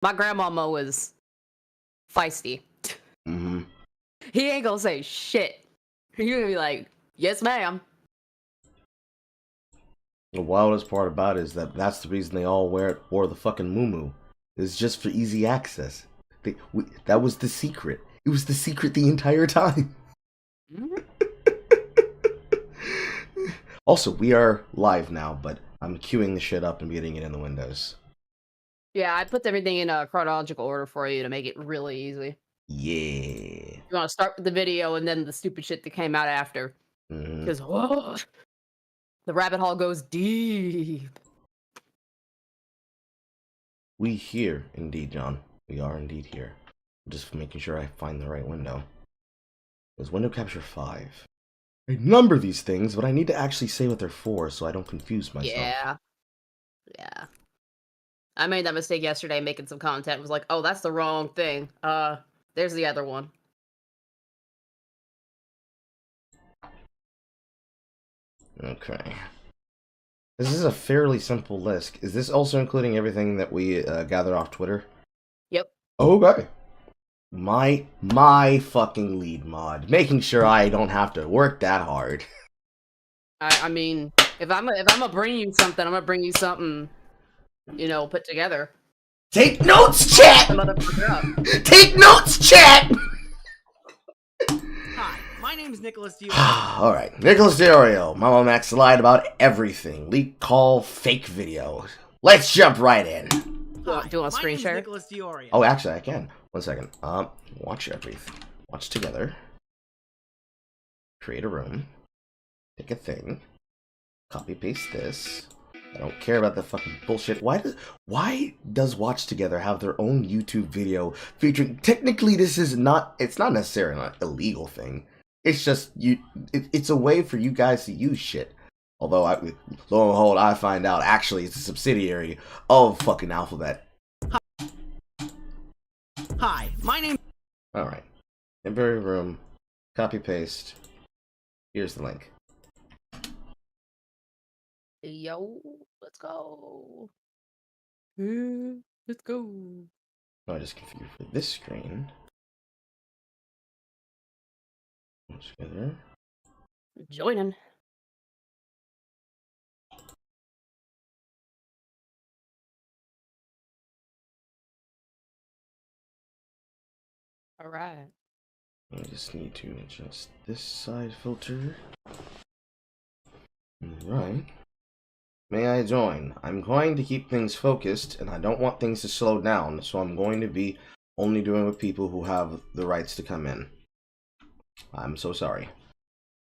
My grandmama was feisty. Mm-hmm. He ain't gonna say shit. You're gonna be like, yes, ma'am. The wildest part about it is that that's the reason they all wore the fucking muumuu. It's just for easy access. That was the secret. It was the secret the entire time. Mm-hmm. Also, we are live now, but I'm queuing the shit up and getting it in the windows. Yeah, I put everything in a chronological order for you to make it really easy. Yeah. You want to start with the video and then the stupid shit that came out after. Because the rabbit hole goes deep. We here, indeed, John. We are indeed here. Just making sure I find the right window. There's window capture 5. I number these things, but I need to actually say what they're for so I don't confuse myself. Yeah. I made that mistake yesterday making some content. It was like, oh, that's the wrong thing. There's the other one. Okay. This is a fairly simple list. Is this also including everything that we gathered off Twitter? Yep. Okay. My fucking lead mod, making sure I don't have to work that hard. I mean, if I'm gonna bring you something, I'm gonna bring you something, you know, put together. Take notes, chat. Take notes, chat. Hi, my name is Nicholas Diorio. All right, Nicholas Diorio. MamaMax lied about everything. Leak, call, fake video. Let's jump right in. Do you want a screen share? Nicholas Diorio. Oh, actually, I can. 1 second. Watch everything. Watch together. Create a room. Pick a thing. Copy paste this. I don't care about the fucking bullshit. Why does Watch Together have their own YouTube video featuring? Technically, this is not. It's not necessarily an illegal thing. It's just it's a way for you guys to use shit. Although, lo and behold, I find out actually it's a subsidiary of fucking Alphabet. Hi, my name. Alright. Inventory room. Copy paste. Here's the link. Yo, let's go. Let's go. Oh, I just confused for this screen. Together. Joining. All right. I just need to adjust this side filter. Right. May I join? I'm going to keep things focused, and I don't want things to slow down, so I'm going to be only doing with people who have the rights to come in. I'm so sorry.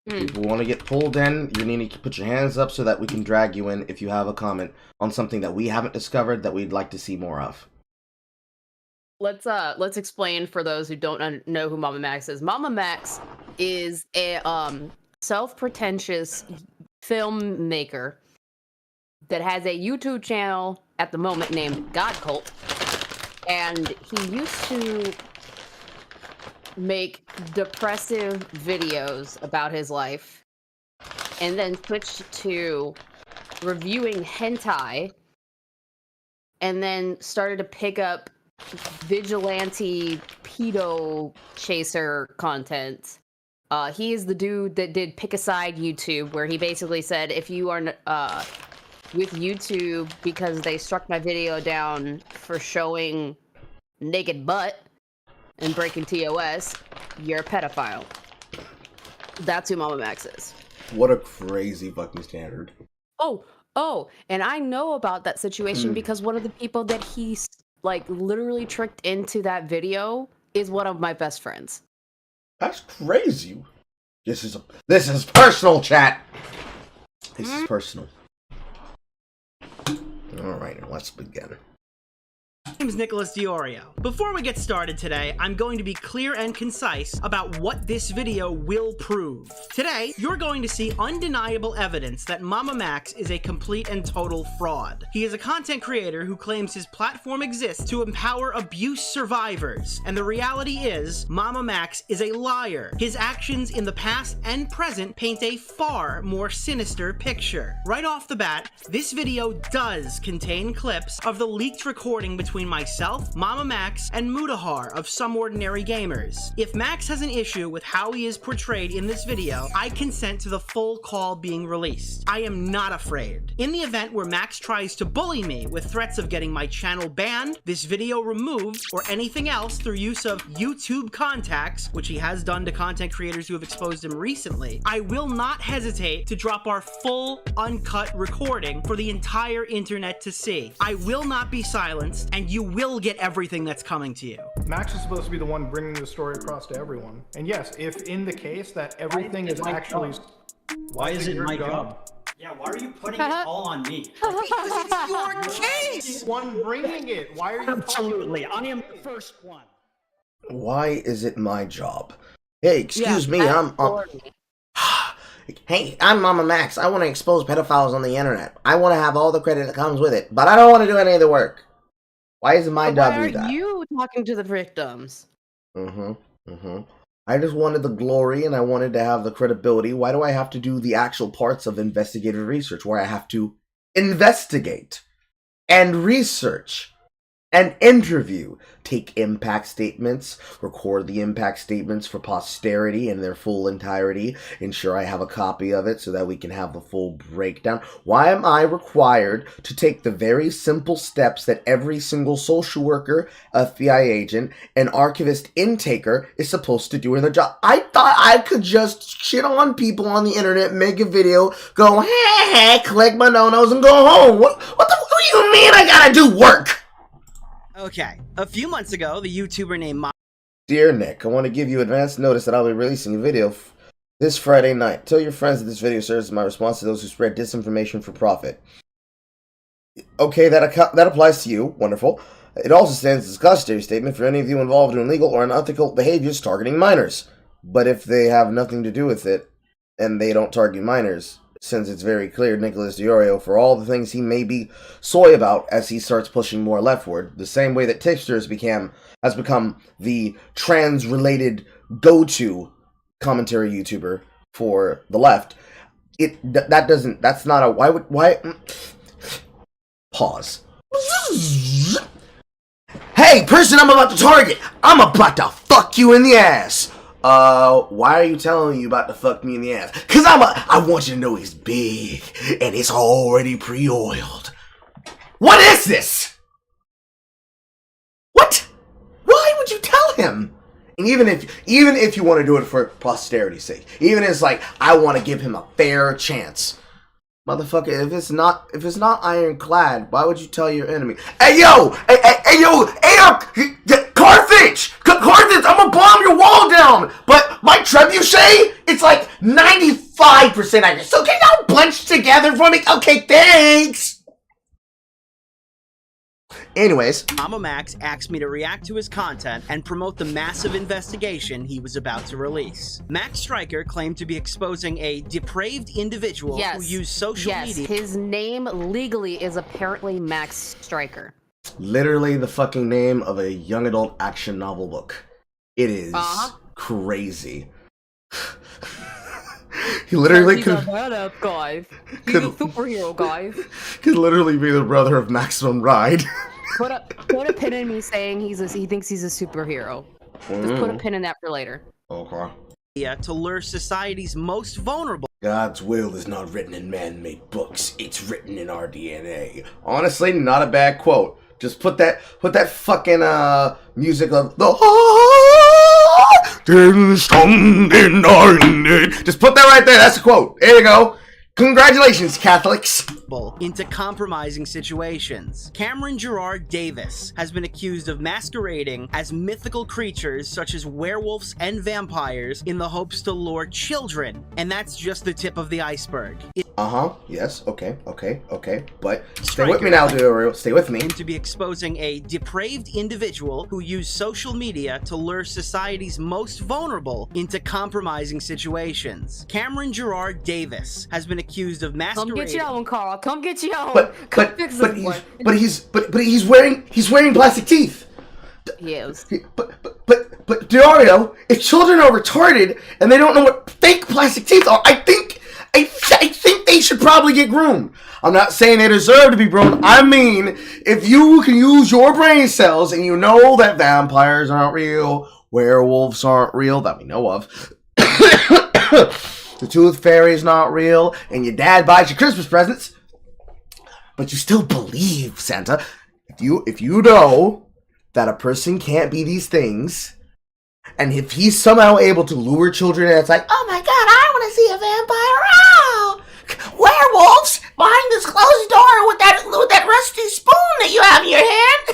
If you want to get pulled in, you need to put your hands up so that we can drag you in if you have a comment on something that we haven't discovered that we'd like to see more of. Let's explain for those who don't know who MamaMax is. MamaMax is a self-pretentious filmmaker that has a YouTube channel at the moment named God Cult, and he used to make depressive videos about his life, and then switched to reviewing hentai, and then started to pick up vigilante pedo chaser content. He is the dude that did Pick a Side YouTube, where he basically said, if you are with YouTube because they struck my video down for showing naked butt and breaking TOS, you're a pedophile. That's who MamaMax is. What a crazy fucking standard. Oh, and I know about that situation because one of the people that he's like literally tricked into that video is one of my best friends. That's crazy. This is personal, chat. This is personal. All right, let's begin. My name is Nicholas Diorio. Before we get started today, I'm going to be clear and concise about what this video will prove. Today, you're going to see undeniable evidence that MamaMax is a complete and total fraud. He is a content creator who claims his platform exists to empower abuse survivors, and the reality is, MamaMax is a liar. His actions in the past and present paint a far more sinister picture. Right off the bat, this video does contain clips of the leaked recording between between myself, MamaMax, and Mutahar of Some Ordinary Gamers. If Max has an issue with how he is portrayed in this video, I consent to the full call being released. I am not afraid. In the event where Max tries to bully me with threats of getting my channel banned, this video removed, or anything else through use of YouTube contacts, which he has done to content creators who have exposed him recently, I will not hesitate to drop our full, uncut recording for the entire internet to see. I will not be silenced, and you will get everything that's coming to you. Max is supposed to be the one bringing the story across to everyone. And yes, if in the case that everything is actually... Why is it my job? Yeah, why are you putting it all on me? Because it's your case! One bringing it. Why are you... Absolutely, I am the first one. Why is it my job? Hey, excuse me, I'm... Hey, I'm MamaMax. I want to expose pedophiles on the internet. I want to have all the credit that comes with it, but I don't want to do any of the work. Why is it my job to do that? Why are you talking to the victims? I just wanted the glory and I wanted to have the credibility. Why do I have to do the actual parts of investigative research where I have to investigate and research and interview, take impact statements, record the impact statements for posterity in their full entirety, ensure I have a copy of it so that we can have the full breakdown? Why am I required to take the very simple steps that every single social worker, FBI agent, and archivist intaker is supposed to do in their job? I thought I could just shit on people on the internet, make a video, go, hey, click my no-nos and go home. What do you mean I gotta do work? Okay, a few months ago, the YouTuber named Dear Nick, I want to give you advance notice that I'll be releasing a video this Friday night. Tell your friends that this video serves as my response to those who spread disinformation for profit. Okay, that applies to you. Wonderful. It also stands as a cautionary statement for any of you involved in illegal or unethical behaviors targeting minors. But if they have nothing to do with it, and they don't target minors, since it's very clear Nicholas Diorio, for all the things he may be soy about as he starts pushing more leftward, the same way that Tipster has become the trans-related go-to commentary YouTuber for the left. That's not a, why, pause. Hey, person I'm about to target, I'm about to fuck you in the ass. Why are you telling me you about to fuck me in the ass? Cause I want you to know he's big, and it's already pre-oiled. What is this? What? Why would you tell him? And even if you want to do it for posterity's sake, even if it's like, I want to give him a fair chance. Motherfucker, if it's not ironclad, why would you tell your enemy? Hey yo, Carthage, I'm gonna bomb your wall down. But my trebuchet, it's like 95% accurate. So can y'all bunch together for me? Okay, thanks. Anyways, MamaMax asked me to react to his content and promote the massive investigation he was about to release. Max Striker claimed to be exposing a depraved individual who used social media. His name legally is apparently Max Striker. Literally the fucking name of a young adult action novel book. It is crazy. He literally He's a badass guy. He's a superhero guy. Could literally be the brother of Maximum Ride. Put a pin in me saying he thinks he's a superhero. Just put a pin in that for later. Okay. To lure society's most vulnerable. God's will is not written in man-made books. It's written in our DNA. Honestly, not a bad quote. Just put that fucking music of the just put that right there. That's a quote. There you go. Congratulations, Catholics. Into compromising situations. Cameron Gerard Davis has been accused of masquerading as mythical creatures such as werewolves and vampires in the hopes to lure children, and that's just the tip of the iceberg. Yes. Okay. But stay with me now, dude. Stay with me. To be exposing a depraved individual who used social media to lure society's most vulnerable into compromising situations. Cameron Gerard Davis has been accused of masquerading. Come get your own, Carl. Come get your own. But he's wearing plastic teeth. He is. But Dario, if children are retarded and they don't know what fake plastic teeth are, I think I think they should probably get groomed. I'm not saying they deserve to be groomed. I mean, if you can use your brain cells and you know that vampires aren't real, werewolves aren't real that we know of, the tooth fairy's not real, and your dad buys your Christmas presents, but you still believe Santa. If you know that a person can't be these things, and if he's somehow able to lure children, and it's like, oh my god, I want to see a vampire. Oh, werewolves behind this closed door with that rusty spoon that you have in your hand.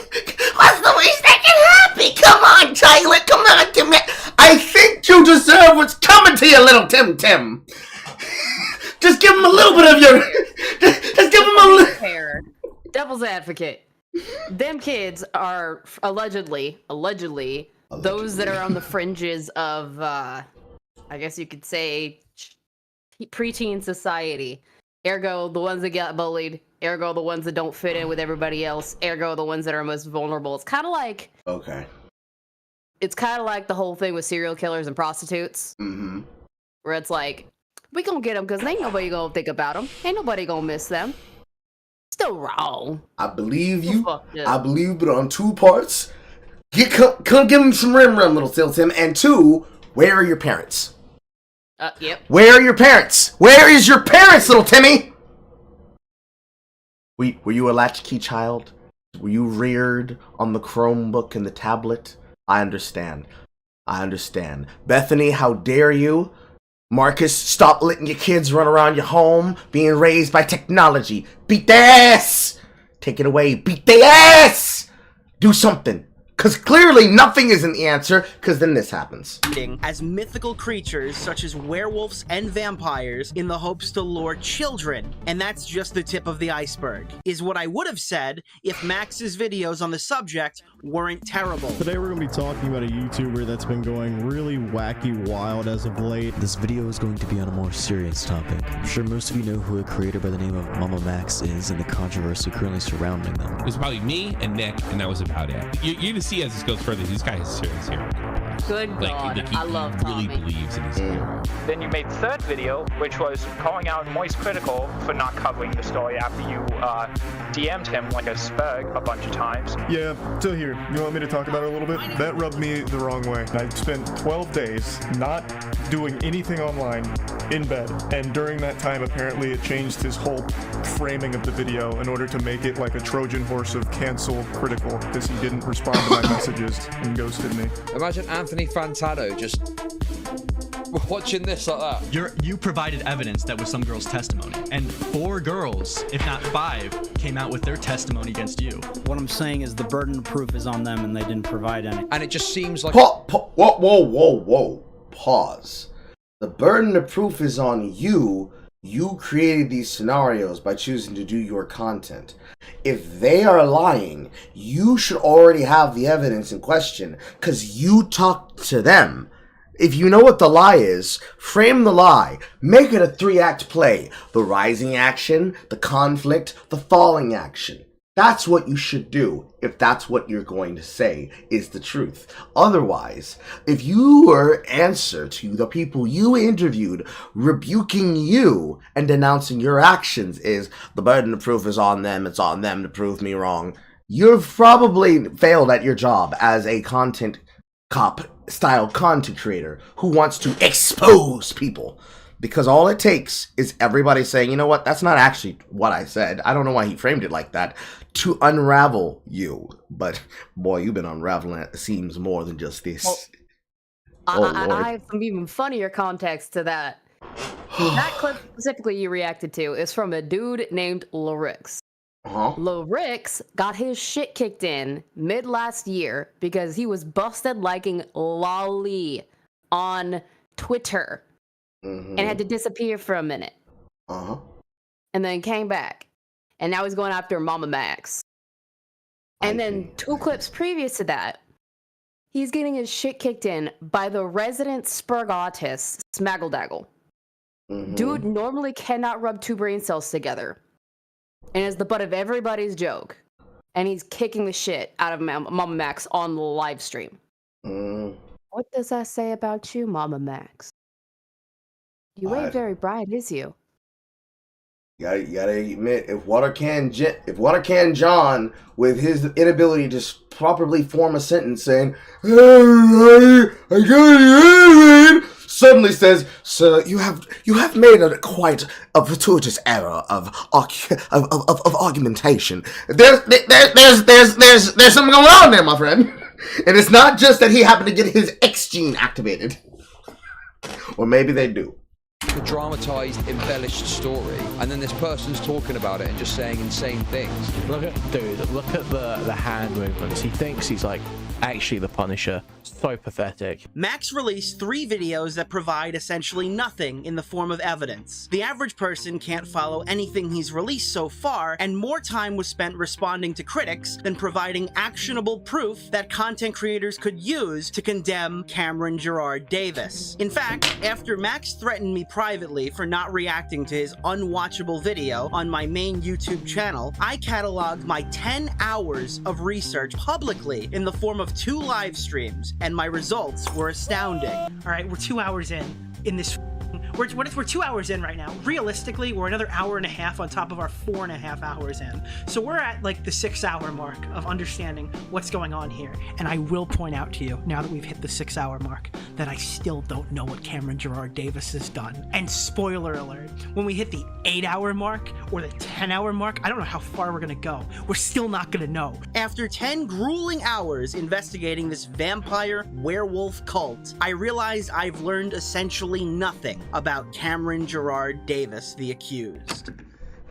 What's the worst that can happen? Come on, Tyler. Come on, Tim. I think you deserve what's coming to you, little Tim. Just give him a little bit of your. Just give him a little. Devil's advocate. Them kids are allegedly those that are on the fringes of, I guess you could say, preteen society. Ergo, the ones that get bullied. Ergo, the ones that don't fit in with everybody else. Ergo, the ones that are most vulnerable. It's kind of like... Okay. It's kind of like the whole thing with serial killers and prostitutes. Mm-hmm. Where it's like, we gonna get them because ain't nobody gonna think about them. Ain't nobody gonna miss them. Still wrong. I believe you. I believe, but on two parts. Come give him some rim, little Tim. And two, where are your parents? Yep. Where are your parents? Where is your parents, little Timmy? Were you a latchkey child? Were you reared on the Chromebook and the tablet? I understand. Bethany, how dare you? Marcus, stop letting your kids run around your home being raised by technology. Beat their ass! Take it away. Beat their ass! Do something. Because clearly nothing isn't the answer, because then this happens. As mythical creatures such as werewolves and vampires in the hopes to lure children. And that's just the tip of the iceberg, is what I would have said if Max's videos on the subject weren't terrible. Today we're going to be talking about a YouTuber that's been going really wacky wild as of late. This video is going to be on a more serious topic. I'm sure most of you know who a creator by the name of MamaMax is and the controversy currently surrounding them. It was probably me and Nick, and that was about it. You're going to see as this goes further, this guy is serious here. Good God, I love really Tommy. believes in his hero. Then you made the third video, which was calling out Moist Critical for not covering the story after you DM'd him like a spurg a bunch of times. Yeah, still here. You want me to talk about it a little bit? That rubbed me the wrong way. I spent 12 days not doing anything online in bed, and during that time apparently it changed his whole framing of the video in order to make it like a Trojan horse of cancel critical because he didn't respond to my messages and ghosted me. Imagine Anthony Fantano just watching this like that. You provided evidence that was some girl's testimony, and 4 girls, if not 5, came out with their testimony against you. What I'm saying is the burden of proof is on them, and they didn't provide any. And it just seems like... Whoa. Pause. The burden of proof is on you. You created these scenarios by choosing to do your content. If they are lying, you should already have the evidence in question because you talked to them. If you know what the lie is, frame the lie. Make it a 3-act play. The rising action, the conflict, the falling action. That's what you should do if that's what you're going to say is the truth. Otherwise, if your answer to the people you interviewed rebuking you and denouncing your actions is the burden of proof is on them, it's on them to prove me wrong, you've probably failed at your job as a content cop style content creator who wants to expose people. Because all it takes is everybody saying, you know what, that's not actually what I said. I don't know why he framed it like that, to unravel you. But, boy, you've been unraveling at the seams more than just this. Well, I have some even funnier context to that. That clip specifically you reacted to is from a dude named Lorix. Lorix got his shit kicked in mid-last year because he was busted liking Lolly on Twitter. And had to disappear for a minute. And then came back. And now he's going after MamaMax. And then 2 clips previous to that, he's getting his shit kicked in by the resident Spurg artist, Smaggledaggle. Dude normally cannot rub 2 brain cells together. And is the butt of everybody's joke. And he's kicking the shit out of MamaMax on the live stream. What does that say about you, MamaMax? You ain't very bright, is you? You gotta admit, if Water Can John, with his inability to properly form a sentence saying, I got it, suddenly says, "Sir, you have made quite a fortuitous error of argumentation. There's something going on there, my friend. And it's not just that he happened to get his X gene activated. Or maybe they do. A dramatized, embellished story, and then this person's talking about it and just saying insane things. Look at the hand movements. He thinks he's like actually the Punisher. So pathetic. Max released 3 videos that provide essentially nothing in the form of evidence. The average person can't follow anything he's released so far, and more time was spent responding to critics than providing actionable proof that content creators could use to condemn Cameron Gerard Davis. In fact, after Max threatened me privately for not reacting to his unwatchable video on my main YouTube channel, I cataloged my 10 hours of research publicly in the form of 2 live streams, and my results were astounding. All right, we're 2 hours in this. We're 2 hours in right now. Realistically, we're another hour and a half on top of our 4.5 hours in. So we're at like the 6-hour mark of understanding what's going on here. And I will point out to you, now that we've hit the 6-hour mark, that I still don't know what Cameron Gerard Davis has done. And spoiler alert, when we hit the 8-hour mark or the 10-hour mark, I don't know how far we're gonna go. We're still not gonna know. After 10 grueling hours investigating this vampire werewolf cult, I realized I've learned essentially nothing about Cameron Gerard Davis, the accused.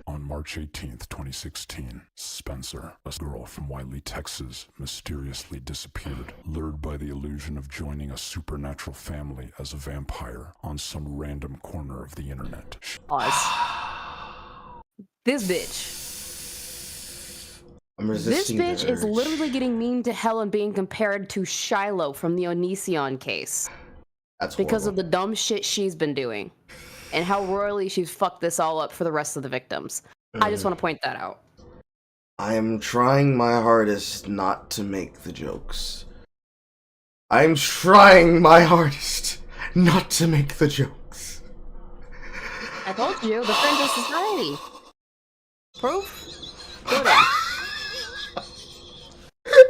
On March 18th, 2016, Spencer, a girl from Wiley, Texas, mysteriously disappeared, lured by the illusion of joining a supernatural family as a vampire on some random corner of the internet. This bitch. I'm This resisting bitch the is urge. literally getting mean to hell and being compared to Shiloh from the Onision case. That's because horrible. of the dumb shit she's been doing. And how royally she's fucked this all up for the rest of the victims. I just want to point that out. I am trying my hardest not to make the jokes. I'm trying my hardest not to make the jokes. I told you, the friends of society. Proof? Go down.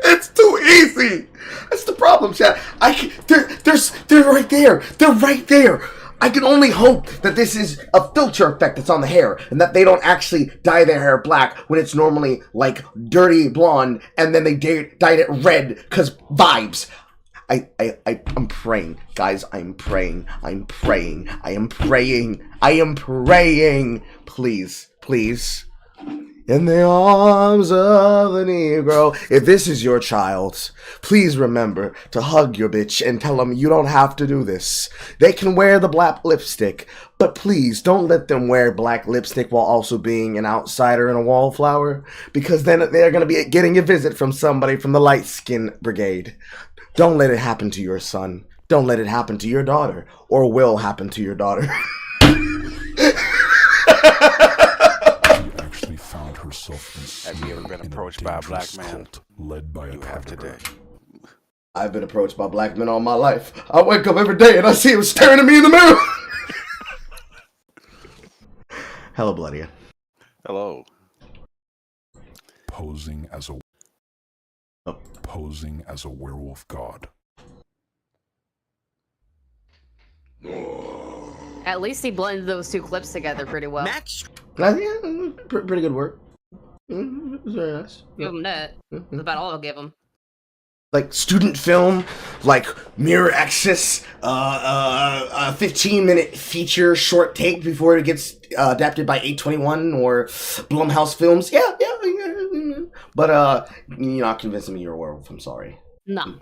It's too easy. That's the problem, chat. They're right there. They're right there. I can only hope that this is a filter effect that's on the hair, and that they don't actually dye their hair black when it's normally like dirty blonde, and then they dyed it red because vibes. I'm praying, guys. I'm praying. I am praying. Please. In the arms of a Negro. If this is your child, please remember to hug your bitch and tell them you don't have to do this. They can wear the black lipstick, but please don't let them wear black lipstick while also being an outsider and a wallflower, because then they're going to be getting a visit from somebody from the light skin brigade. Don't let it happen to your son. Don't let it happen to your daughter, or will happen to your daughter. Found herself Have you ever been approached by a black man? Cult led by you a have predator. today. I've been approached by black men all my life. I wake up every day and I see him staring at me in the mirror. Hello, Bloody. Hello. Posing as a werewolf god. At least he blended those 2 clips together pretty well. Max, Pretty good work. It was very nice. Give him that. That's about all I'll give him. Like student film, like Mirror Access, a 15-minute feature short take before it gets adapted by 821 or Blumhouse Films. Yeah. But you're not convincing me you're a werewolf. I'm sorry. No.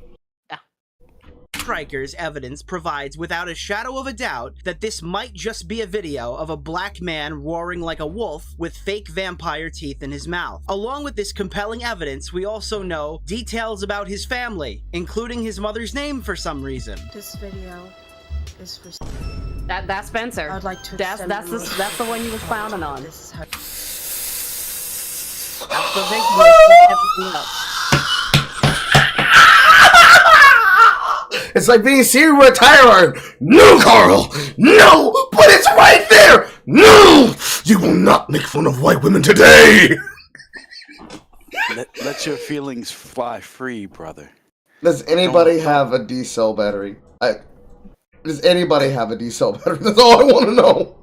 Stryker's evidence provides without a shadow of a doubt that this might just be a video of a black man roaring like a wolf with fake vampire teeth in his mouth. Along with this compelling evidence, we also know details about his family, including his mother's name for some reason. This video is for That's Spencer. I'd like to that's the one you was clowning on. This is how That's the victim that everything else. It's like being serial with a tire iron. No, Carl. No, but it's right there. No, You will not make fun of white women today! Let your feelings fly free, brother. Does anybody have a D-cell battery? Does anybody have a D-cell battery? That's all I want to know.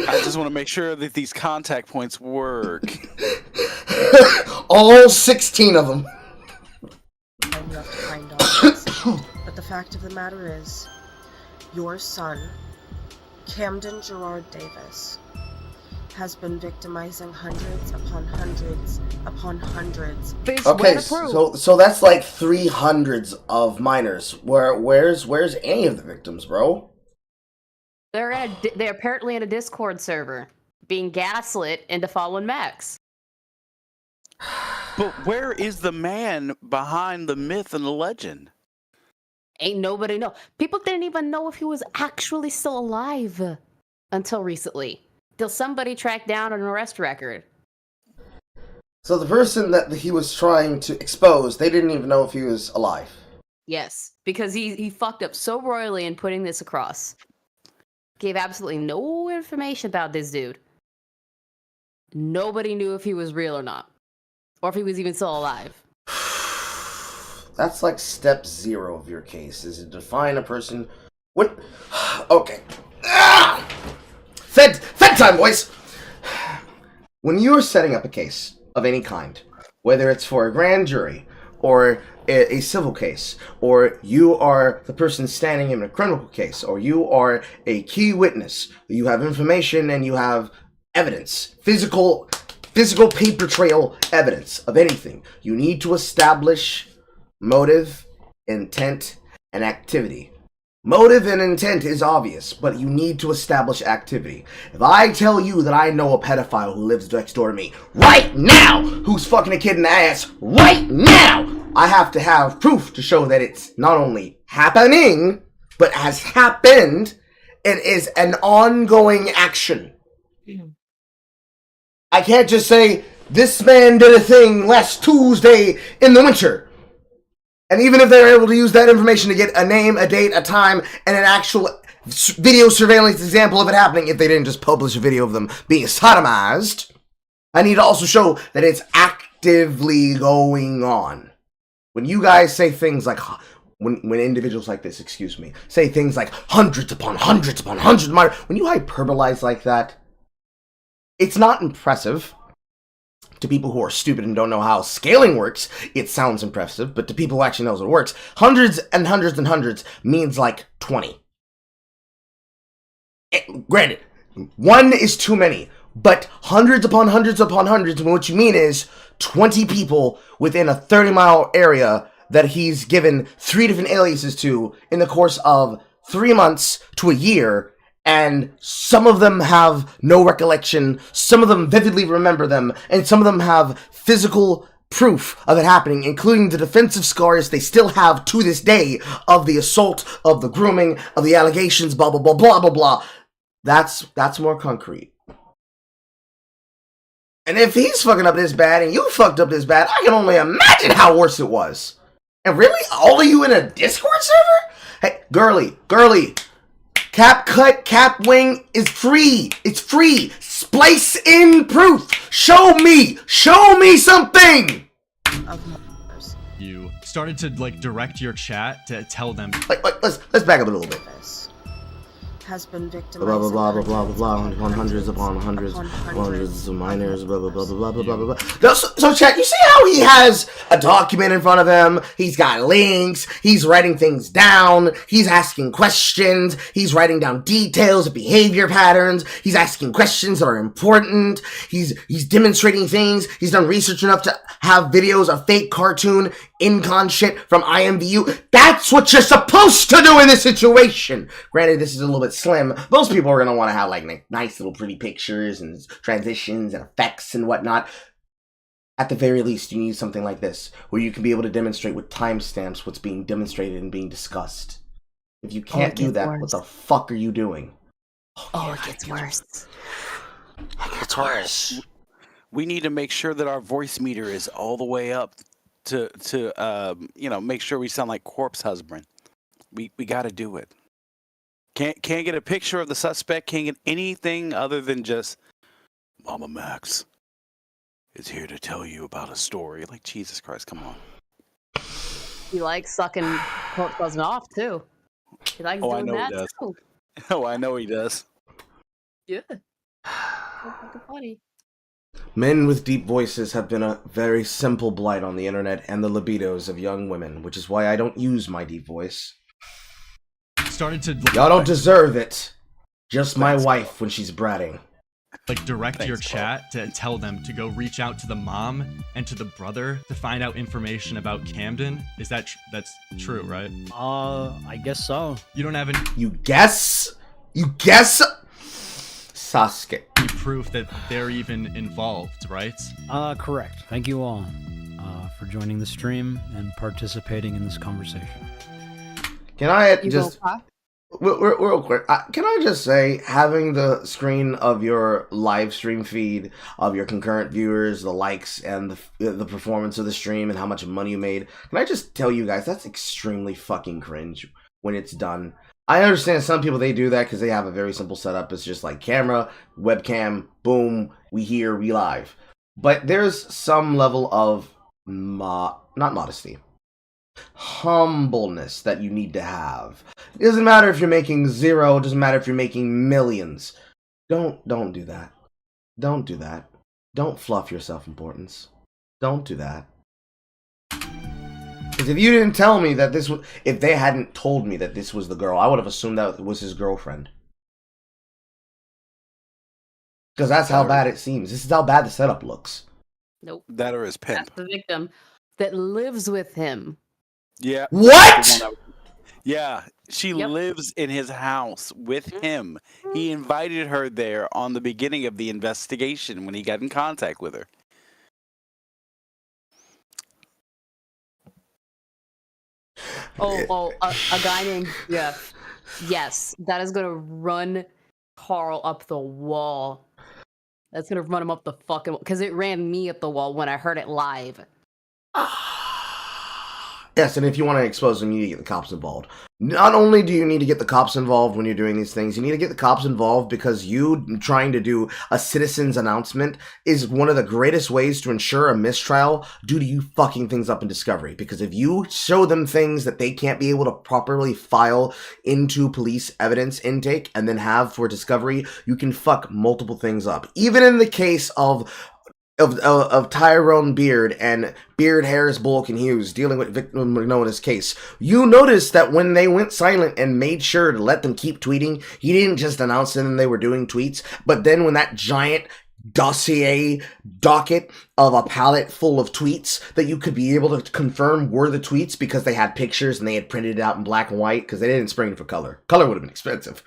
I just want to make sure that these contact points work. All 16 of them. And you have to find out. But the fact of the matter is, your son, Camden Gerard Davis, has been victimizing hundreds upon hundreds upon hundreds. Okay, so that's like 300s of minors. Where's any of the victims, bro? They're apparently in a Discord server, being gaslit into following Max. But where is the man behind the myth and the legend? Ain't nobody know. People didn't even know if he was actually still alive until recently. Till somebody tracked down an arrest record. So the person that he was trying to expose, they didn't even know if he was alive. Yes, because he fucked up so royally in putting this across. Gave absolutely no information about this dude. Nobody knew if he was real or not. Or if he was even still alive. That's like step 0 of your case, is to define a person. What? Okay. Ah! Fed time, boys! When you're setting up a case of any kind, whether it's for a grand jury, or a civil case, or you are the person standing in a criminal case, or you are a key witness, you have information and you have evidence, physical paper trail evidence of anything, you need to establish motive, intent, and activity. Motive and intent is obvious, but you need to establish activity. If I tell you that I know a pedophile who lives next door to me right now, who's fucking a kid in the ass right now, I have to have proof to show that it's not only happening, but has happened and is an ongoing action. I can't just say, this man did a thing last Tuesday in the winter. And even if they're able to use that information to get a name, a date, a time, and an actual video surveillance example of it happening, if they didn't just publish a video of them being sodomized, I need to also show that it's actively going on. When you guys say things like, when individuals like this, say things like hundreds upon hundreds upon hundreds, when you hyperbolize like that, it's not impressive. To people who are stupid and don't know how scaling works, it sounds impressive, but to people who actually knows it works, hundreds and hundreds and hundreds means like 20. Granted, 1 is too many, but hundreds upon hundreds upon hundreds, what you mean is 20 people within a 30-mile area that he's given 3 different aliases to in the course of 3 months to a year. And some of them have no recollection, some of them vividly remember them, and some of them have physical proof of it happening, including the defensive scars they still have to this day of the assault, of the grooming, of the allegations, blah, blah, blah, blah, blah, blah. That's more concrete. And if he's fucking up this bad and you fucked up this bad, I can only imagine how worse it was. And really? All of you in a Discord server? Hey, girly. Cap cut, cap wing is free. It's free. Splice in proof. Show me something. You started to direct your chat to tell them. Let's back up a little bit. Has been victimized. Blah blah blah blah blah blah blah. Hundreds upon hundreds of minors. Blah blah blah blah blah blah blah blah. So chat, you see how he has a document in front of him? He's got links. He's writing things down. He's asking questions. He's writing down details of behavior patterns. He's asking questions that are important. He's demonstrating things. He's done research enough to have videos of fake cartoon in-con shit from IMVU. That's what you're supposed to do in this situation. Granted, this is a little bit slim. Most people are going to want to have nice little pretty pictures and transitions and effects and whatnot. At the very least, you need something like this, where you can be able to demonstrate with timestamps what's being demonstrated and being discussed. If you can't do that, what the fuck are you doing? It gets worse. It gets worse. We need to make sure that our voice meter is all the way up to make sure we sound like corpse husband. We got to do it. Can't get a picture of the suspect. Can't get anything other than just MamaMax is here to tell you about a story. Like, Jesus Christ, come on. He likes sucking corpse cousin off too. He likes Oh, I doing know that he does. too. Oh, I know he does. Yeah. So fucking funny. Men with deep voices have been a very simple blight on the internet and the libidos of young women, which is why I don't use my deep voice. Started to Y'all don't deserve it. Just my wife when she's bratting. like direct your chat to tell them to go reach out to the mom and to the brother to find out information about Camden. Is that that's true, right? I guess so. You don't have any You guess? You guess? Sasuke. proof that they're even involved, right? Correct. Thank you all for joining the stream and participating in this conversation. Can I just real quick? Can I just say, having the screen of your live stream feed of your concurrent viewers, the likes, and the performance of the stream, and how much money you made? Can I just tell you guys that's extremely fucking cringe when it's done. I understand some people, they do that because they have a very simple setup. It's just like camera, webcam, boom, we here, we live. But there's some level of not modesty, humbleness that you need to have. It doesn't matter if you're making zero. It doesn't matter if you're making millions. Don't do that. Don't do that. Don't fluff your self-importance. Don't do that. Because if you didn't tell me that this was, if they hadn't told me that this was the girl, I would have assumed that was his girlfriend. Because that's how bad it seems. This is how bad the setup looks. Nope. That or his pimp. That's the victim that lives with him. Yeah. What? Yeah, she lives in his house with him. He invited her there on the beginning of the investigation when he got in contact with her. A guy named Jeff. Yes, that is gonna run Carl up the wall. That's gonna run him up the fucking wall. Because it ran me up the wall when I heard it live. Yes, and if you want to expose them, you need to get the cops involved. Not only do you need to get the cops involved when you're doing these things, you need to get the cops involved because you trying to do a citizen's announcement is one of the greatest ways to ensure a mistrial due to you fucking things up in discovery. Because if you show them things that they can't be able to properly file into police evidence intake and then have for discovery, you can fuck multiple things up. Even in the case of Tyrone Beard and Beard, Harris, Bullock, and Hughes dealing with Victor McNona's case, you noticed that when they went silent and made sure to let them keep tweeting, he didn't just announce them they were doing tweets, but then when that giant dossier docket of a palette full of tweets that you could be able to confirm were the tweets because they had pictures and they had printed it out in black and white because they didn't spring it for color. Color would have been expensive.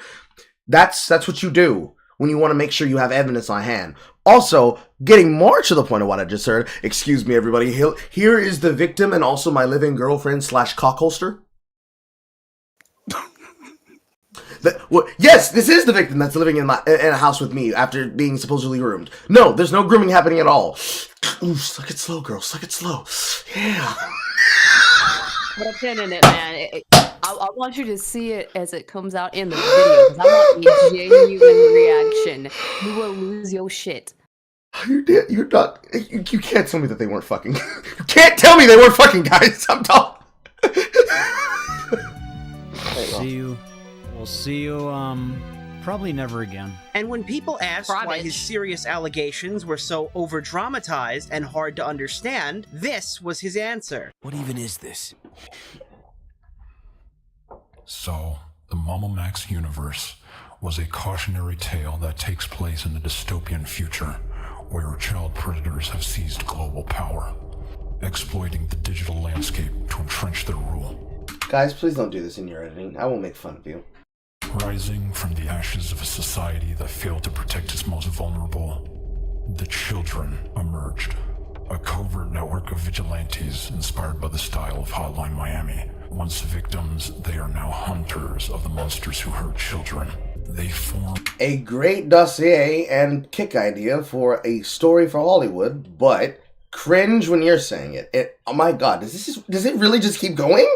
That's what you do when you want to make sure you have evidence on hand. Also, getting more to the point of what I just heard, excuse me everybody, here is the victim and also my living girlfriend / cockholster. Yes, this is the victim that's living in a house with me after being supposedly groomed. No, there's no grooming happening at all. Ooh, suck it slow, girl, suck it slow. Yeah. Put a pin in it, man. I want you to see it as it comes out in the video because I want a genuine reaction. You will lose your shit. You're not. You can't tell me that they weren't fucking. You can't tell me they weren't fucking, guys. I'm done. We'll see you. Probably never again. And when people asked why his serious allegations were so over-dramatized and hard to understand, this was his answer. What even is this? So, the MamaMax universe was a cautionary tale that takes place in a dystopian future where child predators have seized global power, exploiting the digital landscape to entrench their rule. Guys, please don't do this in your editing. I won't make fun of you. Rising from the ashes of a society that failed to protect its most vulnerable, the children emerged. A covert network of vigilantes inspired by the style of Hotline Miami. Once victims, they are now hunters of the monsters who hurt children. They form a great dossier and kick idea for a story for Hollywood, but cringe when you're saying it. Oh my god, does it really just keep going?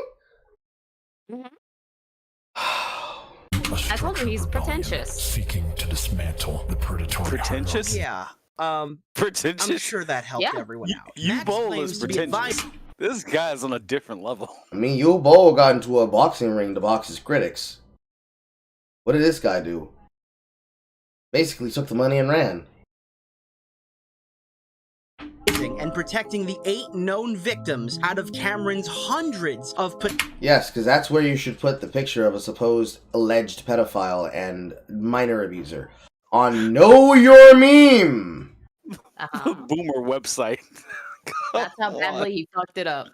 I told you he's pretentious. Seeking to dismantle the predatory. Pretentious? Yeah. Pretentious. I'm sure that helped everyone out. You bowl is claims to be pretentious. This guy's on a different level. I mean, you bowl got into a boxing ring to box his critics. What did this guy do? Basically took the money and ran. And protecting the 8 known victims out of Cameron's hundreds of Yes, because that's where you should put the picture of a supposed alleged pedophile and minor abuser. On Know Your Meme! Boomer website. That's how badly he fucked it up.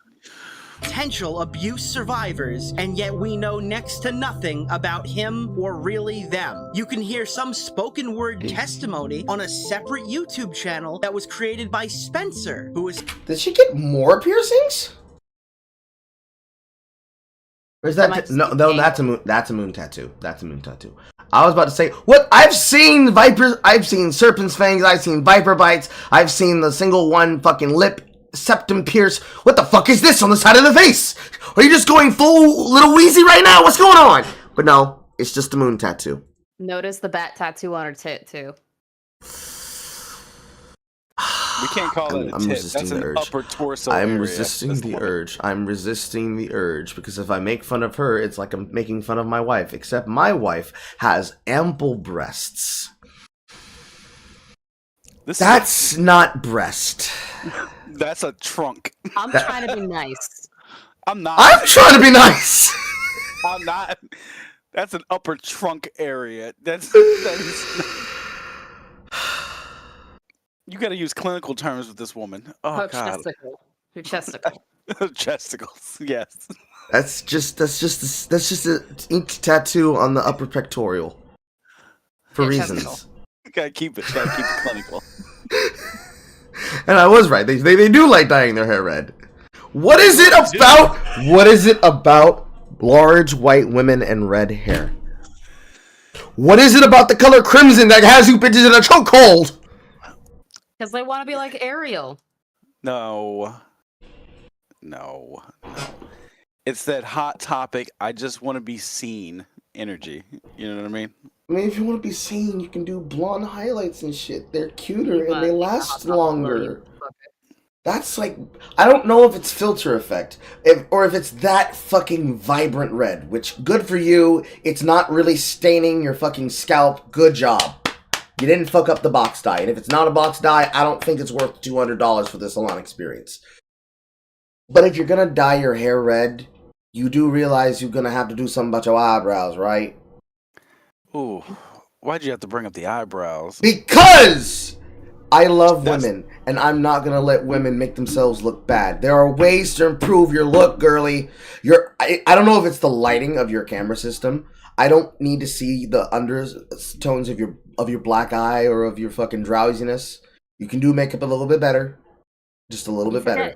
potential abuse survivors, and yet we know next to nothing about him or really them. You can hear some spoken word testimony on a separate YouTube channel that was created by Spencer, who is... Did she get more piercings? Or is that no? That's a moon tattoo. That's a moon tattoo. I was about to say, what? I've seen vipers. I've seen serpent's fangs. I've seen viper bites. I've seen the single one fucking lip septum pierce. What the fuck is this on the side of the face? Are you just going full Little Wheezy right now? What's going on? But no, it's just a moon tattoo. Notice the bat tattoo on her tit too. We can't call it a tit. That's an upper torso area. I'm resisting the urge. I'm resisting the urge because if I make fun of her, it's like I'm making fun of my wife. Except my wife has ample breasts. That's not breast. That's a trunk. I'm trying to be nice. I'm not. I'm trying to be nice. I'm not. That's an upper trunk area. That is. You got to use clinical terms with this woman. Oh Her God. chesticle. Her chesticle. Chesticles. Yes. That's just a ink tattoo on the upper pectoral for reasons. Chesticle. Gotta keep it clinical. And I was right. They do like dyeing their hair red. What is it about? What is it about large white women and red hair? What is it about the color crimson that has you bitches in a chokehold? Because they want to be like Ariel. No. It's that hot topic. I just want to be seen energy. You know what I mean? I mean, if you want to be seen, you can do blonde highlights and shit. They're cuter and they last longer. That's like, I don't know if it's filter effect or if it's that fucking vibrant red, which good for you. It's not really staining your fucking scalp. Good job. You didn't fuck up the box dye. And if it's not a box dye, I don't think it's worth $200 for the salon experience. But if you're going to dye your hair red, you do realize you're going to have to do something about your eyebrows, right? Ooh, why'd you have to bring up the eyebrows? Because I love women, and I'm not going to let women make themselves look bad. There are ways to improve your look, girly. I don't know if it's the lighting of your camera system. I don't need to see the undertones of your black eye or of your fucking drowsiness. You can do makeup a little bit better. Just a little bit better.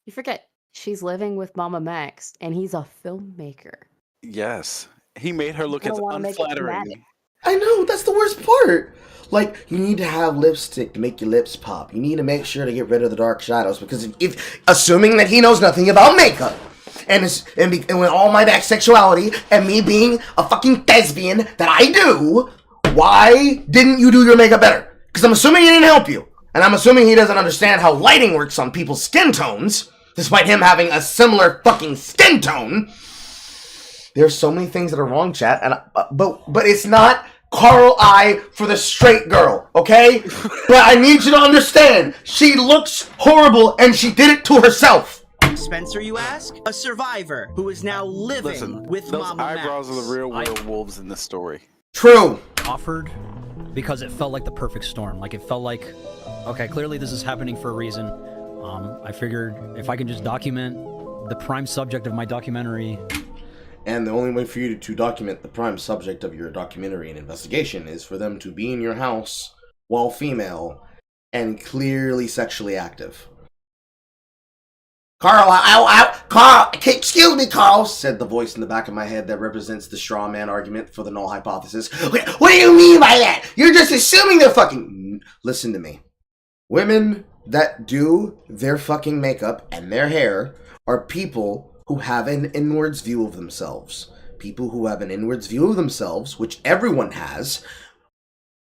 You forget, she's living with MamaMax, and he's a filmmaker. Yes. He made her look as unflattering. I know, that's the worst part. Like, you need to have lipstick to make your lips pop. You need to make sure to get rid of the dark shadows. Because if assuming that he knows nothing about makeup, and with all my sexuality, and me being a fucking thespian that I do, why didn't you do your makeup better? Because I'm assuming he didn't help you. And I'm assuming he doesn't understand how lighting works on people's skin tones, despite him having a similar fucking skin tone. There's so many things that are wrong, chat, and but it's not Carl I for the straight girl, okay? But I need you to understand, she looks horrible, and she did it to herself. Spencer, you ask? A survivor who is now living with those MamaMax. eyebrows are the real werewolves in this story. True. Offered because it felt like the perfect storm. Like, it felt like, okay, clearly this is happening for a reason. I figured if I can just document the prime subject of my documentary. And the only way for you to document the prime subject of your documentary and investigation is for them to be in your house while female and clearly sexually active. Carl, Carl, excuse me, Carl, said the voice in the back of my head that represents the straw man argument for the null hypothesis. What do you mean by that? You're just assuming they're fucking... Listen to me. Women that do their fucking makeup and their hair are people who have an inwards view of themselves. People who have an inwards view of themselves, which everyone has,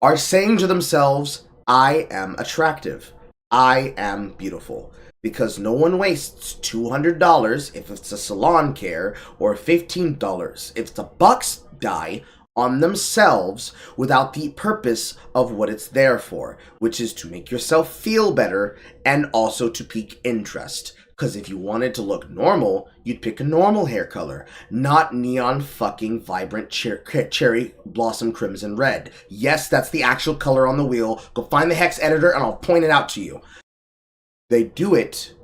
are saying to themselves, I am attractive. I am beautiful. Because no one wastes $200 if it's a salon care or $15 if it's a bucks dye on themselves without the purpose of what it's there for, which is to make yourself feel better and also to pique interest. Because if you wanted to look normal, you'd pick a normal hair color, not neon fucking vibrant cherry blossom crimson red. Yes, that's the actual color on the wheel. Go find the hex editor and I'll point it out to you. They do it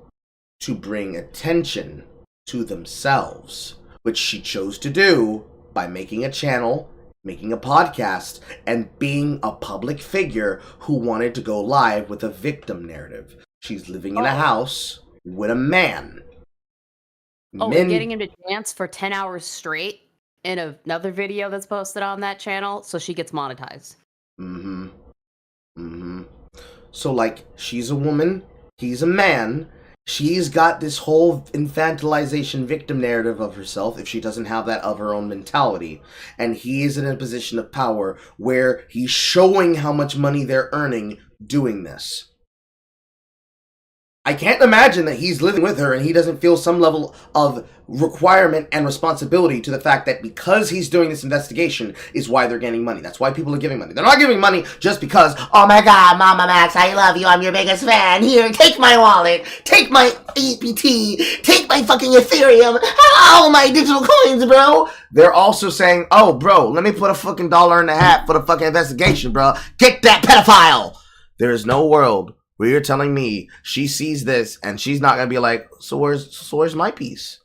to bring attention to themselves, which she chose to do by making a channel, making a podcast, and being a public figure who wanted to go live with a victim narrative. She's living in a house with a man. And getting him to dance for 10 hours straight in another video that's posted on that channel, so she gets monetized. So, like, she's a woman, he's a man. She's got this whole infantilization victim narrative of herself if she doesn't have that of her own mentality. And he is in a position of power where he's showing how much money they're earning doing this. I can't imagine that he's living with her and he doesn't feel some level of requirement and responsibility to the fact that because he's doing this investigation is why they're getting money. That's why people are giving money. They're not giving money just because, oh my god, MamaMax, I love you, I'm your biggest fan. Here, take my wallet, take my EPT, take my fucking Ethereum, all my digital coins, bro. They're also saying, oh, bro, let me put a fucking $1 in the hat for the fucking investigation, bro. Get that pedophile. There is no world where you're telling me she sees this and she's not going to be like, so where's my piece?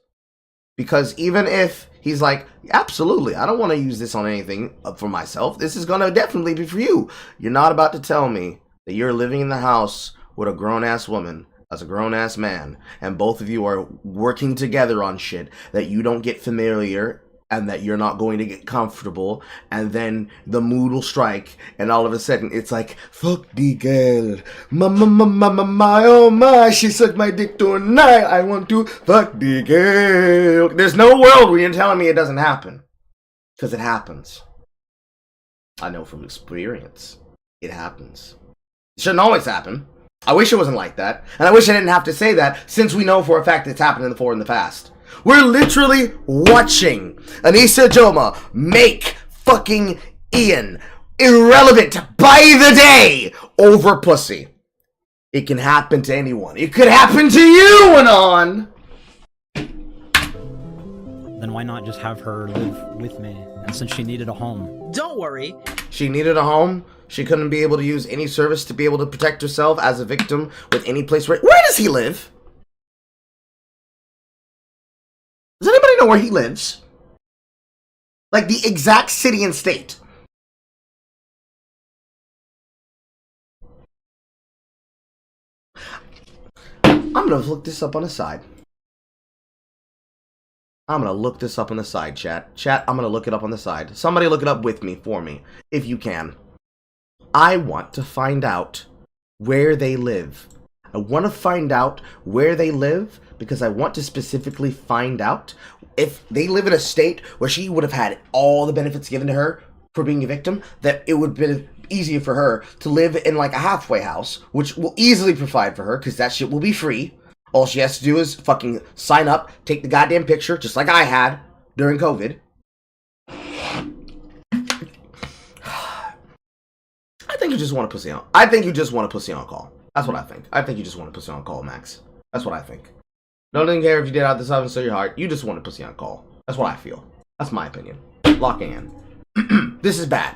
Because even if he's like, absolutely, I don't want to use this on anything for myself. This is going to definitely be for you. You're not about to tell me that you're living in the house with a grown-ass woman as a grown-ass man and both of you are working together on shit that you don't get familiar and that you're not going to get comfortable, and then the mood will strike, and all of a sudden it's like, fuck the girl, my, oh my, she sucked my dick tonight, I want to fuck the girl. There's no world where you're telling me it doesn't happen, because it happens. I know from experience, it happens. It shouldn't always happen. I wish it wasn't like that, and I wish I didn't have to say that, since we know for a fact it's happened before in the past. We're literally watching Anissa Joma make fucking Ian irrelevant by the day over pussy. It can happen to anyone. It could happen to you, Anon! Then why not just have her live with me? And since she needed a home. Don't worry. She needed a home. She couldn't be able to use any service to be able to protect herself as a victim with any place where does he live? Does anybody know where he lives? Like the exact city and state. I'm gonna look this up on the side. I'm gonna look this up on the side, chat. Chat, I'm gonna look it up on the side. Somebody look it up with me, for me, if you can. I want to find out where they live. I want to find out where they live because I want to specifically find out if they live in a state where she would have had all the benefits given to her for being a victim, that it would have been easier for her to live in like a halfway house, which will easily provide for her because that shit will be free. All she has to do is fucking sign up, take the goddamn picture, just like I had during COVID. I think you just want to pussy on. I think you just want to pussy on call. That's what I think. I think you just want to pussy on call, Max. That's what I think. Don't care if you did out this oven so your heart. You just want to pussy on call. That's what I feel. That's my opinion. Locking in. This is bad.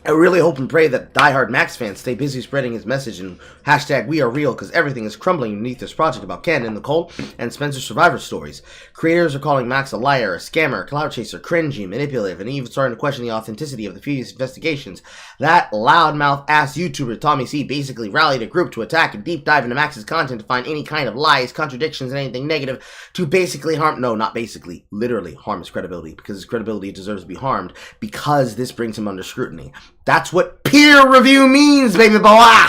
I really hope and pray that diehard Max fans stay busy spreading his message and hashtag we are real because everything is crumbling beneath this project about Ken and Nicole and Spencer's survivor stories. Creators are calling Max a liar, a scammer, a cloud chaser, cringy, manipulative, and even starting to question the authenticity of the previous investigations. That loudmouth ass YouTuber Tommy C basically rallied a group to attack and deep dive into Max's content to find any kind of lies, contradictions, and anything negative to basically harm, no, not basically, literally harm his credibility because his credibility deserves to be harmed because this brings him under scrutiny. That's what peer review means, baby boy!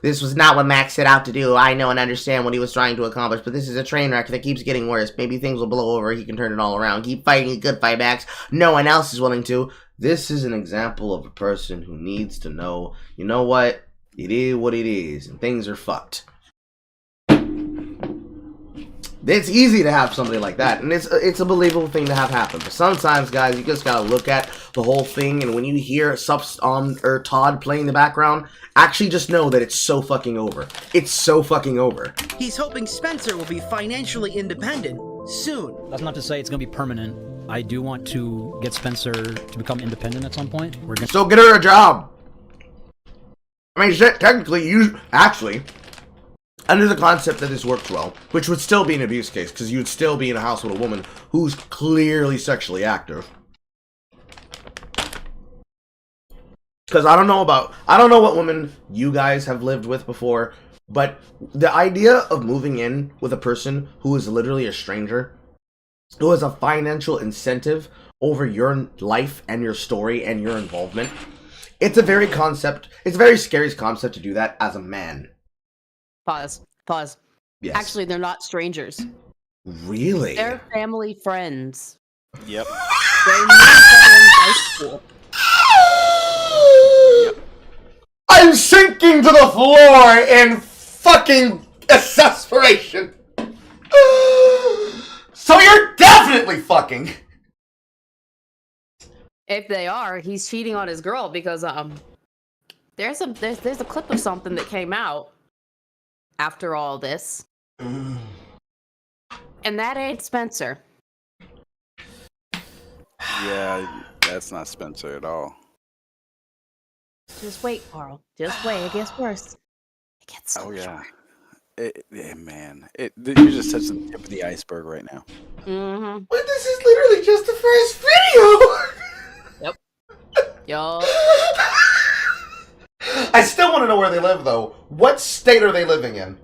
This was not what Max set out to do. I know and understand what he was trying to accomplish, but this is a train wreck that keeps getting worse. Maybe things will blow over. He can turn it all around. Keep fighting a good fight, Max. No one else is willing to. This is an example of a person who needs to know, you know what? It is what it is, and things are fucked. It's easy to have somebody like that, and it's a believable thing to have happen. But sometimes, guys, you just gotta look at the whole thing, and when you hear or Todd playing in the background, actually just know that it's so fucking over. It's so fucking over. He's hoping Spencer will be financially independent soon. That's not to say it's gonna be permanent. I do want to get Spencer to become independent at some point. We're gonna still get her a job. I mean, shit, technically, actually, under the concept that this works well, which would still be an abuse case, because you'd still be in a house with a woman who's clearly sexually active. Because I don't know what women you guys have lived with before, but the idea of moving in with a person who is literally a stranger, who has a financial incentive over your life and your story and your involvement, it's a very scary concept to do that as a man. Pause. Yes. Actually, they're not strangers. Really? They're family friends. Yep. They knew each other in high school. I'm sinking to the floor in fucking exasperation. So you're definitely fucking. If they are, he's cheating on his girl because there's a clip of something that came out after all this. And that ain't Spencer. Yeah, that's not Spencer at all. Just wait, Carl. Just wait. It gets worse. It gets so yeah. Man. You're just touching the tip of the iceberg right now. Mm-hmm. But this is literally just the first video. Yup. I still want to know where they live, though. What state are they living in?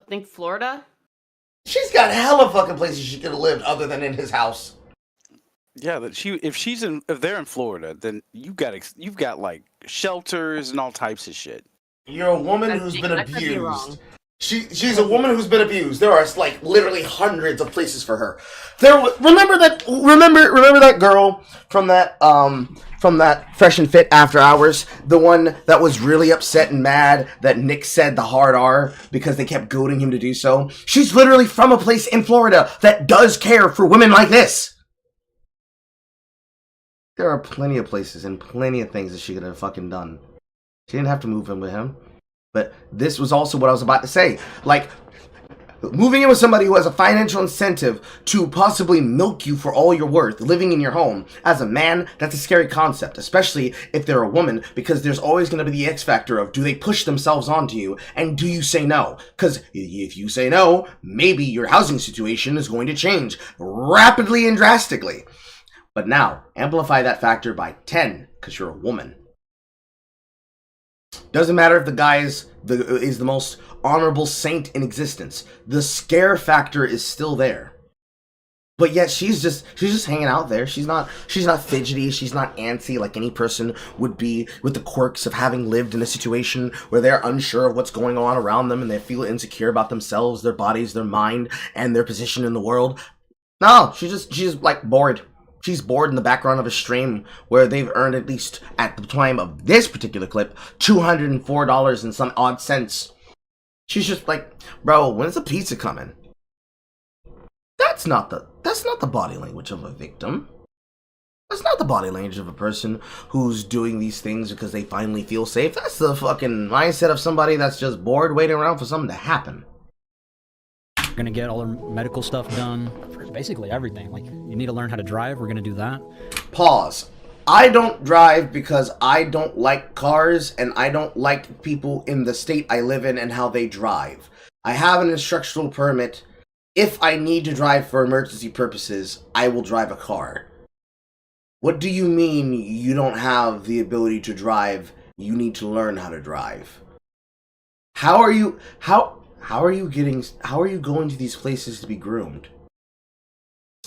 I think Florida. She's got hella fucking places she could have lived other than in his house. Yeah, if they're in Florida, then you've got like shelters and all types of shit. You're a woman who's been abused. She's a woman who's been abused. There are like literally hundreds of places for her. Remember that girl from that Fresh and Fit After Hours, the one that was really upset and mad that Nick said the hard R because they kept goading him to do so. She's literally from a place in Florida that does care for women like this. There are plenty of places and plenty of things that she could have fucking done. She didn't have to move in with him. But this was also what I was about to say. Like, moving in with somebody who has a financial incentive to possibly milk you for all you're worth, living in your home. As a man, that's a scary concept, especially if they're a woman, because there's always going to be the X factor of, do they push themselves onto you, and do you say no? Because if you say no, maybe your housing situation is going to change rapidly and drastically. But now, amplify that factor by 10, because you're a woman. Doesn't matter if the guy is the most honorable saint in existence. The scare factor is still there. But yet she's just hanging out there. She's not fidgety, she's not antsy like any person would be, with the quirks of having lived in a situation where they're unsure of what's going on around them and they feel insecure about themselves, their bodies, their mind, and their position in the world. No, she's like bored. She's bored in the background of a stream where they've earned, at least at the time of this particular clip, $204 and some odd cents. She's just like, bro, when's the pizza coming? That's not the body language of a victim. That's not the body language of a person who's doing these things because they finally feel safe. That's the fucking mindset of somebody that's just bored waiting around for something to happen. We're gonna get all our medical stuff done. Basically everything. Like, you need to learn how to drive. We're gonna do that. Pause. I don't drive because I don't like cars and I don't like people in the state I live in and how they drive. I have an instructional permit. If I need to drive for emergency purposes, I will drive a car. What do you mean you don't have the ability to drive? You need to learn how to drive. How are you going to these places to be groomed?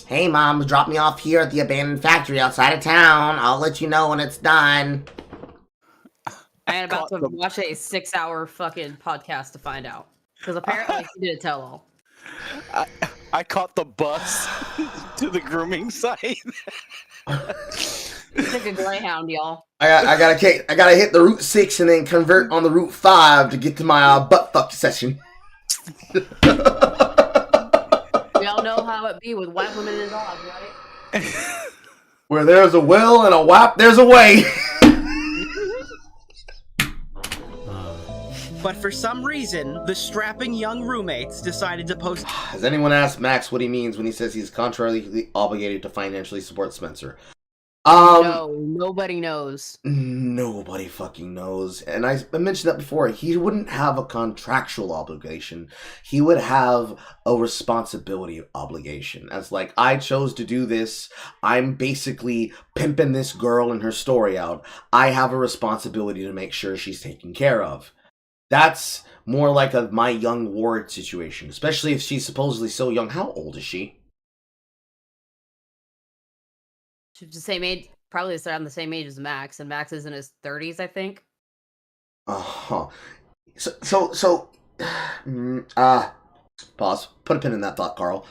Hey mom, drop me off here at the abandoned factory outside of town. I'll let you know when it's done. I am about to watch a 6-hour fucking podcast to find out. Because apparently he did a tell-all. I caught the bus to the grooming site. It's like a Greyhound, y'all. I gotta hit the Route 6 and then convert on the Route 5 to get to my butt fuck session. We all know how it be with white women and dogs, right? Where there's a will and a whap, there's a way. But for some reason, the strapping young roommates decided to post. Has anyone asked Max what he means when he says he's contractually obligated to financially support Spencer? No, nobody knows. Nobody fucking knows. And I mentioned that before. He wouldn't have a contractual obligation. He would have a responsibility obligation. As like, I chose to do this. I'm basically pimping this girl and her story out. I have a responsibility to make sure she's taken care of. That's more like a my young ward situation. Especially if she's supposedly so young. How old is she? She's the same age, probably around the same age as Max, and Max is in his 30s, I think. Uh-huh. Pause. Put a pin in that thought, Carl.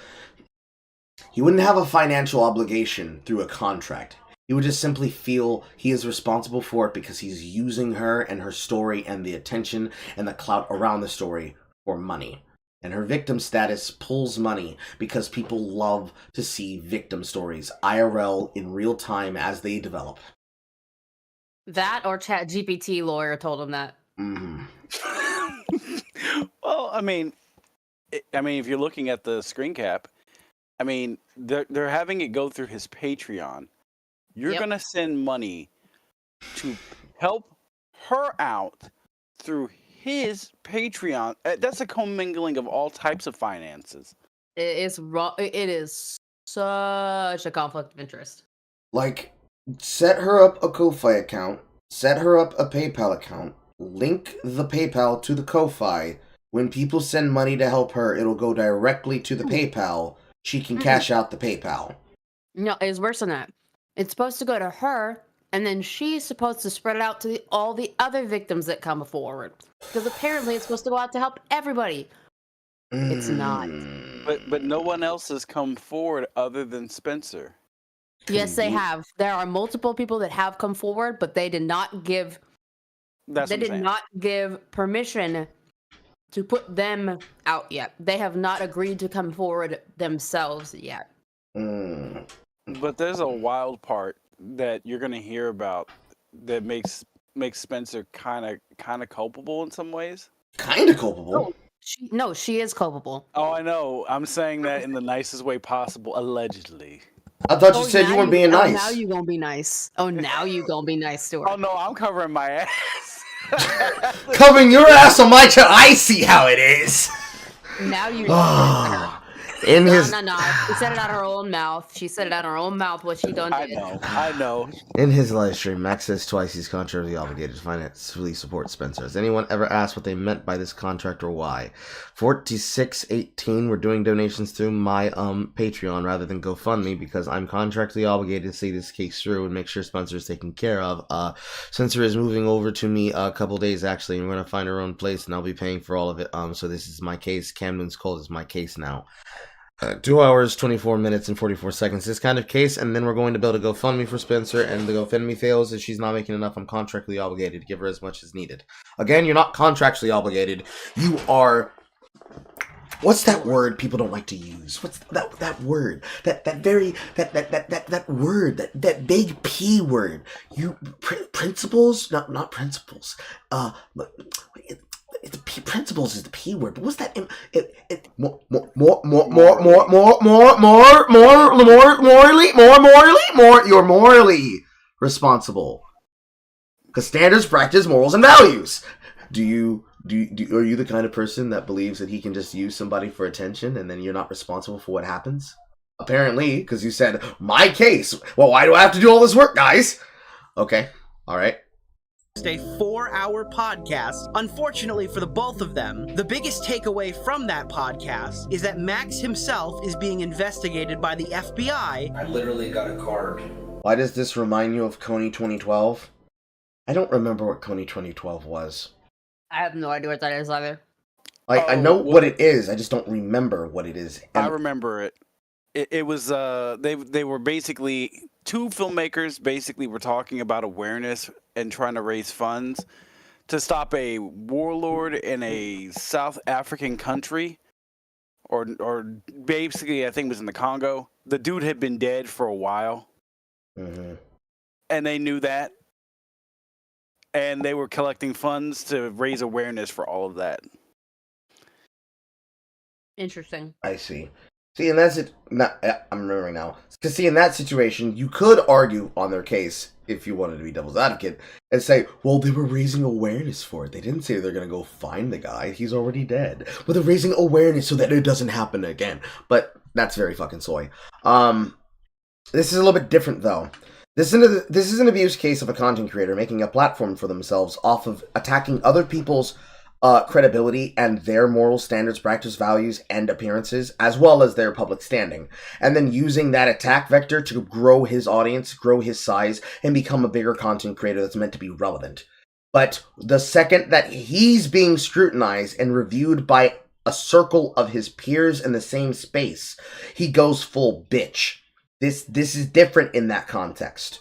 He wouldn't have a financial obligation through a contract. He would just simply feel he is responsible for it because he's using her and her story and the attention and the clout around the story for money. And her victim status pulls money because people love to see victim stories IRL in real time as they develop. That or ChatGPT lawyer told him that. Mm-hmm. Well, I mean, if you're looking at the screen cap, I mean, they're having it go through his Patreon. You're gonna send money to help her out through his Patreon. That's a commingling of all types of finances. It is wrong. It is such a conflict of interest. Like, set her up a Ko-Fi account, set her up a PayPal account, link the PayPal to the Ko-Fi. When people send money to help her, it'll go directly to the PayPal. She can cash out the PayPal. No, it's worse than that. It's supposed to go to her, and then she's supposed to spread it out to all the other victims that come forward. Because apparently it's supposed to go out to help everybody. It's not. But no one else has come forward other than Spencer. Yes, they have. There are multiple people that have come forward, but they did not give. They did not give permission to put them out yet. They have not agreed to come forward themselves yet. But there's a wild part that you're gonna hear about that makes Spencer kind of culpable in some ways. Kind of culpable. No, she is culpable. Oh, I know. I'm saying that in the nicest way possible. Allegedly. I thought you said you weren't being nice. Now you gonna be nice. Oh, now you gonna be nice to her. Oh no, I'm covering my ass. Covering your ass on my chest. I see how it is. Now you. No. She said it out of her own mouth. She said it out of her own mouth. What she done did. I know. In his live stream, Max says twice he's contractually obligated to financially support Spencer. Has anyone ever asked what they meant by this contract or why? 4618, we're doing donations through my Patreon rather than GoFundMe because I'm contractually obligated to see this case through and make sure Spencer is taken care of. Spencer is moving over to me a couple days actually, and we're gonna find her own place, and I'll be paying for all of it. So this is my case. Camden's Cold is my case now. 2 hours, 24 minutes, and 44 seconds. This kind of case, and then we're going to build a GoFundMe for Spencer, and the GoFundMe fails. If she's not making enough, I'm contractually obligated to give her as much as needed. Again, you're not contractually obligated. You are... What's that word people don't like to use? What's that word? That word, that big P word. You... principles? Not principles. Principles is the P word, but what's that? You're morally responsible. Because standards, practice, morals, and values. Are you the kind of person that believes that he can just use somebody for attention and then you're not responsible for what happens? Apparently, because you said, my case. Well, why do I have to do all this work, guys? Okay, alright. A 4-hour podcast. Unfortunately for the both of them, the biggest takeaway from that podcast is that Max himself is being investigated by the FBI. I literally got a card. Why does this remind you of Coney 2012? I don't remember what Coney 2012 was. I have no idea what that is either. Like, I know what it is, I just don't remember what it is. I remember it. It was they were basically two filmmakers basically were talking about awareness and trying to raise funds to stop a warlord in a South African country, or basically I think it was in the Congo. The dude had been dead for a while, and they knew that, and they were collecting funds to raise awareness for all of that. Interesting. I see. See, and that's it. I'm remembering now. Because, see, in that situation, you could argue on their case, if you wanted to be devil's advocate, and say, well, they were raising awareness for it. They didn't say they're going to go find the guy. He's already dead. But they're raising awareness so that it doesn't happen again. But that's very fucking soy. This is a little bit different, though. This is an abuse case of a content creator making a platform for themselves off of attacking other people's credibility and their moral standards, practice, values, and appearances, as well as their public standing, and then using that attack vector to grow his audience, grow his size, and become a bigger content creator that's meant to be relevant. But the second that he's being scrutinized and reviewed by a circle of his peers in the same space, he goes full bitch. This is different in that context,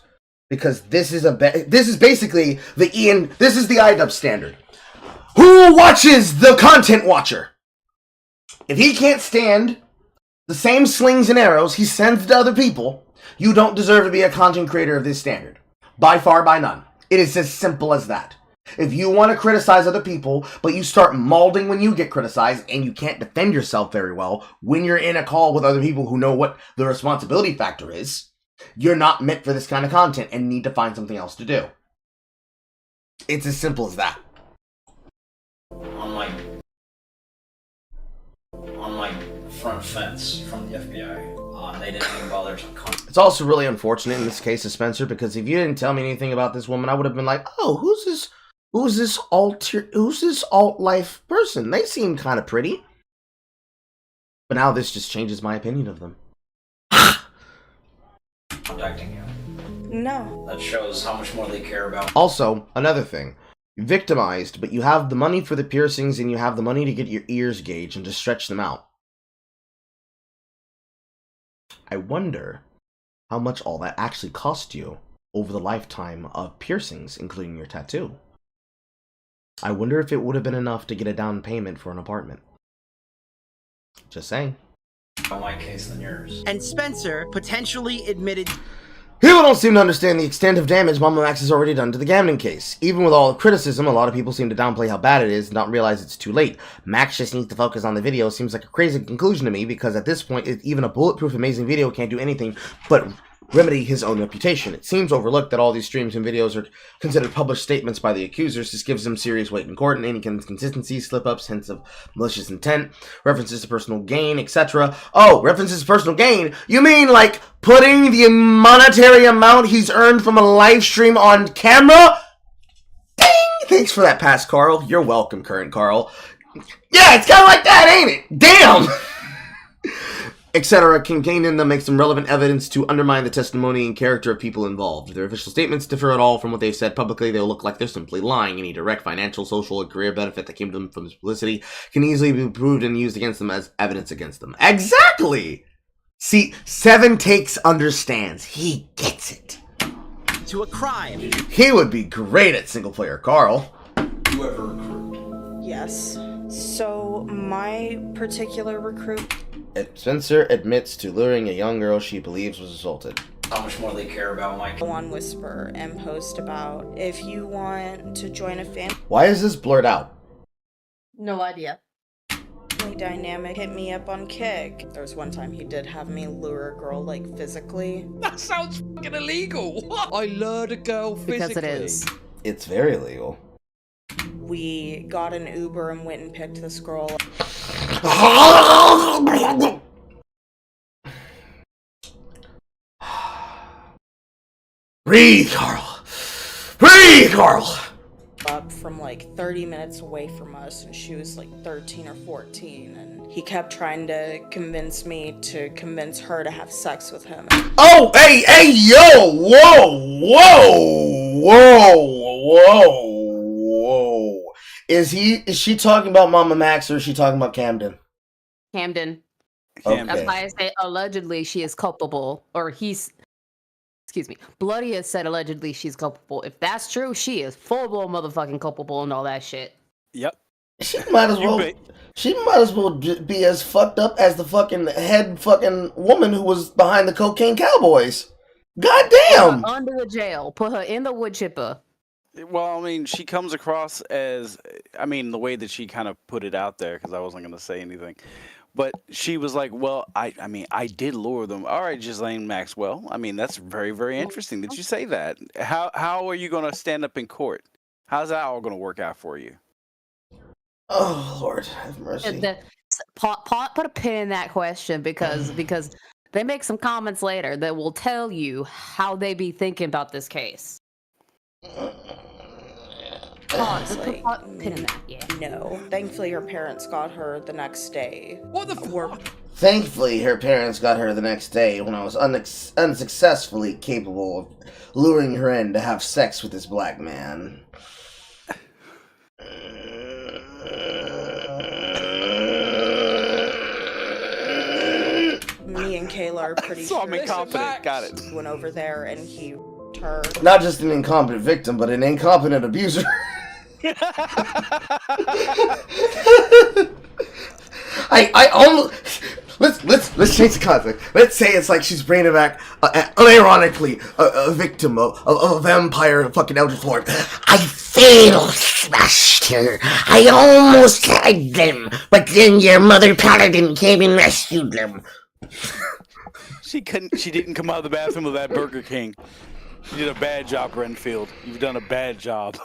because this is basically the iDub standard. Who watches the content watcher? If he can't stand the same slings and arrows he sends to other people, you don't deserve to be a content creator of this standard. By far, by none. It is as simple as that. If you want to criticize other people, but you start mauling when you get criticized, and you can't defend yourself very well when you're in a call with other people who know what the responsibility factor is, you're not meant for this kind of content and need to find something else to do. It's as simple as that. On my front fence from the FBI, they didn't even bother to contact. It's also really unfortunate in this case of Spencer, because if you didn't tell me anything about this woman, I would have been like, oh, who's this alt life person? They seem kind of pretty. But now this just changes my opinion of them. Contacting you. No. That shows how much more they care about. Also, another thing. You're victimized, but you have the money for the piercings and you have the money to get your ears gauged and to stretch them out. I wonder how much all that actually cost you over the lifetime of piercings, including your tattoo. I wonder if it would have been enough to get a down payment for an apartment. Just saying. On my case than yours. And Spencer potentially admitted. People don't seem to understand the extent of damage MamaMax has already done to the Camden case. Even with all the criticism, a lot of people seem to downplay how bad it is and not realize it's too late. Max just needs to focus on the video seems like a crazy conclusion to me, because at this point, even a bulletproof amazing video can't do anything but remedy his own reputation. It seems overlooked that all these streams and videos are considered published statements by the accusers. This gives them serious weight in court, and any inconsistencies, slip-ups, hints of malicious intent, references to personal gain, etc. Oh, references to personal gain? You mean like putting the monetary amount he's earned from a live stream on camera? Ding! Thanks for that pass, Carl. You're welcome, current Carl. Yeah, it's kind of like that, ain't it? Damn! Etc. contained in them makes them relevant evidence to undermine the testimony and character of people involved. If their official statements differ at all from what they've said publicly, they'll look like they're simply lying. Any direct financial, social, or career benefit that came to them from this publicity can easily be proved and used against them as evidence against them. Exactly! See, 7 Takes understands. He gets it. To a crime. He would be great at SinglePlayerCarl. You ever recruit? Yes. So, my particular recruit... Spencer admits to luring a young girl she believes was assaulted. How much more they care about my... Go on Whisper and post about if you want to join a family Why is this blurred out? No idea. dynamic, hit me up on Kick. There was one time he did have me lure a girl, like, physically. That sounds fucking illegal. I lured a girl physically. Because it is. It's very illegal. We got an Uber and went and picked this girl up. Breathe, Carl. Breathe, Carl. Up from like 30 minutes away from us, and she was like 13 or 14, and he kept trying to convince me to convince her to have sex with him. Oh, hey, yo, whoa, Whoa. Is she talking about MamaMax or is she talking about Camden? Camden. Okay. That's why I say allegedly she is culpable, or he's. Excuse me. Bloody has said allegedly she's culpable. If that's true, she is full blown motherfucking culpable and all that shit. Yep. She might as well. She might as well be as fucked up as the fucking head fucking woman who was behind the Cocaine Cowboys. God damn! Put her under the jail. Put her in the wood chipper. Well, I mean, she comes across as, I mean, the way that she kind of put it out there, because I wasn't going to say anything. But she was like, well, I mean, I did lure them. All right, Ghislaine Maxwell. I mean, that's very, very interesting that you say that. How are you going to stand up in court? How's that all going to work out for you? Oh, Lord, have mercy. Put a pin in that question because they make some comments later that will tell you how they be thinking about this case. Honestly, pin in that, yeah. no. Thankfully, her parents got her the next day. What the fuck? Thankfully, her parents got her the next day when I was unsuccessfully capable of luring her in to have sex with this black man. Me and Kayla are pretty So I'm incompetent. Got it. Went over there and he turned. Not just an incompetent victim, but an incompetent abuser. I almost let's change the context. Let's say it's like she's bringing back unironically a victim of a vampire fucking Eldritch Lord. I fatal smashed her. I almost had them, but then your mother paladin came and rescued them. She didn't come out of the bathroom of that Burger King. You did a bad job, Renfield. You've done a bad job.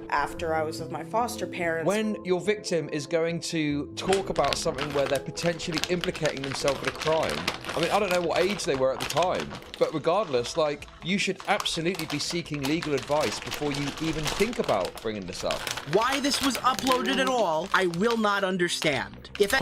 After I was with my foster parents. When your victim is going to talk about something where they're potentially implicating themselves in a crime, I mean, I don't know what age they were at the time, but regardless, like, you should absolutely be seeking legal advice before you even think about bringing this up. Why this was uploaded at all, I will not understand. If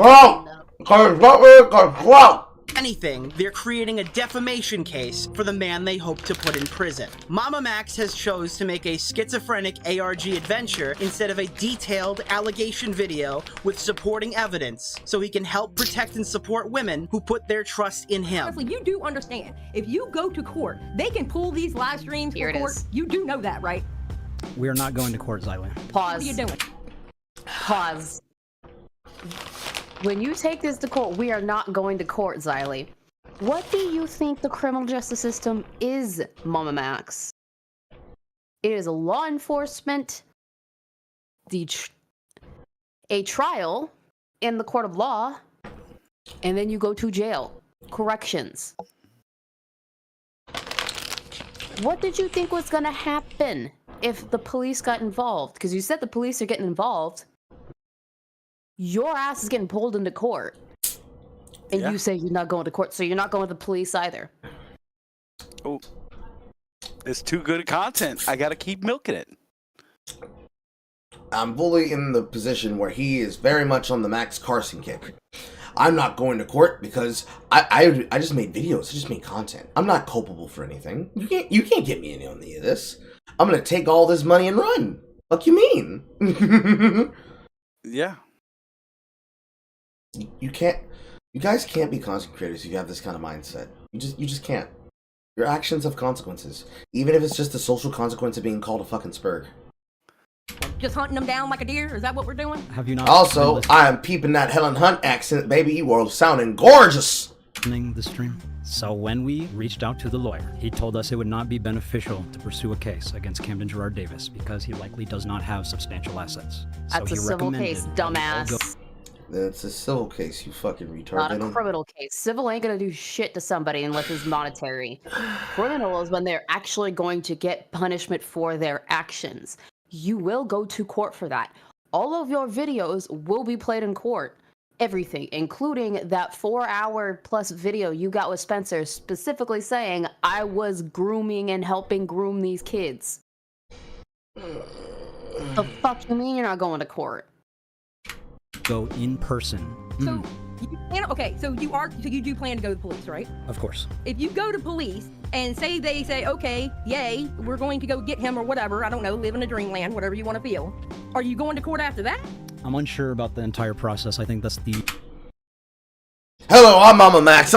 anything, they're creating a defamation case for the man they hope to put in prison. MamaMax has chose to make a schizophrenic ARG adventure instead of a detailed allegation video with supporting evidence, so he can help protect and support women who put their trust in him. You do understand, if you go to court, they can pull these live streams for court. You do know that, right? We are not going to court, Xylee. Pause. What are you doing? Pause. When you take this to court, we are not going to court, Xylee. What do you think the criminal justice system is, MamaMax? It is a law enforcement, a trial in the court of law, and then you go to jail. Corrections. What did you think was going to happen if the police got involved? Because you said the police are getting involved. Your ass is getting pulled into court. And you say you're not going to court, so you're not going with the police either. Oh, it's too good content. I gotta keep milking it. I'm fully in the position where he is very much on the Max Carson kick. I'm not going to court because I just made videos. I just made content. I'm not culpable for anything. You can't get me in on any of this. I'm gonna take all this money and run. What you mean? Yeah. You guys can't be content creators if you have this kind of mindset. You just can't. Your actions have consequences. Even if it's just the social consequence of being called a fucking spurg. Just hunting them down like a deer? Is that what we're doing? Have you not? Also, I am peeping that Helen Hunt accent, baby. You are sounding gorgeous. The stream. So when we reached out to the lawyer, he told us it would not be beneficial to pursue a case against Camden Gerard Davis because he likely does not have substantial assets. That's a civil case, dumbass. It's a civil case, you fucking retard. Not a criminal case. Civil ain't gonna do shit to somebody unless it's monetary. Criminal is when they're actually going to get punishment for their actions. You will go to court for that. All of your videos will be played in court. Everything, including that 4-hour plus video you got with Spencer specifically saying, I was grooming and helping groom these kids. The fuck you mean you're not going to court? Go in person. So Okay, so you do plan to go to police, right? Of course. If you go to police and they say, okay, yay, we're going to go get him or whatever, I don't know, live in a dreamland, whatever you want to feel, are you going to court after that? I'm unsure about the entire process. I think that's the... Hello, I'm MamaMax.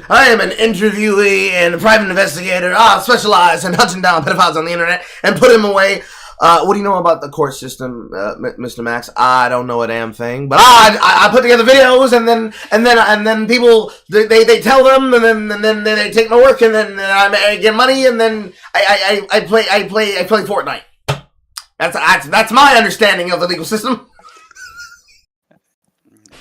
I am an interviewee and a private investigator. I specialize in hunting down pedophiles on the internet and put them away. What do you know about the court system, Mr. Max? I don't know a damn thing, but I put together videos and then people they tell them and then they take my work and then I get money and then I play Fortnite. That's my understanding of the legal system.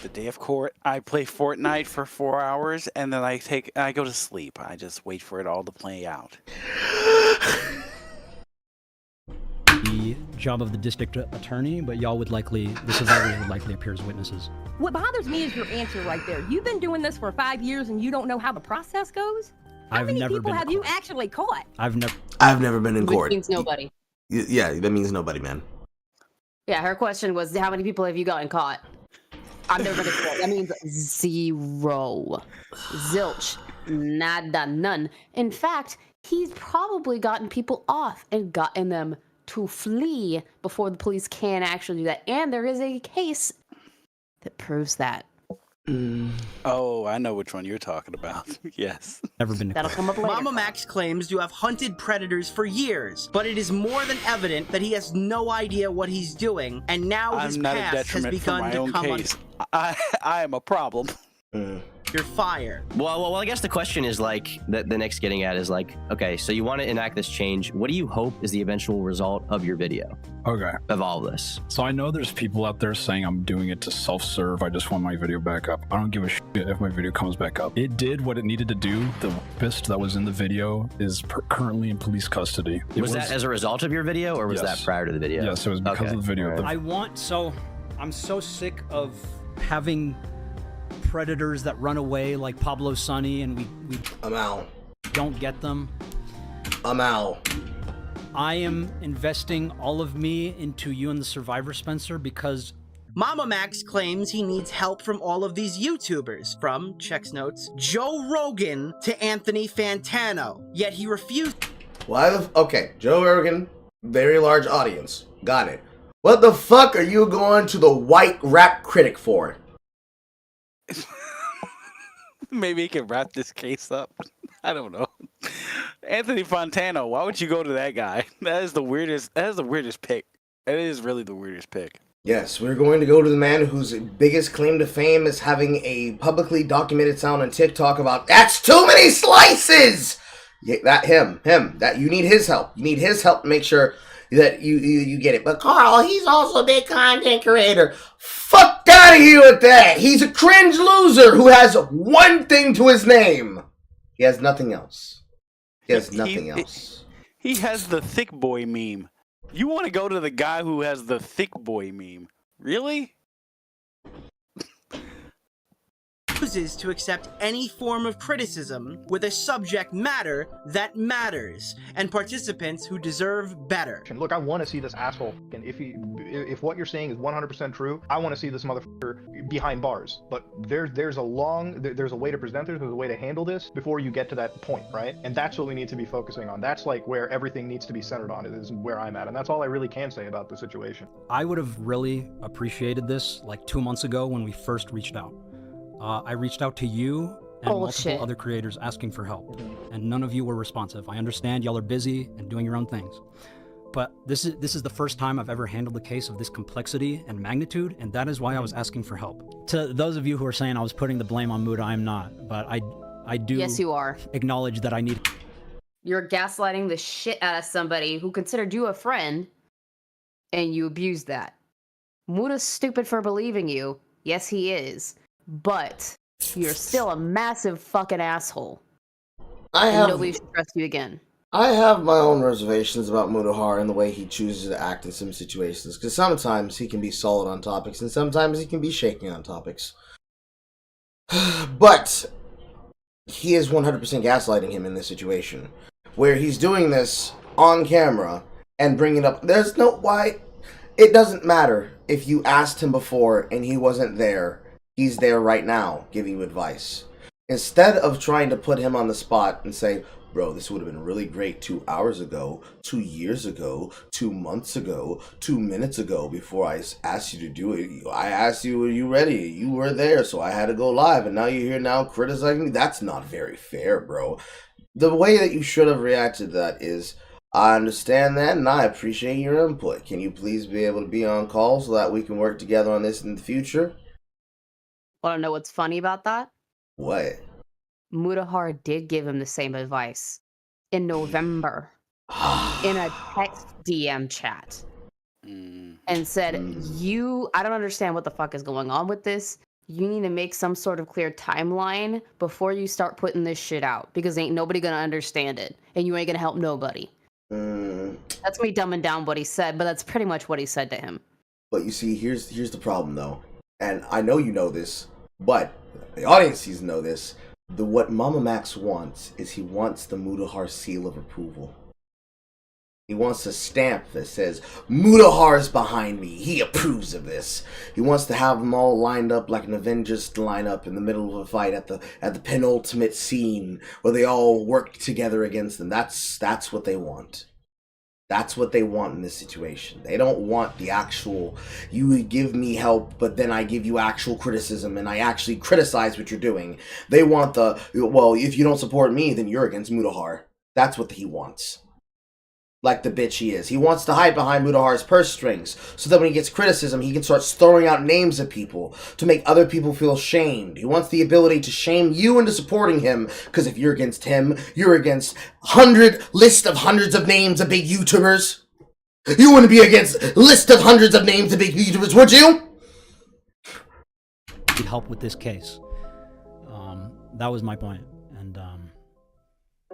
The day of court, I play Fortnite for 4 hours, and then I go to sleep. I just wait for it all to play out. The job of the district attorney, but the survivors would likely appear as witnesses. What bothers me is your answer right there. You've been doing this for 5 years and you don't know how the process goes? How many people have you actually caught? I've never been in court. Which means nobody. Yeah, that means nobody, man. Yeah, her question was, how many people have you gotten caught? I've never been in court. That means 0. Zilch. Nada. None. In fact, he's probably gotten people off and gotten them to flee before the police can actually do that. And there is a case that proves that. Oh, I know which one you're talking about. Yes. Never been. That'll come up later. MamaMax claims to have hunted predators for years, but it is more than evident that he has no idea what he's doing, and now his past has begun to come on. I am a problem. You're fired. Well, I guess the question is like the next getting at is like, okay, so you want to enact this change. What do you hope is the eventual result of your video? Okay. Of all of this. So I know there's people out there saying I'm doing it to self-serve. I just want my video back up. I don't give a shit if my video comes back up. It did what it needed to do. The rapist that was in the video is currently in police custody. Was that as a result of your video, or was that prior to the video? Yes, it was because of the video. I'm so sick of having predators that run away like Pablo Sonny and we I'm out. Don't get them. I'm out. I am investing all of me into you and the survivor, Spencer, because MamaMax claims he needs help from all of these YouTubers, from, checks notes, Joe Rogan to Anthony Fantano, yet he refused. Okay, Joe Rogan, very large audience. Got it. What the fuck are you going to the white rap critic for? Maybe he can wrap this case up. I don't know. Anthony Fantano, why would you go to that guy? That is the weirdest pick. It is really the weirdest pick. Yes, we're going to go to the man whose biggest claim to fame is having a publicly documented sound on TikTok about that's too many slices. Yeah, him. That you need his help. You need his help to make sure that you get it. But Carl, he's also a big content creator. Fuck out of here with that. He's a cringe loser who has one thing to his name. He has nothing else. He has nothing else. He has the thick boy meme. You want to go to the guy who has the thick boy meme? Really? Refuses to accept any form of criticism with a subject matter that matters and participants who deserve better. Look, I want to see this asshole, and if what you're saying is 100% true, I want to see this motherfucker behind bars. But there's a way to present this, there's a way to handle this before you get to that point, right? And that's what we need to be focusing on. That's like where everything needs to be centered on. It is where I'm at, and that's all I really can say about the situation. I would have really appreciated this like 2 months ago when we first reached out. I reached out to you and multiple other creators asking for help, and none of you were responsive. I understand y'all are busy and doing your own things, but this is the first time I've ever handled a case of this complexity and magnitude, and that is why I was asking for help. To those of you who are saying I was putting the blame on Muda, I'm not, but I do. Yes, you are. Acknowledge that I need. You're gaslighting the shit out of somebody who considered you a friend, and you abused that. Muda's stupid for believing you. Yes, he is. But you're still a massive fucking asshole. Nobody should trust you again. I have my own reservations about Mudahar and the way he chooses to act in some situations, because sometimes he can be solid on topics, and sometimes he can be shaky on topics. But he is 100% gaslighting him in this situation, where he's doing this on camera and bringing up. There's no why. It doesn't matter if you asked him before and he wasn't there. He's there right now giving you advice. Instead of trying to put him on the spot and say, bro, this would have been really great 2 hours ago, 2 years ago, 2 months ago, 2 minutes ago before I asked you to do it. I asked you, are you ready? You were there, so I had to go live, and now you're here now criticizing me? That's not very fair, bro. The way that you should have reacted to that is, I understand that, and I appreciate your input. Can you please be able to be on call so that we can work together on this in the future? Want to know what's funny about that? What? Mutahar did give him the same advice in November in a text DM chat and said, I don't understand what the fuck is going on with this. You need to make some sort of clear timeline before you start putting this shit out, because ain't nobody gonna understand it and you ain't gonna help nobody. That's me dumbing down what he said, but that's pretty much what he said to him. But you see, here's the problem though, and I know you know this, but the audience needs to know this. What MamaMax wants is he wants the Mutahar seal of approval. He wants a stamp that says, Mutahar's behind me. He approves of this. He wants to have them all lined up like an Avengers lineup in the middle of a fight at the penultimate scene where they all work together against them. That's what they want. That's what they want in this situation. They don't want the actual, you give me help, but then I give you actual criticism and I actually criticize what you're doing. They want well, if you don't support me, then you're against Mutahar. That's what he wants. Like the bitch he is. He wants to hide behind Mutahar's purse strings so that when he gets criticism, he can start throwing out names of people to make other people feel shamed. He wants the ability to shame you into supporting him, because if you're against him, you're against list of hundreds of names of big YouTubers. You wouldn't be against list of hundreds of names of big YouTubers, would you? Need help with this case. That was my point. And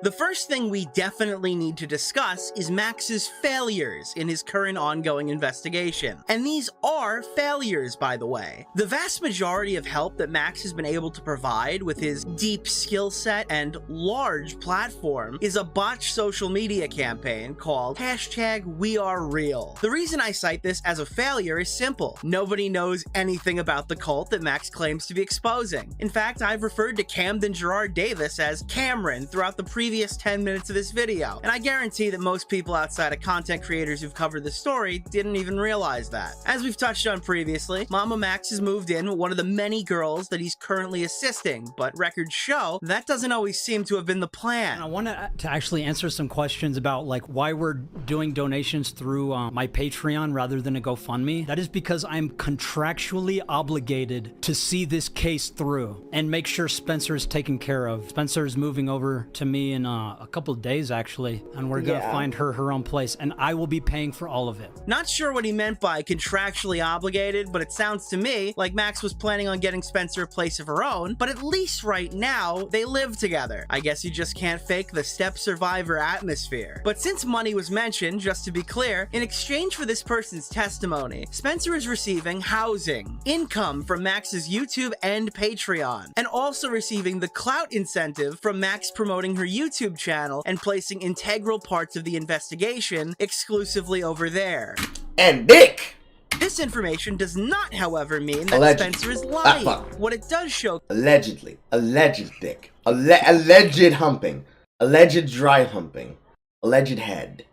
The first thing we definitely need to discuss is Max's failures in his current ongoing investigation. And these are failures, by the way. The vast majority of help that Max has been able to provide with his deep skill set and large platform is a botched social media campaign called #WeAreReal. The reason I cite this as a failure is simple. Nobody knows anything about the cult that Max claims to be exposing. In fact, I've referred to Camden Gerard Davis as Cameron throughout the previous 10 minutes of this video, and I guarantee that most people outside of content creators who've covered the story didn't even realize that. As we've touched on previously, MamaMax has moved in with one of the many girls that he's currently assisting, but records show that doesn't always seem to have been the plan. I want to actually answer some questions about like why we're doing donations through my Patreon rather than a GoFundMe. That is because I'm contractually obligated to see this case through and make sure Spencer is taken care of. Spencer is moving over to me in a couple of days, actually, and we're gonna find her own place, and I will be paying for all of it. Not sure what he meant by contractually obligated, but it sounds to me like Max was planning on getting Spencer a place of her own, but at least right now, they live together. I guess you just can't fake the step survivor atmosphere. But since money was mentioned, just to be clear, in exchange for this person's testimony, Spencer is receiving housing, income from Max's YouTube and Patreon, and also receiving the clout incentive from Max promoting her YouTube channel and placing integral parts of the investigation exclusively over there. And dick! This information does not, however, mean that Spencer is lying. What it does show— Allegedly. Alleged dick. Alleged humping. Alleged dry humping. Alleged head.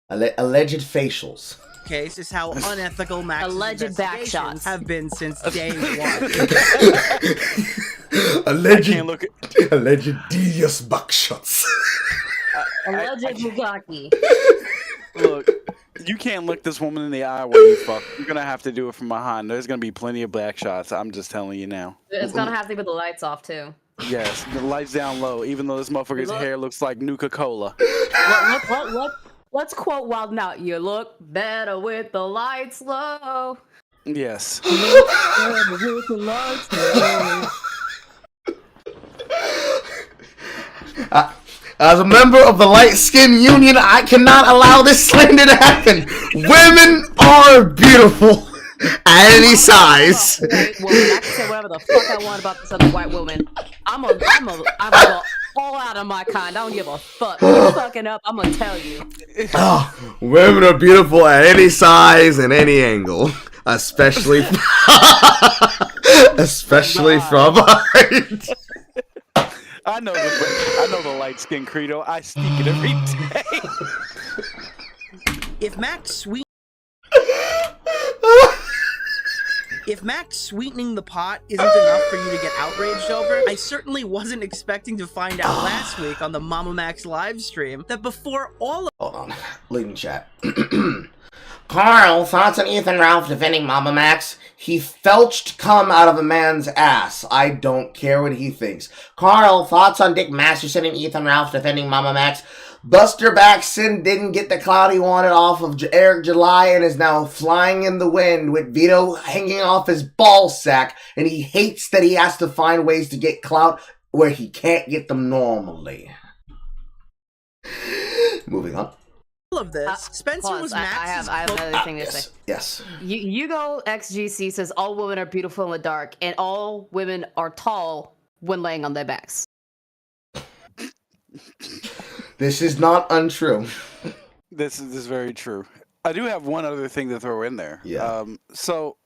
Alleged facials. Case is how unethical Max's alleged back shots have been since day one. Alleged devious back shots. Alleged Bugatti. Look, you can't look this woman in the eye when you fuck. You're gonna have to do it from behind. There's gonna be plenty of back shots. I'm just telling you now. It's gonna have to be the lights off too. Yes, the lights down low. Even though this motherfucker's hair looks like Nuka-Cola. Let's quote Wild Out. You look better with the lights low. Yes. With the lights low. As a member of the Light Skin Union, I cannot allow this slander to happen. Women are beautiful at any size. White woman. I can say whatever the fuck I want about this other white woman. I'm a all out of my kind. I don't give a fuck. You fucking up, I'm gonna tell you. Women are beautiful at any size and any angle, especially Especially from behind. I know the light skin credo. I speak it every day. If Max sweetening the pot isn't enough for you to get outraged over, I certainly wasn't expecting to find out last week on the MamaMax live stream that before all of— Hold on. Leaving chat. Carl, thoughts on Ethan Ralph defending MamaMax? He felched cum out of a man's ass. I don't care what he thinks. Carl, thoughts on Dick Masterson and Ethan Ralph defending MamaMax? Buster Baxton didn't get the clout he wanted off of Eric July and is now flying in the wind with Vito hanging off his ball sack, and he hates that he has to find ways to get clout where he can't get them normally. Moving on. All of this, Spencer was Max's— I have another thing to say. Yes. Hugo XGC says all women are beautiful in the dark, and all women are tall when laying on their backs. This is not untrue. This is very true. I do have one other thing to throw in there. Yeah. So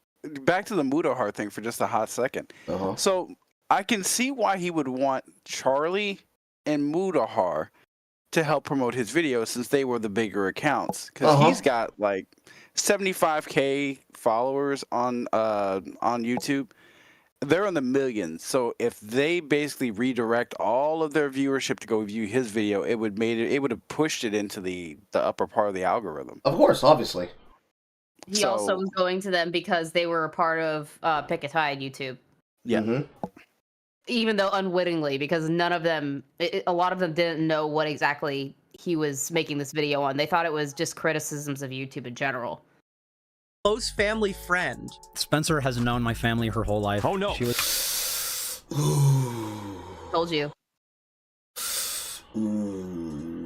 back to the Mudahar thing for just a hot second. So I can see why he would want Charlie and Mudahar to help promote his videos, since they were the bigger accounts. Because he's got like 75K followers on YouTube. They're in the millions. So if they basically redirect all of their viewership to go view his video, it would have pushed it into the upper part of the algorithm. Of course, obviously. He also was going to them because they were a part of Pick a Tide YouTube. Yeah. Even though unwittingly, because none of them, a lot of them didn't know what exactly he was making this video on. They thought it was just criticisms of YouTube in general. Close family friend. Spencer has known my family her whole life. Oh no. She was... Told you.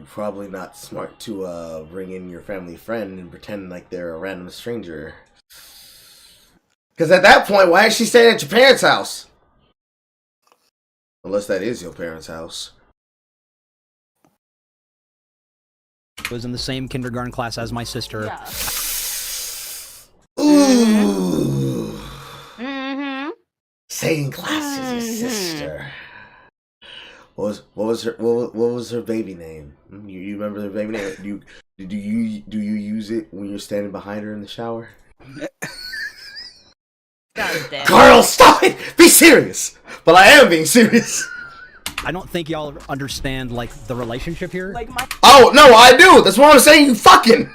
Probably not smart to bring in your family friend and pretend like they're a random stranger. Because at that point, why is she staying at your parents' house? Unless that is your parents' house. Was in the same kindergarten class as my sister. Yeah. Ooh. Same class as your sister. What was her baby name? You remember her baby name? Do you use it when you're standing behind her in the shower? Carl, stop it! Be serious! But I am being serious. I don't think y'all understand, like, the relationship here. Oh, no, I do! That's what I'm saying, you fucking!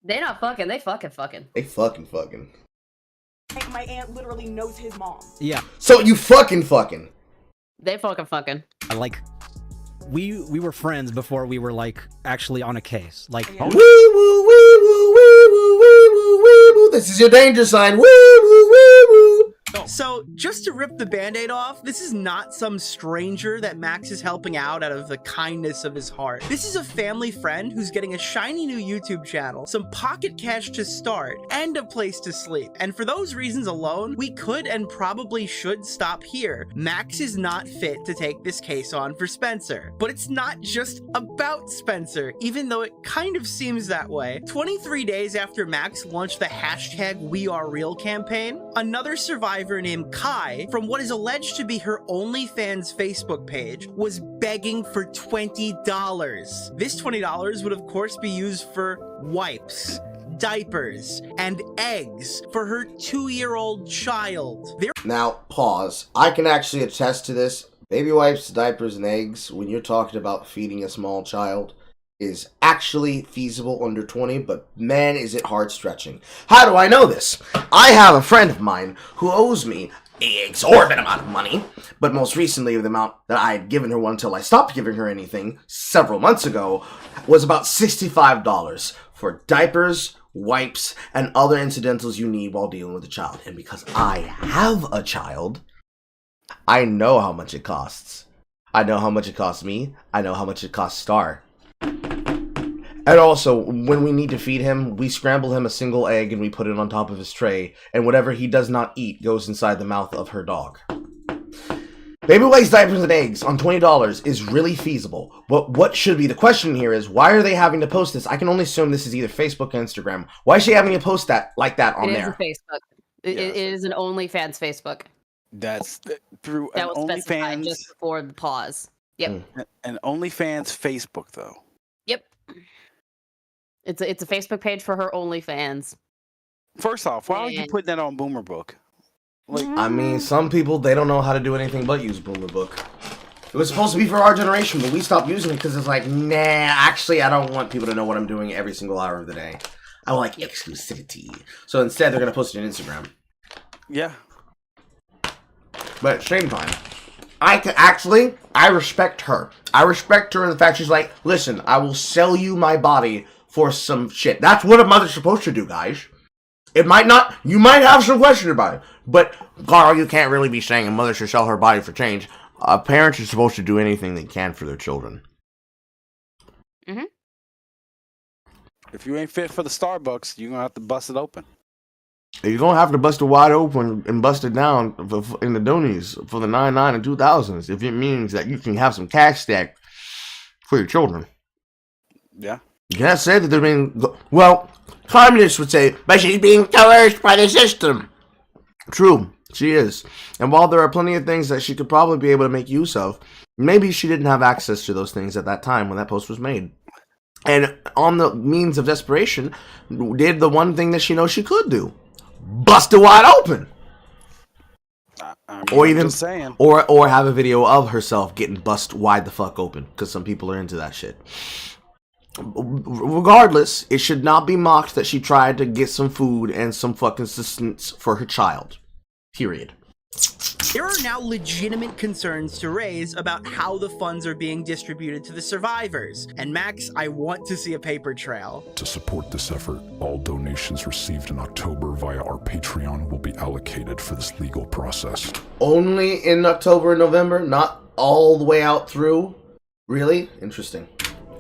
They not fucking, they fucking. They fucking. My aunt literally knows his mom. Yeah. So you fucking. They fucking. Like, we were friends before we were, like, actually on a case. Like, Wee woo, wee woo, wee woo, wee woo, wee woo. This is your danger sign. Wee woo, wee woo. So, just to rip the band-aid off, this is not some stranger that Max is helping out of the kindness of his heart. This is a family friend who's getting a shiny new YouTube channel, some pocket cash to start, and a place to sleep. And for those reasons alone, we could and probably should stop here. Max is not fit to take this case on for Spencer. But it's not just about Spencer, even though it kind of seems that way. 23 days after Max launched the hashtag WeAreReal campaign, another survivor named Kai, from what is alleged to be her OnlyFans Facebook page, was begging for $20. This $20 would of course be used for wipes, diapers, and eggs for her 2-year-old child. Now, pause. I can actually attest to this. Baby wipes, diapers, and eggs, when you're talking about feeding a small child, is actually feasible under 20, but man, is it hard stretching. How do I know this? I have a friend of mine who owes me an exorbitant amount of money, but most recently the amount that I had given her until I stopped giving her anything several months ago was about $65 for diapers, wipes, and other incidentals you need while dealing with a child. And because I have a child, I know how much it costs. I know how much it costs me. I know how much it costs Star. And also, when we need to feed him, we scramble him a single egg and we put it on top of his tray, and whatever he does not eat goes inside the mouth of her dog. Baby wipes, diapers, and eggs on $20 is really feasible. But what should be the question here is, why are they having to post this? I can only assume this is either Facebook or Instagram. Why is she having to post that like that on there? It is Facebook. It is an OnlyFans Facebook. That's through That an was specified OnlyFans. just before the pause. Yep. An OnlyFans Facebook though. Yep. It's a Facebook page for her OnlyFans. First off, why would you put that on Boomer Book? Like, I mean, some people, they don't know how to do anything but use Boomer Book. It was supposed to be for our generation, but we stopped using it because it's like, nah, actually, I don't want people to know what I'm doing every single hour of the day. I like exclusivity. So instead, they're going to post it on Instagram. Yeah. But at the same time, I respect her. I respect her in the fact she's like, listen, I will sell you my body for some shit. That's what a mother's supposed to do, guys. It might not, you might have some question about it, but Carl, you can't really be saying a mother should sell her body for change. Parents are supposed to do anything they can for their children. Mm-hmm. If you ain't fit for the Starbucks, you're gonna have to bust it open. You're gonna have to bust it wide open and bust it down in the Doonies for the 99 and 2000s if it means that you can have some cash stacked for your children. Yeah. You can't say that they're being, well, communists would say, but she's being coerced by the system. True, she is. And while there are plenty of things that she could probably be able to make use of, maybe she didn't have access to those things at that time when that post was made. And on the means of desperation, did the one thing that she knows she could do. Bust it wide open. Or even, or have a video of herself getting bust wide the fuck open, because some people are into that shit. Regardless, it should not be mocked that she tried to get some food and some fucking sustenance for her child. Period. There are now legitimate concerns to raise about how the funds are being distributed to the survivors. And Max, I want to see a paper trail. To support this effort, all donations received in October via our Patreon will be allocated for this legal process. Only in October and November, not all the way out through? Really? Interesting.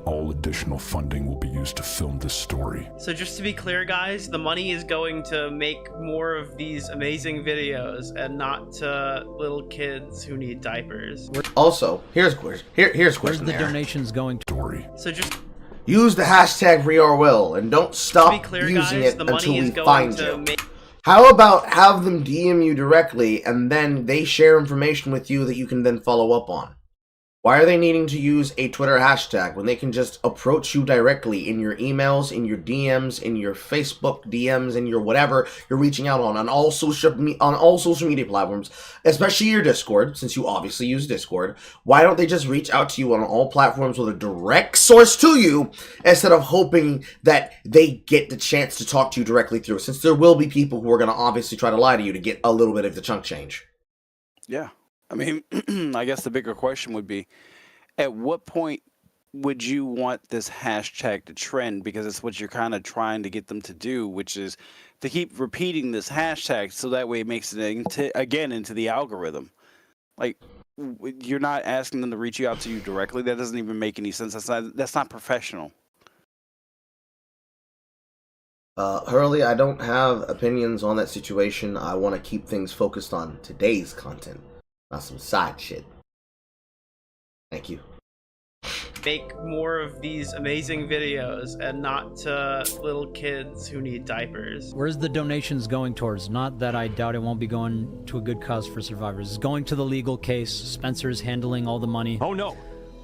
All additional funding will be used to film this story. So just to be clear, guys, the money is going to make more of these amazing videos and not to little kids who need diapers. Also, here's a question. Here's a Where's question the there. donations going to? Story. So just use the hashtag #ReOurWill and don't stop to be clear, using guys, it the money until is we going find to you. make... How about have them DM you directly and then they share information with you that you can then follow up on? Why are they needing to use a Twitter hashtag when they can just approach you directly in your emails, in your DMs, in your Facebook DMs, in your whatever you're reaching out on all social media platforms, especially your Discord, since you obviously use Discord? Why don't they just reach out to you on all platforms with a direct source to you instead of hoping that they get the chance to talk to you directly through? Since there will be people who are going to obviously try to lie to you to get a little bit of the chunk change. Yeah. I mean, I guess the bigger question would be, at what point would you want this hashtag to trend? Because it's what you're kind of trying to get them to do, which is to keep repeating this hashtag so that way it makes it into the algorithm. Like, you're not asking them to reach out to you directly. That doesn't even make any sense. That's not professional. Hurley, I don't have opinions on that situation. I want to keep things focused on today's content. Not some side shit. Thank you. Make more of these amazing videos and not to little kids who need diapers. Where's the donations going towards? Not that I doubt it won't be going to a good cause for survivors. It's going to the legal case. Spencer's handling all the money. Oh no!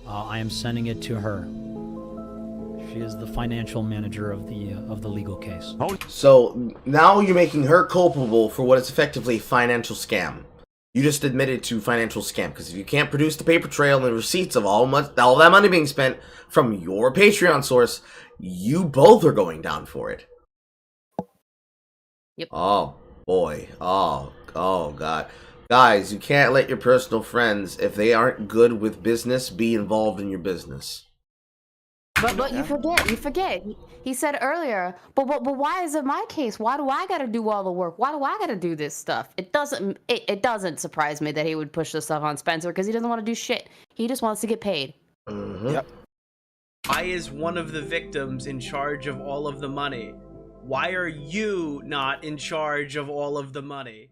I am sending it to her. She is the financial manager of the legal case. So now you're making her culpable for what is effectively a financial scam. You just admitted to financial scam, because if you can't produce the paper trail and the receipts of all that money being spent from your Patreon source, you both are going down for it. Yep. Oh boy. Oh god. Guys, you can't let your personal friends, if they aren't good with business, be involved in your business. But you forget. He said earlier, but why is it my case? Why do I gotta do all the work? Why do I gotta do this stuff? It doesn't surprise me that he would push this stuff on Spencer, because he doesn't want to do shit. He just wants to get paid. Mm-hmm. Yep. Why is one of the victims in charge of all of the money? Why are you not in charge of all of the money?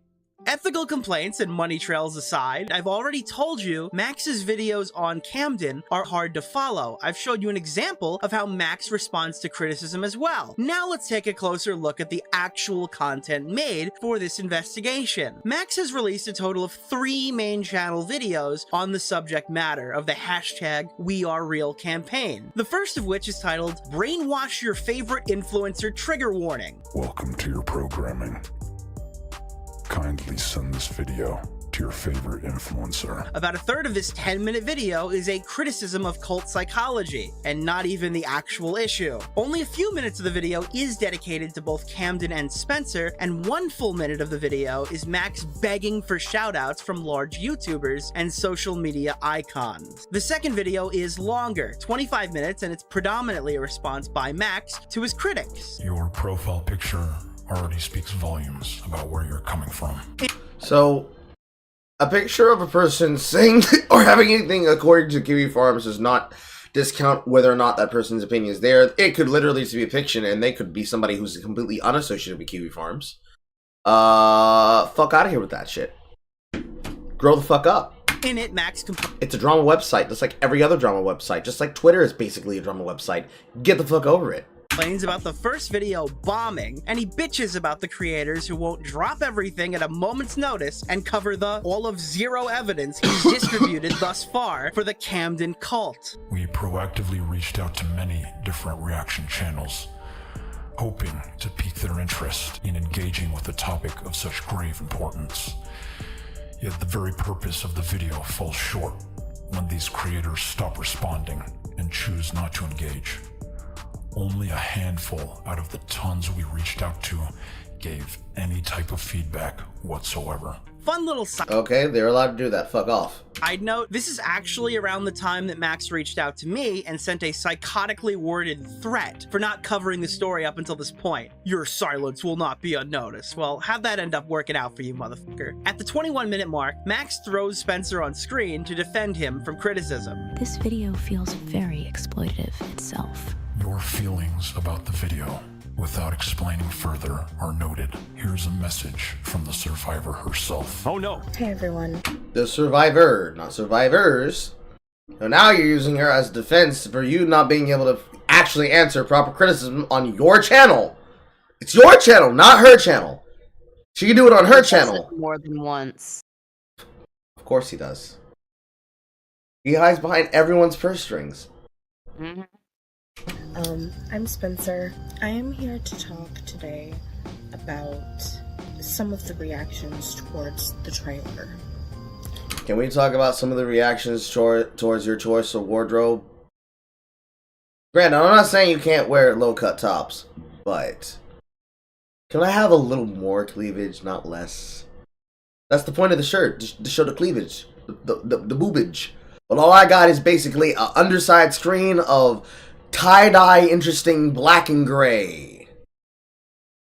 Ethical complaints and money trails aside, I've already told you Max's videos on Camden are hard to follow. I've showed you an example of how Max responds to criticism as well. Now let's take a closer look at the actual content made for this investigation. Max has released a total of 3 main channel videos on the subject matter of the hashtag #WeAreReal campaign. The first of which is titled Brainwash Your Favorite Influencer Trigger Warning. Welcome to your programming. Kindly send this video to your favorite influencer. About a third of this 10-minute video is a criticism of cult psychology, and not even the actual issue. Only a few minutes of the video is dedicated to both Camden and Spencer, and 1 full minute of the video is Max begging for shoutouts from large YouTubers and social media icons. The second video is longer, 25 minutes, and it's predominantly a response by Max to his critics. Your profile picture already speaks volumes about where you're coming from. So, a picture of a person saying or having anything according to Kiwi Farms does not discount whether or not that person's opinion is there. It could literally just be a fiction, and they could be somebody who's completely unassociated with Kiwi Farms. Fuck out of here with that shit. Grow the fuck up. In it, Max it's a drama website, just like every other drama website. Just like Twitter is basically a drama website. Get the fuck over it. Complains about the first video bombing, and he bitches about the creators who won't drop everything at a moment's notice and cover the all of 0 evidence he's distributed thus far for the Camden cult. We proactively reached out to many different reaction channels, hoping to pique their interest in engaging with a topic of such grave importance. Yet the very purpose of the video falls short when these creators stop responding and choose not to engage. Only a handful out of the tons we reached out to gave any type of feedback whatsoever. Fun little okay, they're allowed to do that. Fuck off. Side note, this is actually around the time that Max reached out to me and sent a psychotically worded threat for not covering the story up until this point. Your silence will not be unnoticed. Well, how'd that end up working out for you, motherfucker? At the 21-minute mark, Max throws Spencer on screen to defend him from criticism. This video feels very exploitative itself. Your feelings about the video, without explaining further, are noted. Here's a message from the survivor herself. Oh no. Hey everyone. The survivor, not survivors. So now you're using her as defense for you not being able to actually answer proper criticism on your channel. It's your channel, not her channel. She can do it on her channel. More than once. Of course he does. He hides behind everyone's purse strings. Mm-hmm. I'm Spencer. I am here to talk today about some of the reactions towards the trailer. Can we talk about some of the reactions towards your choice of wardrobe? Granted, I'm not saying you can't wear low-cut tops, but can I have a little more cleavage, not less? That's the point of the shirt, to show the cleavage, the boobage. But all I got is basically an underside screen of tie-dye interesting black and gray.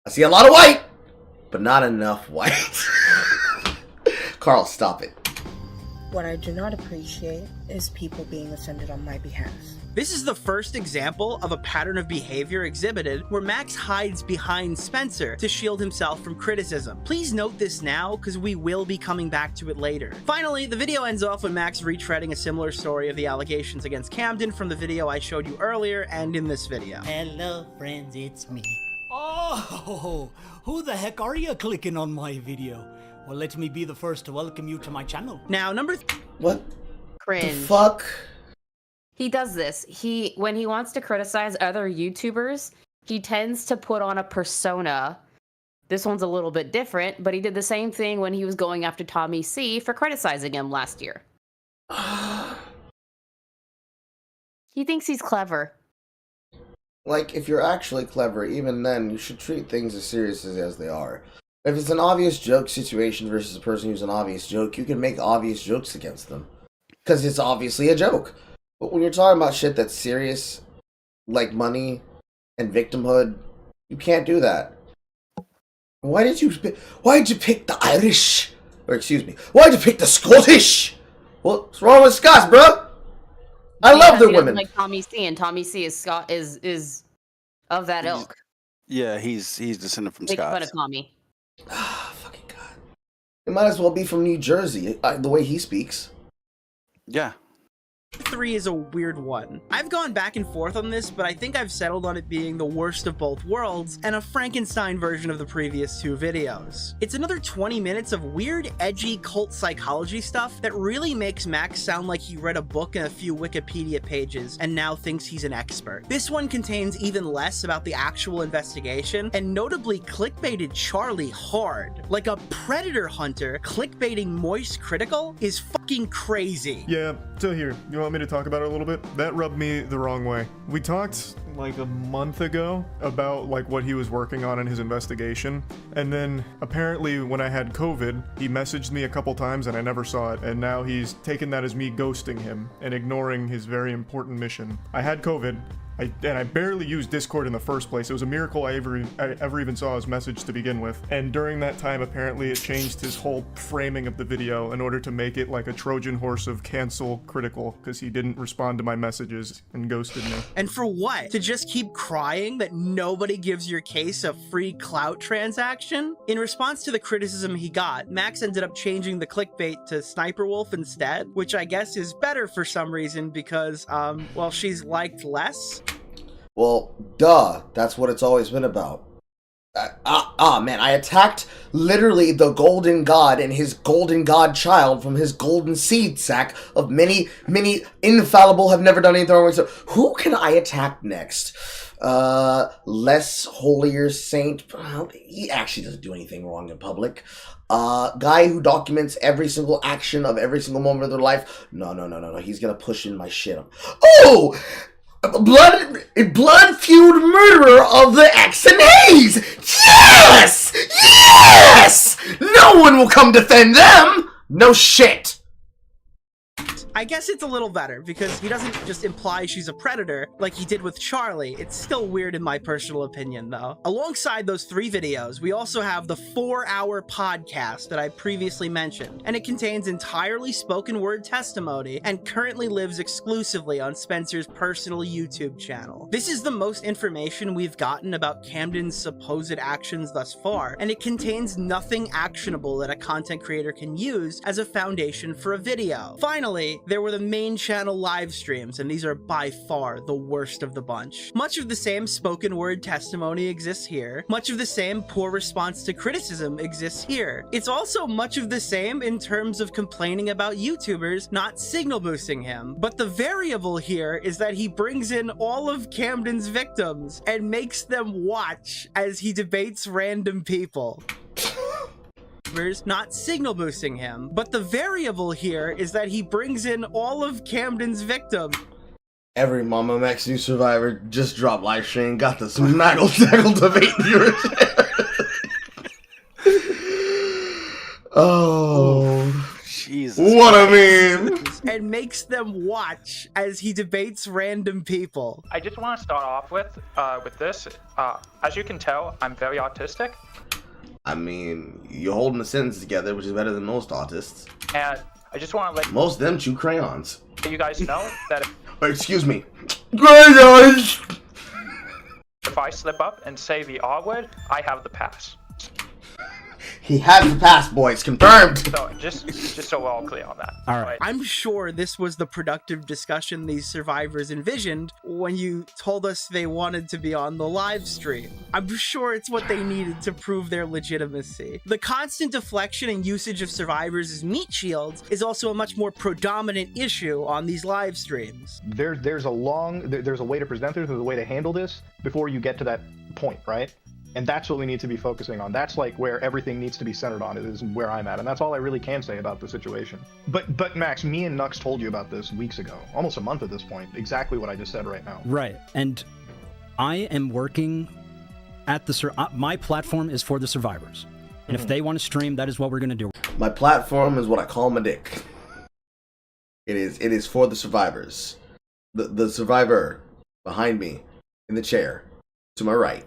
I see a lot of white, but not enough white. Carl, stop it. What I do not appreciate is people being offended on my behalf. This is the first example of a pattern of behavior exhibited where Max hides behind Spencer to shield himself from criticism. Please note this now, because we will be coming back to it later. Finally, the video ends off with Max retreading a similar story of the allegations against Camden from the video I showed you earlier and in this video. Hello friends, it's me. Oh, who the heck are you clicking on my video? Well, let me be the first to welcome you to my channel. Now, what? Cringe. The fuck? He does this. When he wants to criticize other YouTubers, he tends to put on a persona. This one's a little bit different, but he did the same thing when he was going after Tommy C for criticizing him last year. He thinks he's clever. Like, if you're actually clever, even then, you should treat things as seriously as they are. If it's an obvious joke situation versus a person who's an obvious joke, you can make obvious jokes against them. Because it's obviously a joke. But when you're talking about shit that's serious, like money and victimhood, you can't do that. Why did you pick the Irish? Or excuse me, why did you pick the Scottish? What's wrong with Scots, bro? I love their women. Like Tommy C, and Tommy C is of that ilk. Yeah, he's descended from Make fun Scots. of Tommy. Ah, fucking god. It might as well be from New Jersey, the way he speaks. Yeah. 3 is a weird one. I've gone back and forth on this, but I think I've settled on it being the worst of both worlds and a Frankenstein version of the previous 2 videos. It's another 20 minutes of weird, edgy cult psychology stuff that really makes Max sound like he read a book and a few Wikipedia pages and now thinks he's an expert. This one contains even less about the actual investigation and notably clickbaited Charlie hard. Like a predator hunter clickbaiting Moist Critical is fucking crazy. Yeah, so here, you want me to talk about it a little bit? That rubbed me the wrong way. We talked like a month ago about like what he was working on in his investigation, and then apparently when I had COVID, he messaged me a couple times and I never saw it, and now he's taken that as me ghosting him and ignoring his very important mission. I had COVID. I barely used Discord in the first place. It was a miracle I ever even saw his message to begin with. And during that time, apparently it changed his whole framing of the video in order to make it like a Trojan horse of cancel critical, because he didn't respond to my messages and ghosted me. And for what? To just keep crying that nobody gives your case a free clout transaction? In response to the criticism he got, Max ended up changing the clickbait to Sniper Wolf instead, which I guess is better for some reason because, well, she's liked less. Well, duh. That's what it's always been about. Man, I attacked literally the golden god and his golden god child from his golden seed sack of many infallible, have never done anything wrong. So who can I attack next? Less holier saint. Well, he actually doesn't do anything wrong in public. Guy who documents every single action of every single moment of their life. No. He's gonna push in my shit. Oh! Blood-feud murderer of the X and A's! Yes! Yes! No one will come defend them! No shit! I guess it's a little better, because he doesn't just imply she's a predator like he did with Charlie. It's still weird in my personal opinion, though. Alongside those 3 videos, we also have the 4-hour podcast that I previously mentioned, and it contains entirely spoken word testimony and currently lives exclusively on Spencer's personal YouTube channel. This is the most information we've gotten about Camden's supposed actions thus far, and it contains nothing actionable that a content creator can use as a foundation for a video. Finally, there were the main channel live streams, and these are by far the worst of the bunch. Much of the same spoken word testimony exists here. Much of the same poor response to criticism exists here. It's also much of the same in terms of complaining about YouTubers not signal boosting him. But the variable here is that he brings in all of Camden's victims and makes them watch as he debates random people. Not signal boosting him, but the variable here is that he brings in all of Camden's victims. Every MamaMax new survivor just dropped live stream, got the snaggle debate viewership. Oh, Jesus! What a meme! And makes them watch as he debates random people. I just want to start off with this. As you can tell, I'm very autistic. I mean, you're holding a sentence together, which is better than most autists. And I just want to let most of them chew crayons. You guys know that excuse me. Crayons! If I slip up and say the R word, I have the pass. He has the pass, boys. Confirmed. So just so we're all clear on that. All right. I'm sure this was the productive discussion these survivors envisioned when you told us they wanted to be on the live stream. I'm sure it's what they needed to prove their legitimacy. The constant deflection and usage of survivors as meat shields is also a much more predominant issue on these live streams. There's a way to present this, there's a way to handle this before you get to that point, right? And that's what we need to be focusing on. That's like where everything needs to be centered on, is where I'm at. And that's all I really can say about the situation. But Max, me and Nux told you about this weeks ago, almost a month at this point, exactly what I just said right now. Right. And I am working at the, my platform is for the survivors. And if they want to stream, that is what we're going to do. My platform is what I call my dick. It is for the survivors. The survivor behind me in the chair to my right.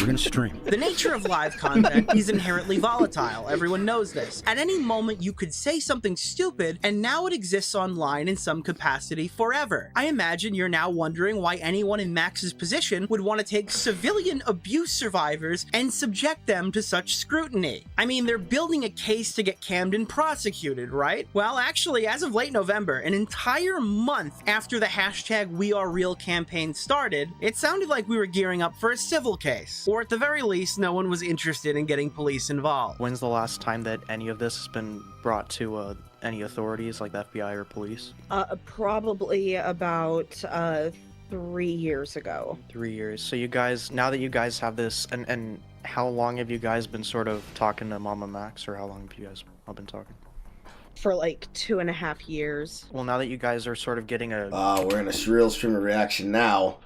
We're gonna stream. The nature of live content is inherently volatile. Everyone knows this. At any moment, you could say something stupid, and now it exists online in some capacity forever. I imagine you're now wondering why anyone in Max's position would want to take civilian abuse survivors and subject them to such scrutiny. I mean, they're building a case to get Camden prosecuted, right? Well, actually, as of late November, an entire month after the hashtag #WeAreReal campaign started, it sounded like we were gearing up for a civil case. Or at the very least, no one was interested in getting police involved. When's the last time that any of this has been brought to any authorities like the FBI or police? Probably about 3 years ago. 3 years. So you guys, now that you guys have this, and how long have you guys been sort of talking to MamaMax, or how long have you guys all been talking? For like 2.5 years. Well, now that you guys are sort of getting a... we're in a real stream of reaction now.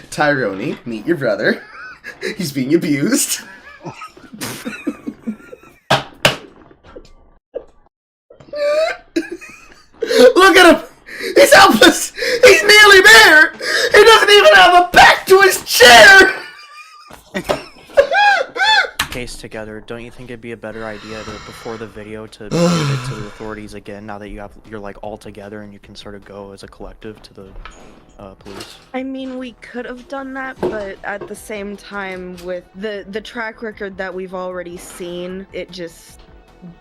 Tyrone, meet your brother. He's being abused. Look at him! He's helpless! He's nearly there! He doesn't even have a back to his chair! case together, don't you think it'd be a better idea to, before the video, to give it to the authorities again, now that you're like all together and you can sort of go as a collective to the police? I mean, we could have done that, but at the same time, with the track record that we've already seen, it just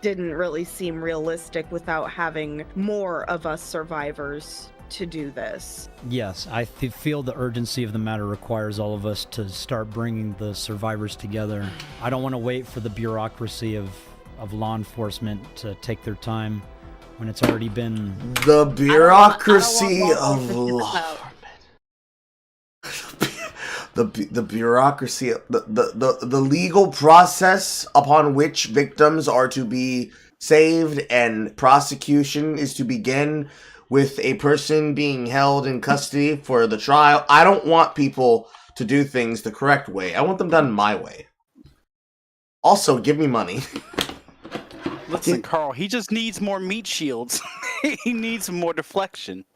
didn't really seem realistic without having more of us survivors to do this. Yes, I feel the urgency of the matter requires all of us to start bringing the survivors together. I don't want to wait for the bureaucracy of law enforcement to take their time when it's already been... The bureaucracy of law. The bureaucracy, the legal process upon which victims are to be saved and prosecution is to begin with a person being held in custody for the trial. I don't want people to do things the correct way. I want them done my way. Also, give me money. Listen, Carl, he just needs more meat shields. He needs more deflection.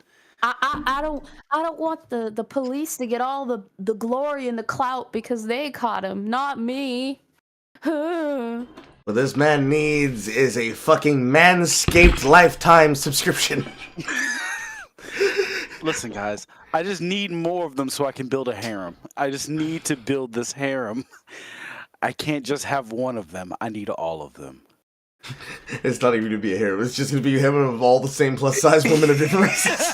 I don't want the police to get all the glory and the clout because they caught him, not me. What this man needs is a fucking Manscaped lifetime subscription. Listen, guys, I just need more of them so I can build a harem. I just need to build this harem. I can't just have one of them. I need all of them. It's not even going to be a harem. It's just going to be a harem of all the same plus-size women of different races.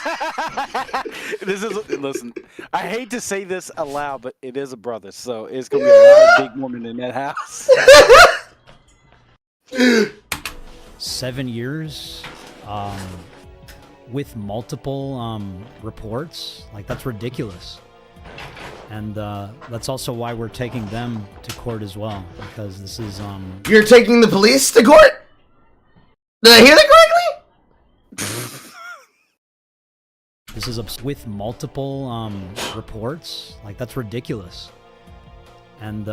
Listen, I hate to say this aloud, but it is a brother, so it's going to be a lot of big women in that house. 7 years with multiple reports, like, that's ridiculous. And that's also why we're taking them to court as well, because this is You're taking the police to court? Did I hear that correctly? This is with multiple reports, like, that's ridiculous. And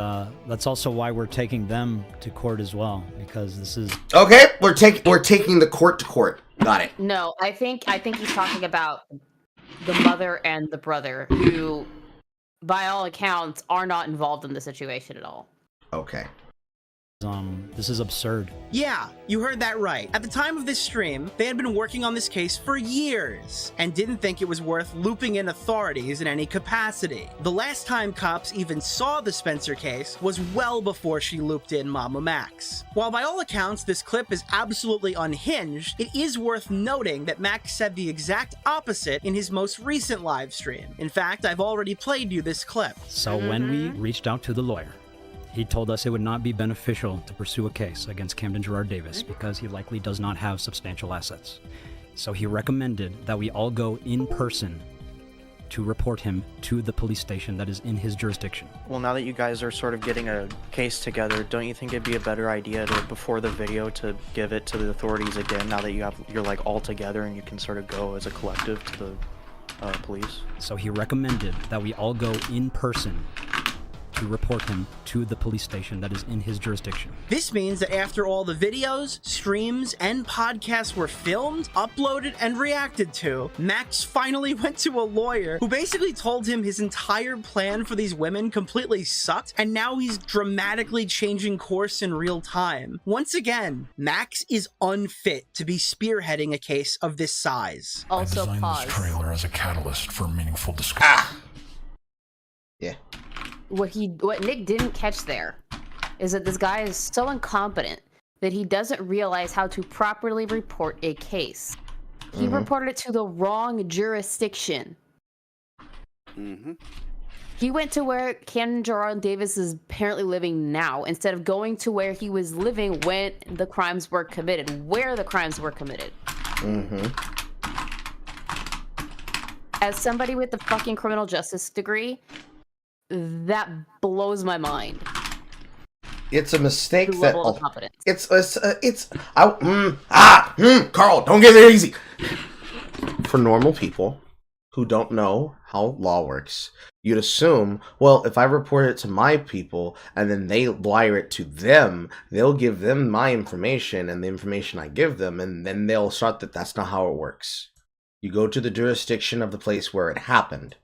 that's also why we're taking them to court as well, because this is... Okay, we're taking the court to court. Got it. No, I think he's talking about the mother and the brother, who, by all accounts, are not involved in the situation at all. Okay. This is absurd. Yeah, you heard that right. At the time of this stream, they had been working on this case for years and didn't think it was worth looping in authorities in any capacity. The last time cops even saw the Spencer case was well before she looped in MamaMax. While by all accounts this clip is absolutely unhinged, it is worth noting that Max said the exact opposite in his most recent live stream. In fact, I've already played you this clip. So when we reached out to the lawyer, he told us it would not be beneficial to pursue a case against Camden Gerard Davis because he likely does not have substantial assets. So he recommended that we all go in person to report him to the police station that is in his jurisdiction. Well, now that you guys are sort of getting a case together, don't you think it'd be a better idea to, before the video, to give it to the authorities again, now that you're like all together and you can sort of go as a collective to the police? So he recommended that we all go in person to report him to the police station that is in his jurisdiction. This means that after all the videos, streams, and podcasts were filmed, uploaded, and reacted to, Max finally went to a lawyer who basically told him his entire plan for these women completely sucked, and now he's dramatically changing course in real time. Once again, Max is unfit to be spearheading a case of this size. Also, I designed this trailer as a catalyst for meaningful discussion. Yeah. What Nick didn't catch there is that this guy is so incompetent that he doesn't realize how to properly report a case. He reported it to the wrong jurisdiction. He went to where Camden Gerard Davis is apparently living now, instead of going to where he was living when the crimes were committed, where the crimes were committed. As somebody with a fucking criminal justice degree, that blows my mind. It's a mistake The that level of competence. Carl, don't get there easy. For normal people who don't know how law works, you'd assume, well, if I report it to my people and then they wire it to them, they'll give them my information and the information I give them, and then they'll start that. That's not how it works. You go to the jurisdiction of the place where it happened,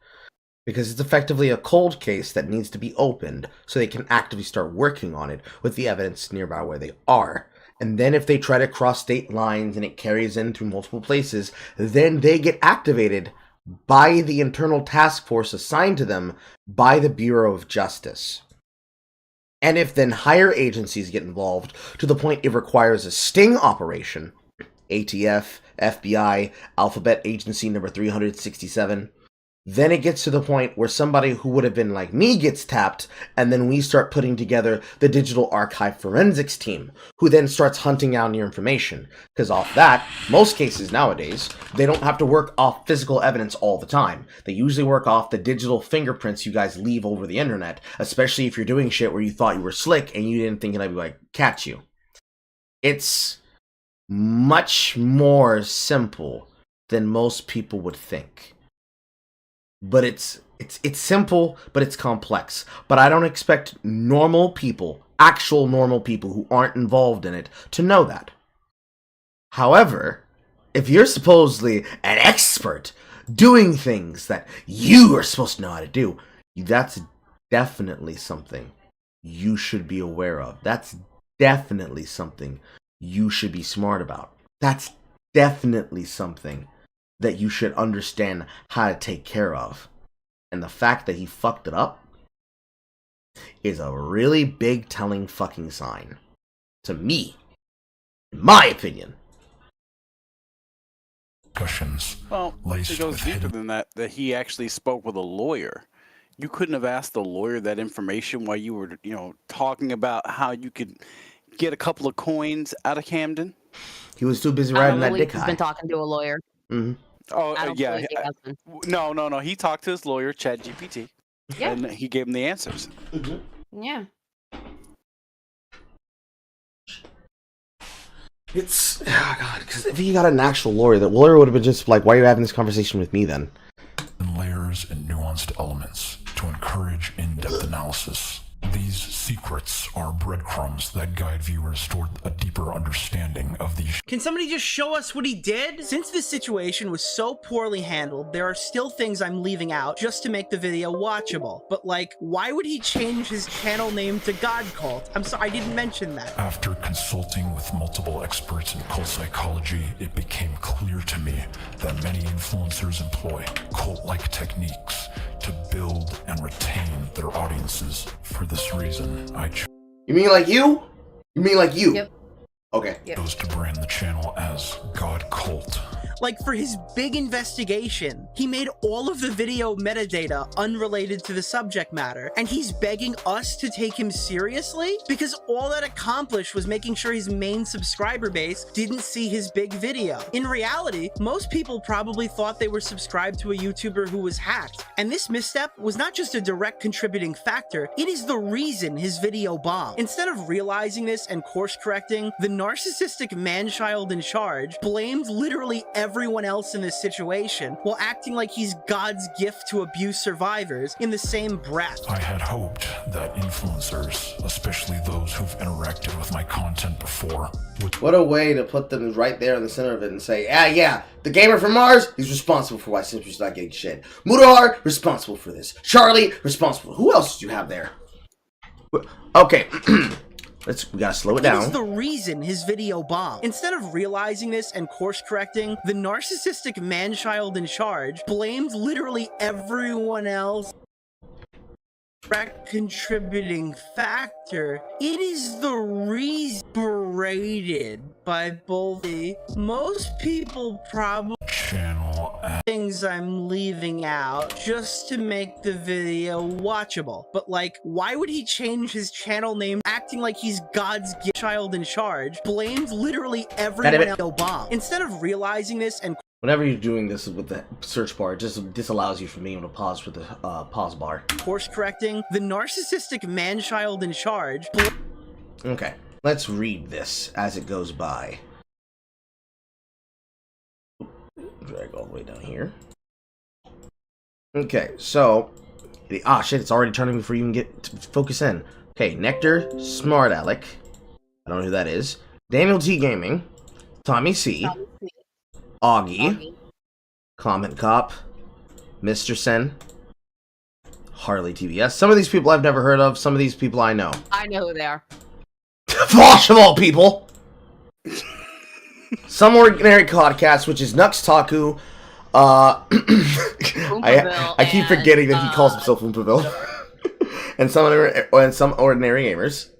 because it's effectively a cold case that needs to be opened so they can actively start working on it with the evidence nearby where they are. And then if they try to cross state lines and it carries in through multiple places, then they get activated by the internal task force assigned to them by the Bureau of Justice. And if then higher agencies get involved to the point it requires a sting operation, ATF, FBI, Alphabet Agency number 367, then it gets to the point where somebody who would have been like me gets tapped, and then we start putting together the digital archive forensics team, who then starts hunting down your information. Because off that, most cases nowadays, they don't have to work off physical evidence all the time. They usually work off the digital fingerprints you guys leave over the internet, especially if you're doing shit where you thought you were slick and you didn't think anybody would catch you. It's much more simple than most people would think. But it's simple, but it's complex. But I don't expect normal people, actual normal people who aren't involved in it, to know that. However, if you're supposedly an expert doing things that you are supposed to know how to do, that's definitely something you should be aware of. That's definitely something you should be smart about. That's definitely something that you should understand how to take care of. And the fact that he fucked it up is a really big telling fucking sign. To me. In my opinion. Well, it goes deeper than that he actually spoke with a lawyer. You couldn't have asked the lawyer that information while you were, talking about how you could get a couple of coins out of Camden? He was too busy riding that dick high. He's been talking to a lawyer. Oh, I don't yeah. believe he has been. No. He talked to his lawyer, ChatGPT, Yeah. and he gave him the answers. Yeah. It's, oh God, because if he got an actual lawyer, the lawyer would have been just like, why are you having this conversation with me then? Layers and nuanced elements to encourage in-depth analysis. These secrets are breadcrumbs that guide viewers toward a deeper understanding of these. Can somebody just show us what he did? Since this situation was so poorly handled, there are still things I'm leaving out just to make the video watchable. But like, why would he change his channel name to God Cult? I'm sorry, I didn't mention that. After consulting with multiple experts in cult psychology, it became clear to me that many influencers employ cult-like techniques to build and retain their audiences. For this reason, You mean like you? You mean like you? Yep. Okay. chose to brand the channel as God Cult. Like, for his big investigation, he made all of the video metadata unrelated to the subject matter, and he's begging us to take him seriously? Because all that accomplished was making sure his main subscriber base didn't see his big video. In reality, most people probably thought they were subscribed to a YouTuber who was hacked, and this misstep was not just a direct contributing factor, it is the reason his video bombed. Instead of realizing this and course correcting, the narcissistic man-child in charge blamed literally everyone everyone else in this situation while acting like he's God's gift to abuse survivors in the same breath. I had hoped that influencers, especially those who've interacted with my content before, would... What a way to put them right there in the center of it and say, yeah, the gamer from Mars, he's responsible for why Simper's not getting shit. Mudahar, responsible for this. Charlie, responsible. Who else did you have there? Okay. We gotta slow it down. It is the reason his video bombed. Instead of realizing this and course correcting, the narcissistic man-child in charge blamed literally everyone else. Contributing factor. It is the reason berated by both the most people probably things I'm leaving out just to make the video watchable. But like, why would he change his channel name acting like he's God's child in charge? Blamed literally everyone else Obama. Instead of realizing this and whenever you're doing this with the search bar, it just disallows you from being able to pause with the pause bar. Course correcting, the narcissistic man-child in charge. Okay, let's read this as it goes by. Drag all the way down here. Okay, so shit, it's already turning before you can get to focus in. Okay, Nectar, Smart Alec. I don't know who that is. Daniel T Gaming, Tommy C. Augie, Comment Cop, Mr. Sen, Harley TBS. Some of these people I've never heard of, some of these people I know. I know who they are. Vosh of all people! Some Ordinary Podcast, which is Nux Taku. I keep forgetting that he calls himself Oompaville. and some Ordinary Gamers.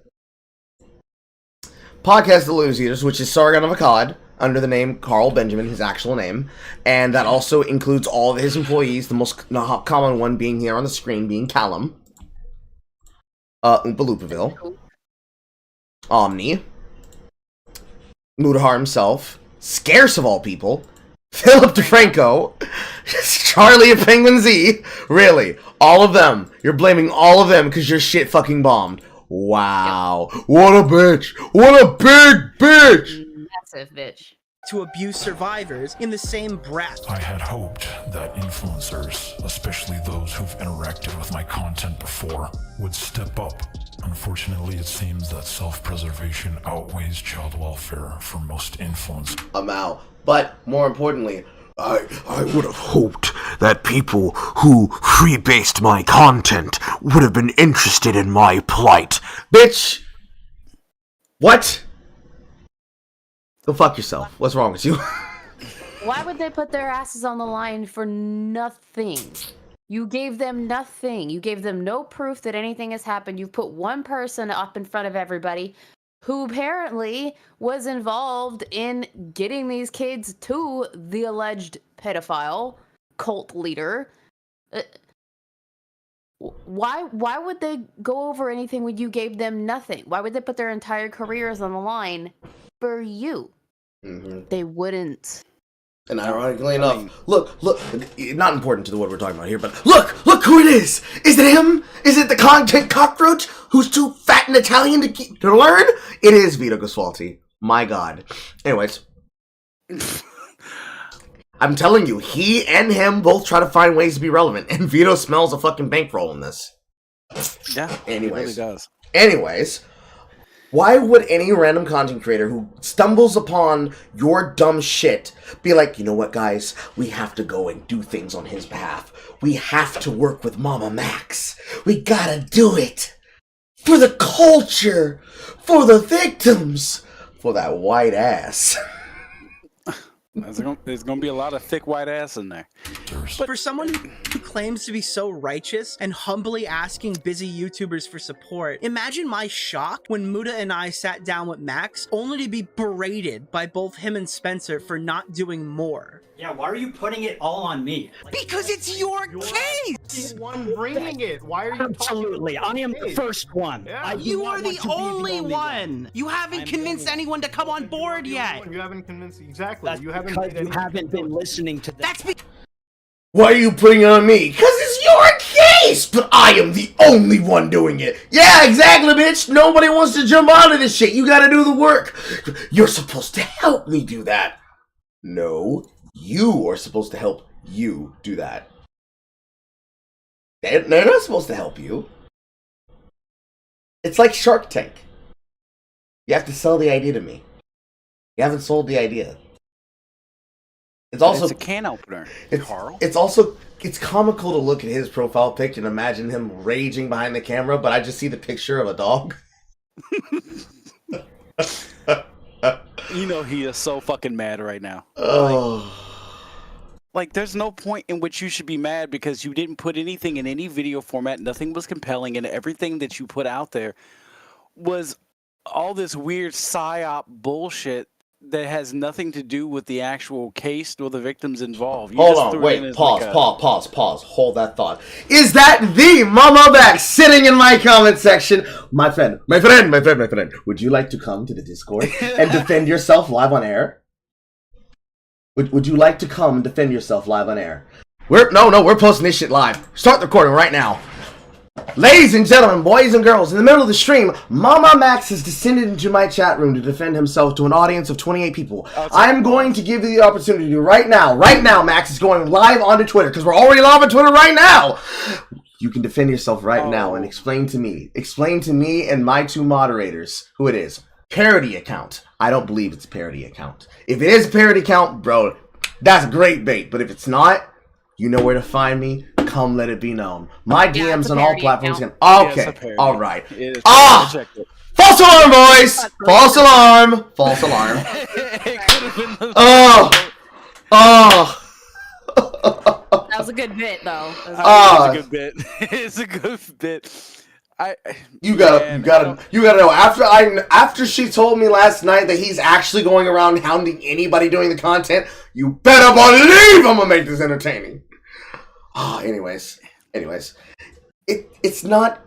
Podcast The Lose Eaters, which is Sargon of Akkad, under the name Carl Benjamin, his actual name, and that also includes all of his employees, the most common one being here on the screen, being Callum, Oompa Loopaville, Omni, Mudahar himself, Scarce of all people, Philip DeFranco, Charlie of Penguin Z, really, all of them, you're blaming all of them because your shit fucking bombed. Wow, what a bitch, what a big bitch! Massive bitch. To abuse survivors in the same breath. I had hoped that influencers, especially those who've interacted with my content before, would step up. Unfortunately, it seems that self-preservation outweighs child welfare for most influencers. I'm out. But more importantly, I would have hoped that people who freebased my content would have been interested in my plight. Bitch! What? Go fuck yourself. What's wrong with you? Why would they put their asses on the line for nothing? You gave them nothing. You gave them no proof that anything has happened. You've put one person up in front of everybody who apparently was involved in getting these kids to the alleged pedophile cult leader. Why would they go over anything when you gave them nothing? Why would they put their entire careers on the line for you? They wouldn't. And ironically enough, look, not important to what we're talking about here, but look who it is! Is it him? Is it the content cockroach who's too fat and Italian to learn? It is Vito Goswalti. My god. Anyways. I'm telling you, he and him both try to find ways to be relevant, and Vito smells a fucking bankroll in this. Yeah, anyways. It really does. Anyways. Why would any random content creator who stumbles upon your dumb shit be like, you know what, guys? We have to go and do things on his behalf. We have to work with MamaMax. We gotta do it. For the culture. For the victims. For that white ass. There's going to be a lot of thick white ass in there. But for someone who claims to be so righteous and humbly asking busy YouTubers for support, imagine my shock when Muda and I sat down with Max, only to be berated by both him and Spencer for not doing more. Yeah, why are you putting it all on me? Because it's your case! The one bringing it. Why are you Absolutely, I am the first one. Yeah. You are the only one! You haven't convinced anyone to come on board yet! You haven't convinced exactly. That's because you haven't been listening to them. That's Why are you putting it on me? Because it's your case! But I am the only one doing it. Yeah, exactly, bitch. Nobody wants to jump out of this shit. You gotta do the work. You're supposed to help me do that. No, You are supposed to help you do that. They're not supposed to help you. It's like Shark Tank. You have to sell the idea to me. You haven't sold the idea. It's also a can opener, Carl. It's comical to look at his profile pic and imagine him raging behind the camera, but I just see the picture of a dog. You know he is so fucking mad right now. Oh. Like, there's no point in which you should be mad because you didn't put anything in any video format. Nothing was compelling, and everything that you put out there was all this weird psyop bullshit that has nothing to do with the actual case or the victims involved. Hold on, wait, pause. Hold that thought. Is that the MamaMax sitting in my comment section? My friend, would you like to come to the Discord and defend yourself live on air? Would you like to come and defend yourself live on air? We're posting this shit live. Start the recording right now. Ladies and gentlemen, boys and girls, in the middle of the stream, MamaMax has descended into my chat room to defend himself to an audience of 28 people. I'm going to give you the opportunity to right now, Max is going live onto Twitter, because we're already live on Twitter right now. You can defend yourself right now and explain to me and my two moderators who it is. Parody account. I don't believe it's a parody account. If it is a parody account, bro, that's great bait. But if it's not, you know where to find me. Come let it be known. My DMs on all platforms. Okay, all right. False alarm, boys! False alarm! False alarm. That was a good bit, though. It's a good bit. It's a good bit. You gotta know. After she told me last night that he's actually going around hounding anybody doing the content, you better believe I'm gonna make this entertaining. Anyways, it's not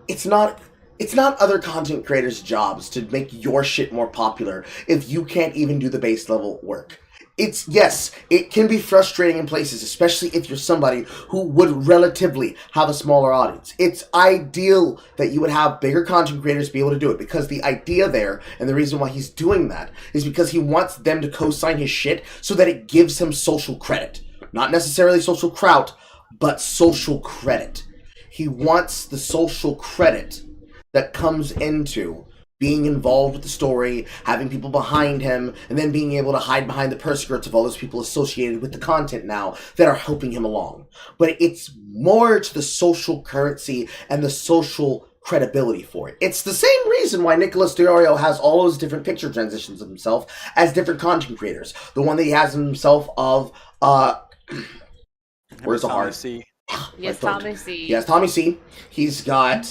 other content creators' jobs to make your shit more popular if you can't even do the base level work. It can be frustrating in places, especially if you're somebody who would relatively have a smaller audience. It's ideal that you would have bigger content creators be able to do it, because the idea there, and the reason why he's doing that, is because he wants them to co-sign his shit so that it gives him social credit. Not necessarily social clout, but social credit. He wants the social credit that comes into being involved with the story, having people behind him, and then being able to hide behind the purse skirts of all those people associated with the content now that are helping him along. But it's more to the social currency and the social credibility for it. It's the same reason why Nicholas Diorio has all those different picture transitions of himself as different content creators. The one that he has himself of, where's the heart? Yes, Tommy C. Yes, Tommy C. He's got,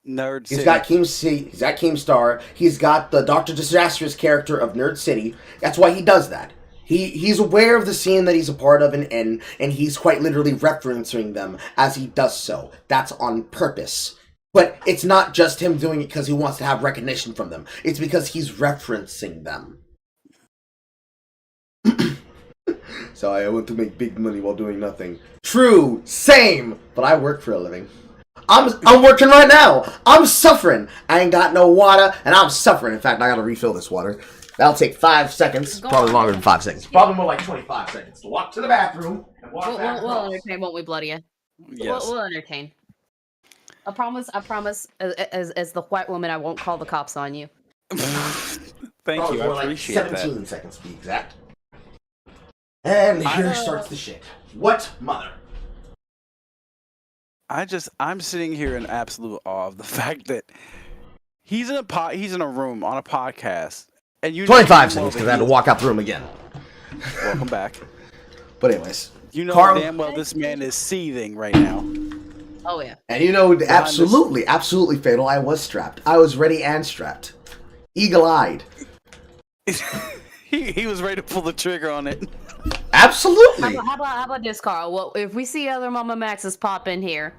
Nerd City. He's got He's got Keemstar. He's got the Dr. Disastrous character of Nerd City. That's why he does that. He's aware of the scene that he's a part of and he's quite literally referencing them as he does so. That's on purpose. But it's not just him doing it because he wants to have recognition from them. It's because he's referencing them. So I want to make big money while doing nothing. True, same, but I work for a living. I'm working right now. I'm suffering. I ain't got no water, and I'm suffering. In fact, I gotta refill this water. That'll take 5 seconds. Probably longer than 5 seconds. Probably more like 25 seconds to walk to the bathroom and walk back. We'll entertain, won't we, Bloody? Yes. We'll entertain. I promise. As the white woman, I won't call the cops on you. Thank you. I appreciate like 17 seconds to be exact. And here starts the shit. What mother? I'm sitting here in absolute awe of the fact that he's in a room on a podcast, and 25 seconds because I had to walk out the room again. Welcome back. But anyways, you know Carl, damn well this man is seething right now. Oh yeah. And you know, absolutely fatal. I was strapped. I was ready and strapped, eagle-eyed. He was ready to pull the trigger on it. Absolutely. How about this, Carl? Well, if we see other MamaMaxes pop in here,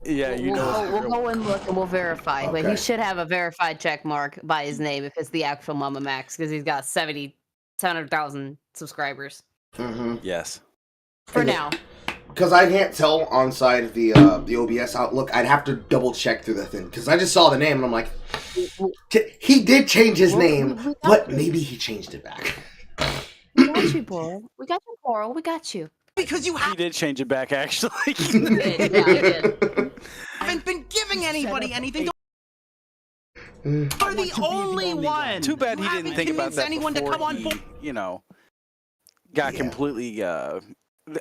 yeah, we'll go and look and we'll verify. Okay. But he should have a verified check mark by his name if it's the actual MamaMax, because he's got 700,000 subscribers. Mm-hmm. Yes. For now. Because I can't tell on side of the OBS Outlook, I'd have to double check through the thing. Because I just saw the name and I'm like, he did change his name, but maybe he changed it back. got you, Coral. We got you, Coral. We got you. Because you He did change it back, actually. haven't been giving anybody anything. You're the only one. Too bad he You didn't haven't think about convinced that anyone to before come on he, board. you know, got completely.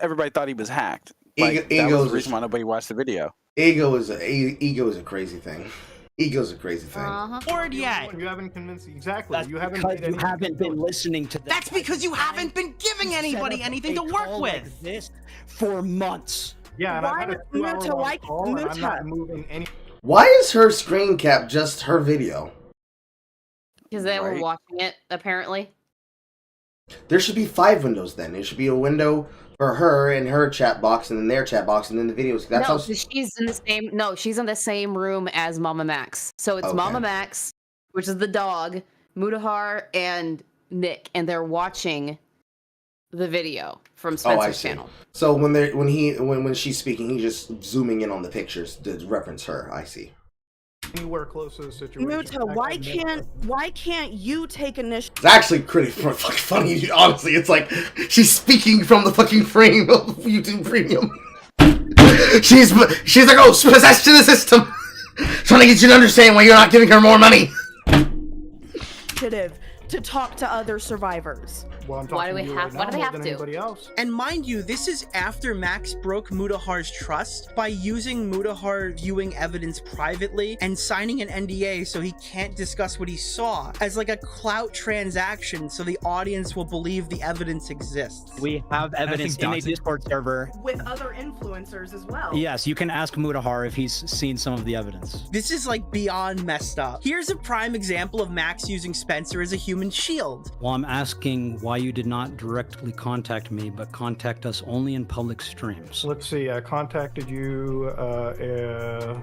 Everybody thought he was hacked. Like, that was the reason why nobody watched the video. Ego is a crazy thing. Ego's a crazy thing. Board yet. You haven't convinced exactly. That's You haven't. because made you any- haven't been listening to them. That's because you haven't been giving anybody anything to work with. Like this for months. Yeah, and Why I've had a would 2-hour Muta long like call, and I'm Muta? not moving any. Why is her screen cap just her video? Because they were watching it, apparently. There should be 5 windows then. It should be a window for her and her chat box, and then their chat box, and then the videos. That's No, how. she's in the same. No, she's in the same room as MamaMax. So it's Okay. MamaMax, which is the dog, Mutahar, and Nick, and they're watching the video from I Spencer's see. channel. So when she's speaking, he's just zooming in on the pictures to reference her. I see. Anywhere close to the situation. Muta, why can't you take initiative? It's actually pretty fucking funny. Honestly, it's like she's speaking from the fucking frame of YouTube Premium. she's like, oh, possessed to the system, trying to get you to understand why you're not giving her more money. To talk to other survivors. Well, I'm Why do we talking to you have? right Why now do they more have than to? anybody else. And mind you, this is after Max broke Mutahar's trust by using Mutahar viewing evidence privately and signing an NDA so he can't discuss what he saw as like a clout transaction so the audience will believe the evidence exists. We have evidence in a Discord server. With other influencers as well. Yes, you can ask Mutahar if he's seen some of the evidence. This is like beyond messed up. Here's a prime example of Max using Spencer as a human shield. Well, I'm asking why you did not directly contact me, but contact us only in public streams. Let's see. I contacted you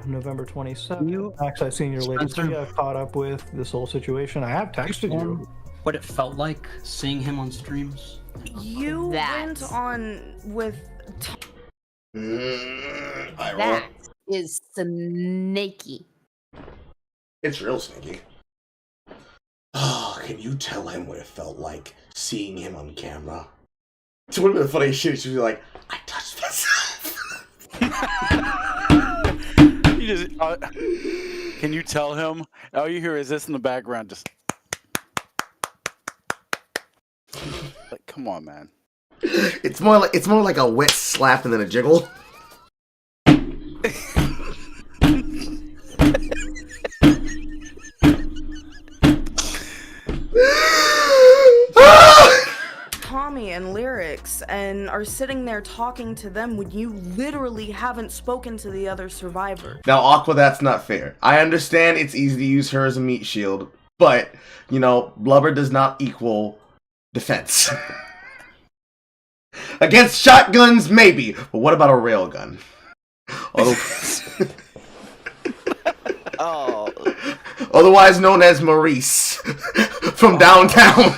November 27th. Max, I've seen your latest Spencer? video. I've caught up with this whole situation. I have texted you. What it felt like seeing him on streams? You went on with. That is snaky. It's real sneaky. Oh, can you tell him what it felt like seeing him on camera? It's one of the funniest shit. She'd be like, I touched myself. You just, can you tell him? All you hear is this in the background, just like, come on, man. It's more like a wet slap than a jiggle. Tommy and Lyrics and are sitting there talking to them when you literally haven't spoken to the other survivor. Now, Aqua, that's not fair. I understand it's easy to use her as a meat shield, but, you know, blubber does not equal defense. Against shotguns, maybe, but what about a railgun? Otherwise known as Maurice from downtown.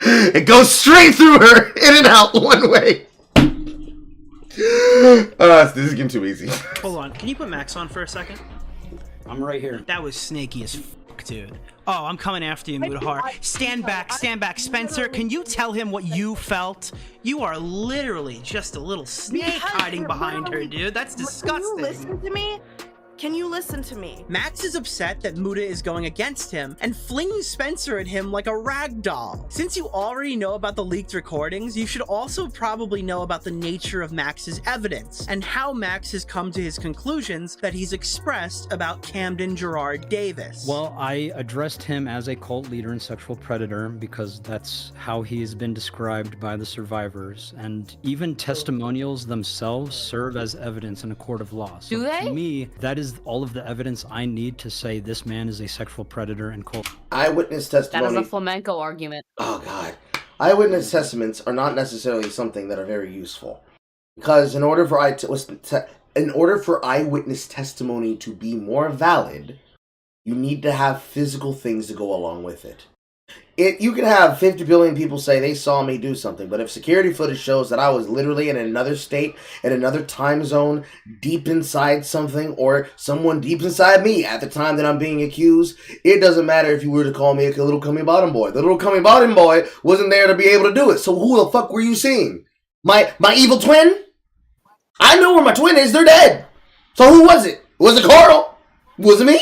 It goes straight through her, in and out, one way. This is getting too easy. Hold on, can you put Max on for a second? I'm right here. That was snaky as fuck, dude. Oh, I'm coming after you, Mutahar. Stand back, stand back. Spencer, can you tell him what you felt? You are literally just a little snake hiding behind her, dude. That's disgusting. Can you listen to me? Can you listen to me? Max is upset that Muta is going against him and flinging Spencer at him like a rag doll. Since you already know about the leaked recordings, you should also probably know about the nature of Max's evidence and how Max has come to his conclusions that he's expressed about Camden Gerard Davis. Well, I addressed him as a cult leader and sexual predator because that's how he has been described by the survivors, and even testimonials themselves serve as evidence in a court of law. So Do they? To me, that is all of the evidence I need to say this man is a sexual predator and cult. Eyewitness That is testimony. a flamenco argument. Oh god. Eyewitness testaments are not necessarily something that are very useful. Because in order for eyewitness testimony to be more valid, you need to have physical things to go along with it. You can have 50 billion people say they saw me do something, but if security footage shows that I was literally in another state, in another time zone, deep inside something, or someone deep inside me at the time that I'm being accused, it doesn't matter if you were to call me a little cummy bottom boy. The little cummy bottom boy wasn't there to be able to do it. So who the fuck were you seeing? My evil twin? I know where my twin is. They're dead. So who was it? Was it Carl? Was it me?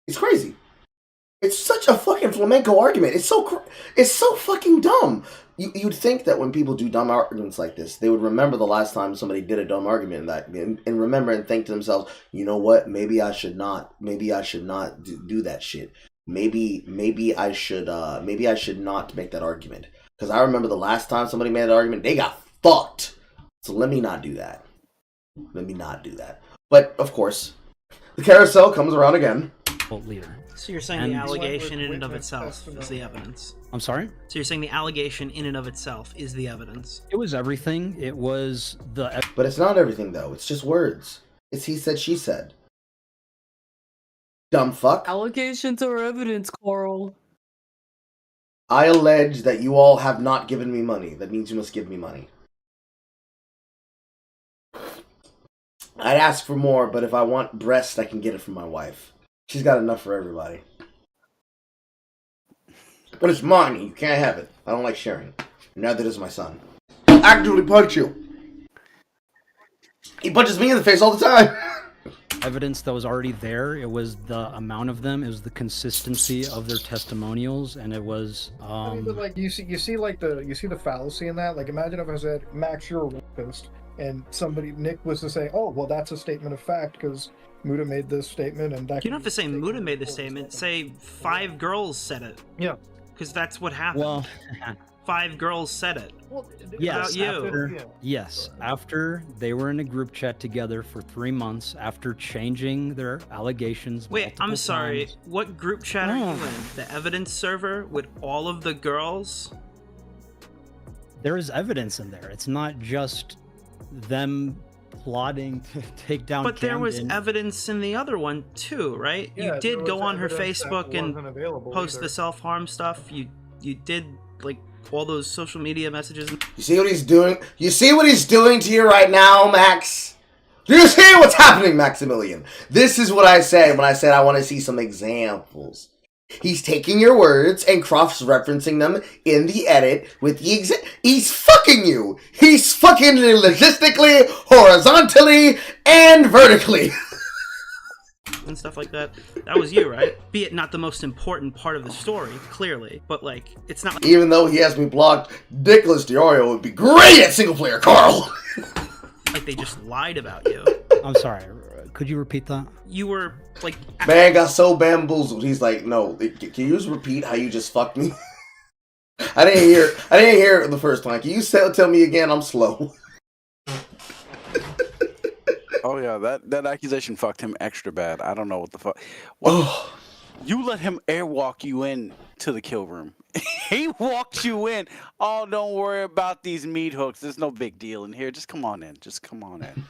It's crazy. It's such a fucking flamenco argument. It's so fucking dumb. You'd think that when people do dumb arguments like this, they would remember the last time somebody did a dumb argument and remember and think to themselves, you know what? Maybe I should not do that shit. Maybe I should not make that argument. Because I remember the last time somebody made an argument, they got fucked. So let me not do that. But of course, the carousel comes around again. Leader. So you're saying the allegation in and of itself is the evidence? I'm sorry? So you're saying the allegation in and of itself is the evidence? It was everything. It was the... But it's not everything, though. It's just words. It's he said, she said. Dumb fuck. Allegations are evidence, Carl. I allege that you all have not given me money. That means you must give me money. I'd ask for more, but if I want breast, I can get it from my wife. She's got enough for everybody. But it's mine. You can't have it. I don't like sharing. Neither does my son. He'll actively punch you. He punches me in the face all the time. Evidence that was already there. It was the amount of them. It was the consistency of their testimonials, and it was. I mean, but like you see the fallacy in that. Like, imagine if I said, "Max, you're a rapist," and Nick was to say, "Oh, well, that's a statement of fact because Muda made this statement," and that. You don't have to say Muda made this statement. Say 5 girls said it. Yeah. Because that's what happened. Well, 5 girls said it. Well, yes, you. After they were in a group chat together for 3 months, after changing their allegations. Wait, I'm sorry. times. What group chat are you in? The evidence server with all of the girls? There is evidence in there. It's not just them plotting to take down But there was Camden. evidence in the other one too, right? Yeah, you did go on her evidence that Facebook and wasn't available post either. the self-harm stuff. You did like all those social media messages. You see what he's doing? You see what he's doing to you right now, Max? Do you see what's happening, Maximilian? This is what I said when I said I want to see some examples. He's taking your words and cross-referencing them in the edit with the He's fucking you! He's fucking logistically, horizontally, and vertically. And stuff like that. That was you, right? Be it not the most important part of the story, clearly, but like, it's not like... Even though he has me blocked, Nicholas DiOrio would be great at SinglePlayerCarl! like they just lied about you. I'm sorry. Could you repeat that? You were like... Man got so bamboozled. He's like, no, can you just repeat how you just fucked me? I didn't hear it the first time. Can you tell me again? I'm slow. Oh yeah, that accusation fucked him extra bad. I don't know what the fuck. Well, you let him airwalk you in to the kill room. He walked you in. Oh, don't worry about these meat hooks. There's no big deal in here. Just come on in. Just come on in.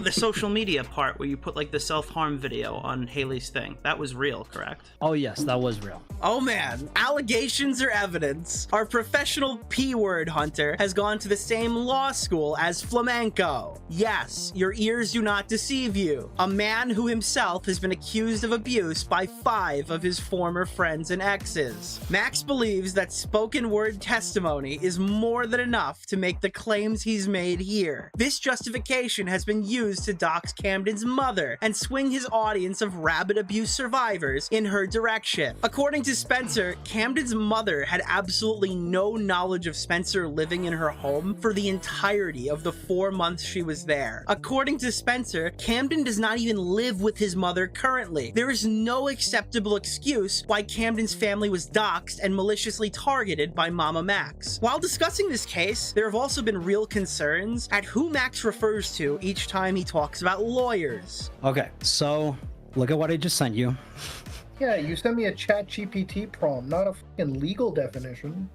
The social media part where you put like the self-harm video on Haley's thing, that was real, correct? Oh yes, that was real. Oh man, allegations are evidence. Our professional P-word hunter has gone to the same law school as Flamenco. Yes, your ears do not deceive you. A man who himself has been accused of abuse by 5 of his former friends and exes. Max believes that spoken word testimony is more than enough to make the claims he's made here. This justification has been used to dox Camden's mother and swing his audience of rabid abuse survivors in her direction. According to Spencer, Camden's mother had absolutely no knowledge of Spencer living in her home for the entirety of the 4 months she was there. According to Spencer, Camden does not even live with his mother currently. There is no acceptable excuse why Camden's family was doxed and maliciously targeted by MamaMax. While discussing this case, there have also been real concerns at who Max refers to each time he talks about lawyers. Okay, so look at what I just sent you. Yeah, you sent me a ChatGPT prompt, not a fucking legal definition.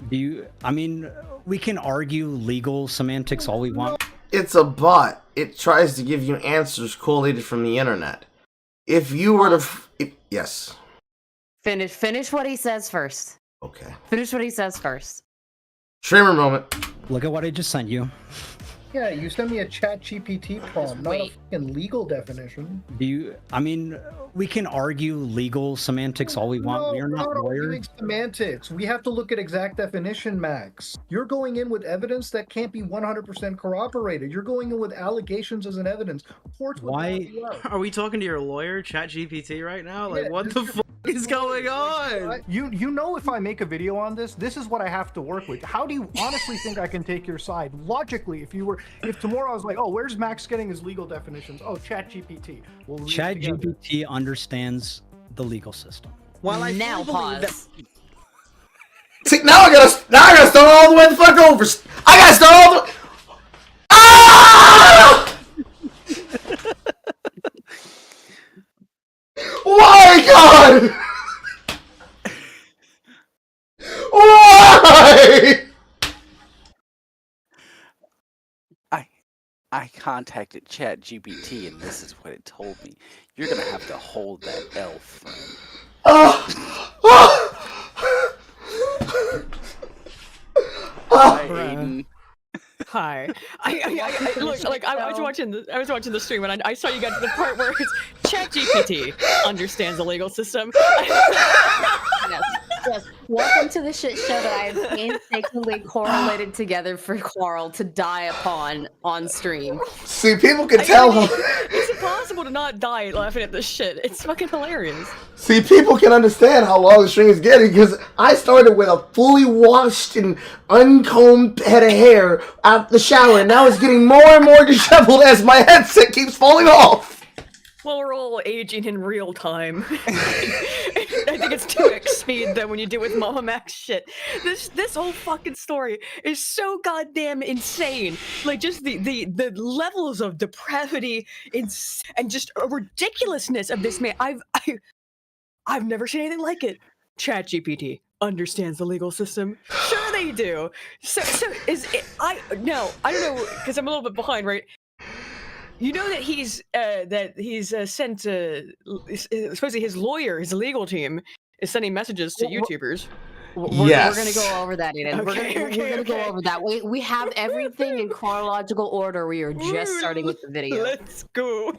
I mean, we can argue legal semantics all we want. It's a bot. It tries to give you answers collated from the internet. If you were to... yes. Finish what he says first. Okay. Finish what he says first. Streamer moment. Look at what I just sent you. Yeah, you sent me a chat GPT prompt, not a fucking legal definition. I mean, we can argue legal semantics all we want. We are not lawyers. Semantics. We have to look at exact definition, Max. You're going in with evidence that can't be 100% corroborated. You're going in with allegations as an evidence. Courts would bail you out. Are we talking to your lawyer, ChatGPT, right now? Like, what the fuck is going on? You know, if I make a video on this, this is what I have to work with. How do you honestly think I can take your side? Logically, if tomorrow I was like, oh, where's Max getting his legal definitions? Oh, ChatGPT. We'll read it together. ChatGPT understands the legal system. While I now pause. See, now I gotta start all the way the fuck over. I gotta start all the. Ah! Why, God? Why? I contacted ChatGPT and this is what it told me. You're gonna have to hold that L, friend. Hi, Aiden. Hi. I look, like I was watching the stream and I saw you got to the part where it's ChatGPT understands the legal system. Yes. Welcome to the shit show that I have painstakingly correlated together for Carl to die upon on stream. See, people can tell. It's impossible to not die laughing at this shit. It's fucking hilarious. See, people can understand how long the stream is getting because I started with a fully washed and uncombed head of hair out the shower, and now it's getting more and more disheveled as my headset keeps falling off. Well, we're all aging in real time. I think it's 2x speed though when you do with MamaMax shit. This whole fucking story is so goddamn insane. Like just the levels of depravity and just ridiculousness of this man. I've never seen anything like it. ChatGPT understands the legal system. Sure they do. So is it? I don't know because I'm a little bit behind, right? You know that he's sent supposedly his lawyer, his legal team, is sending messages to YouTubers. We're gonna go over that, Aiden. We're gonna go over that. We have everything in chronological order. We are just starting with the video. Let's go.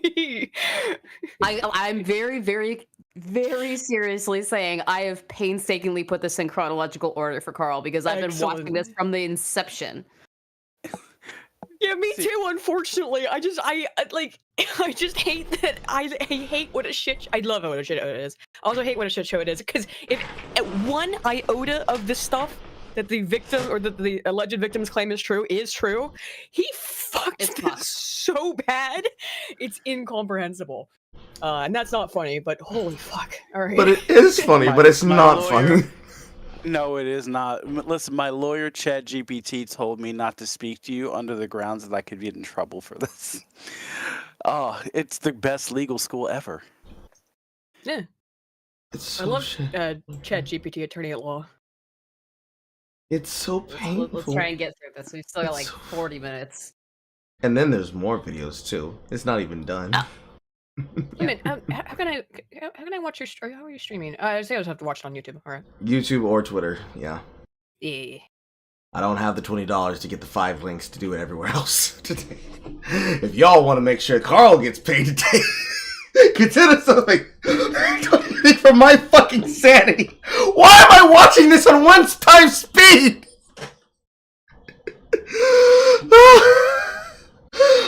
I'm very, very, very seriously saying I have painstakingly put this in chronological order for Carl because I've been watching this from the inception. Yeah, me too. Unfortunately, I just hate that. I hate what a shit. I love what a shit show it is. I also hate what a shit show it is because if at one iota of the stuff that the victim or that the alleged victim's claim is true, he fucked this so bad, it's incomprehensible. And that's not funny, but holy fuck! All right. But it is funny, but it's not funny. No, it is not. Listen, my lawyer ChatGPT told me not to speak to you under the grounds that I could get in trouble for this. Oh, it's the best legal school ever. Yeah. It's so I love ChatGPT attorney at law. It's so painful. Let's try and get through this. We've still got like 40 minutes. And then there's more videos too. It's not even done. I mean, how can I watch your stream? How are you streaming? I say I just have to watch it on YouTube. All right. YouTube or Twitter, yeah. Yeah. I don't have the $20 to get the 5 links to do it everywhere else today. If y'all want to make sure Carl gets paid today, consider something for my fucking sanity. Why am I watching this on 1 times speed?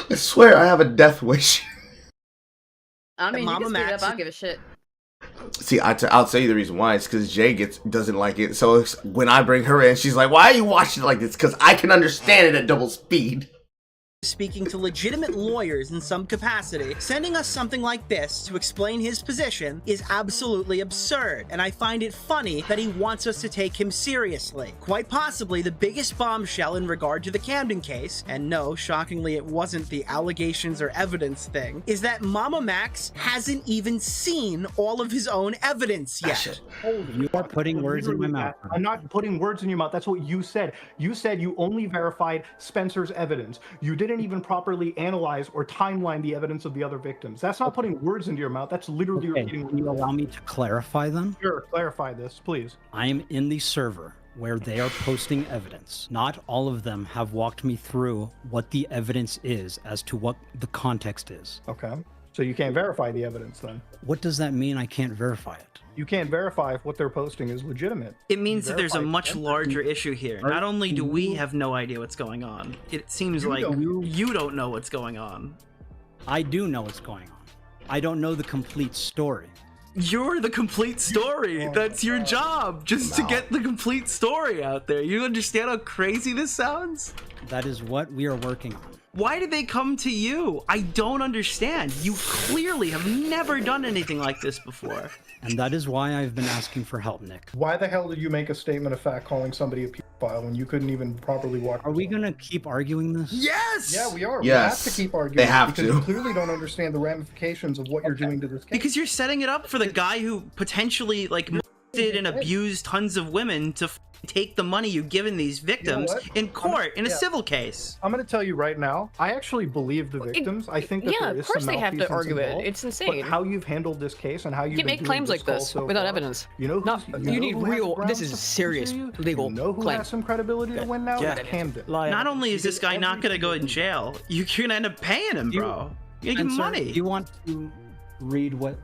I swear I have a death wish. I mean, you can speed it up. I don't give a shit. See, I'll tell you the reason why. It's because Jay doesn't like it. So when I bring her in, she's like, "Why are you watching it like this?" Because I can understand it at double speed. Speaking to legitimate lawyers in some capacity, sending us something like this to explain his position is absolutely absurd, and I find it funny that he wants us to take him seriously. Quite possibly the biggest bombshell in regard to the Camden case, and no, shockingly it wasn't the allegations or evidence thing, is that MamaMax hasn't even seen all of his own evidence yet. You are putting words in my mouth. I'm not putting words in your mouth. That's what you said. You said you only verified Spencer's evidence. You didn't didn't even properly analyze or timeline the evidence of the other victims. That's not putting words into your mouth. That's literally repeating. Can you allow me to clarify then? Sure, clarify this, please. I am in the server where they are posting evidence. Not all of them have walked me through what the evidence is as to what the context is. Okay. So you can't verify the evidence then? What does that mean I can't verify it? You can't verify if what they're posting is legitimate. It means that there's a much Verify- larger issue here. Not only do we have no idea what's going on, it seems like you don't know what's going on. I do know what's going on. I don't know the complete story. You're the complete story. That's your job, just to get the complete story out there. You understand how crazy this sounds? That is what we are working on. Why did they come to you? I don't understand. You clearly have never done anything like this before. And that is why I've been asking for help, Nick. Why the hell did you make a statement of fact calling somebody a pedophile when you couldn't even properly watch? Are we gonna keep arguing this? Yes! Yeah, we are. Yes. We have to keep arguing. They have because to. you clearly don't understand the ramifications of what you're doing to this case. Because you're setting it up for the guy who potentially, like, molested and abused tons of women to take the money you've given these victims in court in a civil case. I'm going to tell you right now, I actually believe the victims. I think that yeah, there of is course some they have to malfeasance argue it. involved, It's insane. But how you've handled this case and how you've You can't been make doing claims like call this so without far, evidence. You know, you need real. This is serious legal You know who claim. has some credibility to win now? Yeah. Camden. Not only is this guy not gonna go in jail, you're gonna end up paying him, bro. You're gonna give him money. Do you want to read what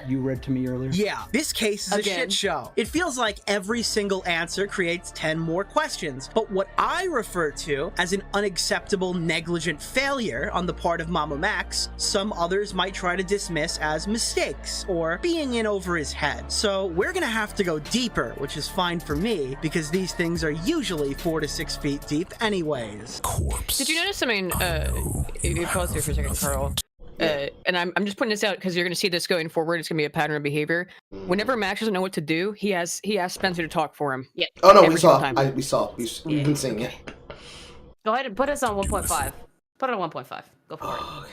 you read to me earlier? Yeah, this case is a shit show. It feels like every single answer creates 10 more questions, but what I refer to as an unacceptable negligent failure on the part of MamaMax, some others might try to dismiss as mistakes or being in over his head. So we're gonna have to go deeper, which is fine for me because these things are usually 4 to 6 feet deep anyways. Did you notice something? You pause here for a second, Carl. And I'm just putting this out because you're going to see this going forward. It's going to be a pattern of behavior. Whenever Max doesn't know what to do, he asks Spencer to talk for him. Yeah. Oh no, we saw. We've been seeing it. Go ahead and put us on 1.5. Put it on 1.5. Go for it.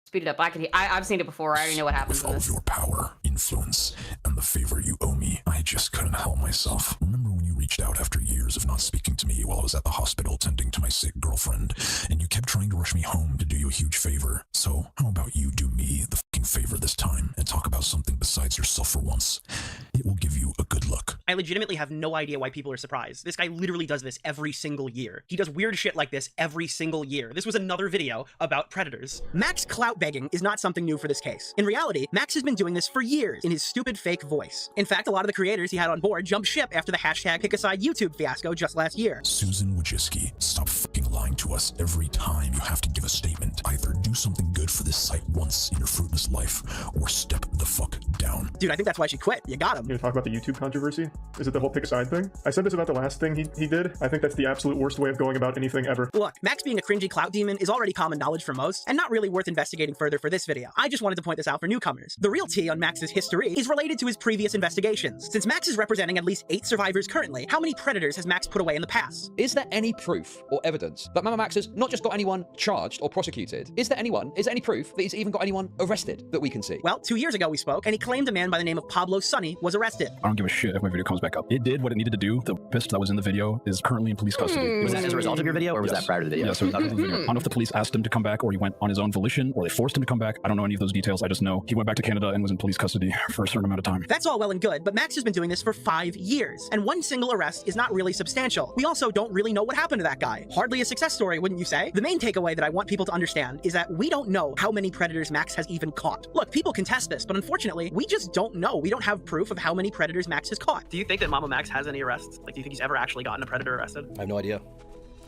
Speed it up. I've seen it before. I already know what happens in this. Your power, influence, and the favor you owe me, I just couldn't help myself. Remember when you reached out after years of not speaking to me while I was at the hospital tending to my sick girlfriend, and you kept trying to rush me home to do you a huge favor? So how about you do me the fucking favor this time and talk about something besides yourself for once? It will give you a good look. I legitimately have no idea why people are surprised. This guy literally does this every single year. He does weird shit like this every single year. This was another video about predators. Max clout begging is not something new for this case. In reality, Max has been doing this for years in his stupid fake voice. In fact, a lot of the creators he had on board jumped ship after the hashtag #PickAside YouTube fiasco just last year. Susan Wojcicki, stop fucking lying to us every time you have to give a statement. Either do something good for this site once in your fruitless life, or step the fuck down. Dude, I think that's why she quit. You got him. You talk about the YouTube controversy? Is it the whole pick a side thing? I said this about the last thing he did. I think that's the absolute worst way of going about anything ever. Look, Max being a cringy clout demon is already common knowledge for most, and not really worth investigating further for this video. I just wanted to point this out for newcomers. The real tea on Max's history is related to his previous investigations. Since Max is representing at least 8 survivors currently, how many predators has Max put away in the past? Is there any proof or evidence that MamaMax has not just got anyone charged or prosecuted? Is there any proof that he's even got anyone arrested that we can see? Well, 2 years ago we spoke, and he claimed a man by the name of Pablo Sonny was arrested. I don't give a shit if my video comes back up. It did what it needed to do. The rapist that was in the video is currently in police custody. Was that as a result of your video, or was that prior to the video? Yes, it was after the video. I don't know if the police asked him to come back, or he went on his own volition, or they forced him to come back. I don't know any of those details. I just know he went back to Canada and was in police custody for a certain amount of time. That's all well and good, but Max has been doing this for 5 years, and one single arrest is not really substantial. We also don't really know what happened to that guy. Hardly a success story, wouldn't you say? The main takeaway that I want people to understand is that we don't know how many predators Max has even caught. Look, people can test this, but unfortunately, we just don't know. We don't have proof of how many predators Max has caught. Do you think that MamaMax has any arrests? Like, do you think he's ever actually gotten a predator arrested? I have no idea.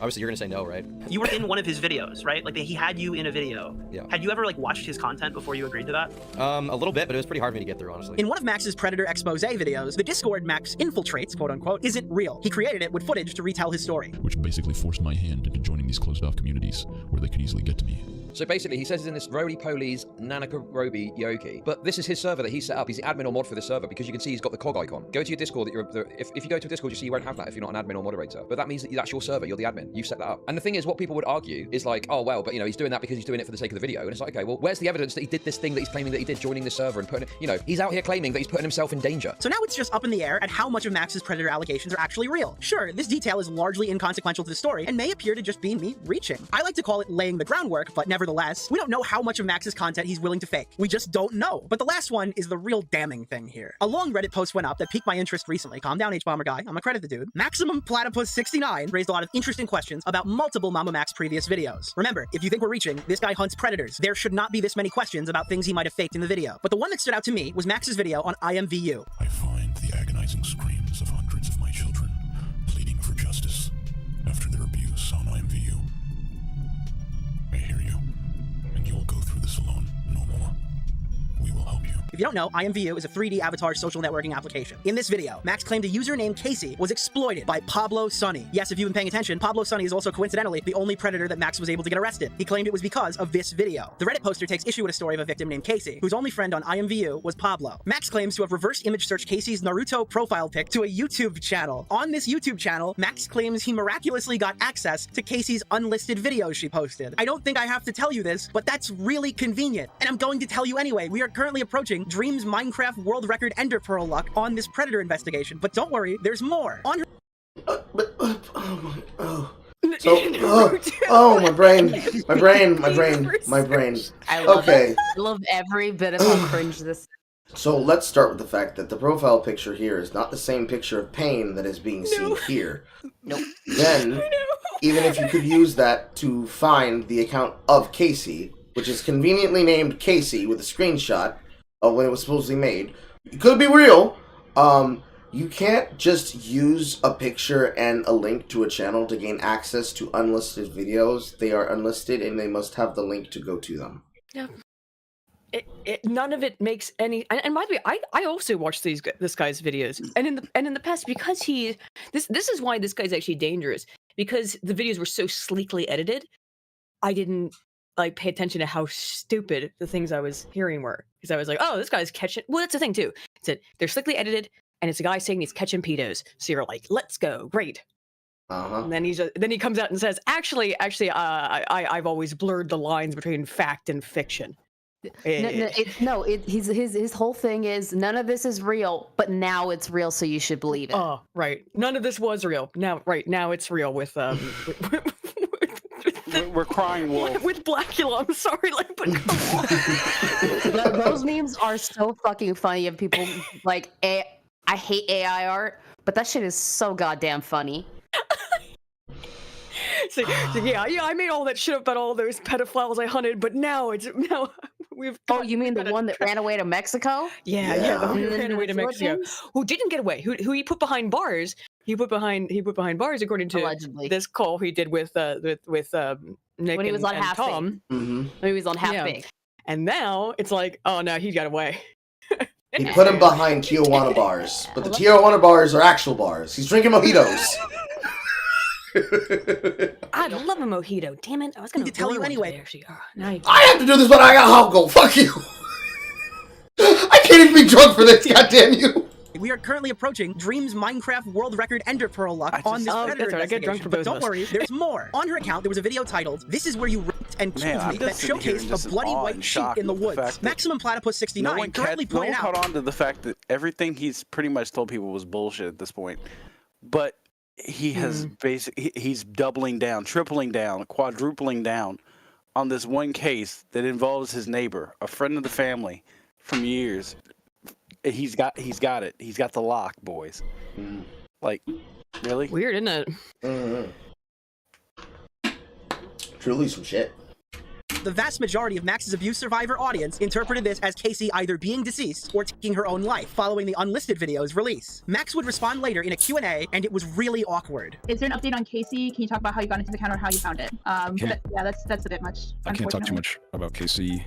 Obviously, you're gonna say no, right? You were in one of his videos, right? Like, he had you in a video. Yeah. Had you ever, like, watched his content before you agreed to that? A little bit, but it was pretty hard for me to get through, honestly. In one of Max's Predator expose videos, the Discord Max infiltrates, quote unquote, isn't real. He created it with footage to retell his story. Which basically forced my hand into joining these closed-off communities where they could easily get to me. So basically, he says he's in this roly-poly's Nanakarobi Yoki, but this is his server that he set up. He's the admin or mod for the server because you can see he's got the cog icon. Go to your Discord. If you go to a Discord, you see you won't have that if you're not an admin or moderator. But that means that that's your server. You're the admin. You set that up. And the thing is, what people would argue is like, oh well, but he's doing that because he's doing it for the sake of the video. And it's like, okay, well, where's the evidence that he did this thing that he's claiming that he did, joining the server and putting, he's out here claiming that he's putting himself in danger. So now it's just up in the air at how much of Max's predator allegations are actually real. Sure, this detail is largely inconsequential to the story and may appear to just be me reaching. I like to call it laying the groundwork, but nevertheless, we don't know how much of Max's content he's willing to fake. We just don't know. But the last one is the real damning thing here. A long Reddit post went up that piqued my interest recently. Calm down, H-Bomber guy. I'm gonna credit the dude. Maximum Platypus 69 raised a lot of interesting questions about multiple MamaMax previous videos. Remember, if you think we're reaching, this guy hunts predators. There should not be this many questions about things he might have faked in the video. But the one that stood out to me was Max's video on IMVU. I find the agonizing screams of hundreds of my children pleading for justice after their abuse on IMVU. I hear you, and you will go through this alone no more. We will help you. If you don't know, IMVU is a 3D avatar social networking application. In this video, Max claimed a user named Casey was exploited by Pablo Sunny. Yes, if you've been paying attention, Pablo Sunny is also coincidentally the only predator that Max was able to get arrested. He claimed it was because of this video. The Reddit poster takes issue with a story of a victim named Casey, whose only friend on IMVU was Pablo. Max claims to have reverse image searched Casey's Naruto profile pic to a YouTube channel. On this YouTube channel, Max claims he miraculously got access to Casey's unlisted videos she posted. I don't think I have to tell you this, but that's really convenient. And I'm going to tell you anyway. We are currently approaching Dream's Minecraft world record Ender Pearl luck on this predator investigation. But don't worry, there's more. On her my brain. I love Okay. it. I love every bit of how cringe this. So let's start with the fact that the profile picture here is not the same picture of pain that is being seen here. Nope. Then, even if you could use that to find the account of Casey, which is conveniently named Casey with a screenshot of when it was supposedly made, it could be real. You can't just use a picture and a link to a channel to gain access to unlisted videos. They are unlisted and they must have the link to go to them. Yeah. None of it makes any. And by the way, I also watched this guy's videos, and in the past, because this is why this guy's actually dangerous, because the videos were so sleekly edited. I didn't pay attention to how stupid the things I was hearing were, because I was like, oh, this guy's catching. Well, that's the thing too. It's that they're slickly edited, and it's a guy saying he's catching pedos. So you're like, let's go, great. And then he comes out and says, actually, I've always blurred the lines between fact and fiction. His whole thing is none of this is real, but now it's real, so you should believe it. Oh, right. None of this was real. Now it's real with We're crying wolf. With Blackula, I'm sorry, but those memes are so fucking funny. Of people like I hate AI art, but that shit is so goddamn funny. So yeah, I made all that shit up about all those pedophiles I hunted, but now we've. Oh, you mean the one that ran away to Mexico? Yeah, the one who ran away to Mexico, who didn't get away, who he put behind bars. He put behind bars, according to allegedly this call he did with Nick when he was on Half Tom. When he was on Half Baked. And now it's like, oh no, he got away. He put him behind Tijuana bars, but the Tijuana bars are actual bars. He's drinking mojitos. I love a mojito. Damn it! I was going to tell you anyway. I have to do this, but I got go. Fuck you. I can't even be drunk for this. Goddamn you. We are currently approaching Dream's Minecraft world record Ender Pearl luck on this predator that's right. I get drunk investigation. for But both don't of us. worry, there's more. On her account, there was a video titled "This is where you raped and killed me" that showcased a bloody white sheet in the woods. Maximum Platypus 69 correctly pointed out. caught on to the fact that everything he's pretty much told people was bullshit at this point, but he has he's doubling down, tripling down, quadrupling down on this one case that involves his neighbor, a friend of the family from years. He's got it. He's got the lock, boys. Like, really? Weird, isn't it? Truly some shit. The vast majority of Max's abuse survivor audience interpreted this as Casey either being deceased or taking her own life following the unlisted video's release. Max would respond later in a Q&A, and it was really awkward. Is there an update on Casey? Can you talk about how you got into the account or how you found it? Yeah, that's a bit much. I can't talk too much about Casey.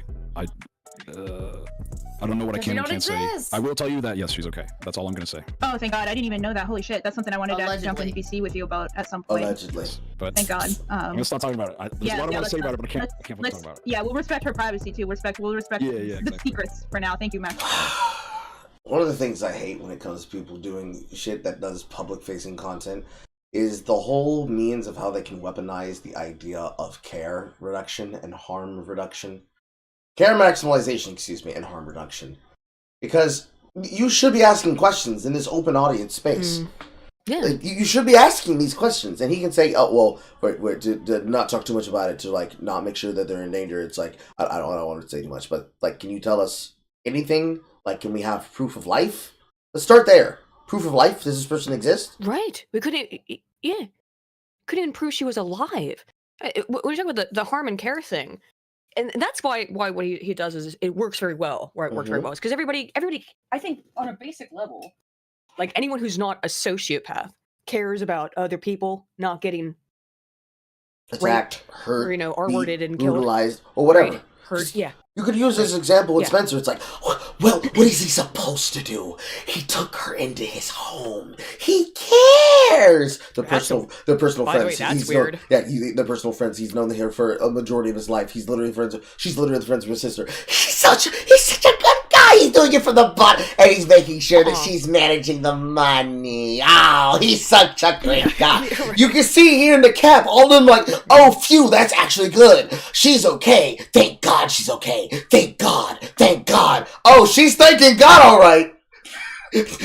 I don't know what I Does can she and don't can't say. exist? I will tell you that yes, she's okay. That's all I'm gonna say. Oh, thank God. I didn't even know that. Holy shit. That's something I wanted to jump in VC with you about at some point. Allegedly. But Thank God. I'm gonna stop talking about it. There's a lot I want to say about it, but I can't fucking talk about it. Yeah, we'll respect her privacy too. We'll respect Yeah, the exactly. secrets for now. Thank you, Max. One of the things I hate when it comes to people doing shit that does public-facing content is the whole means of how they can weaponize the idea of care reduction and harm reduction. Care maximalization, excuse me, and harm reduction. Because you should be asking questions in this open audience space. Yeah. Like, you should be asking these questions, and he can say, "Oh, well, wait, to not talk too much about it, to like not make sure that they're in danger." It's like I don't want to say too much, but like, can you tell us anything? Like, can we have proof of life? Let's start there. Proof of life. Does this person exist? Right. We couldn't. Yeah. Couldn't even prove she was alive. When you talk about the harm and care thing, and that's why what he does is it works very well. Where it works very well is because everybody, I think on a basic level, like anyone who's not a sociopath cares about other people not getting Attacked, raped, hurt, or, R-worded and killed, brutalized, or whatever. right, hurt. Yeah. You could use this example with Yeah. Spencer. It's like, well, what is he supposed to do? He took her into his home. He cares. The personal By the friends. way, that's he's weird. The personal friends. He's known her for a majority of his life. She's literally friends with his sister. He's such a good guy. He's doing it from the butt, and he's making sure that she's managing the money. Oh, he's such a great guy. You can see here in the cap, all of them like, oh, phew, that's actually good. She's okay. Thank God she's okay. Thank God. Thank God. Oh, she's thanking God all right.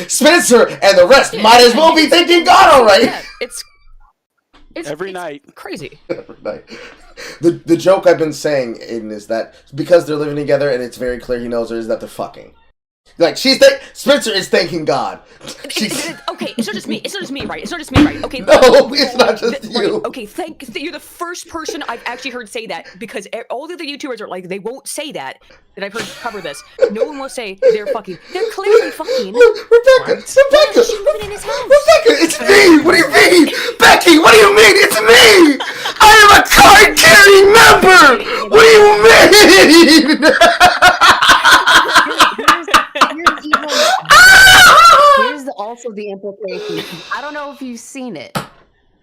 Spencer and the rest might as well be thanking God all right. Yeah, it's every night. Crazy. Every night. The joke I've been saying, Aiden, is that because they're living together and it's very clear he knows her, is that they're fucking. Like, Spencer is thanking God. Okay, it's not just me. It's not just me, right? It's not just me, right? Okay. No, it's not just you. Right, okay, you're the first person I've actually heard say that because all the other YouTubers are like, they won't say that I've heard cover this. No one will say they're fucking. They're clearly fucking. Rebecca, She's living in his house. Rebecca, it's me. What do you mean? Becky, what do you mean? It's me. I am a card-carrying member. What do you mean? Here's also the implication. I don't know if you've seen it,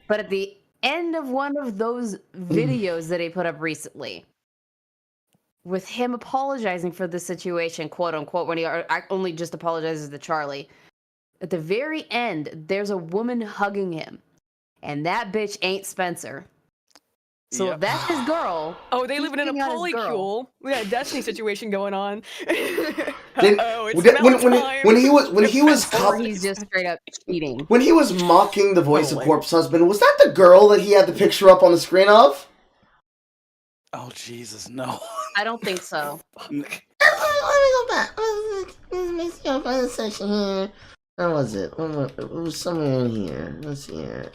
but at the end of one of those videos that he put up recently, with him apologizing for the situation, quote unquote, when he only just apologizes to Charlie, at the very end, there's a woman hugging him, and that bitch ain't Spencer. So if that's his girl. Oh, they live in a polycule. We got a Destiny situation going on. When he was or he's just straight up cheating. When he was mocking the voice of Corp's husband, was that the girl that he had the picture up on the screen of? Oh Jesus, no! I don't think so. Let me go back. Let's go find the section here. Where was it? It was somewhere in here. Let's see here.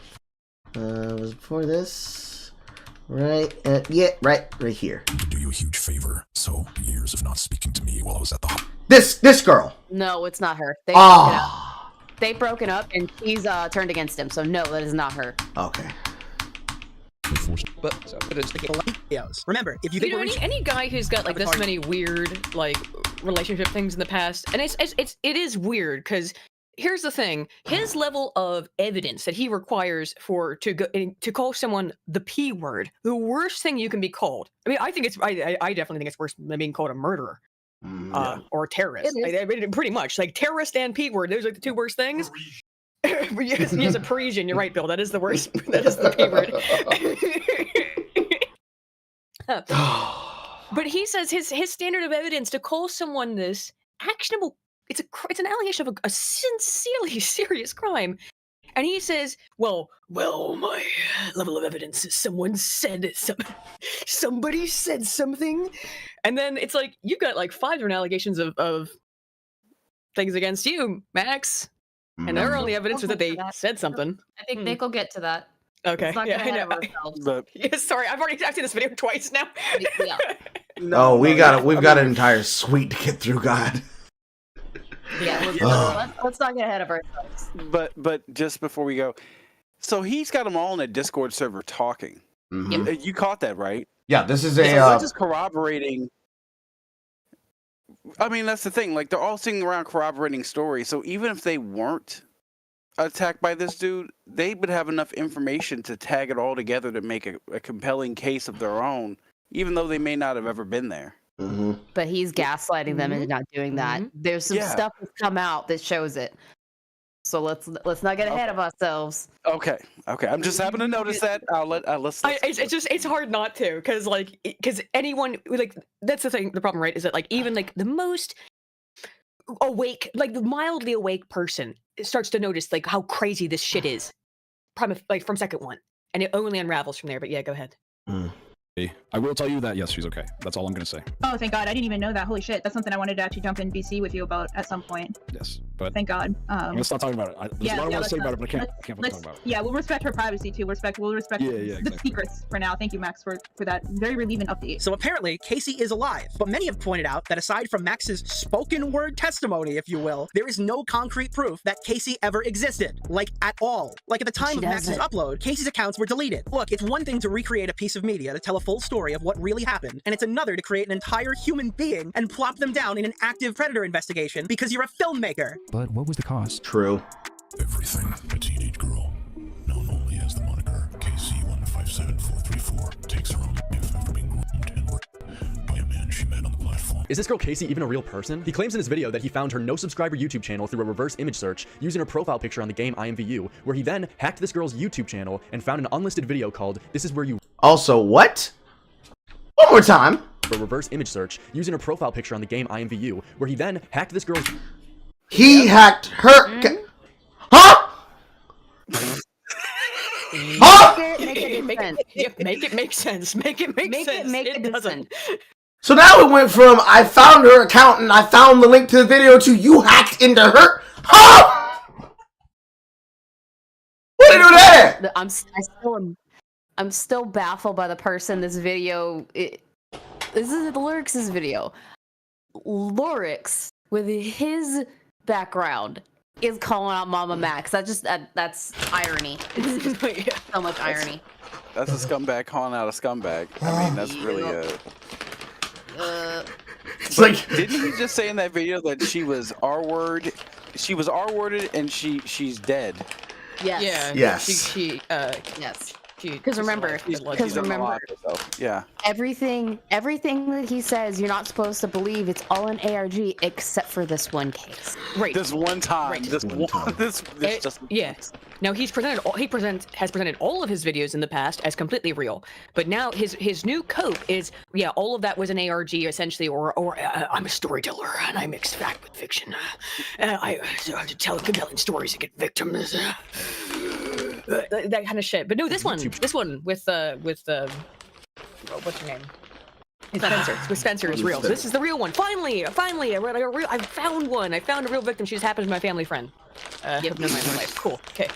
Was it before this? Right, yeah, right here. Do you a huge favor. So, years of not speaking to me while I was at the This girl. No, it's not her. They've broken up, and she's turned against him. So no, that is not her. Okay. Remember, if you think any guy who's got like this many weird like relationship things in the past, and it is weird because here's the thing: his level of evidence that he requires to call someone the P word, the worst thing you can be called. I mean, I definitely think it's worse than being called a murderer or a terrorist. I mean, pretty much like terrorist and P word. Those are the two worst things. He's a Parisian. You're right, Bill. That is the worst. That is the P word. But he says his standard of evidence to call someone this actionable. It's an allegation of a sincerely serious crime, and he says, "Well, my level of evidence is somebody said something," and then it's like you've got like 5 different allegations of things against you, Max, and their only evidence was that they said something. I think Nick will get to that. Okay, Let's not yeah, get ahead of ourselves. But yeah, sorry, I've seen this video twice now. Yeah. We've got an entire suite to get through, God. Yeah, let's not get ahead of ourselves. But just before we go, so he's got them all in a Discord server talking. Mm-hmm. You caught that, right? Yeah, this is so we're just corroborating. I mean, that's the thing. Like, they're all sitting around corroborating stories. So even if they weren't attacked by this dude, they would have enough information to tag it all together to make a compelling case of their own, even though they may not have ever been there. But he's gaslighting them into not doing that. There's some stuff that's come out that shows it. So let's not get ahead of ourselves. Okay. I'm just having to notice that. It's hard not to, because anyone, like, that's the thing. The problem, right, is that, like, even like the most awake, like the mildly awake person starts to notice like how crazy this shit is, from second one, and it only unravels from there. But yeah, go ahead. I will tell you that yes, she's okay. That's all I'm gonna say. Oh, thank God! I didn't even know that. Holy shit! That's something I wanted to actually jump in VC with you about at some point. Yes, but thank God. I'm gonna stop talking about it. There's a lot I want to say about it, but I can't talk about it. Yeah, we'll respect her privacy too. We'll respect the secrets for now. Thank you, Max, for that very relieving update. So apparently, Casey is alive, but many have pointed out that aside from Max's spoken word testimony, if you will, there is no concrete proof that Casey ever existed, like at all. Like at the time of Max's upload, Casey's accounts were deleted. Look, it's one thing to recreate a piece of media to tell a full story of what really happened, and it's another to create an entire human being and plop them down in an active predator investigation because you're a filmmaker. But what was the cost? True. Everything. A teenage girl, known only as the moniker KC157434, takes her own life after being groomed and raped by a man she met on the platform. Is this girl Casey even a real person? He claims in his video that he found her no subscriber YouTube channel through a reverse image search using her profile picture on the game IMVU, where he then hacked this girl's YouTube channel and found an unlisted video called "This Is Where You." Also, what? One more time. A reverse image search using her profile picture on the game IMVU, where he then hacked this girl's. He hacked her. Huh? Huh? Make it make sense. Make it make sense. It doesn't. So now it went from I found her account and I found the link to the video to you hacked into her. Huh? What did you do there? I'm still baffled by the person this video. This is the Lurix' video. Lurix, with his background, is calling out MamaMax. That's irony. It's just so much irony. That's a scumbag calling out a scumbag. I mean, that's really It's like, didn't he just say in that video that she was R-word? She was R-worded and she's dead. Yes. Yeah. Yes. Yes. Because remember, yeah. Everything that he says, you're not supposed to believe. It's all an ARG except for this one case. Right. This one time. Right. This just. Yeah. Now has presented all of his videos in the past as completely real, but now his new cope is all of that was an ARG essentially, or I'm a storyteller and I mix fact with fiction. I tell compelling stories to get victims. That kind of shit. But no, this one with what's her name? Spencer. With Spencer is real. So this is the real one. Finally, I found one. I found a real victim. She just happens to be my family friend. Yep. No, my life. Cool. Okay.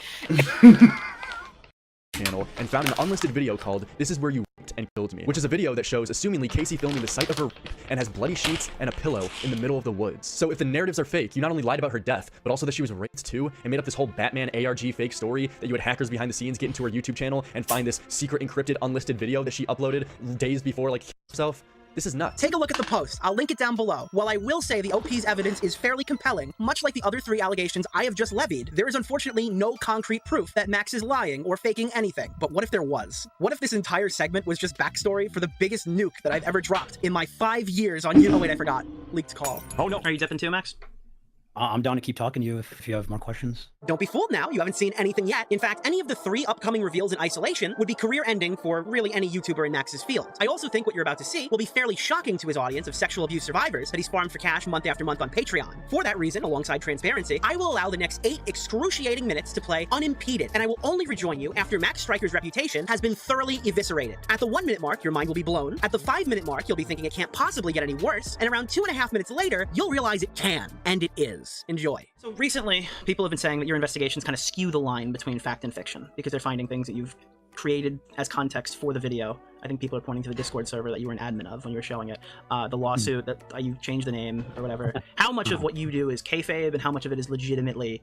Channel and found an unlisted video called "This Is Where You Raped and Killed Me," which is a video that shows assumingly Casey filming the site of her rape and has bloody sheets and a pillow in the middle of the woods. So if the narratives are fake, you not only lied about her death, but also that she was raped too, and made up this whole Batman ARG fake story that you had hackers behind the scenes get into her YouTube channel and find this secret encrypted unlisted video that she uploaded days before, like, herself. This is nuts. Take a look at the post. I'll link it down below. While I will say the OP's evidence is fairly compelling, much like the other 3 allegations I have just levied, there is unfortunately no concrete proof that Max is lying or faking anything. But what if there was? What if this entire segment was just backstory for the biggest nuke that I've ever dropped in my 5 years on, wait, I forgot. Leaked call. Oh no. Are you dipping too, Max? I'm down to keep talking to you if you have more questions. Don't be fooled now, you haven't seen anything yet. In fact, any of the 3 upcoming reveals in isolation would be career-ending for really any YouTuber in Max's field. I also think what you're about to see will be fairly shocking to his audience of sexual abuse survivors that he's farmed for cash month after month on Patreon. For that reason, alongside transparency, I will allow the next 8 excruciating minutes to play unimpeded, and I will only rejoin you after Max Striker's reputation has been thoroughly eviscerated. At the 1-minute mark, your mind will be blown. At the 5-minute mark, you'll be thinking it can't possibly get any worse, and around 2.5 minutes later, you'll realize it can, and it is. Enjoy. So recently, people have been saying that your investigations kind of skew the line between fact and fiction because they're finding things that you've created as context for the video. I think people are pointing to the Discord server that you were an admin of when you were showing it. The lawsuit that you changed the name or whatever. How much of what you do is kayfabe and how much of it is legitimately,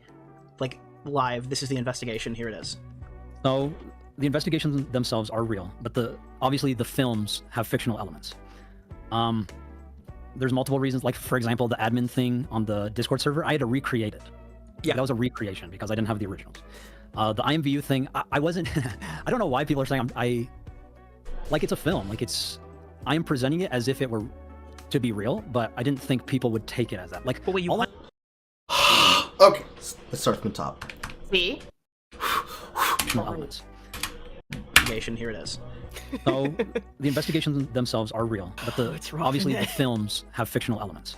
like, live? This is the investigation. Here it is. So the investigations themselves are real, but obviously the films have fictional elements. there's multiple reasons. Like, for example, the admin thing on the Discord server, I had to recreate it. Yeah, that was a recreation because I didn't have the originals. The IMVU thing, I wasn't. I don't know why people are saying like it's a film. Like I am presenting it as if it were to be real, but I didn't think people would take it as that. Like, Okay, let's start from the top. See? Elements. Investigation, here it is. So the investigations themselves are real, but obviously the films have fictional elements.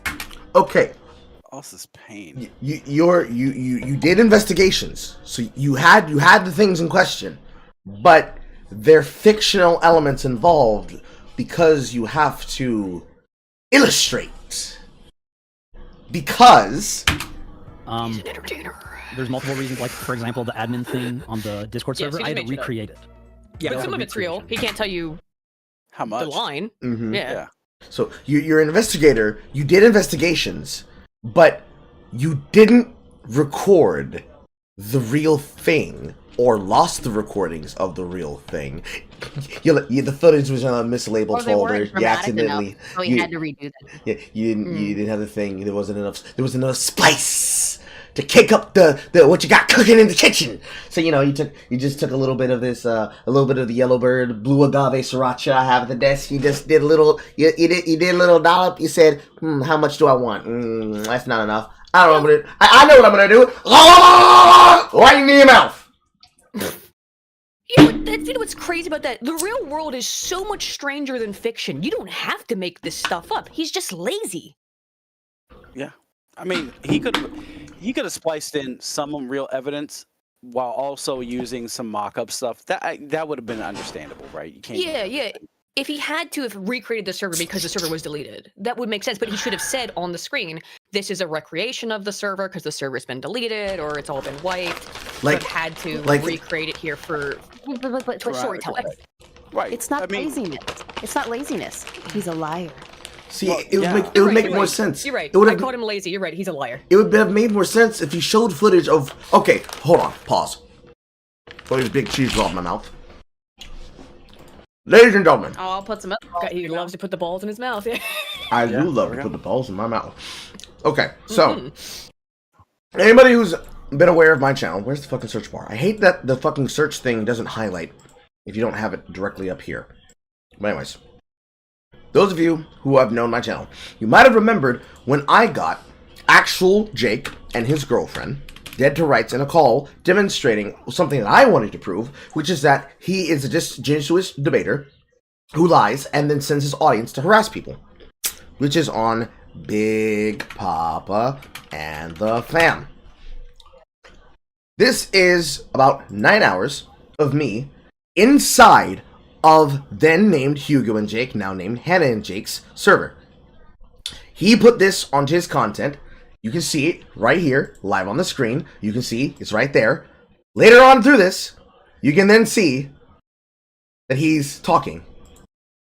Okay. This is pain. You did investigations, so you had the things in question, but there are fictional elements involved because you have to illustrate. Because he's an entertainer. There's multiple reasons. Like, for example, the admin thing on the Discord server, I had to recreate it. Yeah, but some of it's real. He can't tell you how much the line. Mhm. Yeah. So you're an investigator. You did investigations, but you didn't record the real thing or lost the recordings of the real thing. The footage was on a mislabeled folder. You accidentally. Enough, so you had to redo that. Yeah, you didn't have the thing. There wasn't enough spice to kick up the what you got cooking in the kitchen. So you just took a little bit of this, a little bit of the yellowbird blue agave sriracha I have at the desk. You just did a little, you did a little dollop. You said, how much do I want? That's not enough. I don't know what I know what I'm gonna do. Right in your mouth. You know what's crazy about that? The real world is so much stranger than fiction. You don't have to make this stuff up. He's just lazy. Yeah, I mean, he could have spliced in some real evidence while also using some mock-up stuff. That would have been understandable, right? You can't. Yeah. If he had to have recreated the server because the server was deleted, that would make sense. But he should have said on the screen, "This is a recreation of the server because the server's been deleted or it's all been wiped." But had to recreate it here for storytelling. Right. It's not laziness. It's not laziness. He's a liar. See, it would make more sense. You're right. I I called him lazy. You're right. He's a liar. It would have made more sense if he showed footage of. Okay, hold on. Pause. Put his big cheese roll in my mouth. Ladies and gentlemen. Oh, I'll put some up. He loves to put the balls in his mouth. Yeah. I do love to put the balls in my mouth. Okay, so anybody who's been aware of my channel, where's the fucking search bar? I hate that the fucking search thing doesn't highlight if you don't have it directly up here. But anyways, those of you who have known my channel, you might have remembered when I got actual Jake and his girlfriend dead to rights in a call demonstrating something that I wanted to prove, which is that he is a disingenuous debater who lies and then sends his audience to harass people, which is on Big Papa and the Fam. This is about 9 hours of me inside of then named Hugo and Jake, now named Hannah and Jake's server. He put this onto his content. You can see it right here, live on the screen. You can see it's right there. Later on through this, you can then see that he's talking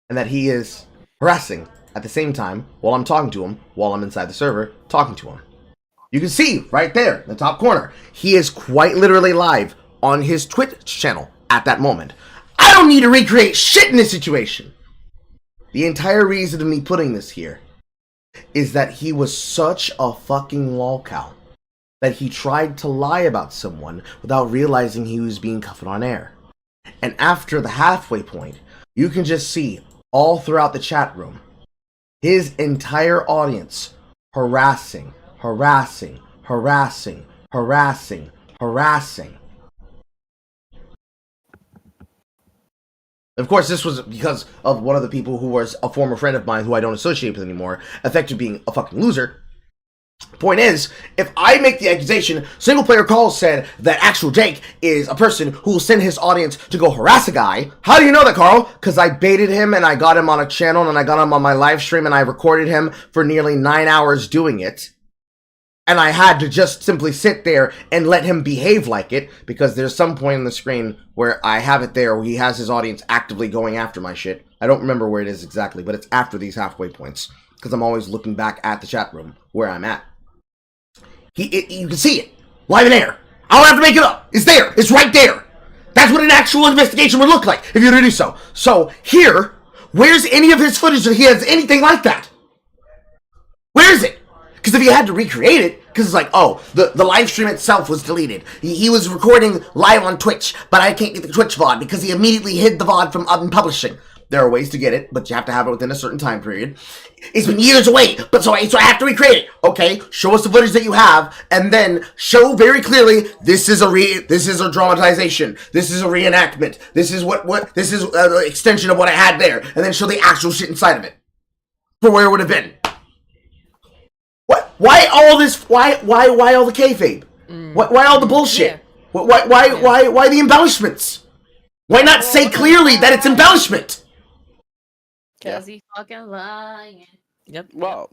and that he is harassing at the same time while I'm talking to him, while I'm inside the server, talking to him. You can see right there in the top corner, he is quite literally live on his Twitch channel at that moment. I don't need to recreate shit in this situation. The entire reason of me putting this here is that he was such a fucking lolcow that he tried to lie about someone without realizing he was being covered on air. And after the halfway point, you can just see all throughout the chat room his entire audience harassing. Of course, this was because of one of the people who was a former friend of mine who I don't associate with anymore, effectively being a fucking loser. Point is, if I make the accusation, SinglePlayerCarl said that actual Jake is a person who will send his audience to go harass a guy. How do you know that, Carl? Because I baited him and I got him on a channel and I got him on my live stream and I recorded him for nearly 9 hours doing it. And I had to just simply sit there and let him behave like it, because there's some point on the screen where I have it there where he has his audience actively going after my shit. I don't remember where it is exactly, but it's after these halfway points, because I'm always looking back at the chat room where I'm at. You can see it, live in air. I don't have to make it up. It's there. It's right there. That's what an actual investigation would look like if you were to do so. So here, where's any of his footage that he has anything like that? Where is it? Because if he had to recreate it, because it's like, oh, the live stream itself was deleted. He was recording live on Twitch, but I can't get the Twitch VOD because he immediately hid the VOD from unpublishing. There are ways to get it, but you have to have it within a certain time period. It's been years away, but so I have to recreate it. Okay, show us the footage that you have, and then show very clearly this is a dramatization. This is a reenactment. This is this is an extension of what I had there, and then show the actual shit inside of it for where it would have been. What? Why all this? Why all the kayfabe? Why all the bullshit? Yeah. Why the embellishments? Why not say clearly that it's embellishment? Cause he fucking lying. Yep. Well,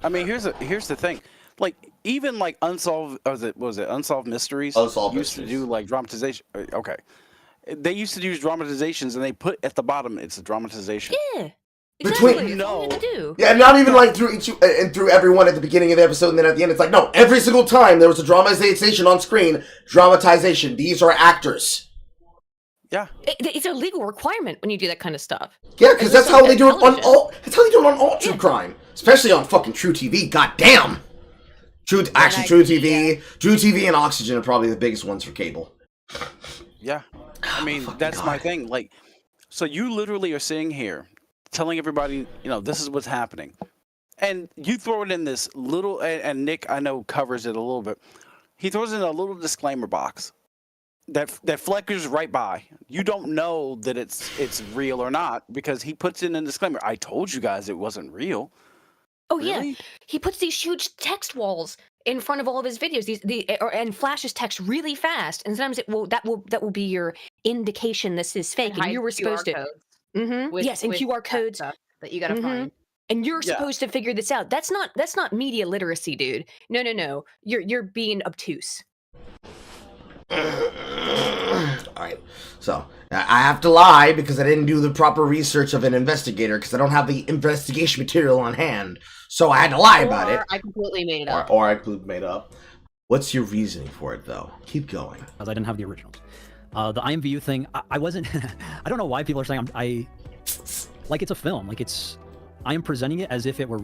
I mean, here's the thing. Like, even like unsolved, unsolved mysteries? Unsolved used to do like dramatization. Okay, they used to use dramatizations, and they put at the bottom it's a dramatization. Yeah. Exactly. Between no. Yeah, not even like through each and through everyone at the beginning of the episode, and then at the end it's like, no, every single time there was a dramatization on screen. Dramatization. These are actors. Yeah, it's a legal requirement when you do that kind of stuff. Yeah, because that's how they do it on all. That's how they do it on all true crime, especially on fucking True TV. God damn. True TV, and Oxygen are probably the biggest ones for cable. Yeah, I mean that's my thing. Like, so you literally are sitting here telling everybody, this is what's happening, and you throw it in this little. And Nick, I know, covers it a little bit. He throws in a little disclaimer box. That flickers right by. You don't know that it's real or not because he puts in a disclaimer. I told you guys it wasn't real. Oh Really? yeah, he puts these huge text walls in front of all of his videos. And flashes text really fast. And sometimes that will be your indication this is fake. And you were supposed to. Yes, and QR codes that you gotta find. And you're supposed to figure this out. That's not media literacy, dude. No. You're being obtuse. Alright, so I have to lie because I didn't do the proper research of an investigator because I don't have the investigation material on hand. So I had to lie about it. I completely made it up. Or I completely made it up. What's your reasoning for it, though? Keep going. Because I didn't have the originals. The IMVU thing, I wasn't... I don't know why people are saying like, it's a film. Like, I am presenting it as if it were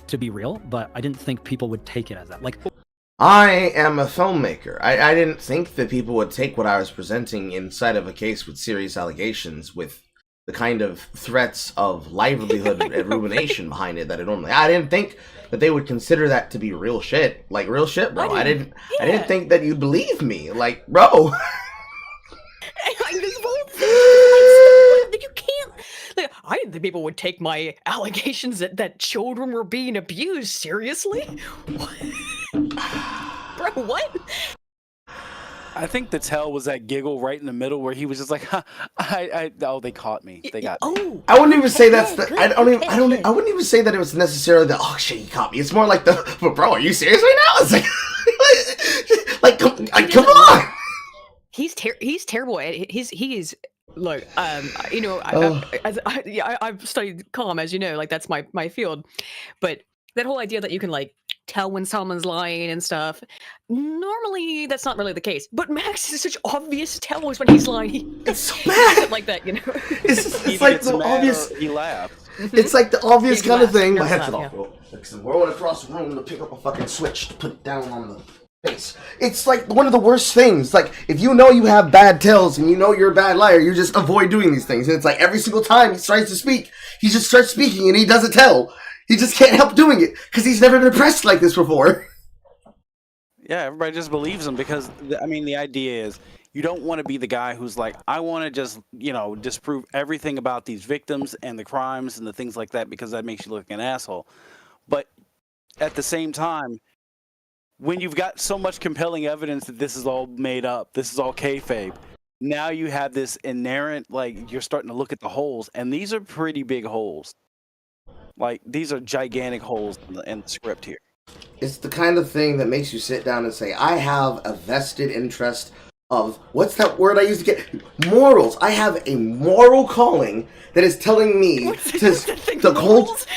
to be real, but I didn't think people would take it as that. Like... I am a filmmaker. I didn't think that people would take what I was presenting inside of a case with serious allegations with the kind of threats of livelihood and ruination behind it that it normally... I didn't think that they would consider that to be real shit. Like, real shit, bro. I didn't think that you'd believe me. Like, bro... You can't. Like, I didn't think people would take my allegations that children were being abused seriously. What? Bro, what? I think the tell was that giggle right in the middle where he was just like, oh, they caught me. They got me. I wouldn't even say that's the... I wouldn't even say that it was necessarily the, oh shit, he caught me. It's more like the, but bro, are you serious right now? It's like, come on. He's terrible at it. He is look, I've studied comm, as you know, like that's my field. But that whole idea that you can like tell when someone's lying and stuff, normally that's not really the case. But Max is such obvious tells when he's lying. It's so bad. Like that, you know. It's like the obvious. He laughs. It's like the obvious kind of thing. My head's headset off, bro. I'm rolling across the room to pick up a fucking switch to put it down on the face. It's like one of the worst things. Like, if you know you have bad tells and you know you're a bad liar, you just avoid doing these things. And it's like every single time he tries to speak, he just starts speaking and he doesn't tell. He just can't help doing it because he's never been pressed like this before. Yeah, everybody just believes him because, I mean, the idea is you don't want to be the guy who's like, I want to just, disprove everything about these victims and the crimes and the things like that because that makes you look like an asshole. But at the same time, when you've got so much compelling evidence that this is all made up, this is all kayfabe, now you have this inherent, like, you're starting to look at the holes, and these are pretty big holes. Like, these are gigantic holes in the script here. It's the kind of thing that makes you sit down and say, I have a vested interest of, what's that word I used to get? Morals. I have a moral calling that is telling me to hold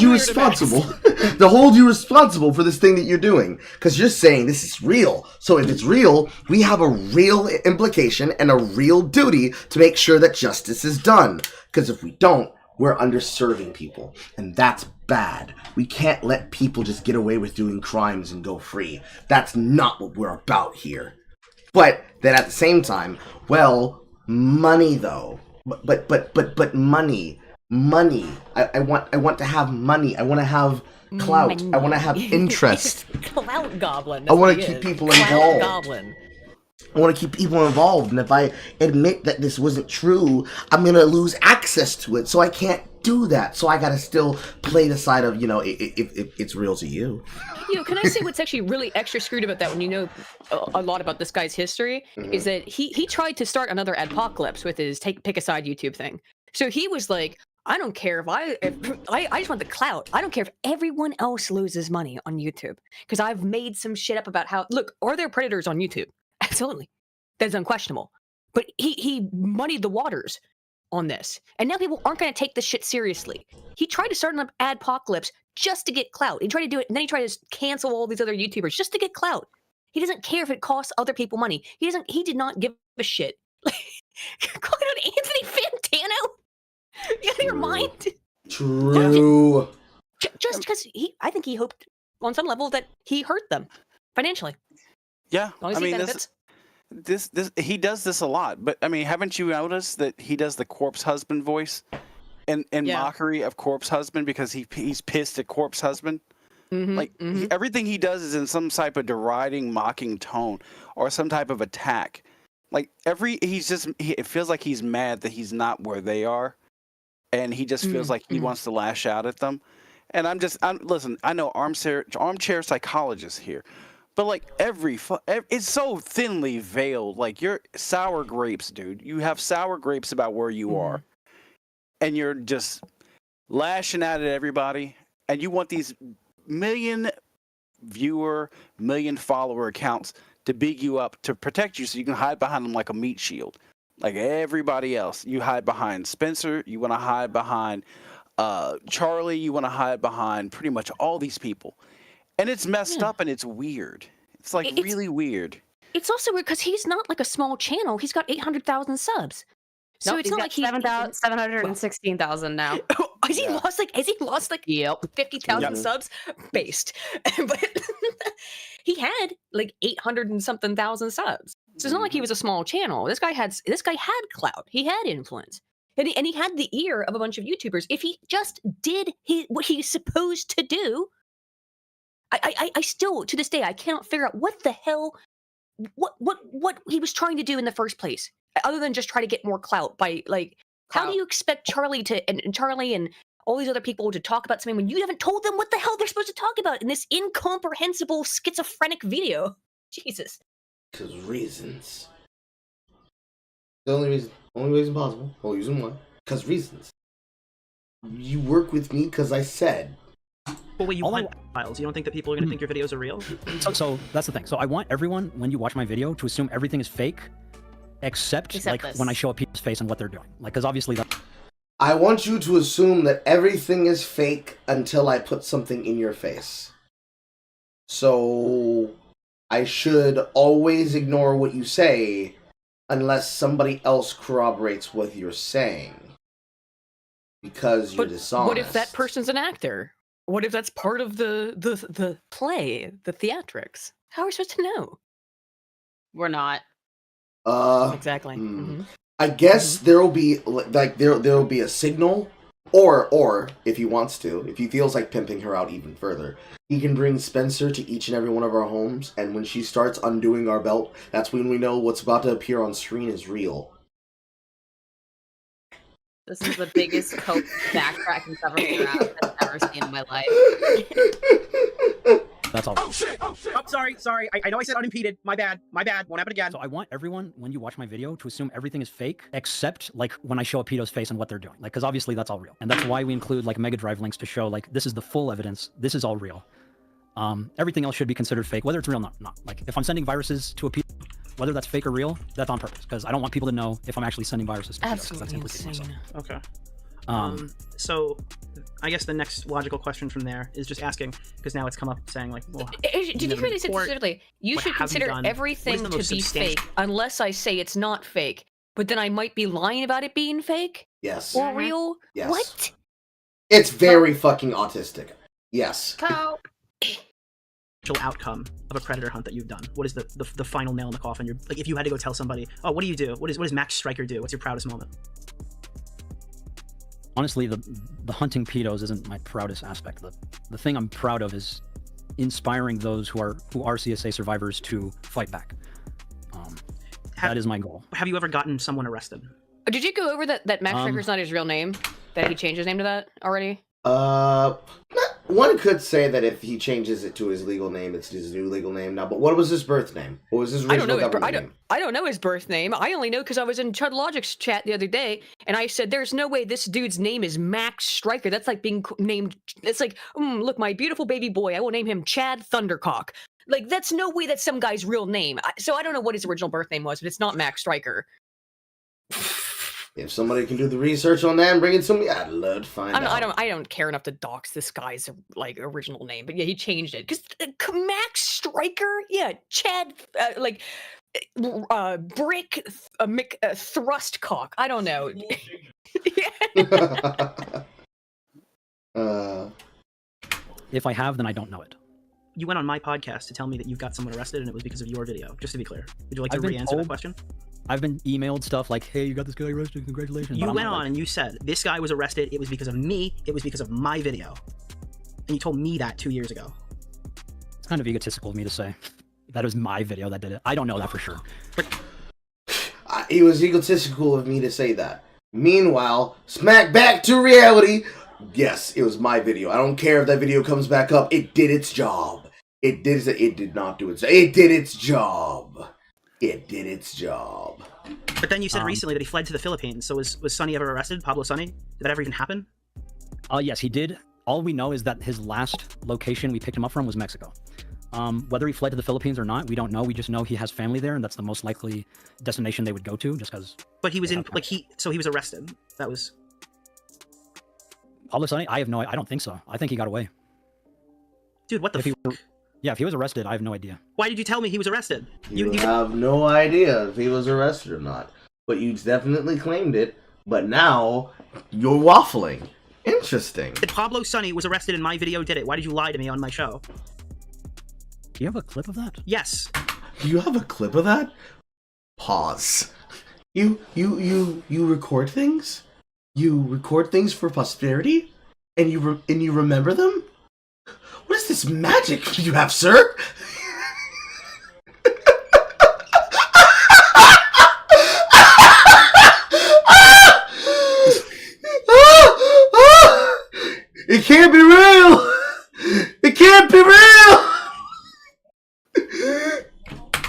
you responsible. To hold you responsible for this thing that you're doing. Because you're saying this is real. So if it's real, we have a real implication and a real duty to make sure that justice is done. Because if we don't, we're underserving people. And that's bad. We can't let people just get away with doing crimes and go free. That's not what we're about here. But then at the same time, well, money though. But money. I want to have money. I want to have clout. I want to have interest. Clout goblin. I want to keep people involved. Goblin. I want to keep people involved, and if I admit that this wasn't true, I'm gonna lose access to it. So I can't do that. So I gotta still play the side of, if it's real to you. Can I say what's actually really extra screwed about that when you know a lot about this guy's history is that he tried to start another adpocalypse with his pick a side YouTube thing. So he was like, I don't care if I just want the clout. I don't care if everyone else loses money on YouTube because I've made some shit up about how, look, are there predators on YouTube? Absolutely. That's unquestionable. But he muddied the waters on this. And now people aren't going to take this shit seriously. He tried to start an adpocalypse just to get clout. He tried to do it, and then he tried to cancel all these other YouTubers just to get clout. He doesn't care if it costs other people money. He did not give a shit. Calling out Anthony Fantano? You out of your mind? True. Just because I think he hoped on some level that he hurt them financially. Yeah, As long as he benefits. this he does this a lot. But I mean, haven't you noticed that he does the corpse husband voice in mockery of corpse husband because he's pissed at corpse husband? Everything he does is in some type of deriding, mocking tone or some type of attack. Like it feels like he's mad that he's not where they are, and he just feels like he wants to lash out at them. And listen, I know armchair psychologist here. But like it's so thinly veiled. Like you're sour grapes, dude. You have sour grapes about where you are, and you're just lashing out at everybody. And you want these million viewer, million follower accounts to big you up to protect you, so you can hide behind them like a meat shield, like everybody else. You hide behind Spencer. You want to hide behind Charlie. You want to hide behind pretty much all these people. And it's messed up and it's weird. It's really weird. It's also weird because he's not like a small channel. He's got 800,000 subs. So Nope, it's he's not got like he's 716,000 now. Has he lost like 50,000 subs? Based. But he had like 800 and something thousand subs. So it's not like he was a small channel. This guy had clout. He had influence. And he had the ear of a bunch of YouTubers. If he just did what he's supposed to do, I still, to this day, I cannot figure out what the hell, what he was trying to do in the first place, other than just try to get more clout by, like, how do you expect Charlie and Charlie and all these other people to talk about something when you haven't told them what the hell they're supposed to talk about in this incomprehensible schizophrenic video? Jesus. Because reasons. The only reason possible. I'll use them one. Because reasons. You work with me because I said. Well, wait, you hunt files. You don't think that people are going to think your videos are real? So that's the thing. So I want everyone, when you watch my video, to assume everything is fake, except like when I show a people's face and what they're doing. Like, because obviously I want you to assume that everything is fake until I put something in your face. So I should always ignore what you say unless somebody else corroborates what you're saying. Because you're dishonest. What if that person's an actor? What if that's part of the play, the theatrics? How are we supposed to know? We're not. Exactly. I guess there'll be there'll be a signal, or if he wants to, if he feels like pimping her out even further, he can bring Spencer to each and every one of our homes, and when she starts undoing our belt, that's when we know what's about to appear on screen is real. This is the biggest coke backtracking cover I've ever seen in my life. That's all. Oh, shit! Oh, sorry. I know I said unimpeded. My bad. Won't happen again. So I want everyone, when you watch my video, to assume everything is fake, except like when I show a pedo's face and what they're doing. Like, because obviously that's all real. And that's why we include like Mega Drive links to show like this is the full evidence. This is all real. Everything else should be considered fake, whether it's real or not. Like if I'm sending viruses to a pedo, whether that's fake or real, that's on purpose, because I don't want people to know if I'm actually sending viruses to pedos, 'cause that's implicating myself. Okay. So I guess the next logical question from there is just asking, because now it's come up saying like, well, did you hear they said specifically, you should consider everything to be fake unless I say it's not fake, but then I might be lying about it being fake? Yes. Or real? Yes. What? It's very fucking autistic. Yes. Outcome of a predator hunt that you've done. What is the final nail in the coffin? You're like, if you had to go tell somebody, oh, what do you do? What does Max Striker do? What's your proudest moment? Honestly, the hunting pedos isn't my proudest aspect. The thing I'm proud of is inspiring those who are CSA survivors to fight back. That is my goal. Have you ever gotten someone arrested? Did you go over that Max Striker's not his real name? That he changed his name to that already? One could say that if he changes it to his legal name, it's his new legal name now. But what was his birth name? What was his original government name? I don't know his birth name. I only know because I was in Chud Logic's chat the other day, and I said, "There's no way this dude's name is Max Striker. That's like being named. It's like, look, my beautiful baby boy. I will name him Chad Thundercock. Like, that's no way that's some guy's real name. So I don't know what his original birth name was, but it's not Max Striker." If somebody can do the research on that and bring it to me, I'd love to find out. I don't care enough to dox this guy's like original name, but yeah, he changed it because Max Striker, yeah, Chad, Brick, Thrustcock. I don't know. If I have, then I don't know it. You went on my podcast to tell me that you got someone arrested, and it was because of your video. Just to be clear, would you like to re-answer that question? I've been emailed stuff like, "Hey, you got this guy arrested. Congratulations." You went on and you said, this guy was arrested. It was because of me. It was because of my video. And you told me that 2 years ago. It's kind of egotistical of me to say. That was my video that did it. I don't know that for sure. It was egotistical of me to say that. Meanwhile, smack back to reality. Yes, it was my video. I don't care if that video comes back up. It did its job. It did not do its job. It did its job. It did its job. But then you said recently that he fled to the Philippines. So was Sonny ever arrested? Pablo Sonny? Did that ever even happen? Yes, he did. All we know is that his last location we picked him up from was Mexico. Whether he fled to the Philippines or not, we don't know. We just know he has family there, and that's the most likely destination they would go to, just because. But he was so he was arrested. That was. Pablo Sonny? I don't think so. I think he got away. Dude, what the fuck? Yeah, if he was arrested, I have no idea. Why did you tell me he was arrested? You have no idea if he was arrested or not. But you definitely claimed it. But now, you're waffling. Interesting. That Pablo Sonny was arrested in my video did it. Why did you lie to me on my show? Do you have a clip of that? Yes. Do you have a clip of that? Pause. You record things? You record things for posterity? And you remember them? What is this magic you have, sir? It can't be real! It can't be real!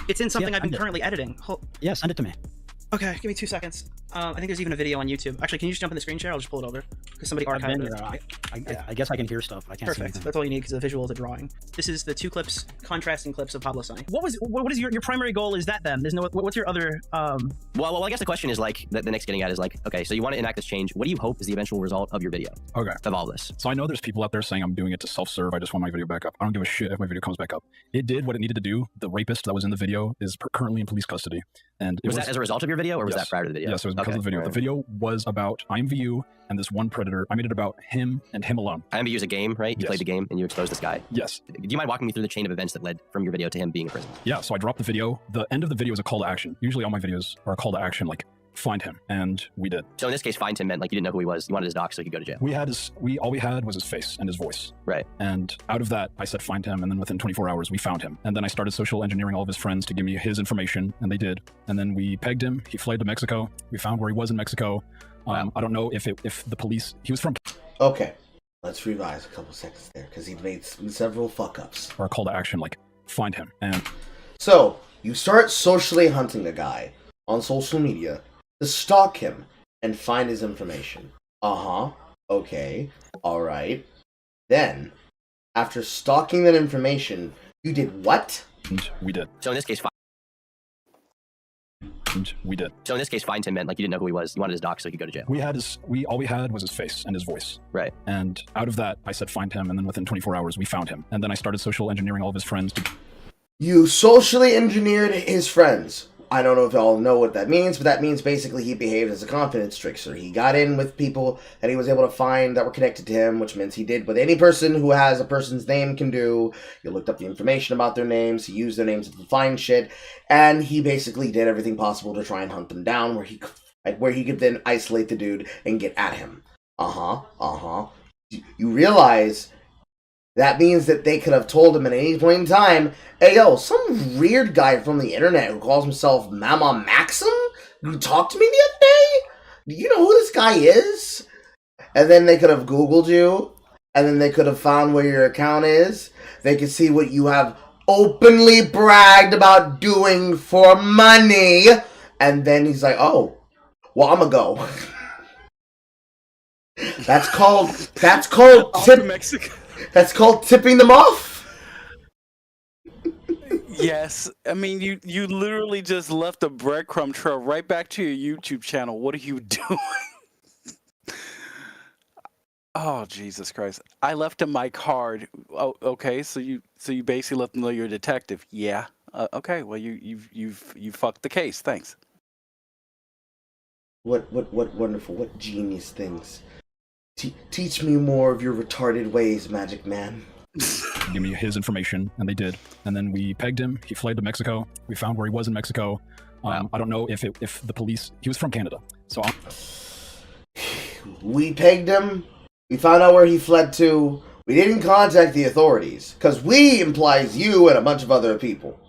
It's in something I've been currently editing. Yeah, send it to me. Okay, give me 2 seconds. I think there's even a video on YouTube. Actually, can you just jump in the screen share? I'll just pull it over. Because somebody archived it. I guess I can hear stuff. I can't see anything. That's all you need because the visual is a drawing. This is the 2 clips, contrasting clips of Pablo Sonny. What is your primary goal is that then? There's no, what's your other, Well, I guess the question is like, the next getting at is like, okay, so you want to enact this change. What do you hope is the eventual result of your video? Okay. Of all this. So I know there's people out there saying I'm doing it to self-serve. I just want my video back up. I don't give a shit if my video comes back up. It did what it needed to do. The rapist that was in the video is currently in police custody. And was that as a result of your video, or was that prior to the video? Yes, it was because of the video. The video was about IMVU and this one predator. I made it about him and him alone. IMVU is a game, right? You played the game and you exposed this guy. Yes. Do you mind walking me through the chain of events that led from your video to him being in prison? Yeah, so I dropped the video. The end of the video is a call to action. Usually all my videos are a call to action, like find him, and we did. So in this case, find him meant like you didn't know who he was. You wanted his doc so he could go to jail. All we had was his face and his voice. Right. And out of that, I said find him, and then within 24 hours, we found him. And then I started social engineering all of his friends to give me his information, and they did. And then we pegged him. He fled to Mexico. We found where he was in Mexico. I don't know if the police. He was from. Okay, let's revise a couple seconds there because he made several fuck ups. Or a call to action like find him. And so you start socially hunting a guy on social media to stalk him and find his information. Okay, all right. Then, after stalking that information, you did what? And we did. So in this case, we did. So in this case, find him meant like you didn't know who he was. You wanted his doc so he could go to jail. All we had was his face and his voice. Right. And out of that, I said find him, and then within 24 hours, we found him. And then I started social engineering all of his friends to. You socially engineered his friends. I don't know if y'all know what that means, but that means basically he behaved as a confidence trickster. He got in with people that he was able to find that were connected to him, which means he did what any person who has a person's name can do. He looked up the information about their names, he used their names to find shit, and he basically did everything possible to try and hunt them down where he could then isolate the dude and get at him. You realize that means that they could have told him at any point in time, hey, yo, some weird guy from the internet who calls himself MamaMax, who talked to me the other day? Do you know who this guy is? And then they could have Googled you, and then they could have found where your account is. They could see what you have openly bragged about doing for money. And then he's like, oh, well, I'm gonna go. That's called tipping them off. Yes, I mean you literally just left a breadcrumb trail right back to your YouTube channel. What are you doing? Oh, Jesus Christ! I left him my card. Oh, okay. So you basically let them know you're a detective. Yeah. Okay. Well, you fucked the case. Thanks. What wonderful, what genius things. Teach me more of your retarded ways, Magic Man. Give me his information, and they did. And then we pegged him. He fled to Mexico. We found where he was in Mexico. I don't know if the police. He was from Canada, so. We pegged him. We found out where he fled to. We didn't contact the authorities because we implies you and a bunch of other people.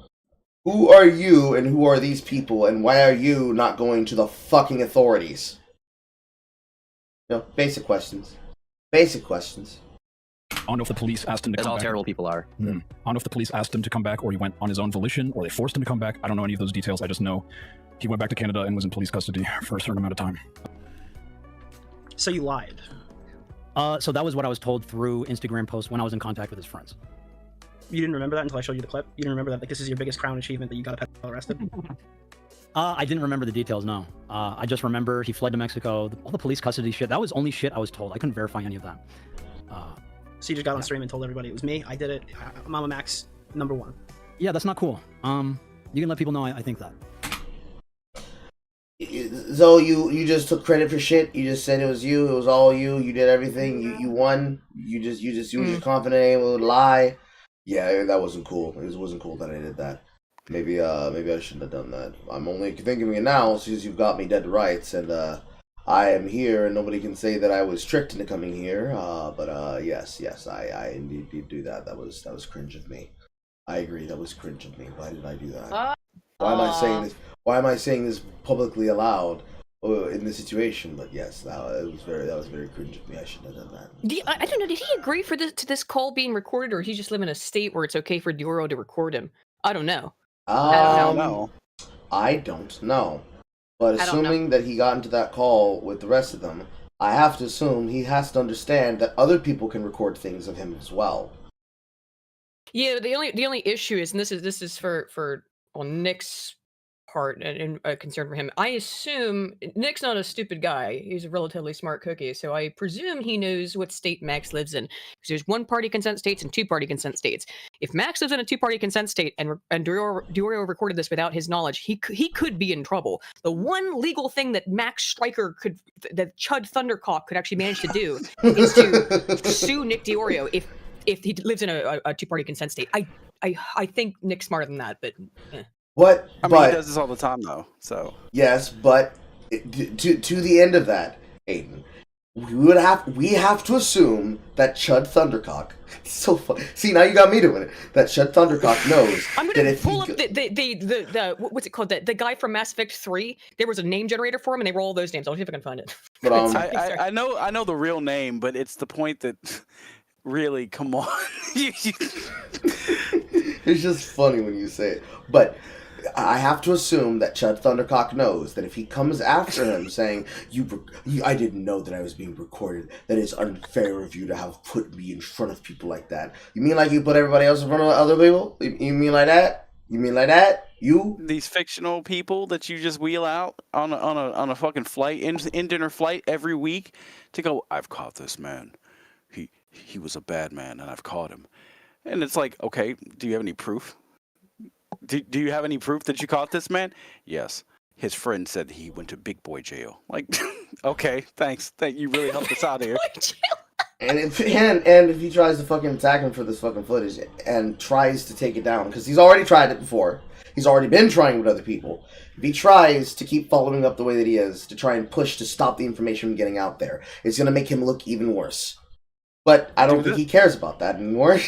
Who are you and who are these people, and why are you not going to the fucking authorities? Basic questions. Basic questions. I don't know if the police asked him to come back. That's all terrible people are. I don't know if the police asked him to come back or he went on his own volition or they forced him to come back. I don't know any of those details. I just know he went back to Canada and was in police custody for a certain amount of time. So you lied. So that was what I was told through Instagram posts when I was in contact with his friends. You didn't remember that until I showed you the clip? You didn't remember that this is your biggest crown achievement that you got a pedophile arrested? I didn't remember the details, no. I just remember he fled to Mexico, all the police custody shit. That was only shit I was told. I couldn't verify any of that. So you just got on stream and told everybody it was me, I did it, MamaMax, #1. Yeah, that's not cool. You can let people know I think that. So you just took credit for shit. You just said it was you. It was all you. You did everything. You won. You were just confident, able to lie. Yeah, that wasn't cool. It wasn't cool that I did that. Maybe I shouldn't have done that. I'm only thinking of it now since you've got me dead to rights, and I am here, and nobody can say that I was tricked into coming here. But yes, I indeed did do that. That was cringe of me. I agree. That was cringe of me. Why did I do that? Why am I saying this? Why am I saying this publicly aloud in this situation? But yes, that was very cringe of me. I shouldn't have done that. I don't know. Did he agree to this call being recorded, or he just live in a state where it's okay for Dioro to record him? I don't know. I don't know. But assuming that he got into that call with the rest of them, I have to assume he has to understand that other people can record things of him as well. Yeah, the only issue is, and this is for Nick's part and a concern for him. I assume Nick's not a stupid guy. He's a relatively smart cookie, so I presume he knows what state Max lives in. Because there's one-party consent states and two-party consent states. If Max lives in a two-party consent state and Dioro recorded this without his knowledge, he could be in trouble. The one legal thing that Max Stryker that Chud Thundercock could actually manage to do is to sue Nick Diorio if he lives in a two-party consent state. I think Nick's smarter than that, but. What? I mean, he does this all the time, though. So yes, but to the end of that, Aiden, we have to assume that Chud Thundercock. It's so funny. See, now you got me doing it. That Chud Thundercock knows. I'm gonna pull up the what's it called? The guy from Mass Effect 3. There was a name generator for him, and they were all those names. I'll see if I can find it. But I know the real name, but it's the point that really, come on. It's just funny when you say it, but. I have to assume that Chud Thundercock knows that if he comes after him saying, I didn't know that I was being recorded, that it's unfair of you to have put me in front of people like that. You mean like you put everybody else in front of other people? You mean like that? You mean like that? You? These fictional people that you just wheel out on a fucking flight, in dinner flight every week to go, I've caught this man. He was a bad man and I've caught him. And it's like, okay, do you have any proof? Do you have any proof that you caught this man? Yes. His friend said he went to big boy jail. Like, okay, thanks. You really helped us out here. And if he tries to fucking attack him for this fucking footage and tries to take it down, because he's already tried it before. He's already been trying with other people. If he tries to keep following up the way that he is, to try and push to stop the information from getting out there, it's going to make him look even worse. But I don't think he cares about that anymore.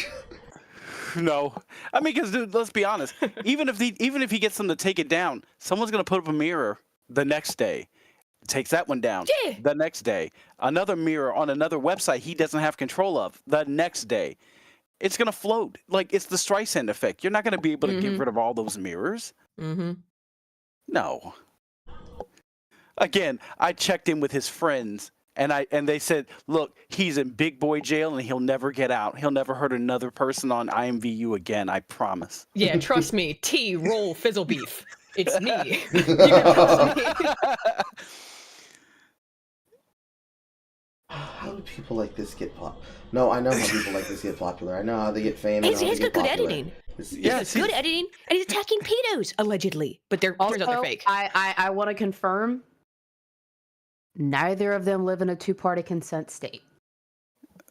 No, I mean, because dude, let's be honest. Even if he gets them to take it down, someone's gonna put up a mirror the next day, takes that one down. Yeah. The next day, another mirror on another website he doesn't have control of. The next day, it's gonna float. Like it's the Streisand effect. You're not gonna be able to get rid of all those mirrors. Mm-hmm. No. Again, I checked in with his friends. And they said, look, he's in big boy jail and he'll never get out. He'll never hurt another person on IMVU again. I promise. Yeah, trust me. T roll fizzle beef. It's me. You can trust me. How do people like this get popular? No, I know how people like this get popular. I know how they get famous. He's got good editing. He's good editing, and he's attacking pedos allegedly, but turns out they're fake. I want to confirm. Neither of them live in a two-party consent state.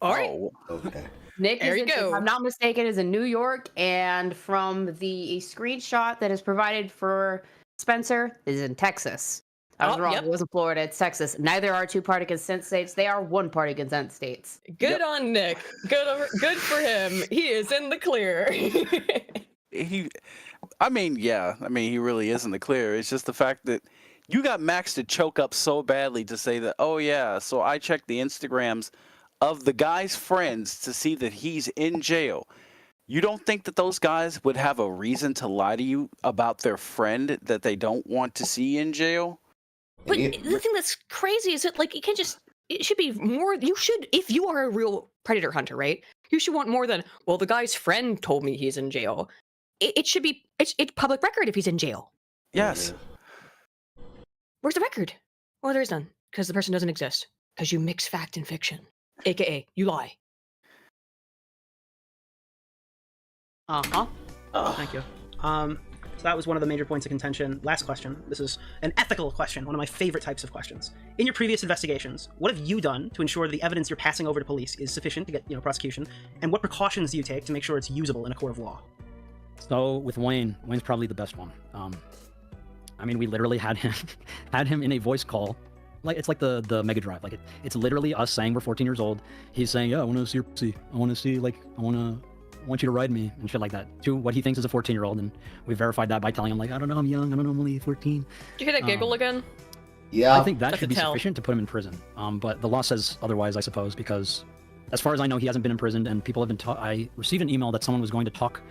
All right. Okay. Nick, there you go. If I'm not mistaken, is in New York, and from the screenshot that is provided for Spencer is in Texas. I was wrong. Yep. It wasn't Florida. It's Texas. Neither are two-party consent states. They are one-party consent states. Good on Nick. Good for him. He is in the clear. He really is in the clear. It's just the fact that you got Max to choke up so badly to say that, oh yeah, so I checked the Instagrams of the guy's friends to see that he's in jail. You don't think that those guys would have a reason to lie to you about their friend that they don't want to see in jail? But the thing that's crazy is that, like, it should be more, if you are a real predator hunter, right? You should want more than, well, the guy's friend told me he's in jail. It should be, it's public record if he's in jail. Yes. Where's the record? Well, there is none, because the person doesn't exist. Because you mix fact and fiction. AKA, you lie. Uh-huh. Thank you. So that was one of the major points of contention. Last question. This is an ethical question, one of my favorite types of questions. In your previous investigations, what have you done to ensure the evidence you're passing over to police is sufficient to get, prosecution? And what precautions do you take to make sure it's usable in a court of law? So with Wayne's probably the best one. We literally had him in a voice call. Like it's like the Mega Drive. Like it's literally us saying we're 14 years old. He's saying, yeah, I want to see your pussy. I want to see, I want you to ride me and shit like that. To what he thinks is a 14-year-old, and we verified that by telling him, like, I don't know, I'm young. I don't know, I'm only 14. Did you hear that giggle again? Yeah. I think that should be sufficient to put him in prison. But the law says otherwise, I suppose, because as far as I know, he hasn't been imprisoned, and people have been I received an email that someone was going to talk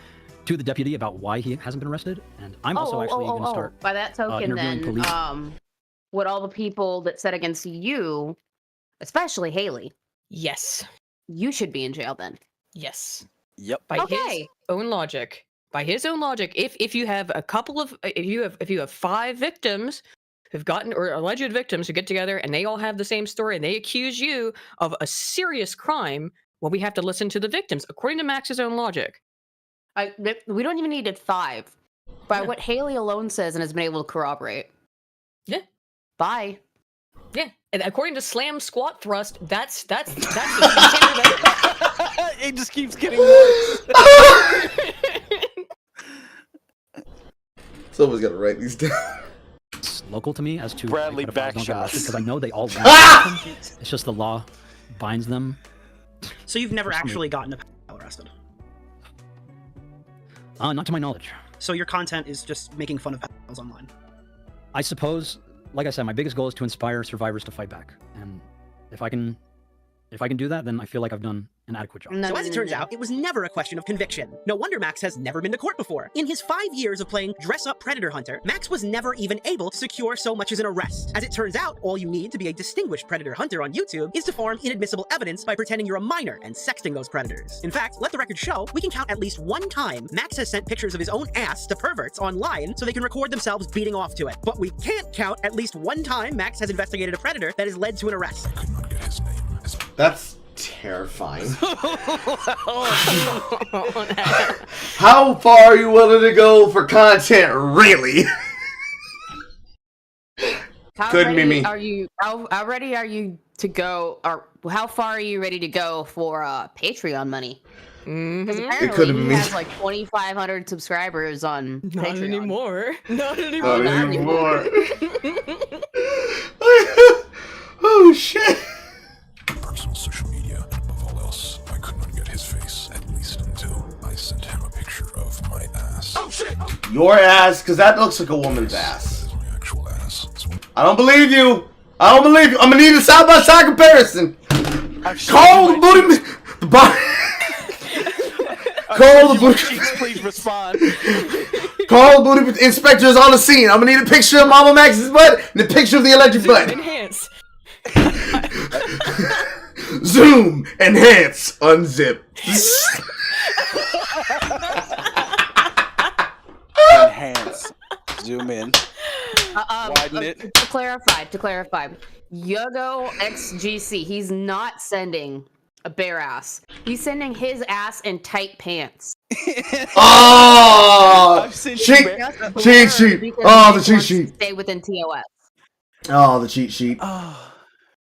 to the deputy about why he hasn't been arrested, and I'm also actually going to start by that token then police. Would all the people that said against you, especially Haley, yes, you should be in jail then. Yes. Yep. By his own logic, if you have a couple of if you have 5 victims who've gotten, or alleged victims who get together and they all have the same story and they accuse you of a serious crime, well, we have to listen to the victims according to Max's own logic. We don't even need 5. By what Haley alone says and has been able to corroborate. Yeah. Bye. Yeah. And according to Slam Squat Thrust, that's the it just keeps getting worse. Someone's got to write these down. It's local to me as to Bradley Backshots, because I know they all want them. It's just the law binds them. So you've never actually gotten a pedophile arrested? Not to my knowledge. So your content is just making fun of pedophiles online? I suppose, like I said, my biggest goal is to inspire survivors to fight back. And if I can do that, then I feel like I've done an adequate job. So as it turns out, it was never a question of conviction. No wonder Max has never been to court before. In his 5 years of playing dress-up predator hunter, Max was never even able to secure so much as an arrest. As it turns out, all you need to be a distinguished predator hunter on YouTube is to form inadmissible evidence by pretending you're a minor and sexting those predators. In fact, let the record show, we can count at least 1 time Max has sent pictures of his own ass to perverts online so they can record themselves beating off to it. But we can't count at least 1 time Max has investigated a predator that has led to an arrest. That's terrifying. How far are you willing to go for content, really? Couldn't be me. How ready are you to go, or how far are you ready to go for Patreon money? Because apparently he has like 2,500 subscribers on Not Patreon. anymore. Not Not anymore. Oh shit. Personal social media, and above all else, I could not get his face, at least until I sent him a picture of my ass. Oh shit! Your ass, because that looks like a woman's ass. My actual ass. I don't believe you. I don't believe you. I'm gonna need a side-by-side comparison. Call the booty. The body. Call the booty. Please respond. Call the booty inspectors on the scene. I'm gonna need a picture of MamaMax's butt and a picture of the electric butt. Enhance. Zoom, enhance, unzip. Enhance. Zoom in. Widen it. To clarify, Yogo XGC, he's not sending a bare ass. He's sending his ass in tight pants. Oh, cheat sheet. Oh, the cheat sheet. Stay within TOS. Oh, the cheat sheet.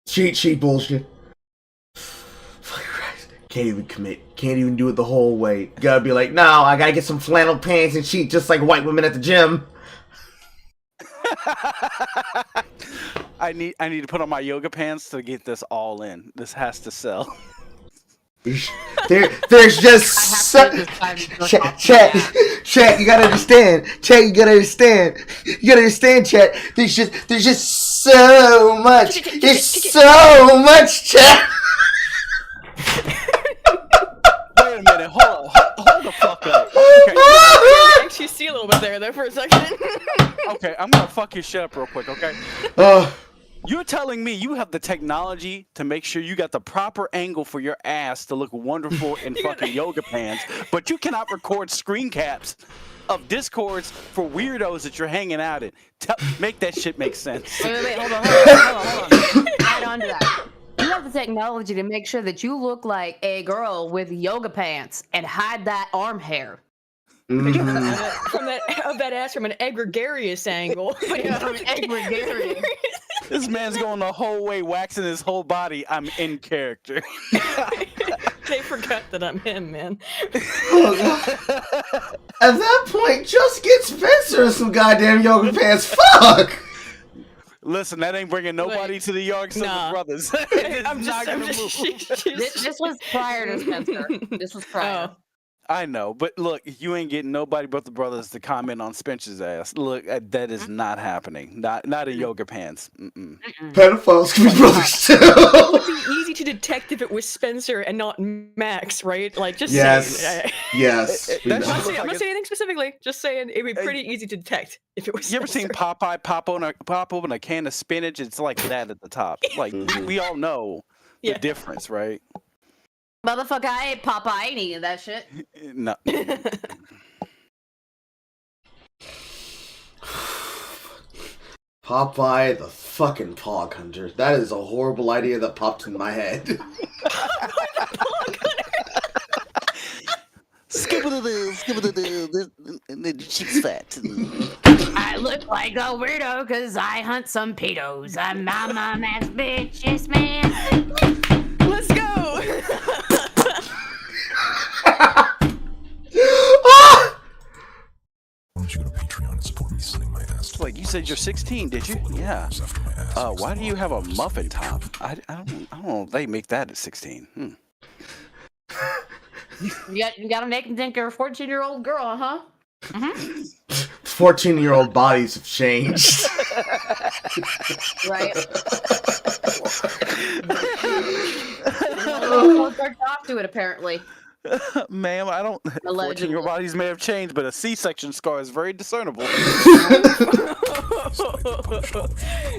Cheat sheet bullshit. Fucking Christ. Can't even commit. Can't even do it the whole way. You gotta be like, no, I gotta get some flannel pants and cheat just like white women at the gym. I need to put on my yoga pants to get this all in. This has to sell. There's just chat, you gotta understand. Chat, you gotta understand. You gotta understand, chat. There's just so much. There's so much, chat. Wait a minute, hold the fuck up. Okay. I can actually see a little bit there for a second. Okay, I'm gonna fuck your shit up real quick, okay? You're telling me you have the technology to make sure you got the proper angle for your ass to look wonderful in fucking yoga pants, but you cannot record screen caps of Discords for weirdos that you're hanging out in. Make that shit make sense. Wait, hold on. Add on to that. You have the technology to make sure that you look like a girl with yoga pants and hide that arm hair. From that ass from an egregious angle. Yeah, from an egregious. This man's going the whole way, waxing his whole body. I'm in character. They forgot that I'm him, man. At that point, just get Spencer some goddamn yoga pants. Fuck! Listen, that ain't bringing nobody to the York brothers. I'm just this was prior to Spencer. This was prior. Oh. I know, but look, you ain't getting nobody but the brothers to comment on Spencer's ass. Look, that is not happening. Not in yoga pants. Pedophiles can be brothers too. It would be easy to detect if it was Spencer and not Max, right? Like, just saying. Yes. I'm not saying anything specifically. Just saying it'd be pretty easy to detect if it was. You ever seen Popeye pop open a can of spinach? It's like that at the top. Like we all know the difference, right? Motherfucker, I ate Popeye. I ain't eating that shit. No. Popeye the fucking Pog Hunter. That is a horrible idea that popped in my head. Skibble-a-doo, and then she's fat. I look like a weirdo because I hunt some pedos. I'm MamaMax bitches, man. Let's go. Why don't you go to Patreon and support me sling my ass? Like you said, you're 16, did you? Yeah. Why do you have a muffin top? I don't know. They make that at 16. You gotta make them think you're a 14-year-old girl, huh? 14-year-old bodies have changed. Right. We'll talk to it apparently. Ma'am, I don't. 14-year-old bodies may have changed, but a C-section scar is very discernible.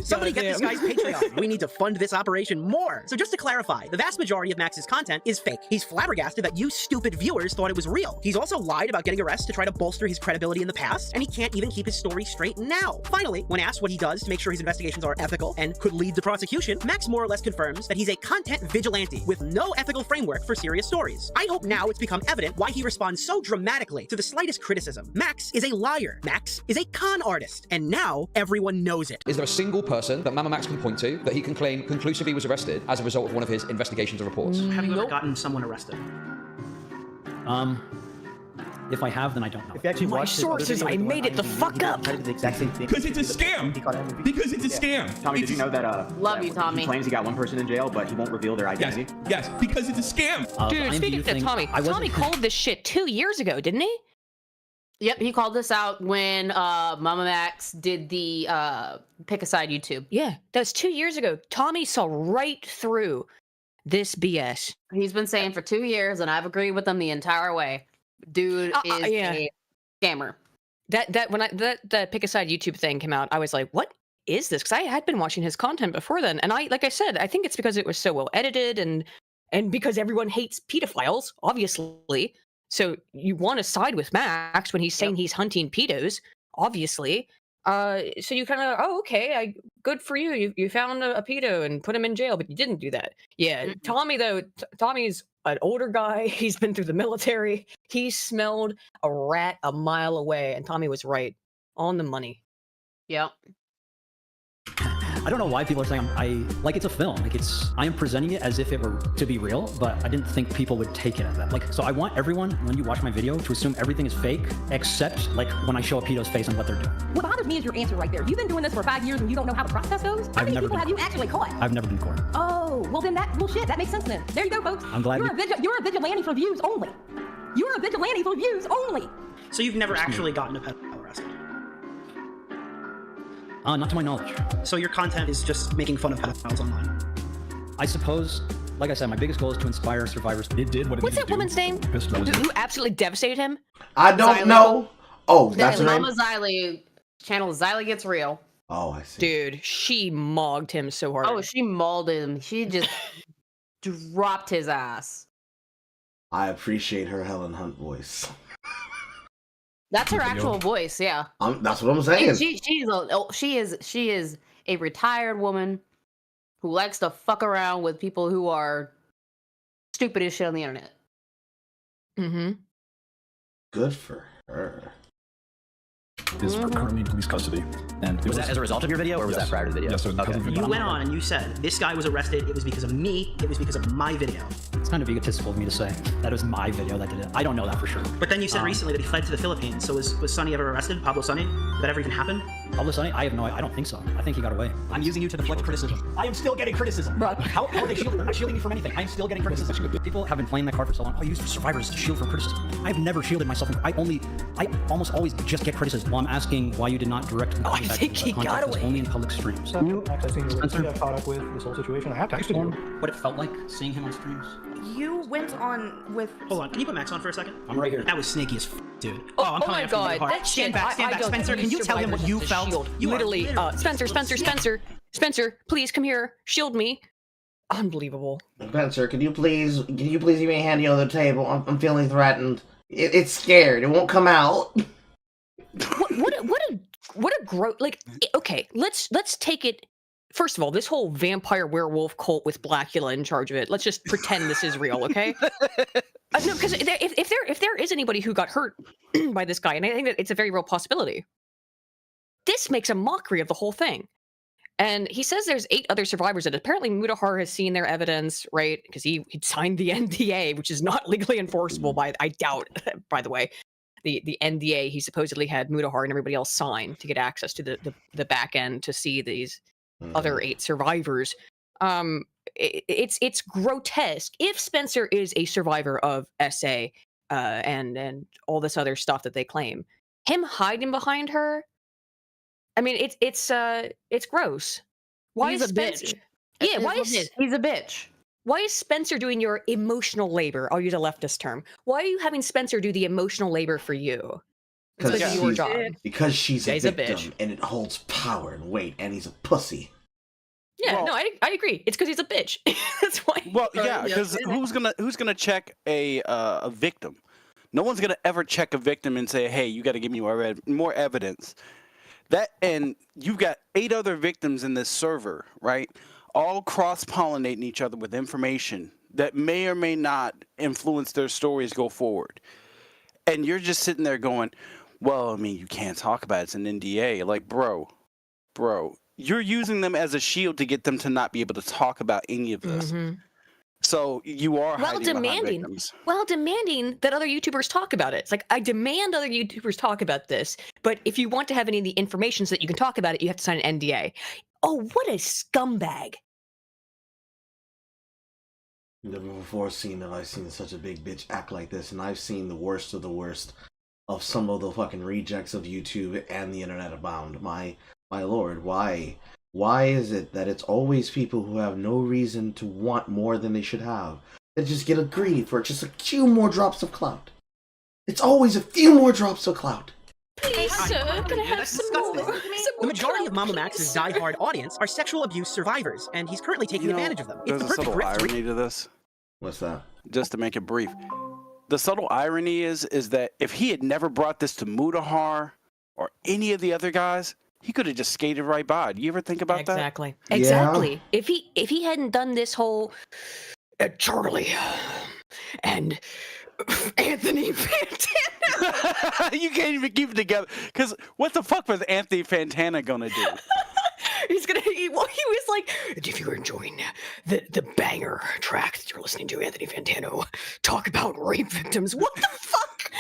Somebody get this guy's Patreon. We need to fund this operation more. So just to clarify, the vast majority of Max's content is fake. He's flabbergasted that you stupid viewers thought it was real. He's also lied about getting arrested to try to bolster his credibility in the past, and he can't even keep his story straight now. Finally, when asked what he does to make sure his investigations are ethical and could lead to prosecution, Max more or less confirms that he's a content vigilante with no ethical framework for serious stories. I hope now it's become evident why he responds so dramatically to the slightest criticism. Max is a liar. Max is a con artist, and now everyone knows it. Is there a single person that MamaMax can point to that he can claim conclusively was arrested as a result of one of his investigations or reports? Have you ever gotten someone arrested? If I have, then I don't know. If you actually watch sources, I made it the fuck up. The exact same thing. Because it's a scam. Because it's a scam. Tommy, did you know that? Love you, Tommy. He claims he got one person in jail, but he won't reveal their identity. Yes, because it's a scam. Dude, speaking to Tommy, Tommy called this shit 2 years ago, didn't he? Yep, he called this out when MamaMax did the Pick a Side YouTube. Yeah, that was 2 years ago. Tommy saw right through this BS. He's been saying for 2 years, and I've agreed with him the entire way. Dude is a scammer. That Pick a Side YouTube thing came out, I was like, what is this? Because I had been watching his content before then, and like I said, I think it's because it was so well edited and because everyone hates pedophiles, obviously. So you want to side with Max when he's saying he's hunting pedos, obviously. So you kind of, okay, good for you. You found a pedo and put him in jail, but you didn't do that. Yeah, Tommy though, Tommy's an older guy. He's been through the military. He smelled a rat a mile away, and Tommy was right on the money. Yep. I don't know why people are saying like it's a film. Like I am presenting it as if it were to be real, but I didn't think people would take it as that. Like, so I want everyone, when you watch my video, to assume everything is fake, except like when I show a pedo's face and what they're doing. What bothers me is your answer right there. You've been doing this for 5 years and you don't know how the process goes? How many people have you actually caught? I've never been caught. Oh, well then bullshit. That makes sense then. There you go, folks. I'm glad you're a vigilante for views only. You're a vigilante for views only. So you've never actually gotten a pedophile arrested? Not to my knowledge. So your content is just making fun of pedophiles online? I suppose, like I said, my biggest goal is to inspire survivors. It did what it What's that woman's name? Who absolutely devastated him? I don't know. Oh, that's her name? Mama Xylee, channel Xylee Gets Real. Oh, I see. Dude, she mogged him so hard. Oh, she mauled him. She just dropped his ass. I appreciate her Helen Hunt voice. That's her actual voice, yeah. That's what I'm saying. She is a retired woman who likes to fuck around with people who are stupid as shit on the internet. Mm-hmm. Good for her. Is currently in police custody. And was that as a result of your video, or was that prior to the video? Yes, it was because of the video. You went on and you said, this guy was arrested, it was because of me, it was because of my video. It's kind of egotistical of me to say that it was my video that did it. I don't know that for sure. But then you said recently that he fled to the Philippines, so was Sonny ever arrested? Pablo Sonny? Did that ever even happen? Pablo Sonny? I have no idea. I don't think so. I think he got away. I'm using you to deflect criticism. I am still getting criticism. Bro, how are they shielding? They're not shielding me from anything. I am still getting criticism. People have been playing that card for so long. I use survivors to shield from criticism. I've never shielded myself from. I almost always just get criticism. Well, I'm asking why you did not direct me. I think he got away. Only in public streams. I've seen you got caught up with this whole situation. I have texted you. What it felt like seeing him on streams. You went on with. Hold on, can you put Max on for a second? I'm right here. That was snaky as dude. Oh, I'm coming after you God. hard. That Stand shit, back, Spencer. Can you tell him what you felt? You literally, Spencer, please come here. Shield me. Unbelievable. Spencer, can you please give me a hand on the table? I'm feeling threatened. It's scared. It won't come out. What a gross. Like, okay, let's take it. First of all, this whole vampire werewolf cult with Blackula in charge of it. Let's just pretend this is real, okay? No, because if there is anybody who got hurt by this guy, and I think that it's a very real possibility, this makes a mockery of the whole thing. And he says there's 8 other survivors, and apparently Mudahar has seen their evidence, right? Because he signed the NDA, which is not legally enforceable by, I doubt, by the way. The NDA he supposedly had Mudahar and everybody else sign to get access to the back end to see these other 8 survivors. It's grotesque. If Spencer is a survivor of SA and all this other stuff that they claim, him hiding behind her, I mean, it's gross. Why He's is a Spencer? bitch. Yeah, why is he's a bitch? Why is Spencer doing your emotional labor? I'll use a leftist term. Why are you having Spencer do the emotional labor for you? Because it's your job. Because she's a He's a victim, bitch. and it holds power and weight, and he's a pussy. Yeah, no, I agree. It's because he's a bitch. That's why. Well, yeah, because who's gonna check a victim? No one's gonna ever check a victim and say, "Hey, you got to give me more evidence." And you've got 8 other victims in this server, right? All cross-pollinating each other with information that may or may not influence their stories go forward. And you're just sitting there going, "Well, I mean, you can't talk about it. It's an NDA." Like, bro, you're using them as a shield to get them to not be able to talk about any of this. So you are hiding behind victims. While demanding that other YouTubers talk about it. It's like, I demand other YouTubers talk about this, but if you want to have any of the information so that you can talk about it, you have to sign an NDA. Oh, what a scumbag. Never before have I seen such a big bitch act like this, and I've seen the worst of the worst of some of the fucking rejects of YouTube and the internet abound. My lord, why? Why is it that it's always people who have no reason to want more than they should have, that just get greedy for just a few more drops of clout? It's always a few more drops of clout. Please, sir, can I have some more? The majority of MamaMax's diehard audience are sexual abuse survivors, and he's currently taking advantage of them. It's There's the a perfect subtle grift. irony to this. What's that? Just to make it brief. The subtle irony is that if he had never brought this to Mutahar or any of the other guys, he could have just skated right by. Do you ever think about that? Exactly. If he hadn't done this whole Charlie and Anthony Fantana. You can't even keep it together. Because what the fuck was Anthony Fantana gonna do? He was like, if you're enjoying the banger track that you're listening to, Anthony Fantano talk about rape victims. What the fuck?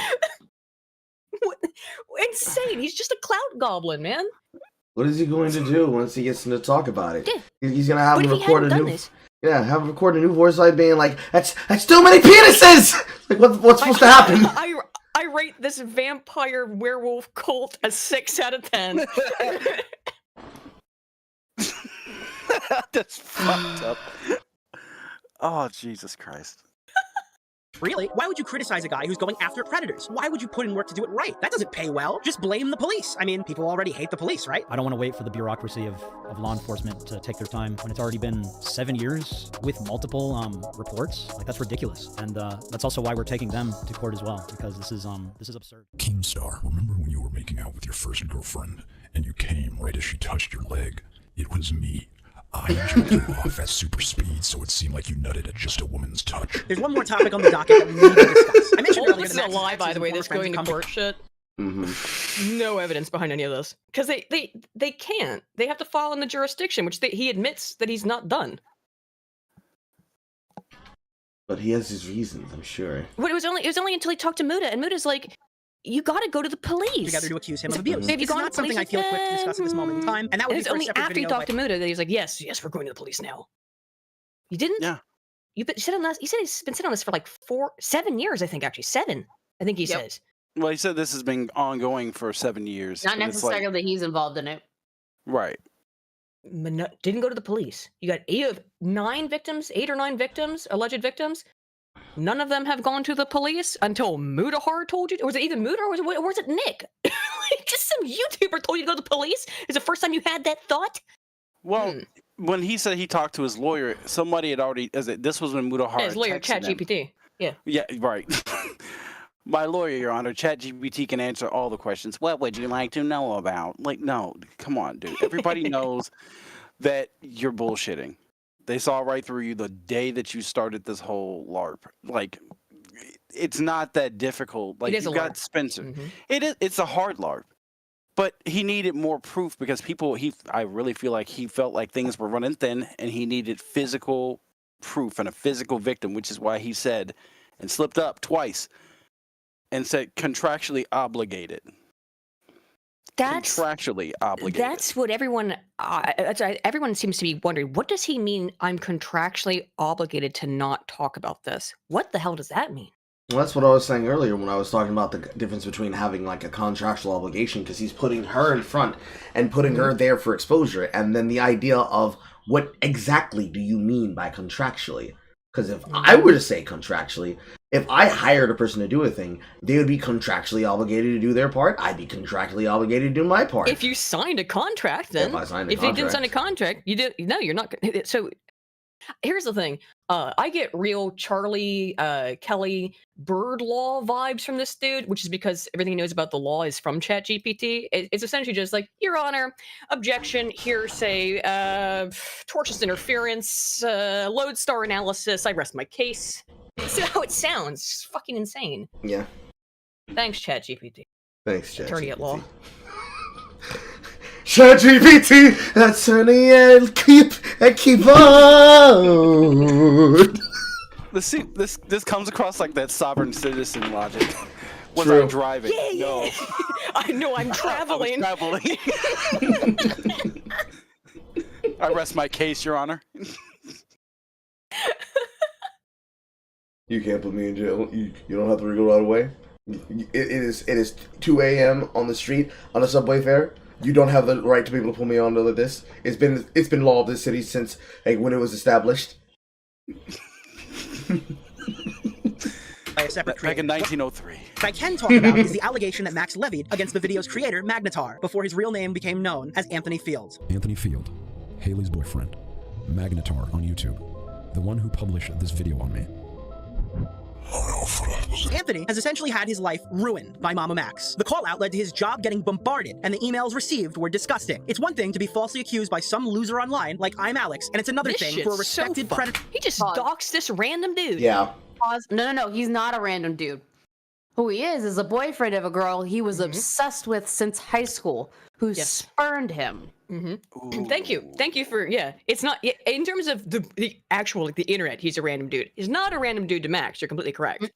Insane. He's just a clout goblin, man. What is he going to do once he gets to talk about it? Yeah. He's gonna have What him if he record a hadn't new. done this? Yeah, have him record a new voice line being like, "That's too many penises." Like, what's supposed to happen? I rate this vampire werewolf cult a 6 out of 10. That's fucked up. Oh, Jesus Christ. Really? Why would you criticize a guy who's going after predators? Why would you put in work to do it right? That doesn't pay well. Just blame the police. I mean, people already hate the police, right? I don't want to wait for the bureaucracy of law enforcement to take their time when it's already been 7 years with multiple reports. Like, that's ridiculous. And that's also why we're taking them to court as well, because this is absurd. Keemstar, remember when you were making out with your first girlfriend and you came right as she touched your leg? It was me. I jumped you off at super speed, so it seemed like you nutted at just a woman's touch. There's one more topic on the docket that we need to discuss. I mentioned earlier This is a lie, by the way, this going to court shit. No evidence behind any of this. Because they can't. They have to fall in the jurisdiction, which he admits that he's not done. But he has his reasons, I'm sure. But it was only until he talked to Muda, and Muda's like, you gotta go to the police. Together to accuse him of abuse. Have you It's gone to not the something police I feel equipped to discuss at this moment in time, and that would be it's for a only separate after he video, talked but- to Muda that he's like, yes, we're going to the police now. You didn't? Yeah. You said he's been sitting on this for like 7 years, I think, actually. 7, I think he says. Well, he said this has been ongoing for 7 years. Not and it's like- necessarily that he's involved in it. Right. Didn't go to the police. You got 8 or 9 victims, alleged victims. None of them have gone to the police until Mutahar told you. Or was it either Muta or was it Nick? Like, just some YouTuber told you to go to the police? Is the first time you had that thought? Well, when he said he talked to his lawyer, somebody had already. This was when Mutahar. Yeah, his lawyer, texted him. ChatGPT. Yeah. Yeah, right. My lawyer, Your Honor, ChatGPT can answer all the questions. What would you like to know about? Like, no, come on, dude. Everybody knows that you're bullshitting. They saw right through you the day that you started this whole LARP. Like, it's not that difficult. Like, is you a got LARP. Spencer. It's a hard LARP. But he needed more proof because I really feel like he felt like things were running thin and he needed physical proof and a physical victim, which is why he said and slipped up twice and said contractually obligated. Contractually obligated. That's what everyone seems to be wondering. What does he mean? I'm contractually obligated to not talk about this. What the hell does that mean? Well, that's what I was saying earlier when I was talking about the difference between having like a contractual obligation, because he's putting her in front and putting her there for exposure, and then the idea of what exactly do you mean by contractually? Because if I were to say contractually, if I hired a person to do a thing, they would be contractually obligated to do their part. I'd be contractually obligated to do my part. If you signed a contract, then. If I signed a If you didn't sign a contract. contract, you did. No, you're not. So here's the thing. I get real Charlie Kelly bird law vibes from this dude, which is because everything he knows about the law is from ChatGPT. It's essentially just like, Your Honor, objection, hearsay, tortious interference, lodestar analysis. I rest my case. That's how it sounds. It's fucking insane. Yeah. Thanks, ChatGPT. Thanks, ChatGPT. Attorney at law. ChatGPT, attorney and keep on. This comes across like that sovereign citizen logic. Was True. I driving? Yeah. No. I know I'm traveling. I rest my case, Your Honor. You can't put me in jail. You don't have to go right away. It is 2 a.m. on the street on a subway fare. You don't have the right to be able to pull me onto this. It's been law of this city since when it was established. By a separate Back creator. in 1903. What I can talk about is the allegation that Max levied against the video's creator, Magnetar, before his real name became known as Anthony Fields. Anthony Field, Haley's boyfriend, Magnetar on YouTube, the one who published this video on me. Anthony has essentially had his life ruined by MamaMax. The call-out led to his job getting bombarded, and the emails received were disgusting. It's one thing to be falsely accused by some loser online, like I'm Alex, and it's another This thing for a shit's so respected fucked. predator. He just doxed this random dude. Yeah. Pause. No. He's not a random dude. Who he is a boyfriend of a girl he was obsessed with since high school, who spurned him. Thank you for it's not in terms of the actual the internet. He's a random dude. He's not a random dude to Max. You're completely correct.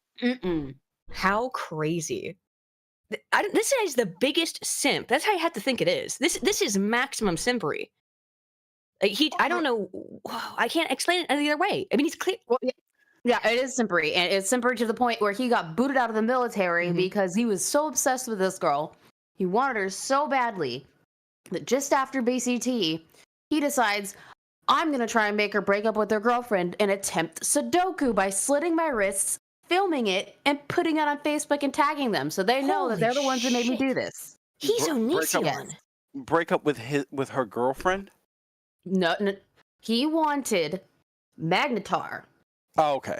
How crazy! This guy's the biggest simp. That's how you have to think it is. This is maximum simpery. Like I don't know. I can't explain it any other way. I mean, he's clear. Well, yeah, it is simpery, and it's simpery to the point where he got booted out of the military because he was so obsessed with this girl. He wanted her so badly that just after BCT, he decides, I'm going to try and make her break up with her girlfriend and attempt Sudoku by slitting my wrists, filming it, and putting it on Facebook and tagging them so they know that they're the ones that made me do this. He's Onision. Break up with her girlfriend? No, he wanted Magnetar Oh, okay.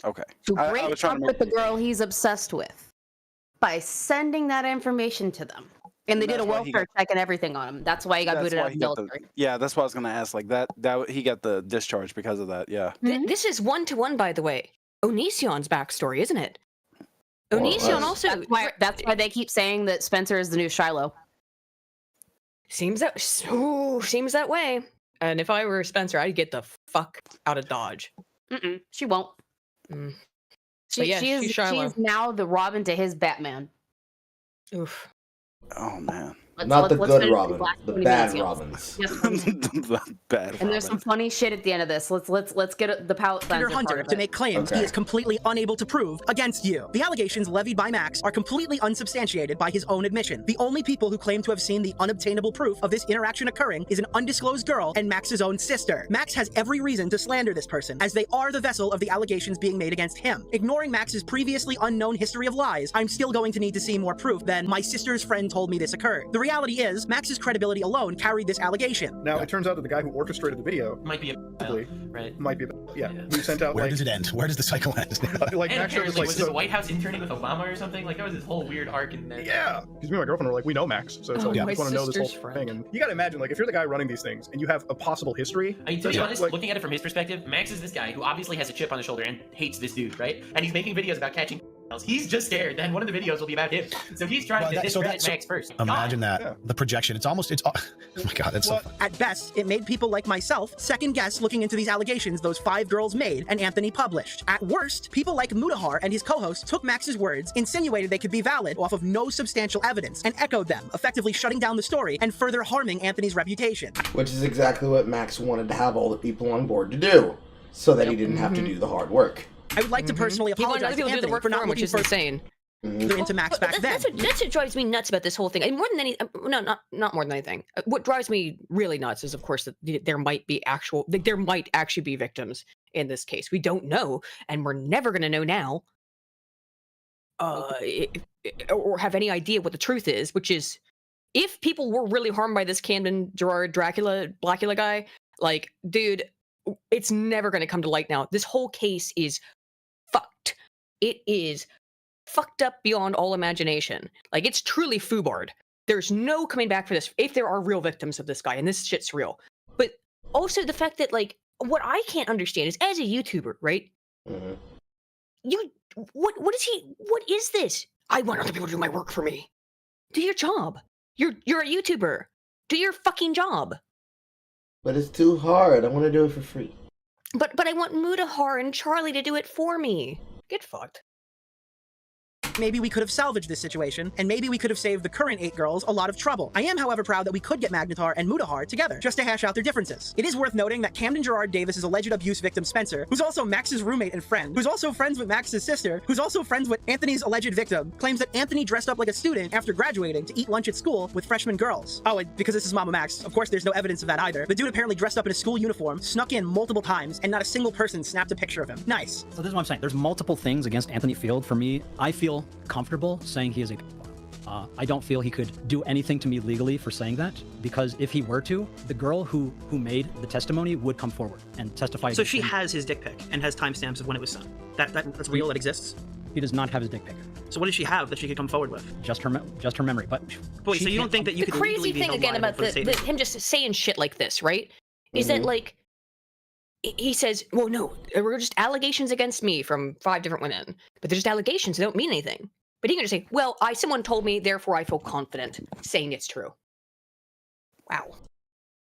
Okay. to I break was trying up to with the girl he's obsessed with by sending that information to them. And they did a welfare check and everything on him. That's why he got That's booted why out of he the got the- military. Yeah, that's what I was gonna ask. Like that he got the discharge because of that. Yeah. This is 1-to-1, by the way. Onision's backstory, isn't it? Onision also. That's why they keep saying that Spencer is the new Shiloh. Seems that way. And if I were Spencer, I'd get the fuck out of Dodge. She won't. But She she's Shiloh. is now the Robin to his Batman. Oof. Oh man. Not the let's good finish Robin, last the 20 bad minutes, Robins. Yes, The bad and there's some funny shit at the end of this. Let's get the palette cleanser Hunter part of to it. make claims he is completely unable to prove against you. The allegations levied by Max are completely unsubstantiated by his own admission. The only people who claim to have seen the unobtainable proof of this interaction occurring is an undisclosed girl and Max's own sister. Max has every reason to slander this person, as they are the vessel of the allegations being made against him. Ignoring Max's previously unknown history of lies, I'm still going to need to see more proof than my sister's friend told me this occurred. The reality is, Max's credibility alone carried this allegation. Now, it turns out that the guy who orchestrated the video might be right. Might be, yeah. We sent out Where like does it end? Where does the cycle end? like And Max showed us, apparently, like, was so- this White House interning with Obama or something? Like, there was this whole weird arc in there. Yeah, because me and my girlfriend were like, we know Max, so it's like, Oh, we just want to know this whole my sister's thing. And you gotta imagine, like, if you're the guy running these things and you have a possible history. I mean, to be that's honest, like, looking at it from his perspective, Max is this guy who obviously has a chip on his shoulder and hates this dude, right? And he's making videos about catching He's just scared that one of the videos will be about him. So he's trying to discredit Max first. Imagine that. The projection. It's oh my god, that's so fun. At best, it made people like myself second guess looking into these allegations those 5 girls made and Anthony published. At worst, people like Mutahar and his co-host took Max's words, insinuated they could be valid off of no substantial evidence, and echoed them, effectively shutting down the story and further harming Anthony's reputation. Which is exactly what Max wanted to have all the people on board to do, so that he didn't have to do the hard work. I would like to personally He wanted apologize other to people to do the Anthony work for for not him, which looking is for insane. They're into Max back then. That's what drives me nuts about this whole thing. And more than any, no, not more than anything. What drives me really nuts is, of course, that there might actually be victims in this case. We don't know, and we're never going to know now, or have any idea what the truth is. Which is, if people were really harmed by this Camden Gerard Blackula guy, like, dude, it's never going to come to light now. This whole case is fucked. It is fucked up beyond all imagination. Like, it's truly foobarred. There's no coming back for this if there are real victims of this guy, and this shit's real. But also the fact that, like, what I can't understand is, as a YouTuber, right? What is this? I want other people to do my work for me. Do your job. You're a YouTuber. Do your fucking job. But it's too hard. I want to do it for free. But I want Mutahar and Charlie to do it for me. Get fucked. Maybe we could have salvaged this situation, and maybe we could have saved the current 8 girls a lot of trouble. I am, however, proud that we could get Magnetar and Mutahar together, just to hash out their differences. It is worth noting that Camden Gerard Davis' alleged abuse victim Spencer, who's also Max's roommate and friend, who's also friends with Max's sister, who's also friends with Anthony's alleged victim, claims that Anthony dressed up like a student after graduating to eat lunch at school with freshman girls. Oh, and because this is MamaMax, of course there's no evidence of that either. The dude apparently dressed up in a school uniform, snuck in multiple times, and not a single person snapped a picture of him. Nice. So this is what I'm saying. There's multiple things against Anthony Field. For me, I feel comfortable saying he is a pedophile. I don't feel he could do anything to me legally for saying that, because if he were to, the girl who made the testimony would come forward and testify. So she has his dick pic and has timestamps of when it was sent. That's real. That exists. He does not have his dick pic. So what does she have that she could come forward with? Just her memory. But wait, so you don't think that you could legally be held again liable about for the statement? him just saying shit like this, right? Is that, like, he says, well, no, there were just allegations against me from 5 different women, but they're just allegations. They don't mean anything. But he can just say, well, someone told me, therefore I feel confident saying it's true. Wow.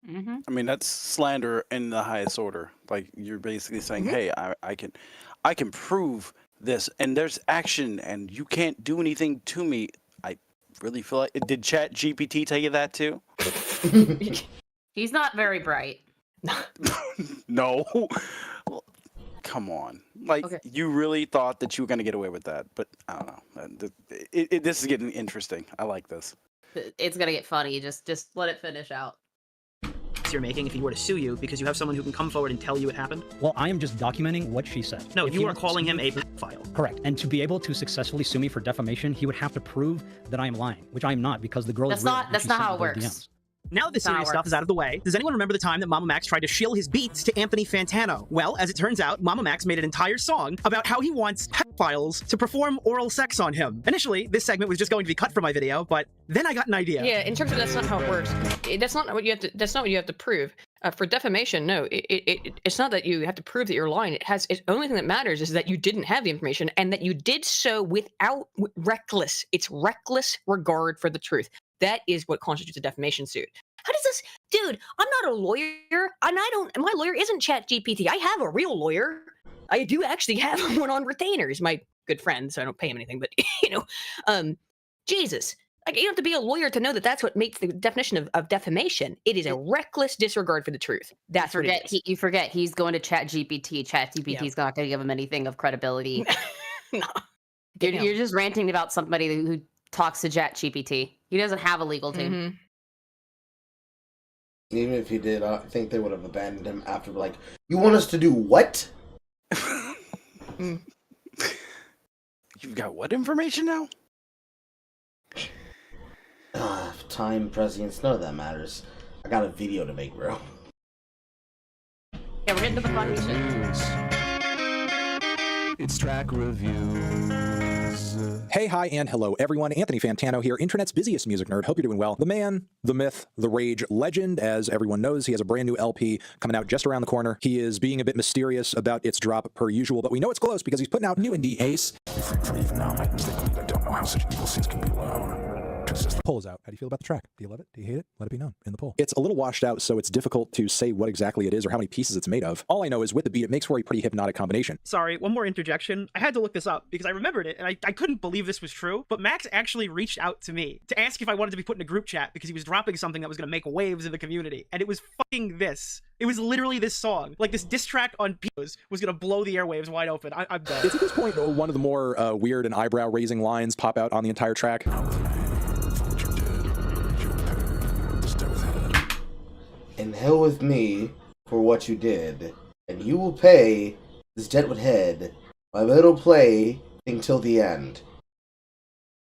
I mean, that's slander in the highest order. Like, you're basically saying, hey, I can prove this, and there's action, and you can't do anything to me. I really feel like, did Chat GPT tell you that too? He's not very bright. No. Well, come on. Like, you really thought that you were going to get away with that, but I don't know. This is getting interesting. I like this. It's going to get funny. Just let it finish out. You're making if he were to sue you because you have someone who can come forward and tell you it happened? Well, I am just documenting what she said. No, you are calling him a pedophile. Correct. And to be able to successfully sue me for defamation, he would have to prove that I am lying, which I am not, because the girl. That's not how it works. DMs. Now that the serious stuff is out of the way, does anyone remember the time that MamaMax tried to shill his beats to Anthony Fantano? Well, as it turns out, MamaMax made an entire song about how he wants pedophiles to perform oral sex on him. Initially, this segment was just going to be cut from my video, but then I got an idea. Yeah, in terms of that's not how it works. That's not what you have to prove. For defamation, no, it's not that you have to prove that you're lying. The only thing that matters is that you didn't have the information and that you did so without reckless. It's reckless regard for the truth. That is what constitutes a defamation suit. How does this, dude? I'm not a lawyer, and my lawyer isn't ChatGPT. I have a real lawyer. I do actually have one on retainer. He's my good friend, so I don't pay him anything. But Jesus. Like, you don't have to be a lawyer to know that that's what makes the definition of defamation. It is a reckless disregard for the truth. That's what it is. You forget he's going to ChatGPT. ChatGPT's not going to give him anything of credibility. No. You're just ranting about somebody who talks to ChatGPT. He doesn't have a legal team. Even if he did, I think they would have abandoned him after, like, you want us to do what? You've got what information now? Time, prescience, none of that matters. I got a video to make, bro. Yeah, we're getting to the fun shit. It's track reviews. Hey, hi, and hello, everyone. Anthony Fantano here, internet's busiest music nerd. Hope you're doing well. The man, the myth, the rage legend. As everyone knows, he has a brand new LP coming out just around the corner. He is being a bit mysterious about its drop per usual, but we know it's close because he's putting out new indie ace. From even now, I mistakenly I don't know how such evil sins can be allowed to The poll is out. How do you feel about the track? Do you love it? Do you hate it? Let it be known in the poll. It's a little washed out, so it's difficult to say what exactly it is or how many pieces it's made of. All I know is with the beat, it makes for a pretty hypnotic combination. Sorry, one more interjection. I had to look this up because I remembered it and I couldn't believe this was true, but Max actually reached out to me to ask if I wanted to be put in a group chat because he was dropping something that was going to make waves in the community, and it was fucking this. It was literally this song. Like, this diss track on Pios was going to blow the airwaves wide open. I'm done. It's at this point one of the more weird and eyebrow-raising lines pop out on the entire track. In hell with me for what you did, and you will pay this debt with head. My little play until the end.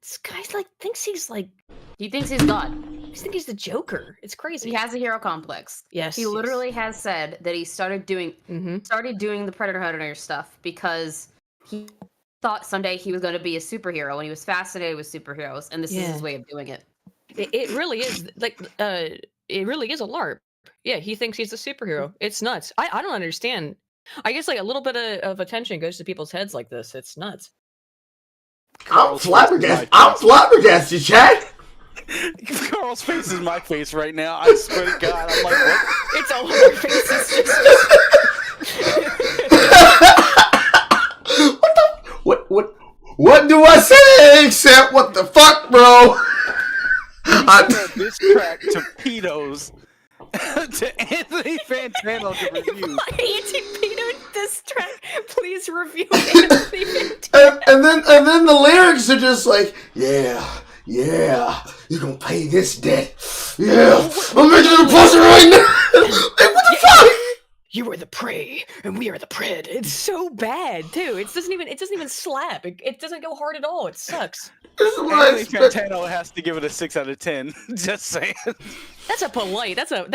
This guy's like thinks he's like he thinks he's God. I think he's the Joker. It's crazy. He has a hero complex. Yes, he literally has said that he started doing the Predator Hunter stuff because he thought someday he was going to be a superhero, and he was fascinated with superheroes, and this is his way of doing it. It really is like it really is a LARP. Yeah, he thinks he's a superhero. It's nuts. I don't understand. I guess like a little bit of attention goes to people's heads like this. It's nuts. I'm flabbergasted, Chad. Carl's face is my face right now. I swear to God, I'm like, what? It's all over faces. What do I say except what the fuck, bro? This track to pedos to Anthony Fantano to review. Anthony Fantano diss track. Please review Anthony Fantano. And then the lyrics are just like, yeah, you're gonna pay this debt. Yeah, I'm making a poster right now. Like, what the fuck? You are the prey, and we are the pred. It's so bad too. It doesn't even slap. It doesn't go hard at all. It sucks. Anthony Fantano has to give it a 6 out of 10. Just saying. That's a polite. That's a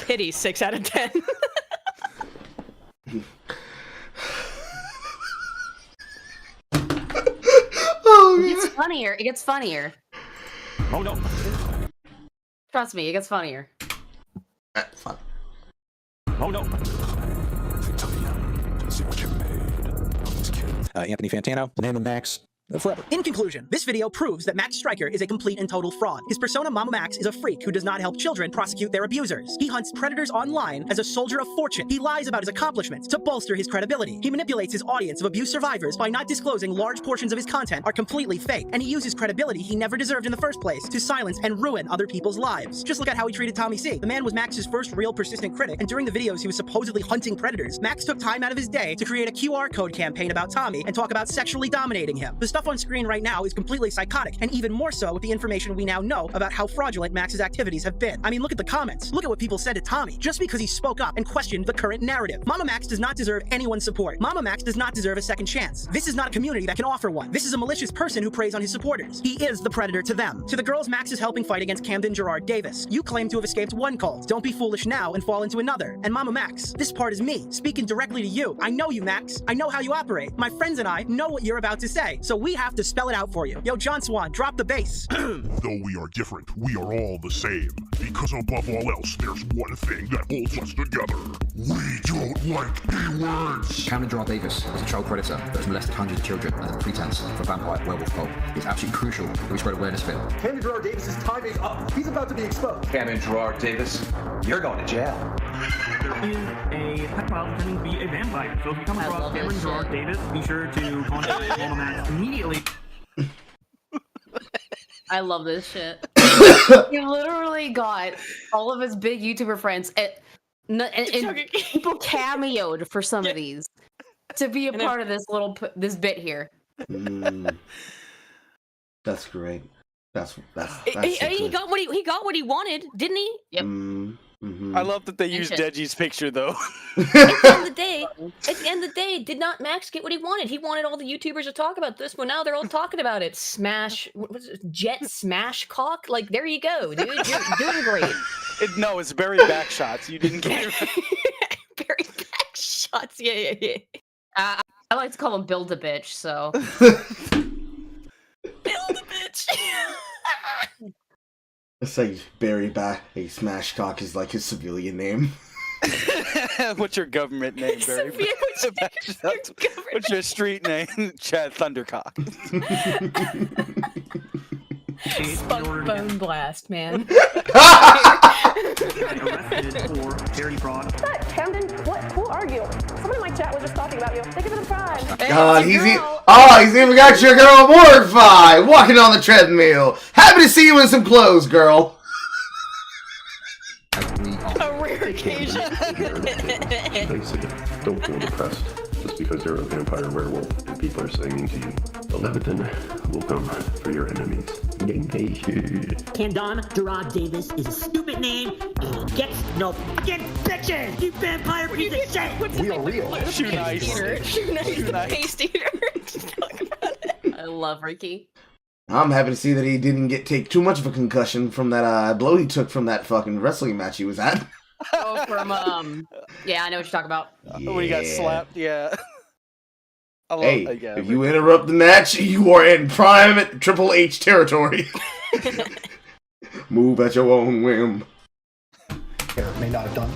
pity 6 out of 10. It gets funnier. It gets funnier. Oh no. Trust me, it gets funnier. Fun. Oh no. Anthony Fantano, MamaMax, forever. In conclusion, this video proves that Max Striker is a complete and total fraud. His persona MamaMax is a freak who does not help children prosecute their abusers. He hunts predators online as a soldier of fortune. He lies about his accomplishments to bolster his credibility. He manipulates his audience of abuse survivors by not disclosing large portions of his content are completely fake, and he uses credibility he never deserved in the first place to silence and ruin other people's lives. Just look at how he treated Tommy C. The man was Max's first real persistent critic, and during the videos he was supposedly hunting predators, Max took time out of his day to create a QR code campaign about Tommy and talk about sexually dominating him. The stuff on screen right now is completely psychotic, and even more so with the information we now know about how fraudulent Max's activities have been. I mean, look at the comments. Look at what people said to Tommy, just because he spoke up and questioned the current narrative. MamaMax does not deserve anyone's support. MamaMax does not deserve a second chance. This is not a community that can offer one. This is a malicious person who preys on his supporters. He is the predator to them. To the girls Max is helping fight against Camden Gerard Davis, you claim to have escaped one cult. Don't be foolish now and fall into another. And MamaMax, this part is me, speaking directly to you. I know you, Max. I know how you operate. My friends and I know what you're about to say, so we have to spell it out for you. Yo, John Swan, drop the bass. Though we are different, we are all the same. Because above all else, there's one thing that holds us together. We don't like B-words. Camden Gerard Davis is a child predator that has molested hundreds of children under the pretense of a vampire werewolf cult. It's absolutely crucial that we spread awareness of it. Camden Gerard Davis's time is up. He's about to be exposed. Camden Gerard Davis, you're going to jail. There is a pedophile pretending to be a vampire. So if you come across Cameron Gerard Davis, be sure to contact MamaMax immediately. I love this shit. He literally got all of his big YouTuber friends and people cameoed for some of these to be a part of this bit here. That's great. That's he got what he wanted, didn't he? Yep. Mm-hmm. I love that they used Deji's picture though. At the end of the day, did not Max get what he wanted? He wanted all the YouTubers to talk about this, but now they're all talking about it. Smash, what was it? Jet smash cock? Like, there you go, dude. You're doing great. No, it's buried back shots. You didn't get it right. Buried back shots. Yeah. I like to call him Build a Bitch, so. Build a bitch. It's like Barry back a smash cock is like his civilian name. What's your government name, Barry? What's your street name? Chad Thundercock. Casey Bone blast, man. arrested for charity fraud. Camden, who are you? Someone in my chat was just talking about you. Thank you for the prime. God, he's even got your girl mortified, walking on the treadmill. Happy to see you in some clothes, girl. A rare occasion. Basically, don't feel depressed just because you're a vampire werewolf and people are saying to you, the Leviathan will come for your enemies. Getting patient. Camden Gerard Davis is a stupid name and he gets no fucking bitches! You vampire piece of shit! We are real. Shoe nice. The paste eater. I love Ricky. I'm happy to see that he didn't take too much of a concussion from that blow he took from that fucking wrestling match he was at. Oh, from yeah, I know what you're talking about. When he got slapped, yeah. Hey, if you interrupt the match, you are in prime Triple H territory. Move at your own whim. May not have done.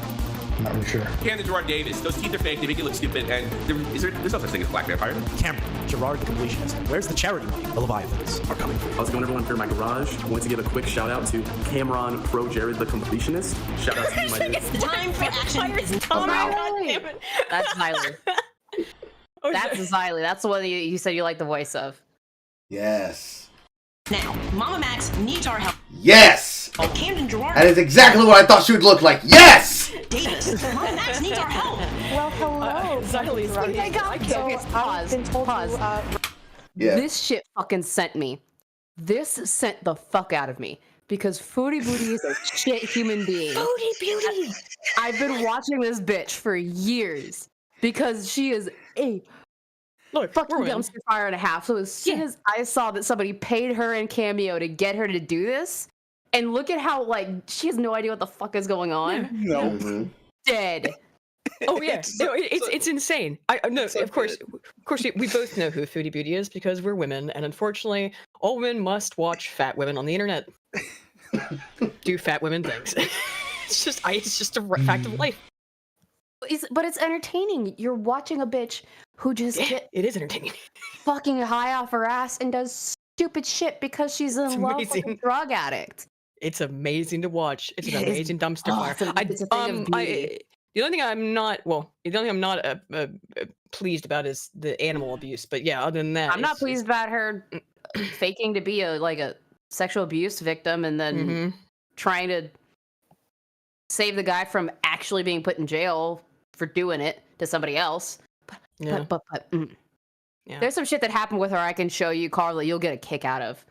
I'm not really sure. Camden Gerard Davis. Those teeth are fake. They make you look stupid. And there's no such thing as black vampire. Cameron, Gerard the completionist. Where's the charity money? The Leviathans are coming for you. How's it going, everyone? Here in my garage. I wanted to give a quick shout out to Cameron Pro Jared the completionist. Shout out to you, my dude. It's time for action. That's Tyler. That's Xylee. That's the one you said you like the voice of. Yes. Now, MamaMax needs our help. Yes! Camden Gerard. That is exactly what I thought she would look like. Yes! Davis. MamaMax needs our help. Well, hello. Xylee's Pause. Yeah. This shit fucking sent me. This sent the fuck out of me. Because Foodie Booty is a shit human being. Foodie Beauty. I've been watching this bitch for years. Because she is a fucking dumpster fire and a half. So as soon as I saw that somebody paid her in Cameo to get her to do this, and look at how, like, she has no idea what the fuck is going on. No. Dead. Oh yeah, it's insane. Of course, we both know who Foodie Beauty is because we're women, and unfortunately, all women must watch fat women on the internet. Do fat women things. It's just a fact of life. But it's entertaining. You're watching a bitch who just it is entertaining. Fucking high off her ass and does stupid shit because she's in love with a drug addict. It's amazing to watch. It's an amazing dumpster fire. It's a thing of beauty. The only thing I'm not pleased about is the animal abuse. But yeah, other than that, I'm not pleased about her faking to be a sexual abuse victim and then trying to save the guy from actually being put in jail for doing it to somebody else. But there's some shit that happened with her I can show you, Carl, that you'll get a kick out of.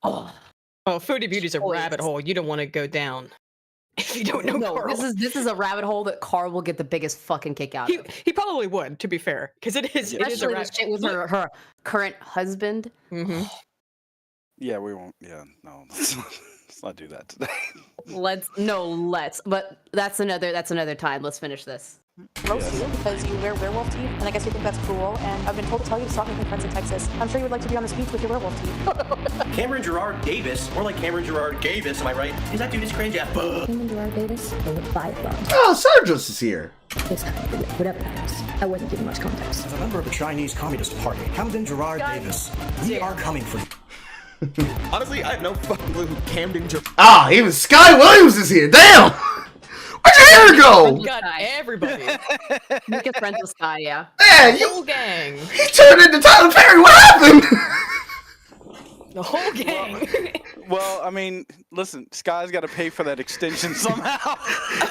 Oh, Foodie Beauty's a rabbit hole you don't want to go down. If you don't know Carl. This is a rabbit hole that Carl will get the biggest fucking kick out of. He probably would, to be fair, because it is. Especially the shit with her current husband. Yeah, we won't. Yeah, no, let's not do that today. Let's. But that's another time. Let's finish this. Roast you because you wear werewolf teeth, and I guess you think that's cool. And I've been told to tell you to stop making friends in Texas. I'm sure you would like to be on this beach with your werewolf teeth. Cameron Gerard Davis, more like Cameron Gerard Davis, am I right? Is that dude is cringe? Yeah. Cameron Gerard Davis was a five-bond. Oh, Sargis is here. This time, whatever happens, I wasn't giving much context. As a member of the Chinese Communist Party, Camden Gerard Davis, we are coming for you. Honestly, I have no fucking clue who Camden Gerard. Even Sky Williams is here. Damn! Where'd your hair go? We got everybody. Make a friend with Sky, yeah. Man, the whole gang. He turned into Tyler Perry. What happened? The whole gang. Well, I mean, listen, Sky's got to pay for that extension somehow.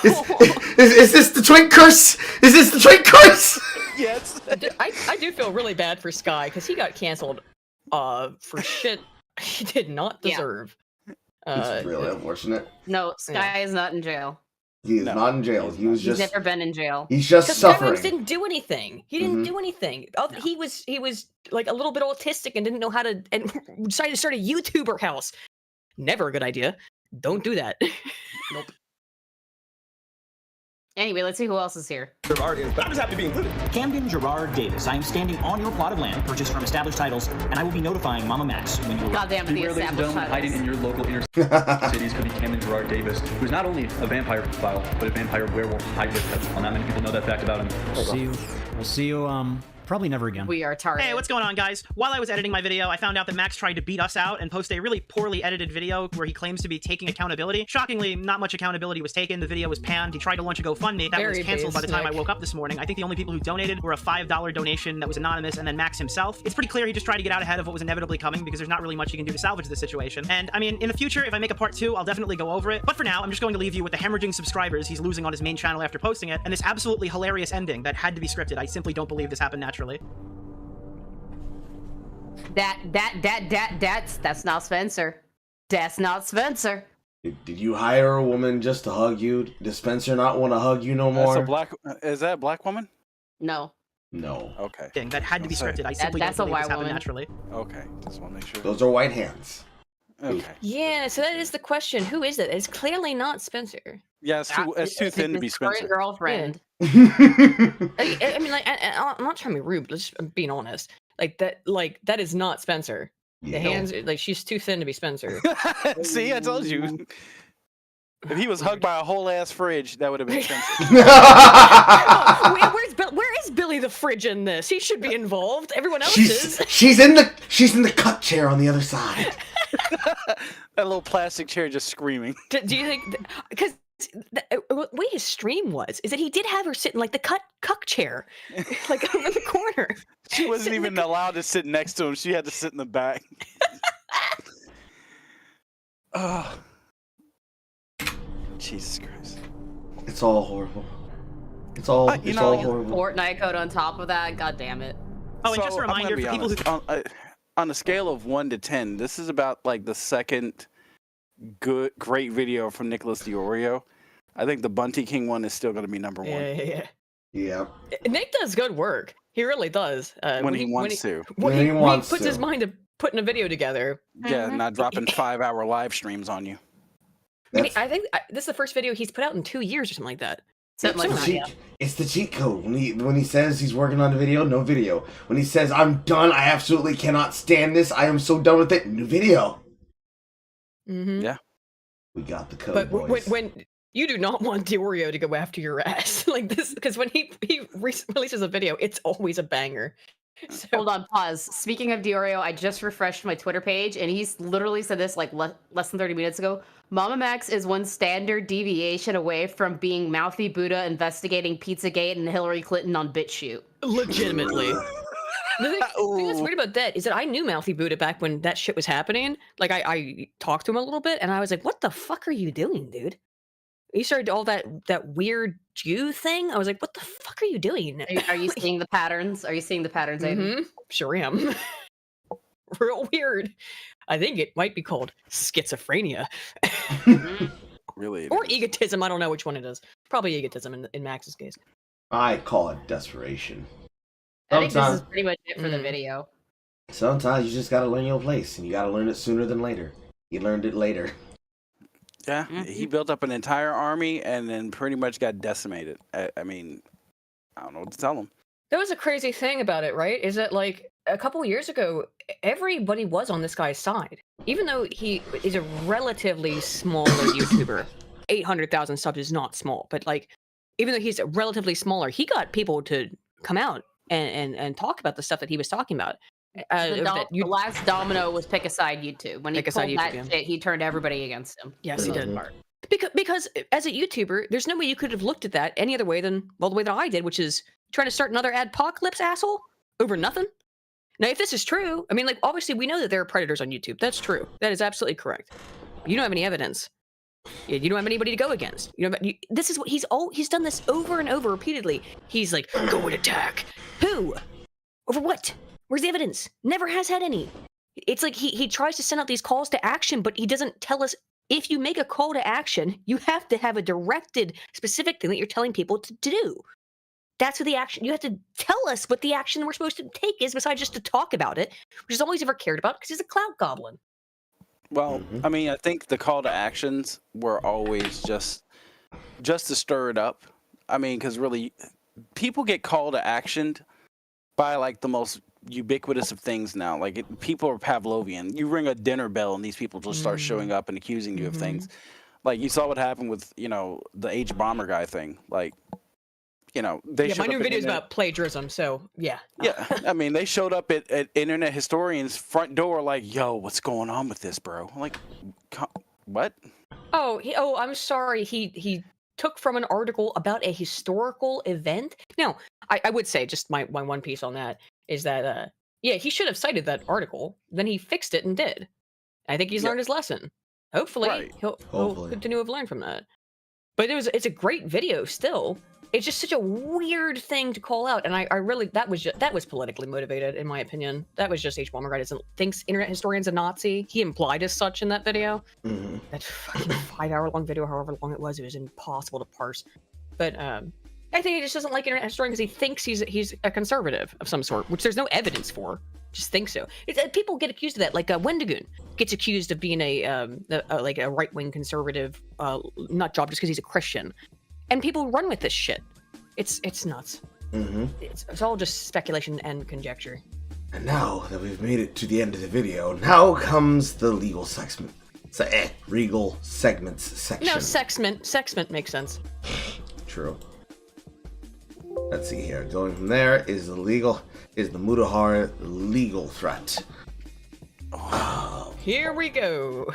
Is this the twink curse? Is this the twink curse? Yes. I do feel really bad for Sky because he got canceled for shit he did not deserve. It's really unfortunate. No, Sky is not in jail. He is not in jail. He's never been in jail. He's just suffering. Skyrim didn't do anything. He didn't do anything. He was like a little bit autistic and didn't know how to, and decided to start a YouTuber house. Never a good idea. Don't do that. Nope. Anyway, let's see who else is here. Gerard is, but I'm just happy to be included. Camden Gerard Davis. I am standing on your plot of land purchased from established titles, and I will be notifying MamaMax when you arrive. Goddamn, the established titles. Hiding in your local inner cities could be Camden Gerard Davis, who's not only a vampire file, but a vampire werewolf hybrid. Not many people know that fact about him. We'll see you Probably never again. We are targeted. Hey, what's going on, guys? While I was editing my video, I found out that Max tried to beat us out and post a really poorly edited video where he claims to be taking accountability. Shockingly, not much accountability was taken. The video was panned. He tried to launch a GoFundMe. That was canceled by the time I woke up this morning. I think the only people who donated were a $5 donation that was anonymous and then Max himself. It's pretty clear he just tried to get out ahead of what was inevitably coming because there's not really much he can do to salvage this situation. And I mean, in the future, if I make a part 2, I'll definitely go over it. But for now, I'm just going to leave you with the hemorrhaging subscribers he's losing on his main channel after posting it, and this absolutely hilarious ending that had to be scripted. I simply don't believe this happened naturally. That's not Spencer. That's not Spencer. Did you hire a woman just to hug you? Does Spencer not want to hug you no more? Is that a black woman? No. No. Okay. That had to be scripted. I simply don't believe this happened naturally. Okay. Just want to make sure. Those are white hands. Okay. Yeah, so that is the question. Who is it? It's clearly not Spencer. Yeah, it's too thin to be Spencer. Current girlfriend. I mean, like, I'm not trying to be rude, but just being honest. Like that is not Spencer. The hands, like, she's too thin to be Spencer. See, I told you. If he was hugged by a whole ass fridge, that would have been Spencer. Where is Billy the fridge in this? He should be involved. Everyone else is. She's in the cut chair on the other side. That little plastic chair just screaming. Do you think? Because the way his stream was is that he did have her sit in like the cuck chair, like over the corner. She wasn't even allowed to sit next to him. She had to sit in the back. Oh, Jesus Christ! It's all horrible. It's all horrible. Fortnite code on top of that. God damn it. Oh, and just a reminder for people who on a scale of 1 to 10, this is about like the second great video from Nicholas Diorio. I think the Bunty King one is still going to be number 1. Yeah. Nick does good work. He really does. When he wants to. When he puts his mind to putting a video together. Yeah, not dropping 5-hour live streams on you. I mean, I think this is the first video he's put out in 2 years or something like that. It's the cheat code. When he says he's working on the video, no video. When he says, I'm done, I absolutely cannot stand this, I am so done with it, new video. Mm-hmm. Yeah. We got the code, but boys. when you do not want Diorio to go after your ass like this, because when he releases a video, it's always a banger. So. Hold on, pause. Speaking of Diorio, I just refreshed my Twitter page, and he's literally said this like less than 30 minutes ago. MamaMax is one standard deviation away from being Mouthy Buddha investigating Pizzagate and Hillary Clinton on BitChute. Legitimately. The thing that's weird about that is that I knew Mouthy Buddha back when that shit was happening. Like, I talked to him a little bit, and I was like, what the fuck are you doing, dude? He started all that weird Jew thing. I was like, what the fuck are you doing? Are you seeing the patterns? Are you seeing the patterns, Aiden? Mm-hmm. Sure am. Real weird. I think it might be called schizophrenia. Really? Or egotism. I don't know which one it is. Probably egotism in Max's case. I call it desperation. I think this is pretty much it for the video. Sometimes you just gotta learn your place, and you gotta learn it sooner than later. He learned it later. Yeah, he built up an entire army and then pretty much got decimated. I mean, I don't know what to tell him. That was a crazy thing about it, right? Is that like a couple years ago, everybody was on this guy's side. Even though he is a relatively smaller YouTuber, 800,000 subs is not small, but like, even though he's relatively smaller, he got people to come out and talk about the stuff that he was talking about. The last domino was pick a side YouTube. When he pulled that shit, he turned everybody against him. Yes, he did. Because as a YouTuber, there's no way you could have looked at that any other way than, well, the way that I did, which is trying to start another adpocalypse, asshole, over nothing. Now, if this is true, I mean, like, obviously we know that there are predators on YouTube. That's true. That is absolutely correct. You don't have any evidence. You don't have anybody to go against. This is what he's done this over and over repeatedly. He's like, go and attack. Who? Over what? Where's the evidence? Never has had any. It's like he tries to send out these calls to action, but he doesn't tell us if you make a call to action, you have to have a directed, specific thing that you're telling people to do. That's what the action, you have to tell us what the action we're supposed to take is, besides just to talk about it, which is all he's ever cared about because he's a clout goblin. Well, I mean, I think the call to actions were always just to stir it up. I mean, because really, people get called to action by like the most ubiquitous of things now. Like people are Pavlovian. You ring a dinner bell and these people just start showing up and accusing you of things. Like you saw what happened with, the H bomber guy thing. Like you know, they my new video is about plagiarism, so yeah. Yeah, I mean, they showed up at Internet Historian's front door like, yo, what's going on with this, bro? I'm like, what? Oh, I'm sorry. He took from an article about a historical event. Now, I would say just my one piece on that is that yeah, he should have cited that article. Then he fixed it and did. I think he's learned his lesson. Hopefully, he'll continue to have learned from that. But it's a great video still. It's just such a weird thing to call out, and I really that was politically motivated in my opinion. That was just H. Walmart thinks Internet Historian's a Nazi. He implied as such in that video. That fucking 5-hour-long video, however long it was impossible to parse. But I think he just doesn't like Internet Historian because he thinks he's a conservative of some sort, which there's no evidence for. Just think so. People get accused of that, like Wendigoon gets accused of being a right-wing conservative nut job just because he's a Christian, and people run with this shit. It's nuts. It's all just speculation and conjecture. And now that we've made it to the end of the video, now comes the legal segment. Regal segments section. No, sexment makes sense. True. Let's see here. Going from there is the Mutahar legal threat. Here we go.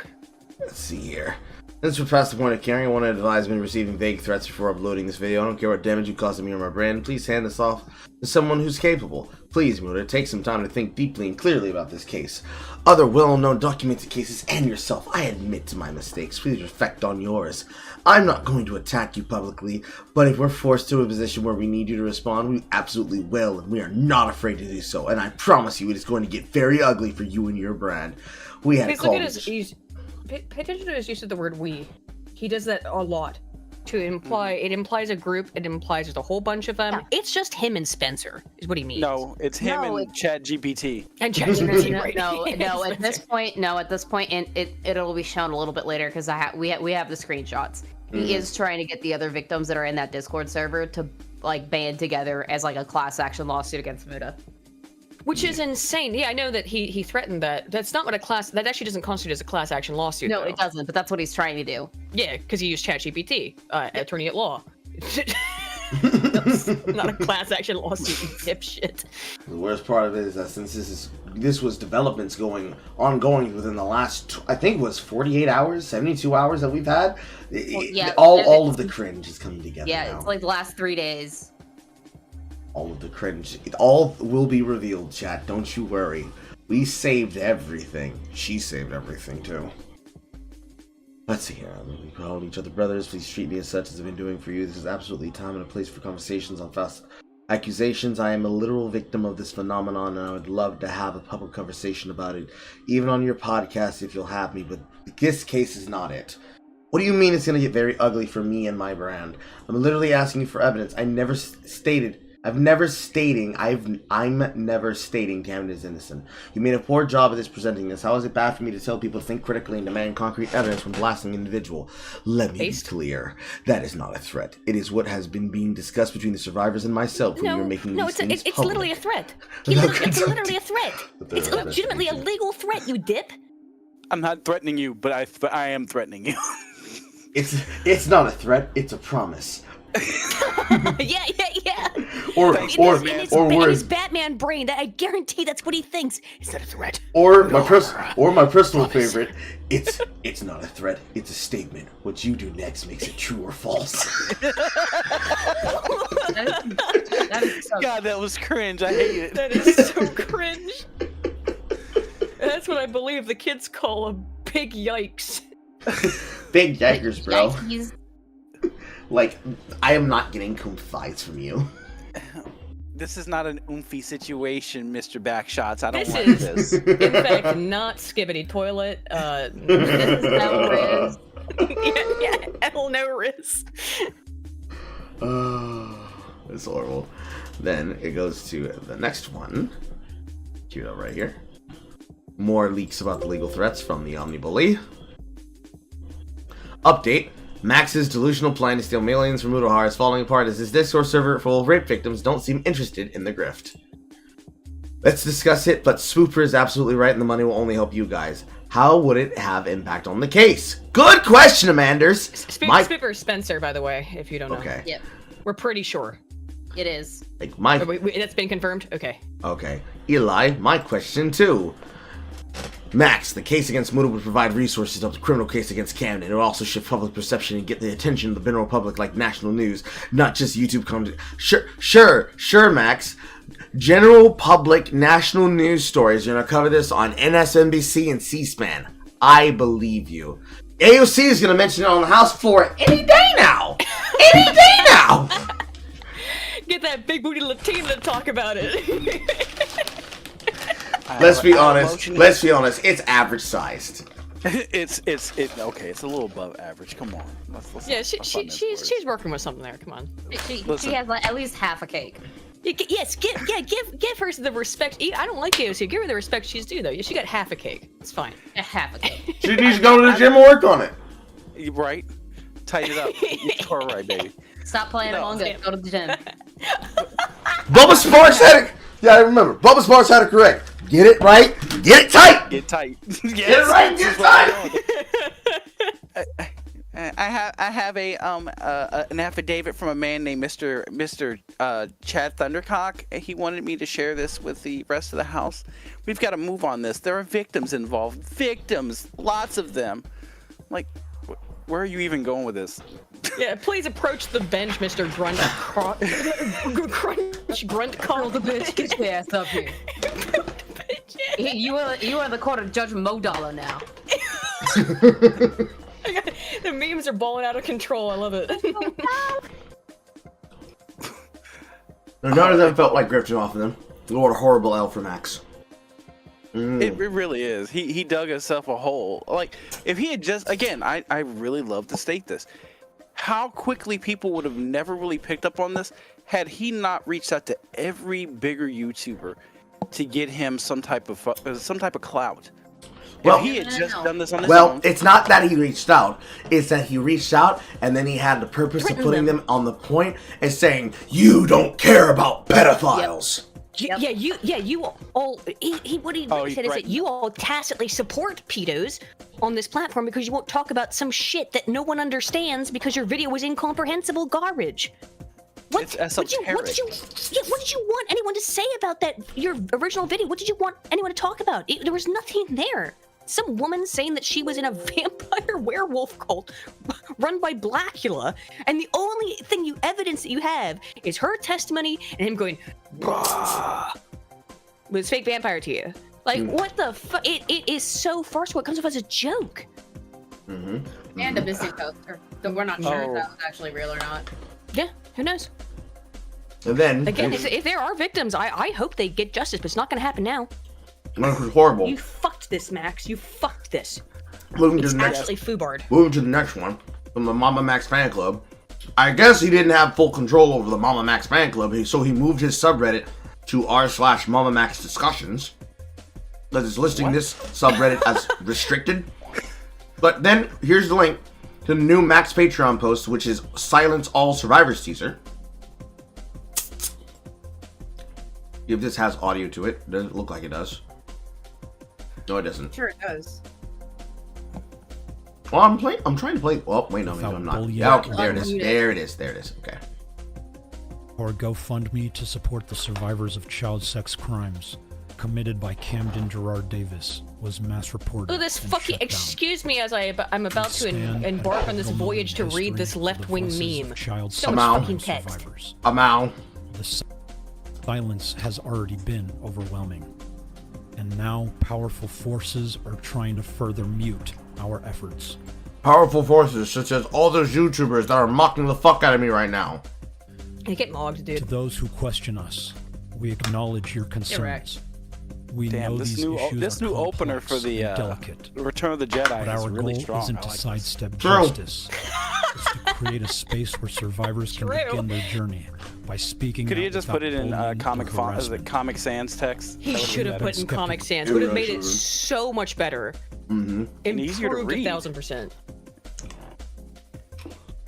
Let's see here. Since we're past the point of caring, I want to advise me receiving vague threats before uploading this video. I don't care what damage you cause to me or my brand. Please hand this off to someone who's capable. Please, Muta, take some time to think deeply and clearly about this case. Other well-known documented cases and yourself, I admit to my mistakes. Please reflect on yours. I'm not going to attack you publicly, but if we're forced to a position where we need you to respond, we absolutely will, and we are not afraid to do so. And I promise you, it is going to get very ugly for you and your brand. We had a call. Pay attention to his use of the word "we." He does that a lot to imply. It implies a group. It implies there's a whole bunch of them. Yeah. It's just him and Spencer, is what he means. No, it's him and ChatGPT. And ChatGPT, right? No. At this point, and it'll be shown a little bit later because we have the screenshots. He is trying to get the other victims that are in that Discord server to like band together as like a class action lawsuit against Muta. Which is insane. Yeah, I know that he threatened that. That's not what that actually doesn't constitute as a class action lawsuit. No, though. It doesn't, but that's what he's trying to do. Yeah, because he used ChatGPT, attorney at law. Not a class action lawsuit, you dipshit. The worst part of it is that since this was developments ongoing within the last, I think it was 48 hours, 72 hours that we've had, all of the cringe is coming together now. It's like the last 3 days. All of the cringe. It all will be revealed, chat. Don't you worry. We saved everything. She saved everything, too. Let's see here. We call each other brothers. Please treat me as such as I've been doing for you. This is absolutely time and a place for conversations on false accusations. I am a literal victim of this phenomenon, and I would love to have a public conversation about it, even on your podcast if you'll have me, but this case is not it. What do you mean it's going to get very ugly for me and my brand? I'm literally asking you for evidence. I'm never stating Camden is innocent. You made a poor job of presenting this. How is it bad for me to tell people to think critically and demand concrete evidence from blasting an individual? Let me be clear. That is not a threat. It is what has been being discussed between the survivors and myself when we were making these things it's public. Literally a threat. It's literally a threat. It's legitimately a legal threat, you dip. I'm not threatening you, but I am threatening you. It's not a threat. It's a promise. Yeah. Or in his Batman brain, that I guarantee that's what he thinks. It's not a threat. Or my personal favorite, it's not a threat. It's a statement. What you do next makes it true or false. God, that was cringe. I hate it. That is so cringe. That's what I believe the kids call a big yikes. Big yikers, bro. Yikes. Like, I am not getting coom thighs from you. This is not an oomphy situation, Mr. Backshots. I don't this want is, this. In fact, not skibbity toilet. This is no riz. Yeah, hell no riz. It's horrible. Then it goes to the next one. Cue it right here. More leaks about the legal threats from the Omnibully. Update. Max's delusional plan to steal millions from Mutahar is falling apart as his Discord server full of rape victims don't seem interested in the grift. Let's discuss it, but Swooper is absolutely right and the money will only help you guys. How would it have impact on the case? Good question, Amanders! Swooper Spencer, by the way, if you don't know. Okay. Yep. We're pretty sure. It is. Like my. Oh, wait, that's been confirmed. Okay. Okay, Eli, my question too. Max, the case against Muda would provide resources of the criminal case against Camden. It would also shift public perception and get the attention of the general public like national news, not just YouTube content. Sure, Max. General public national news stories. You're going to cover this on NSNBC and C-SPAN. I believe you. AOC is going to mention it on the House floor any day now. Any day now. Get that big booty Latina to talk about it. Let's be honest. It's average sized. It's okay. It's a little above average. Come on. Let's she's working with something there. Come on. She has like at least half a cake. Yes, give her the respect. I don't like AOC. Give her the respect she's due, though. She got half a cake. It's fine. Half a cake. She needs to go to the gym and work on it. Right? Tighten it up. You're right, baby. Stop playing Among Us. Go to the gym. Bubba Sparks had it. Yeah, I remember. Bubba Sparks had it correct. Get it right. Get it tight. Get tight. Get it right. Get it tight. I have an affidavit from a man named Mr. Chad Thundercock. He wanted me to share this with the rest of the house. We've got to move on this. There are victims involved. Victims, lots of them. Like, where are you even going with this? Yeah, please approach the bench, Mr. Grunt. Grunt, call the bitch. Get your ass up here. You are the court of Judge Modala now. The memes are balling out of control. I love it. None of them felt like grifting off of them. What a horrible L for Max. It really is. He dug himself a hole. Like, if he had just, again, I really love to state this. How quickly people would have never really picked up on this had he not reached out to every bigger YouTuber to get him some type of clout. Well, if he had just done this on his own. It's not that he reached out. It's that he reached out and then he had the purpose of putting them on the point and saying, "You don't care about pedophiles." Yep. You all. What he said is that you all tacitly support pedos on this platform because you won't talk about some shit that no one understands because your video was incomprehensible garbage. What did you want anyone to say about that? Your original video? What did you want anyone to talk about? There was nothing there. Some woman saying that she was in a vampire werewolf cult run by Blackula, and the only evidence that you have is her testimony and him going, "Bah," with his fake vampire to you. Like, what the fuck? It is so farcical. It comes off as a joke. And a missing poster. So we're not sure if that was actually real or not. Yeah, who knows? And then again, if there are victims, I hope they get justice, but it's not going to happen now. This was horrible. You fucked this, Max. You fucked this. It's actually foobarred. Moving to the next one from the MamaMax fan club. I guess he didn't have full control over the MamaMax fan club, so he moved his subreddit to r/MamaMax discussions. That is listing this subreddit as restricted. But then here's the link to the new Max Patreon post, which is Silence All Survivors teaser. If this has audio to it, does it look like it does? No, it doesn't. Sure, it does. Well, I'm trying to play. Oh, wait, no, I'm not. Yeah, okay, there it is. There it is. Okay. Or GoFundMe to support the survivors of child sex crimes committed by Camden Gerard Davis was mass reported. Oh, this fucking excuse me as I'm about to embark on this voyage to read this left-wing meme. So much fucking text. The silence has already been overwhelming, and now powerful forces are trying to further mute our efforts. Powerful forces such as all those YouTubers that are mocking the fuck out of me right now. They get mocked, dude. To those who question us, we acknowledge your concerns. We know this these issues this are new opener for the delicate. Return of the Jedi But our is really goal strong. isn't to sidestep True. justice. It's to create a space where survivors can begin their journey by speaking. Could out you just without put it in bullying Comic or Font, harassment. Comic Sans text? He should have put in Comic Sans. Would have made it so much better. Mm-hmm. And easier to read. 1,000%.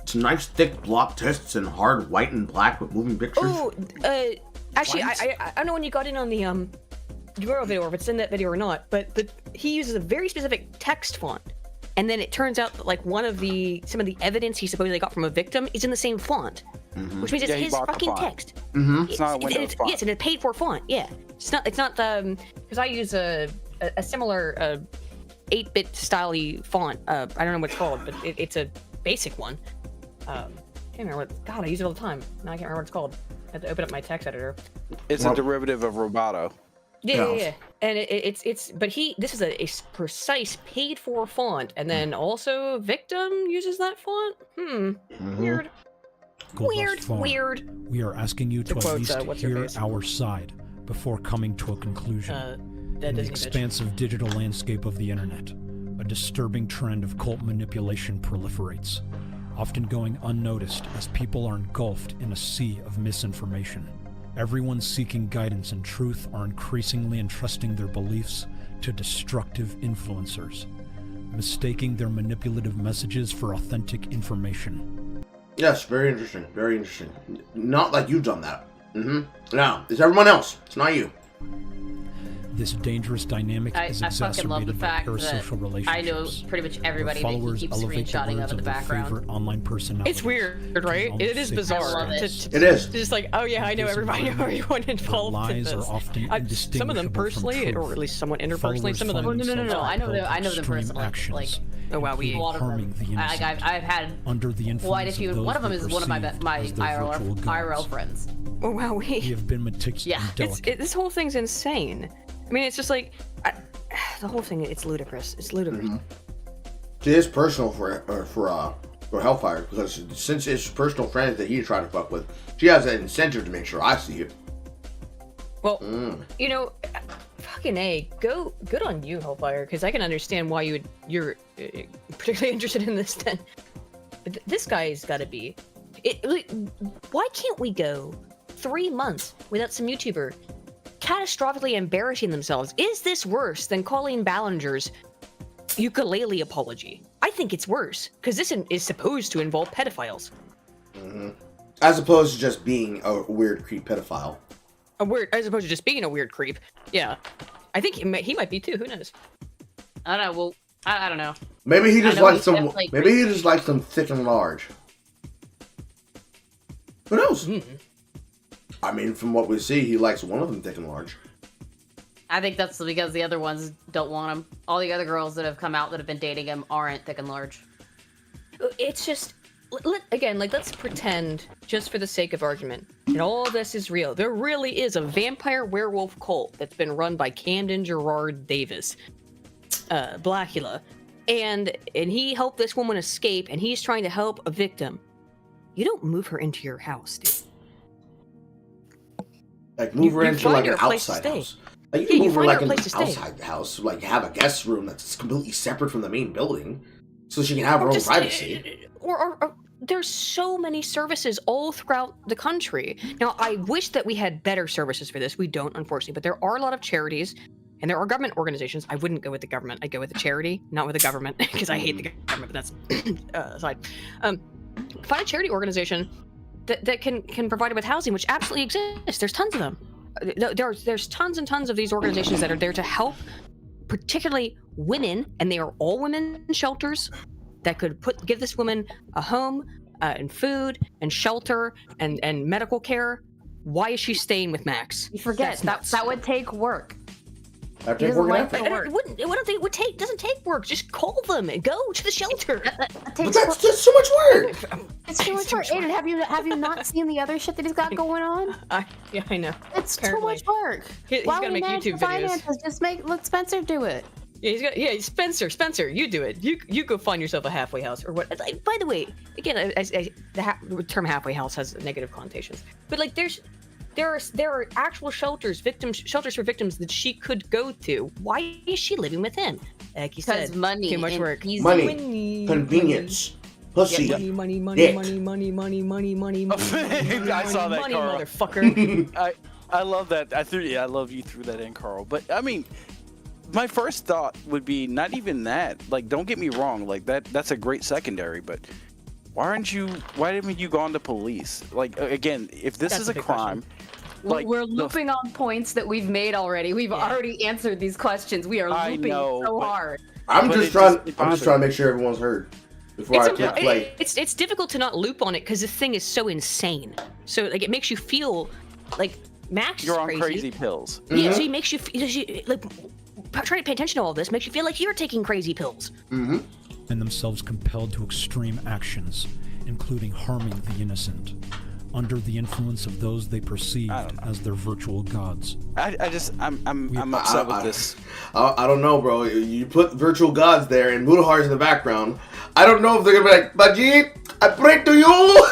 It's nice thick block tests and hard white and black with moving pictures. Oh, actually, I don't know when you got in on the URL video, or if it's in that video or not, but he uses a very specific text font, and then it turns out that like some of the evidence he supposedly got from a victim is in the same font. which means it's he his bought the fucking font. text. It's not a Windows font. Yes, and it's paid for font. Yeah, it's not because I use a similar 8-bit style-y font. I don't know what it's called, but it's a basic one. Can't remember what. God, I use it all the time. Now I can't remember what it's called. I have to open up my text editor. It's a derivative of Roboto. Yeah. And this is a precise paid for font, and then also Victim uses that font. Weird. Weird. We are asking you to at least hear our side before coming to a conclusion. In the expansive digital landscape of the internet, a disturbing trend of cult manipulation proliferates, often going unnoticed as people are engulfed in a sea of misinformation. Everyone seeking guidance and truth are increasingly entrusting their beliefs to destructive influencers, mistaking their manipulative messages for authentic information. Yes, very interesting. Very interesting. Not like you've done that. No, it's everyone else. It's not you. This dangerous dynamic is I fucking love the exacerbated by fact parasocial that relationships. I know pretty much everybody that he Followers keeps elevate the screenshotting words of in the their background. favorite online personality. It's weird, right? It is bizarre. It is. Just like, oh yeah, I know everybody, everyone involved in lies this. are often Some of them indistinguishable from personally, or truth. at least somewhat interpersonally. Some of them. Followers find No. I know them extreme personally. actions, Like, oh wow, including a lot of harming them. the innocent. I've had under the influence quite a few. of those One of them they is one of my perceive as their virtual IRL gods. friends. Oh wow, We have been meticulous. Yeah. This whole thing's insane. I mean, it's just like the whole thing. It's ludicrous. It's ludicrous. It is personal for Hellfire, because since it's personal friends that he's trying to fuck with, she has an incentive to make sure I see it. Well, you know, fucking A, good on you, Hellfire, because I can understand why you're particularly interested in this. Then, but this guy's got to be. Why can't we go 3 months without some YouTuber catastrophically embarrassing themselves? Is this worse than Colleen Ballinger's ukulele apology? I think it's worse, because this is supposed to involve pedophiles. As opposed to just being a weird creep pedophile. As opposed to just being a weird creep. Yeah. I think he might be too, who knows? I don't know, well, I don't know. Maybe he just likes them. Like, maybe he just likes them thick and large. Who knows? I mean, from what we see, he likes one of them thick and large. I think that's because the other ones don't want him. All the other girls that have come out that have been dating him aren't thick and large. It's just, let's pretend, just for the sake of argument, that all this is real. There really is a vampire werewolf cult that's been run by Camden Gerard Davis, Blackula, and he helped this woman escape, and he's trying to help a victim. You don't move her into your house, dude. Like, move her into like an outside house. Like, you can move her like an outside house. Like, have a guest room that's completely separate from the main building, so she can have her own privacy. Or there's so many services all throughout the country. Now, I wish that we had better services for this. We don't, unfortunately, but there are a lot of charities, and there are government organizations. I wouldn't go with the government. I'd go with a charity, not with the government, because I hate the government, but that's aside. Find a charity organization that can provide it with housing, which absolutely exists. There's tons of them. There's tons and tons of these organizations that are there to help, particularly women, and they are all women shelters that could give this woman a home and food and shelter and medical care. Why is she staying with Max? You forget that would take work. It doesn't take work. Just call them and go to the shelter. But that's just so much work. It's too much work. Aiden, have you not seen the other shit that he's got going on? Yeah, I know. It's too much work. He's Why gotta we make manage YouTube the videos. finances? Just let Spencer do it. Yeah, Spencer, you do it. You go find yourself a halfway house or what? By the way, again, the term halfway house has negative connotations, but like there are actual shelters for victims that she could go to. Why is she living with him? Like you said, money, too much work. Money, convenience, pussy, money. dick. I saw that, money, Carl. motherfucker. I love that. I love you threw that in, Carl. But I mean, my first thought would be not even that. Like, don't get me wrong. Like that's a great secondary, but why haven't you gone to police? Like, again, if this is a crime. Like, we're looping on points that we've made already. We've already answered these questions. We are looping so hard. I'm just trying to make sure everyone's heard. before I click play. It's difficult to not loop on it because the thing is so insane. So like it makes you feel like Max You're is on crazy. crazy pills. Yeah, so he makes you like trying to pay attention to all this makes you feel like you're taking crazy pills. Mm-hmm. And themselves compelled to extreme actions, including harming the innocent, under the influence of those they perceived as their virtual gods. I'm upset with this. I don't know, bro. You put virtual gods there and Mudahar in the background. I don't know if they're gonna be like, Baji, I pray to you.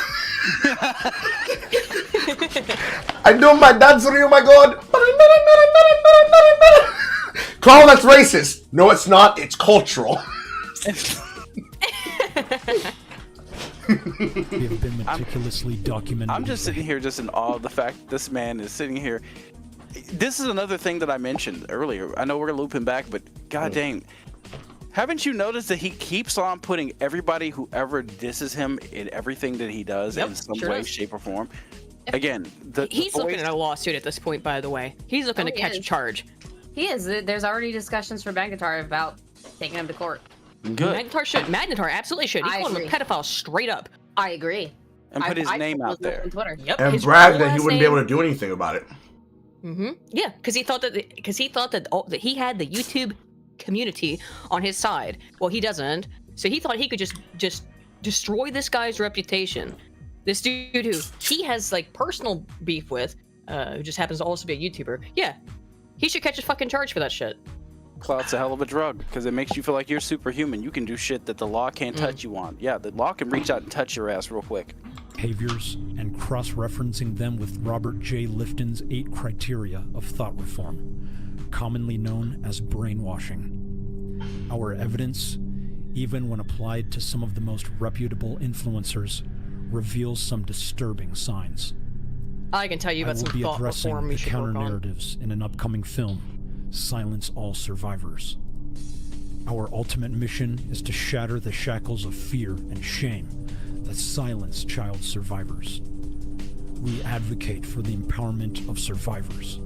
I know my dad's real, my god. Carl, that's racist. No, it's not. It's cultural. We have been meticulously documented. I'm just sitting here just in awe of the fact this man is sitting here. This is another thing that I mentioned earlier. I know we're looping back, but god dang. Haven't you noticed that he keeps on putting everybody who ever disses him in everything that he does in some way, shape, or form? Again, he's looking at a lawsuit at this point, by the way. He's looking to catch a charge. He is. There's already discussions for Magnetar about taking him to court. Good. Magnetar absolutely should. He called him a pedophile straight up. I agree. And put his name out there. On Twitter. Yep. And brag that he wouldn't be able to do anything about it. Mm-hmm. Yeah, because he thought that that he had the YouTube community on his side. Well, he doesn't. So he thought he could just destroy this guy's reputation. This dude who he has like personal beef with, who just happens to also be a YouTuber. Yeah, he should catch a fucking charge for that shit. Clout's a hell of a drug because it makes you feel like you're superhuman. You can do shit that the law can't touch you on. Yeah, the law can reach out and touch your ass real quick. Behaviors and cross-referencing them with Robert J. Lifton's 8 criteria of thought reform, commonly known as brainwashing. Our evidence, even when applied to some of the most reputable influencers, reveals some disturbing signs. I can tell you about some thought reform we the should work on. counter-narratives in an upcoming film, Silence All Survivors. Our ultimate mission is to shatter the shackles of fear and shame that silence child survivors. We advocate for the empowerment of survivors,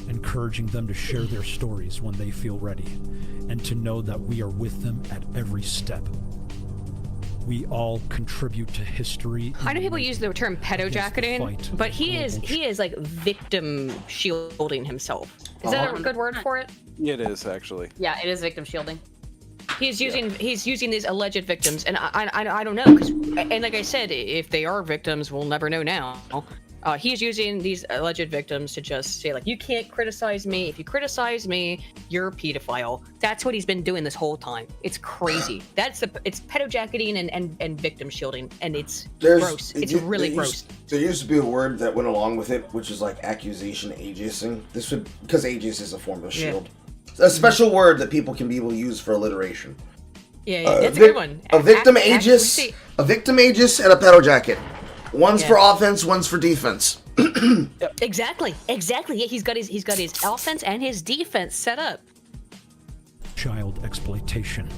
encouraging them to share their stories when they feel ready, and to know that we are with them at every step. We all contribute to history. I know people use the term pedojacketing, but he is like victim shielding himself. Is that a good word for it? It is actually. Yeah, it is victim shielding. He's using these alleged victims, and I don't know, and like I said, if they are victims, we'll never know now. He's using these alleged victims to just say like, you can't criticize me. If you criticize me, you're a pedophile. That's what he's been doing this whole time. It's crazy. It's pedojacketing and victim shielding, and it's gross. It's really gross. There used to be a word that went along with it, which is like accusation ageism. This would, because ageist is a form of shield. A special word that people can be able to use for alliteration. Yeah, that's a good one. A victim ageist, and a pedojacket. One's for offense, one's for defense. Exactly. Yeah, he's got his offense and his defense set up. Child exploitation.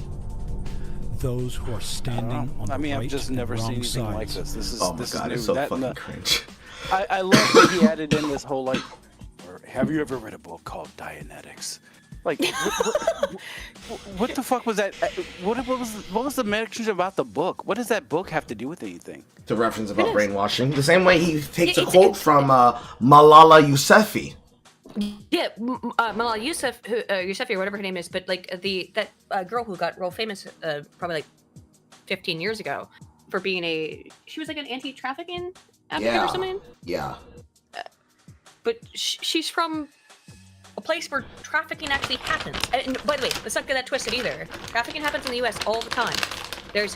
Those who are standing on the right I've just never seen anything sides. like this. This is oh my this god, is it's new. so fucking cringe. I love that he added in this whole like, have you ever read a book called Dianetics? Like, what the fuck was that? What was the mention about the book? What does that book have to do with anything? To reference about brainwashing, the same way he takes a quote from Malala Yousafzai. Yeah, Malala Yousafzai or whatever her name is, but like that girl who got real famous probably like 15 years ago for being she was like an anti-trafficking advocate or something. Yeah. But she's from a place where trafficking actually happens. And by the way, let's not get that twisted either. Trafficking happens in the U.S. all the time. There's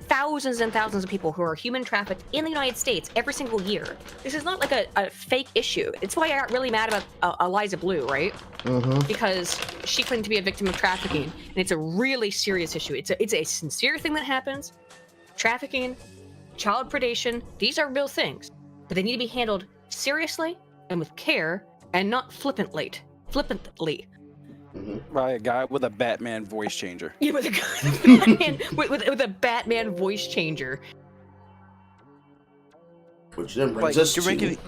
thousands and thousands of people who are human trafficked in the United States every single year. This is not like a fake issue. It's why I got really mad about Eliza Blue, right? Mm-hmm. Because she claimed to be a victim of trafficking, and it's a really serious issue. It's a sincere thing that happens. Trafficking, child predation, these are real things, but they need to be handled seriously and with care, and not flippantly. By a guy with a Batman voice changer. Yeah, with a Batman voice changer. Which then brings us to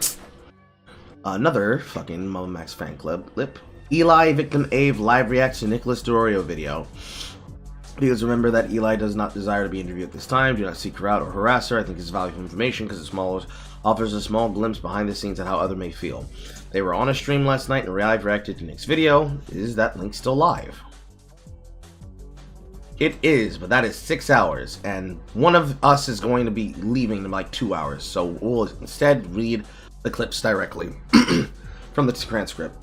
another fucking MamaMax fan club clip. Eli victim Ave live reacts to Nicholas DeOrio video. Because remember that Eli does not desire to be interviewed at this time. Do not seek her out or harass her. I think it's valuable information because it offers a small glimpse behind the scenes at how others may feel. They were on a stream last night and Realive reacted to Nick's video. Is that link still live? It is, but that is 6 hours, and one of us is going to be leaving in like 2 hours, so we'll instead read the clips directly from the transcript.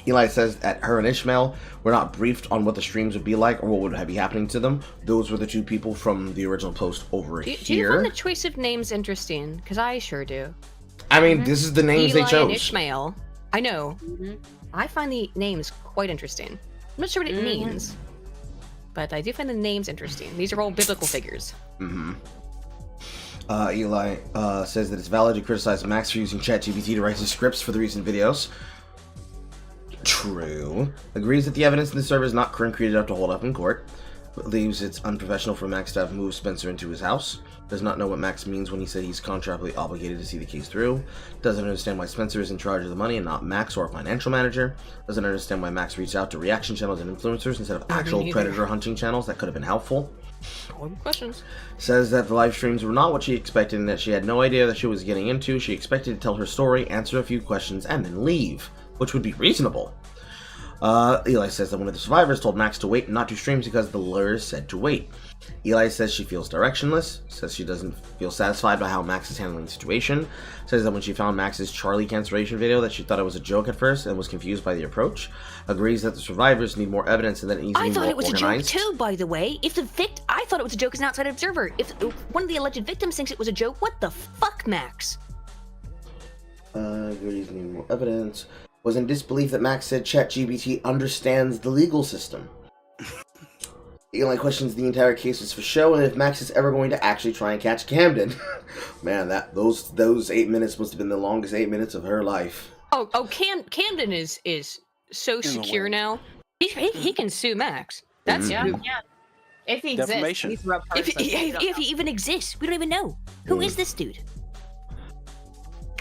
Eli says that her and Ishmael were not briefed on what the streams would be like or what would be happening to them. Those were the two people from the original post over here. Do you find the choice of names interesting? Because I sure do. I mean, this is the names Eli they chose. And Ishmael. I know. I find the names quite interesting. I'm not sure what it means, but I do find the names interesting. These are all biblical figures. Eli says that it's valid to criticize Max for using ChatGPT to write his scripts for the recent videos. True. Agrees that the evidence in the server is not concrete enough to hold up in court. Believes it's unprofessional for Max to have moved Spencer into his house. Does not know what Max means when he said he's contractually obligated to see the case through. Doesn't understand why Spencer is in charge of the money and not Max or a financial manager. Doesn't understand why Max reached out to reaction channels and influencers instead of actual predator hunting channels that could have been helpful. Questions. Says that the live streams were not what she expected and that she had no idea that she was getting into. She expected to tell her story, answer a few questions, and then leave, which would be reasonable. Eli says that one of the survivors told Max to wait and not do streams because the lawyers said to wait. Eli says she feels directionless, says she doesn't feel satisfied by how Max is handling the situation, says that when she found Max's Charlie cancellation video that she thought it was a joke at first and was confused by the approach, agrees that the survivors need more evidence and that it needs to be more organized. I thought it was a joke too, by the way. I thought it was a joke as an outside observer. If one of the alleged victims thinks it was a joke, what the fuck, Max? Agrees need more evidence. Was in disbelief that Max said ChatGPT understands the legal system. Eli questions the entire case was for show and if Max is ever going to actually try and catch Camden. Man, those 8 minutes must have been the longest 8 minutes of her life. Camden is so secure now. He can sue Max. That's yeah. If he exists, he's a person. If he even exists, we don't even know. Who is this dude?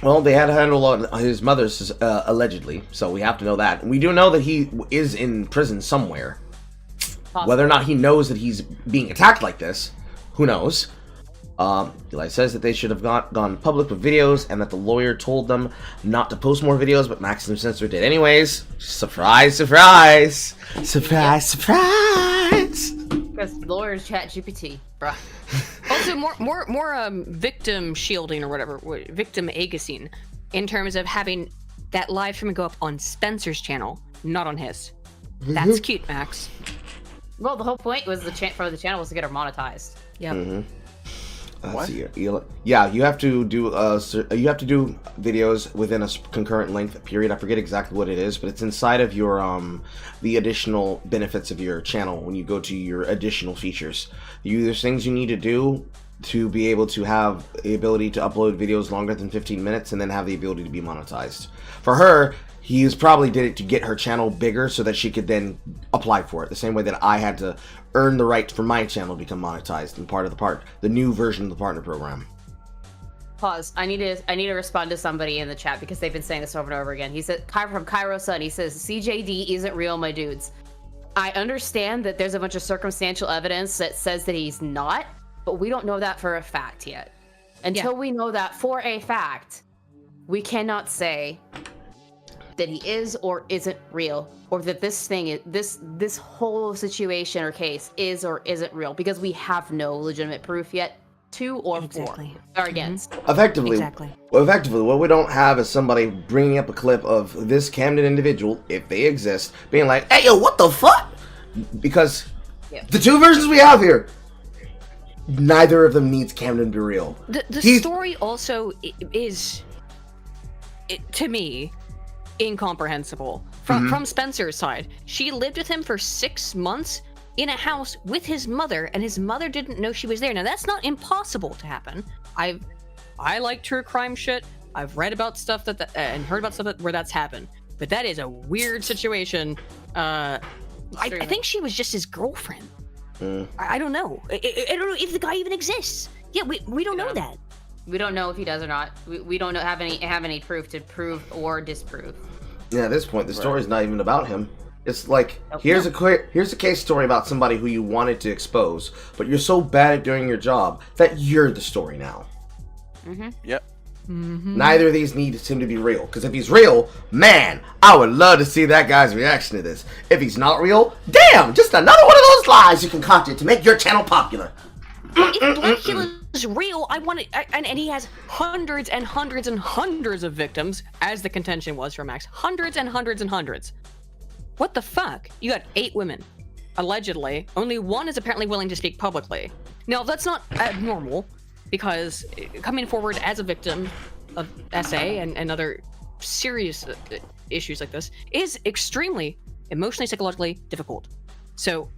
Well, they had a handle on his mother's, allegedly, so we have to know that. We do know that he is in prison somewhere. Possibly. Whether or not he knows that he's being attacked like this, who knows? Eli says that they should have gone public with videos and that the lawyer told them not to post more videos, but Max and Spencer did anyways. Surprise, surprise! Surprise, surprise! Because lawyers ChatGPT, bruh. Also, more victim shielding or whatever, victim agacing, in terms of having that live stream go up on Spencer's channel, not on his. That's cute, Max. Well, the whole point was for the channel was to get her monetized. Yep. Let's see here. Yeah, you have to do videos within a concurrent length period. I forget exactly what it is, but it's inside of your the additional benefits of your channel when you go to your additional features. There's things you need to do to be able to have the ability to upload videos longer than 15 minutes and then have the ability to be monetized. For her, he's probably did it to get her channel bigger so that she could then apply for it. The same way that I had to earn the right for my channel to become monetized and part of the new version of the partner program. Pause. I need to respond to somebody in the chat because they've been saying this over and over again. He said, from Cairo Sun, he says, CJD isn't real, my dudes. I understand that there's a bunch of circumstantial evidence that says that he's not, but we don't know that for a fact yet. Until we know that for a fact, we cannot say that he is or isn't real, or that this thing is this whole situation or case is or isn't real, because we have no legitimate proof yet to or for or against. Effectively, what we don't have is somebody bringing up a clip of this Camden individual, if they exist, being like, "Hey, yo, what the fuck?" Because the two versions we have here, neither of them needs Camden to be real. The story also is, to me, incomprehensible. From Spencer's side, she lived with him for 6 months in a house with his mother, and his mother didn't know she was there. Now, that's not impossible to happen. I like true crime shit. I've read about stuff and heard about stuff where that's happened, but that is a weird situation. I think she was just his girlfriend. I don't know. I don't know if the guy even exists. Yeah, we don't know that. We don't know if he does or not. We don't have any proof to prove or disprove. Yeah, at this point, the story's not even about him. It's like, here's a case story about somebody who you wanted to expose, but you're so bad at doing your job that you're the story now. Yep. Neither of these need seem to be real, because if he's real, man, I would love to see that guy's reaction to this. If he's not real, damn, just another one of those lies you concocted to make your channel popular. If Blackula's real, I want it, and he has hundreds and hundreds and hundreds of victims, as the contention was for Max. Hundreds and hundreds and hundreds. What the fuck? You got 8 women, allegedly. Only 1 is apparently willing to speak publicly. Now, that's not abnormal, because coming forward as a victim of SA and other serious issues like this is extremely emotionally, psychologically difficult. So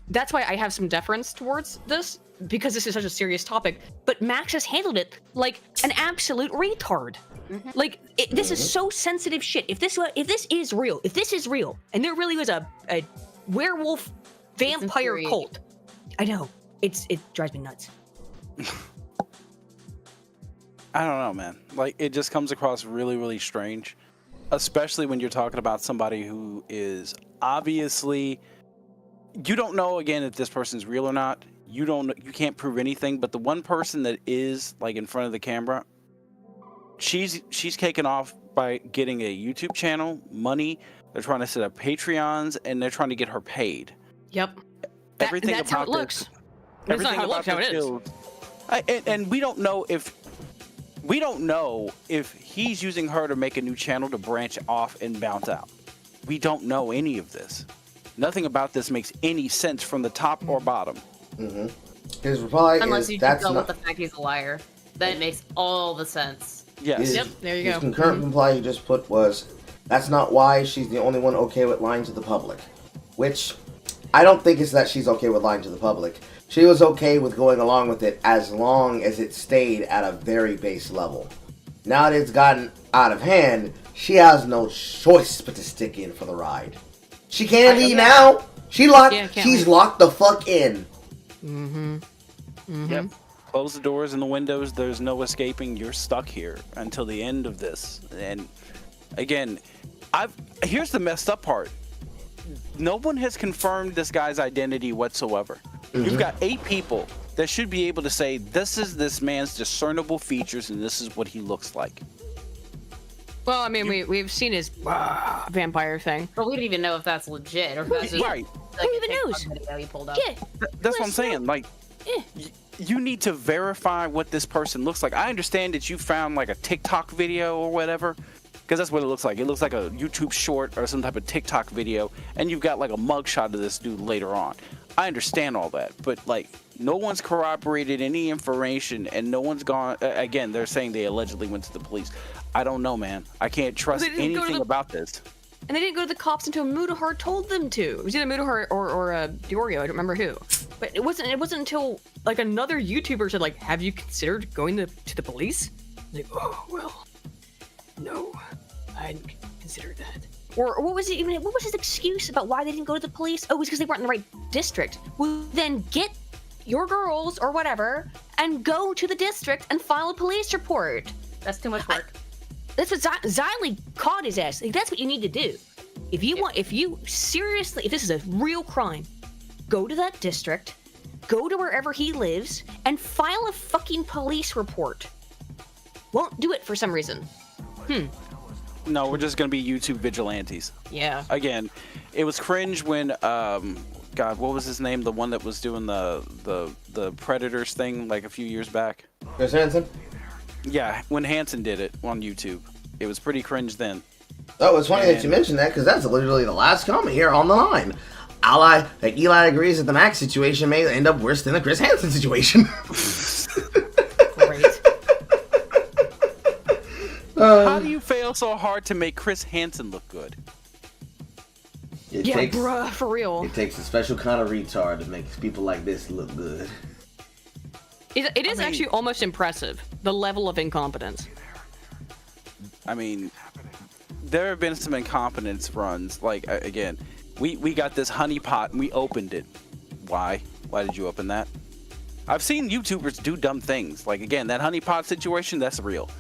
that's why I have some deference towards this, because this is such a serious topic. But Max has handled it like an absolute retard. Like, this is so sensitive shit. If this is real, and there really was a werewolf vampire cult, I know, it drives me nuts. I don't know, man. Like, it just comes across really, really strange, especially when you're talking about somebody who is obviously, you don't know, again, if this person's real or not. You can't prove anything, but the one person that is, like, in front of the camera, she's kicking off by getting a YouTube channel, money. They're trying to set up Patreons, and they're trying to get her paid. Yep. Everything that's about how it looks. This, That's not how it looks, how it is. and we don't know if he's using her to make a new channel to branch off and bounce out. We don't know any of this. Nothing about this makes any sense from the top or bottom. His reply Unless is, you that's just go not... with the fact he's a liar. Then it makes all the sense. Yes. Yep, there you go. His concurrent reply he just put was, that's not why she's the only one okay with lying to the public. Which, I don't think it's that she's okay with lying to the public. She was okay with going along with it as long as it stayed at a very base level. Now that it's gotten out of hand, she has no choice but to stick in for the ride. She can't leave now. She's locked the fuck in. Yep. Close the doors and the windows. There's no escaping. You're stuck here until the end of this. And again, here's the messed up part. No one has confirmed this guy's identity whatsoever. You've got 8 people that should be able to say, this is this man's discernible features and this is what he looks like. Well, I mean, we've seen his vampire thing. But we don't even know if that's legit or if that's just right. like Who a even knows? video he pulled up. Yeah. That's what I'm saying. Like, you need to verify what this person looks like. I understand that you found like a TikTok video or whatever, because that's what it looks like. It looks like a YouTube short or some type of TikTok video, and you've got like a mugshot of this dude later on. I understand all that, but like, no one's corroborated any information, and no one's gone. Again, they're saying they allegedly went to the police. I don't know, man. I can't trust anything about this. And they didn't go to the cops until Mudahar told them to. It was either Mudahar or Diorio. I don't remember who. But it wasn't until like another YouTuber said, like, have you considered going to the police? Like, oh well, no, I hadn't considered that. Or what was it even? What was his excuse about why they didn't go to the police? Oh, it was because they weren't in the right district. Well, then get your girls or whatever and go to the district and file a police report. That's too much work. That's what Xylee caught his ass. Like, that's what you need to do. If you seriously, if this is a real crime, go to that district, go to wherever he lives, and file a fucking police report. Won't do it for some reason. No, we're just gonna be YouTube vigilantes. Yeah. Again, it was cringe when God, what was his name? The one that was doing the Predators thing like a few years back. Chris Hansen? Yeah, when Hansen did it on YouTube. It was pretty cringe then. Oh, it's funny that you mentioned that, because that's literally the last comment here on the line. Eli agrees that the Max situation may end up worse than the Chris Hansen situation. Great. How do you fail so hard to make Chris Hansen look good? Bruh, for real. It takes a special kind of retard to make people like this look good. It is actually almost impressive, the level of incompetence. I mean, there have been some incompetence runs. Like, again, we got this honeypot and we opened it. Why? Why did you open that? I've seen YouTubers do dumb things. Like, again, that honeypot situation, that's real.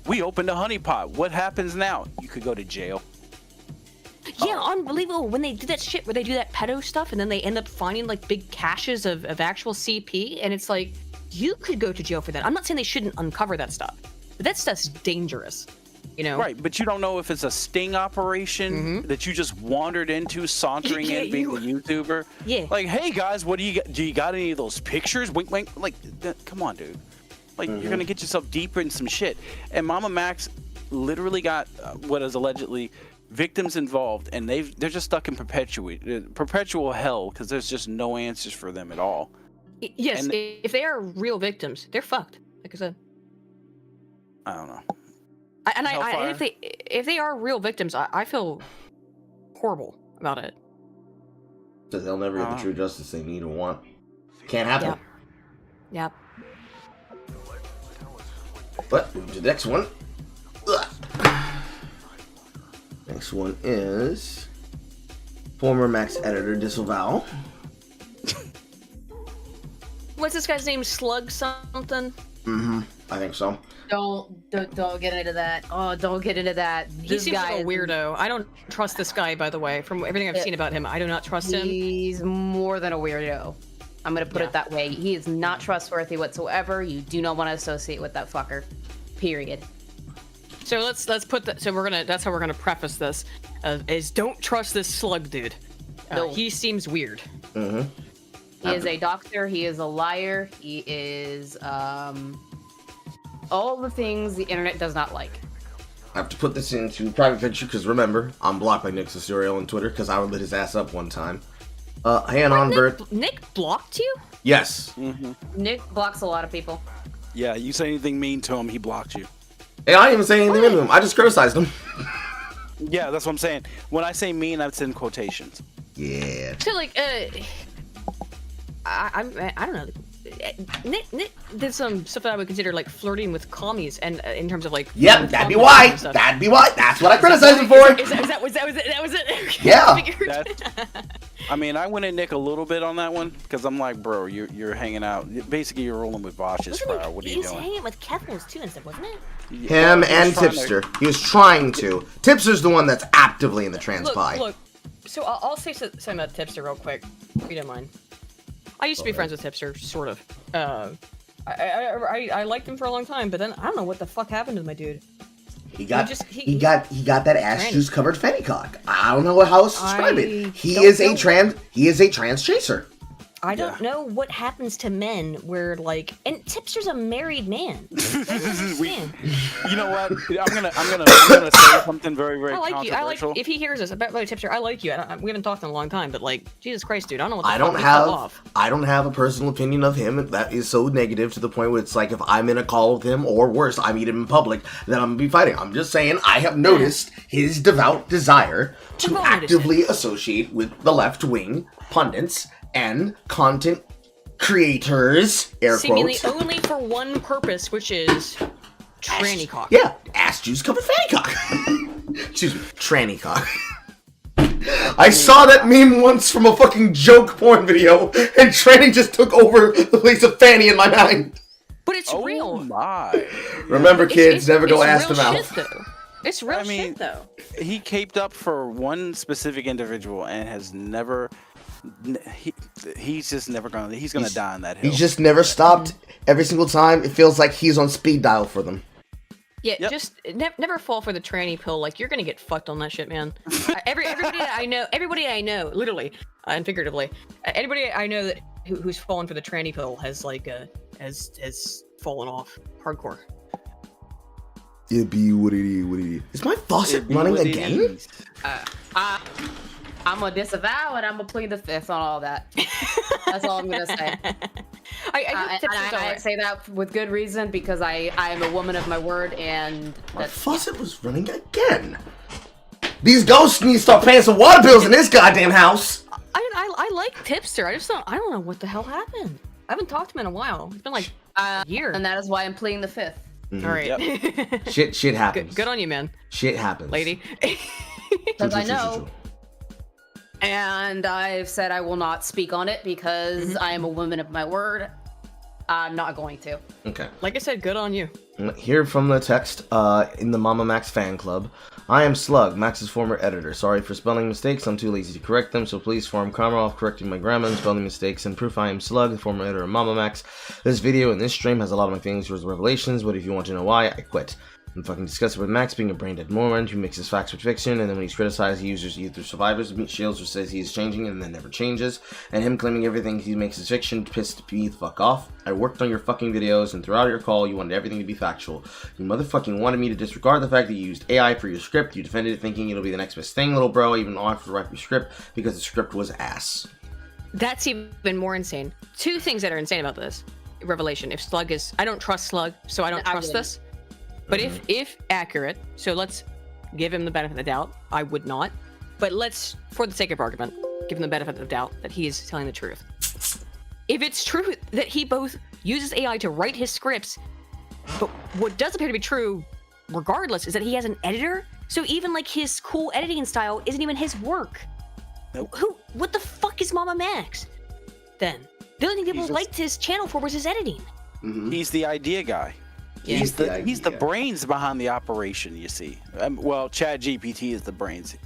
We opened a honeypot. What happens now? You could go to jail. Yeah, unbelievable. When they do that shit where they do that pedo stuff and then they end up finding like big caches of actual CP, and it's like, you could go to jail for that. I'm not saying they shouldn't uncover that stuff, but that stuff's dangerous. You know? Right, but you don't know if it's a sting operation that you just wandered into, sauntering in, being a YouTuber. Yeah. Like, hey guys, what do you got any of those pictures? Wink, wink. Like, come on, dude. Like, you're gonna get yourself deeper in some shit. And MamaMax literally got what is allegedly victims involved, and they're just stuck in perpetual hell because there's just no answers for them at all. Yes, And if they are real victims, they're fucked. Like I said. I don't know. And if they are real victims, I feel horrible about it. Because they'll never get the true justice they need or want. Can't happen. Yep. But the next one. Ugh. Next one is former Max editor disavow. What's this guy's name? Slug something? I think so. Don't get into that. Oh, don't get into that. He seems like a weirdo. I don't trust this guy, by the way. From everything I've seen about him, I do not trust him. He's more than a weirdo. I'm gonna put it that way. He is not trustworthy whatsoever. You do not want to associate with that fucker. Period. So let's put that. So that's how we're gonna preface this. Is don't trust this slug dude. No. He seems weird. He is a doctor. He is a liar. He is all the things the internet does not like. I have to put this into private picture because remember, I'm blocked by Nick Cesario on Twitter because I would lit his ass up one time. Nick blocked you? Yes. Nick blocks a lot of people. Yeah, you say anything mean to him, he blocked you. Hey, I didn't even say anything to him. I just criticized him. Yeah, that's what I'm saying. When I say mean, that's in quotations. Yeah. So like, I don't know. Nick did some stuff that I would consider like flirting with commies, and in terms of like. Yep, that'd be why. That'd be why. That's what I criticized him for. That was it. Yeah. I mean, I went at Nick a little bit on that one because I'm like, bro, you're hanging out. Basically, you're rolling with Bosch's crowd. What are you doing? He was hanging with Kevlin's too and stuff, wasn't it? Him and Tipster. He was trying to. Tipster's the one that's actively in the trans pie. Look. So I'll say something about Tipster real quick, if you don't mind. I used to be friends with Tipster, sort of. I liked him for a long time, but then I don't know what the fuck happened to my dude. He got that ass juice covered fanny cock. I don't know how else to describe it. He is a trans chaser. I don't know what happens to men where like, and Tipster's a married man. You know what? I'm gonna say something very, very controversial. I like if he hears us about Tipster. I like you. We haven't talked in a long time, but like, Jesus Christ, dude, I don't know what the I don't have a personal opinion of him that is so negative to the point where it's like if I'm in a call with him, or worse, I meet him in public, then I'm gonna be fighting. I'm just saying I have noticed his devout desire to actively associate with the left wing pundits and content creators, air seemingly quotes. Only for one purpose, which is tranny cock. Yeah, ass juice covered fanny cock. Excuse me, tranny cock. I saw that meme once from a fucking joke porn video, and tranny just took over the place of fanny in my mind. But it's real. My. Remember, kids, never go ass to mouth. It's real shit, though. He caped up for one specific individual and has never. He's just never gonna. He's gonna die on that hill. He's just never stopped. Every single time, it feels like he's on speed dial for them. Yeah, just never fall for the tranny pill. Like you're gonna get fucked on that shit, man. Everybody I know, literally and figuratively, anybody I know that who's fallen for the tranny pill has like has fallen off hardcore. It be what it is. What it is. Is my faucet running again? I'm gonna disavow and I'm gonna plead the fifth on all that. That's all I'm gonna say. I say that with good reason because I am a woman of my word and my faucet was running again. These ghosts need to start paying some water bills in this goddamn house. I like Tipster. I don't know what the hell happened. I haven't talked to him in a while. It's been like a year. And that is why I'm pleading the fifth. All right. Yep. Shit happens. Good on you, man. Shit happens. Lady. Because I know. And I've said I will not speak on it because I am a woman of my word. I'm not going to. Okay. Like I said, good on you. Here from the text in the MamaMax fan club. I am Slug, Max's former editor. Sorry for spelling mistakes. I'm too lazy to correct them, so please form karma off correcting my grammar and spelling mistakes. And proof I am Slug, the former editor of MamaMax. This video and this stream has a lot of my feelings towards revelations, but if you want to know why, I quit. I'm fucking disgusted with Max being a brain-dead moron who mixes facts with fiction, and then when he's criticized, he uses either survivors to meet shields or says he is changing and then never changes, and him claiming everything he makes is fiction pissed me the fuck off. I worked on your fucking videos, and throughout your call, you wanted everything to be factual. You motherfucking wanted me to disregard the fact that you used AI for your script. You defended it thinking it'll be the next best thing, little bro. I even offered to write your script because the script was ass. That's even more insane. Two things that are insane about this revelation. If Slug is... I don't trust Slug, so I don't trust this. But if accurate, so let's give him the benefit of the doubt. I would not. But let's, for the sake of argument, give him the benefit of the doubt that he is telling the truth. If it's true that he both uses AI to write his scripts, but what does appear to be true, regardless, is that he has an editor? So even like his cool editing style isn't even his work. Nope. What the fuck is MamaMax? Then the only thing people liked his channel for was his editing. He's the idea guy. Yeah. He's the brains behind the operation. You see, well, ChatGPT is the brains.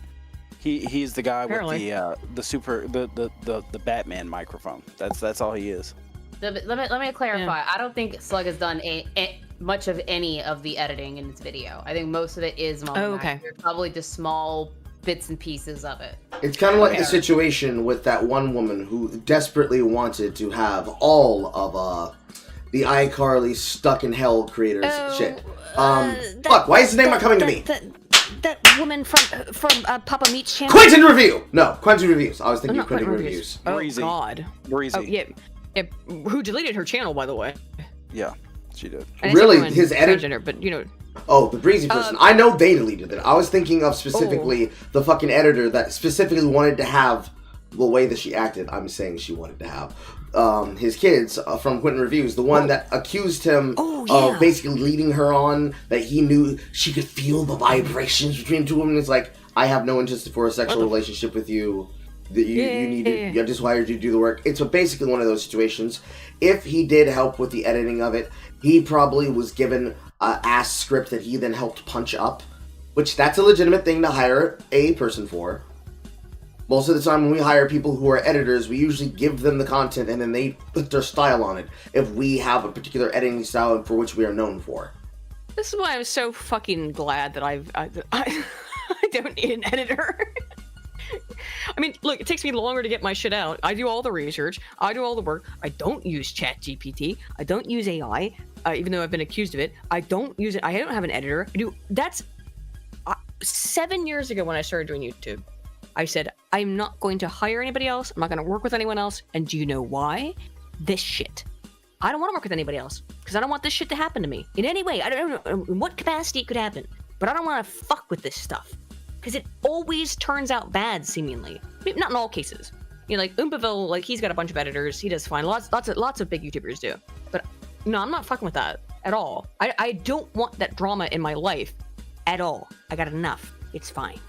He's the guy Apparently. with the Batman microphone. That's all he is. Let me clarify. I don't think Slug has done much of any of the editing in this video. I think most of it is MamaMax. Oh, okay. There's probably just small bits and pieces of it. It's kind of like the situation with that one woman who desperately wanted to have all of the iCarly stuck in hell creators shit. Fuck, why is the name not coming to me? That woman from Papa Meat's channel. Quentin Review! No, Quentin Reviews. I was thinking of Quentin Reviews. Oh, Breezy. God. Breezy. Oh, yeah. Who deleted her channel, by the way. Yeah, she did. Really? His editor? But, you know... Oh, the Breezy person. I know they deleted it. I was thinking of specifically the fucking editor that specifically wanted to have the way that she acted. I'm saying she wanted to have his kids from Quentin Reviews, the one that accused him of basically leading her on, that he knew she could feel the vibrations between the two of them. It's like, I have no interest for a sexual relationship with you. That you need to, I just hired you to do the work. It's basically one of those situations. If he did help with the editing of it, he probably was given an ass script that he then helped punch up, which that's a legitimate thing to hire a person for. Most of the time when we hire people who are editors, we usually give them the content and then they put their style on it if we have a particular editing style for which we are known for. This is why I'm so fucking glad that I don't need an editor. I mean, look, it takes me longer to get my shit out. I do all the research. I do all the work. I don't use ChatGPT. I don't use AI, even though I've been accused of it. I don't use it. I don't have an editor. That's 7 years ago when I started doing YouTube. I said, I'm not going to hire anybody else. I'm not going to work with anyone else. And do you know why? This shit. I don't want to work with anybody else because I don't want this shit to happen to me in any way. I don't know in what capacity it could happen, but I don't want to fuck with this stuff because it always turns out bad, seemingly. Not in all cases. You know, like Oompaville, like he's got a bunch of editors. He does fine. Lots of big YouTubers do. But no, I'm not fucking with that at all. I don't want that drama in my life at all. I got enough. It's fine.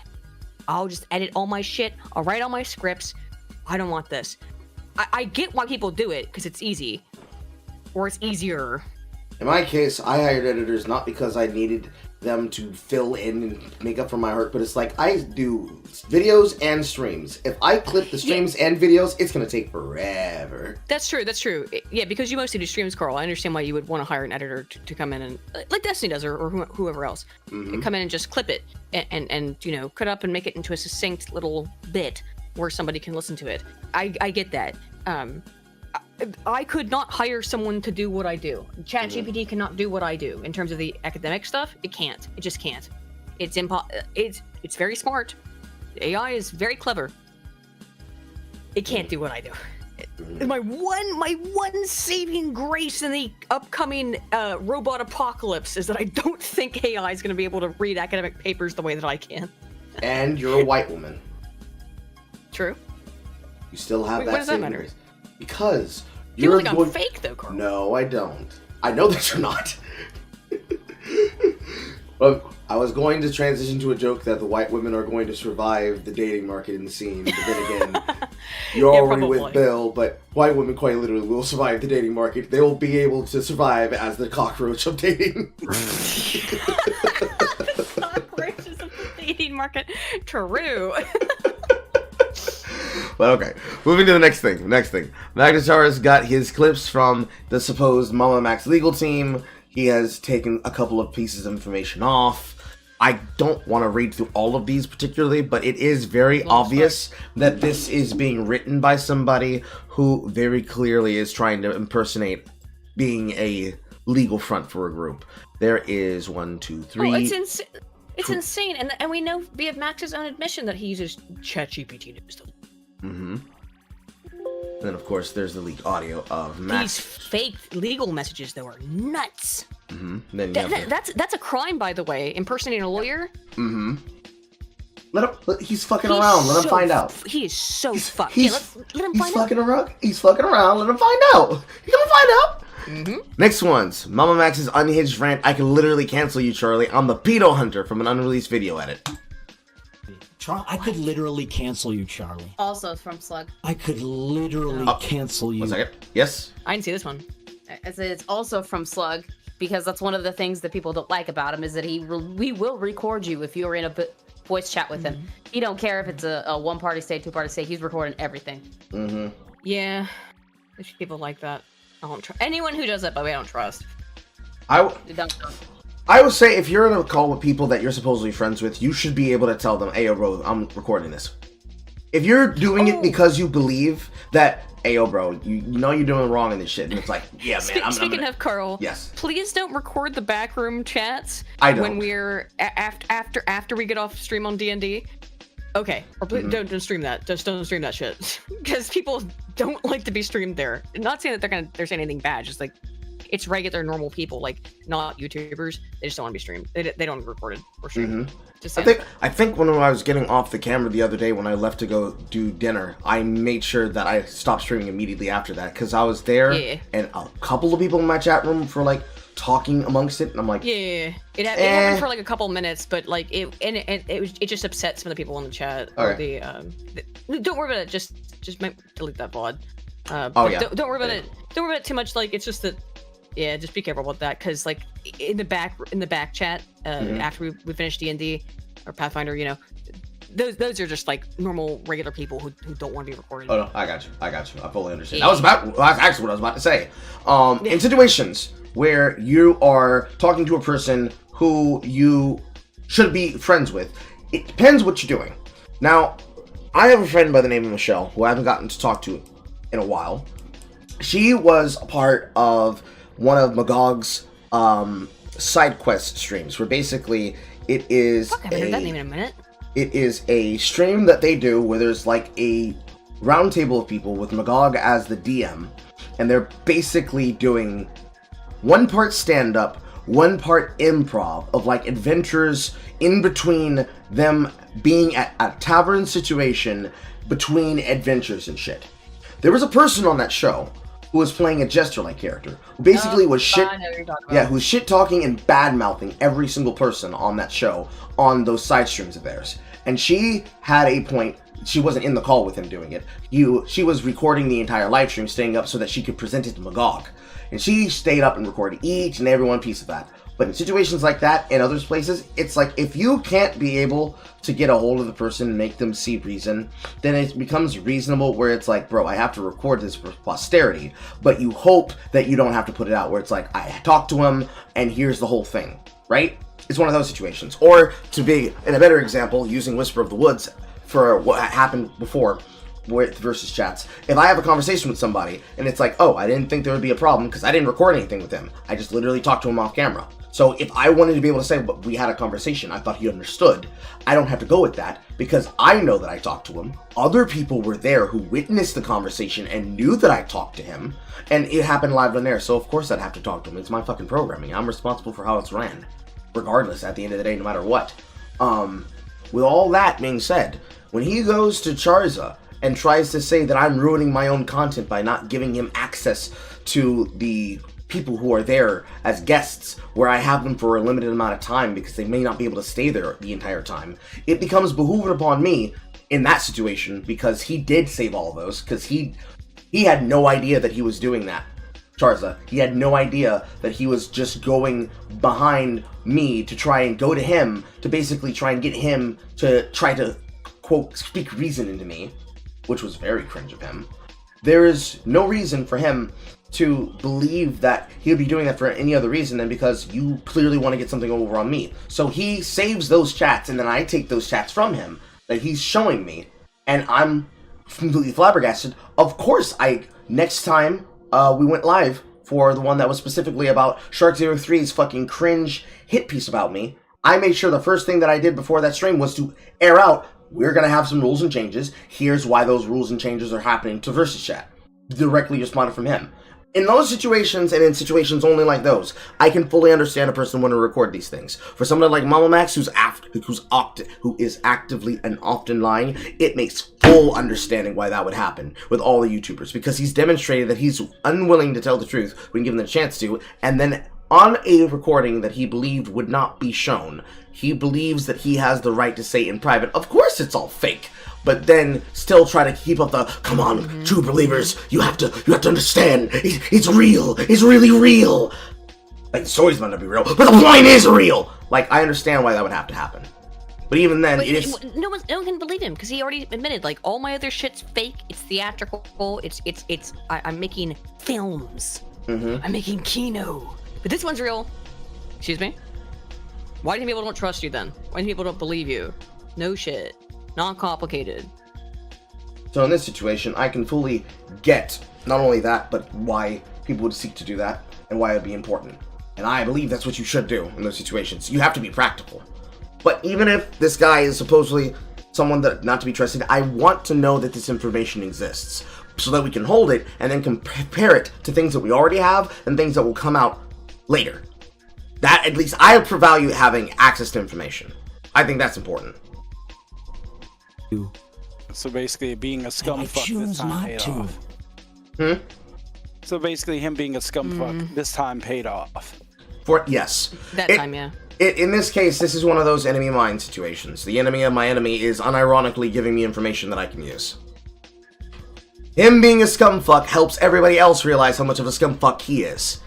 I'll just edit all my shit. I'll write all my scripts. I don't want this. I get why people do it, because it's easy. Or it's easier. In my case, I hired editors not because I needed them to fill in and make up for my hurt, but it's like I do videos and streams. If I clip the streams and videos, it's going to take forever. That's true. Yeah, because you mostly do streams, Carl. I understand why you would want to hire an editor to come in and, like Destiny does, or whoever else, and come in and just clip it and you know, cut up and make it into a succinct little bit where somebody can listen to it. I get that. I could not hire someone to do what I do. ChatGPT cannot do what I do in terms of the academic stuff. It can't. It just can't. It's It's very smart. AI is very clever. It can't do what I do. My one saving grace in the upcoming robot apocalypse is that I don't think AI is going to be able to read academic papers the way that I can. And you're a white woman. True. You still have Wait, that what does that saving matter? grace. Because People you're think I'm fake, though, Carl. No, I don't. I know that you're not. Well, I was going to transition to a joke that the white women are going to survive the dating market in the scene, but then again, you're already with Bill, but white women quite literally will survive the dating market. They will be able to survive as the cockroach of dating. Cockroaches of the dating market. True. But okay, moving to the next thing. Magnus got his clips from the supposed MamaMax legal team. He has taken a couple of pieces of information off. I don't want to read through all of these particularly, but it is very obvious that this is being written by somebody who very clearly is trying to impersonate being a legal front for a group. There is 1, 2, 3. Oh, it's insane, and we know via Max's own admission that he uses ChatGPT to do stuff. Mm-hmm. And then, of course, there's the leaked audio of Max. These fake legal messages, though, are nuts. Mm-hmm. Then That's a crime, by the way. Impersonating a lawyer. Mm-hmm. He's fucking around. Let him find out. He is so fucked. Let him find out. He's fucking around. Let him find out. He's gonna find out. Mm-hmm. Next one's MamaMax's unhinged rant. I can literally cancel you, Charlie. I'm the pedo hunter from an unreleased video edit. I could literally cancel you, Charlie. Also from Slug. I could literally cancel you. 1 second. Yes? I didn't see this one. It's also from Slug, because that's one of the things that people don't like about him, is that we will record you if you're in a voice chat with him. He don't care if it's a one-party state, two-party state. He's recording everything. Mm-hmm. Yeah. There's people like that. I don't trust anyone who does that, but I don't trust. I would say if you're in a call with people that you're supposedly friends with, you should be able to tell them, "Ayo, bro, I'm recording this." If you're doing it because you believe that, "Ayo, bro, you know you're doing wrong in this shit," and it's like, "Yeah, man." Speaking of Carl, yes, please don't record the backroom chats when we're after we get off stream on D&D. Okay, or please don't stream that. Just don't stream that shit, because people don't like to be streamed there. Not saying that they're saying anything bad, just like. It's regular, normal people, like not YouTubers. They just don't want to be streamed. They don't record it or stream. I think when I was getting off the camera the other day when I left to go do dinner, I made sure that I stopped streaming immediately after that, because I was there and a couple of people in my chat room for like talking amongst it, and I'm like, it happened for like a couple minutes, but like it just upset some of the people in the chat. Okay. Don't worry about it. Just delete that VOD. Don't worry about it. Don't worry about it too much. Like it's just that. Yeah, just be careful about that, because like in the back chat after we finish D&D or Pathfinder, you know, those are just like normal regular people who don't want to be recorded. Oh no, I got you. I fully understand. That's actually what I was about to say. In situations where you are talking to a person who you should be friends with, it depends what you're doing. Now, I have a friend by the name of Michelle who I haven't gotten to talk to in a while. She was a part of one of Magog's side quest streams, where basically it is I haven't heard that name in a minute. It is a stream that they do where there's like a round table of people with Magog as the DM, and they're basically doing one part stand-up, one part improv of like adventures in between them being at a tavern situation between adventures and shit. There was a person on that show who was playing a jester-like character, who basically was who's shit talking and bad mouthing every single person on that show on those side streams of theirs. And she had a point. She wasn't in the call with him doing it. She was recording the entire live stream, staying up so that she could present it to Magog. And she stayed up and recorded each and every one piece of that. But in situations like that and other places, it's like if you can't be able to get a hold of the person and make them see reason, then it becomes reasonable where it's like, bro, I have to record this for posterity, but you hope that you don't have to put it out where it's like, I talked to him and here's the whole thing, right? It's one of those situations. Or to be, in a better example, using Whisper of the Woods for what happened before with VsChats. If I have a conversation with somebody and it's like, oh, I didn't think there would be a problem because I didn't record anything with him. I just literally talked to him off camera. So if I wanted to be able to say, but we had a conversation, I thought he understood, I don't have to go with that because I know that I talked to him. Other people were there who witnessed the conversation and knew that I talked to him, and it happened live on air. So of course I'd have to talk to him. It's my fucking programming. I'm responsible for how it's ran, regardless at the end of the day, no matter what. With all that being said, when he goes to Charza and tries to say that I'm ruining my own content by not giving him access to the people who are there as guests where I have them for a limited amount of time because they may not be able to stay there the entire time, it becomes behooved upon me in that situation, because he did save all of those, because he had no idea that he was doing that. Charza, he had no idea that he was just going behind me to try and go to him to basically try and get him to try to, quote, speak reason into me, which was very cringe of him. There is no reason for him to believe that he would be doing that for any other reason than because you clearly want to get something over on me. So he saves those chats, and then I take those chats from him that he's showing me, and I'm completely flabbergasted. Of course, next time we went live for the one that was specifically about Shark03's fucking cringe hit piece about me, I made sure the first thing that I did before that stream was to air out, we're going to have some rules and changes. Here's why those rules and changes are happening to VsChat. Directly responded from him. In those situations, and in situations only like those, I can fully understand a person want to record these things. For someone like MamaMax, who is actively and often lying, it makes full understanding why that would happen with all the YouTubers, because he's demonstrated that he's unwilling to tell the truth when given the chance to, and then on a recording that he believed would not be shown, he believes that he has the right to say in private, of course it's all fake, but then still try to keep up the, come on, true believers, you have to understand, it's real, it's really real. Like, the story's might not be real, but the point is real. Like, I understand why that would have to happen. But even then, it is... No one can believe him, because he already admitted, like, all my other shit's fake, it's theatrical, I'm making films. I'm making kino. But this one's real. Excuse me? Why do people don't trust you then? Why do people don't believe you? No shit. Not complicated. So in this situation, I can fully get not only that, but why people would seek to do that, and why it would be important. And I believe that's what you should do in those situations. You have to be practical. But even if this guy is supposedly someone that not to be trusted, I want to know that this information exists, so that we can hold it and then compare it to things that we already have and things that will come out later. That, at least, I value having access to information. I think that's important. So basically, being a scumfuck this time paid off. So basically, him being a scumfuck this time paid off. Yes. That time, yeah. In this case, this is one of those enemy of mine situations. The enemy of my enemy is unironically giving me information that I can use. Him being a scumfuck helps everybody else realize how much of a scumfuck he is.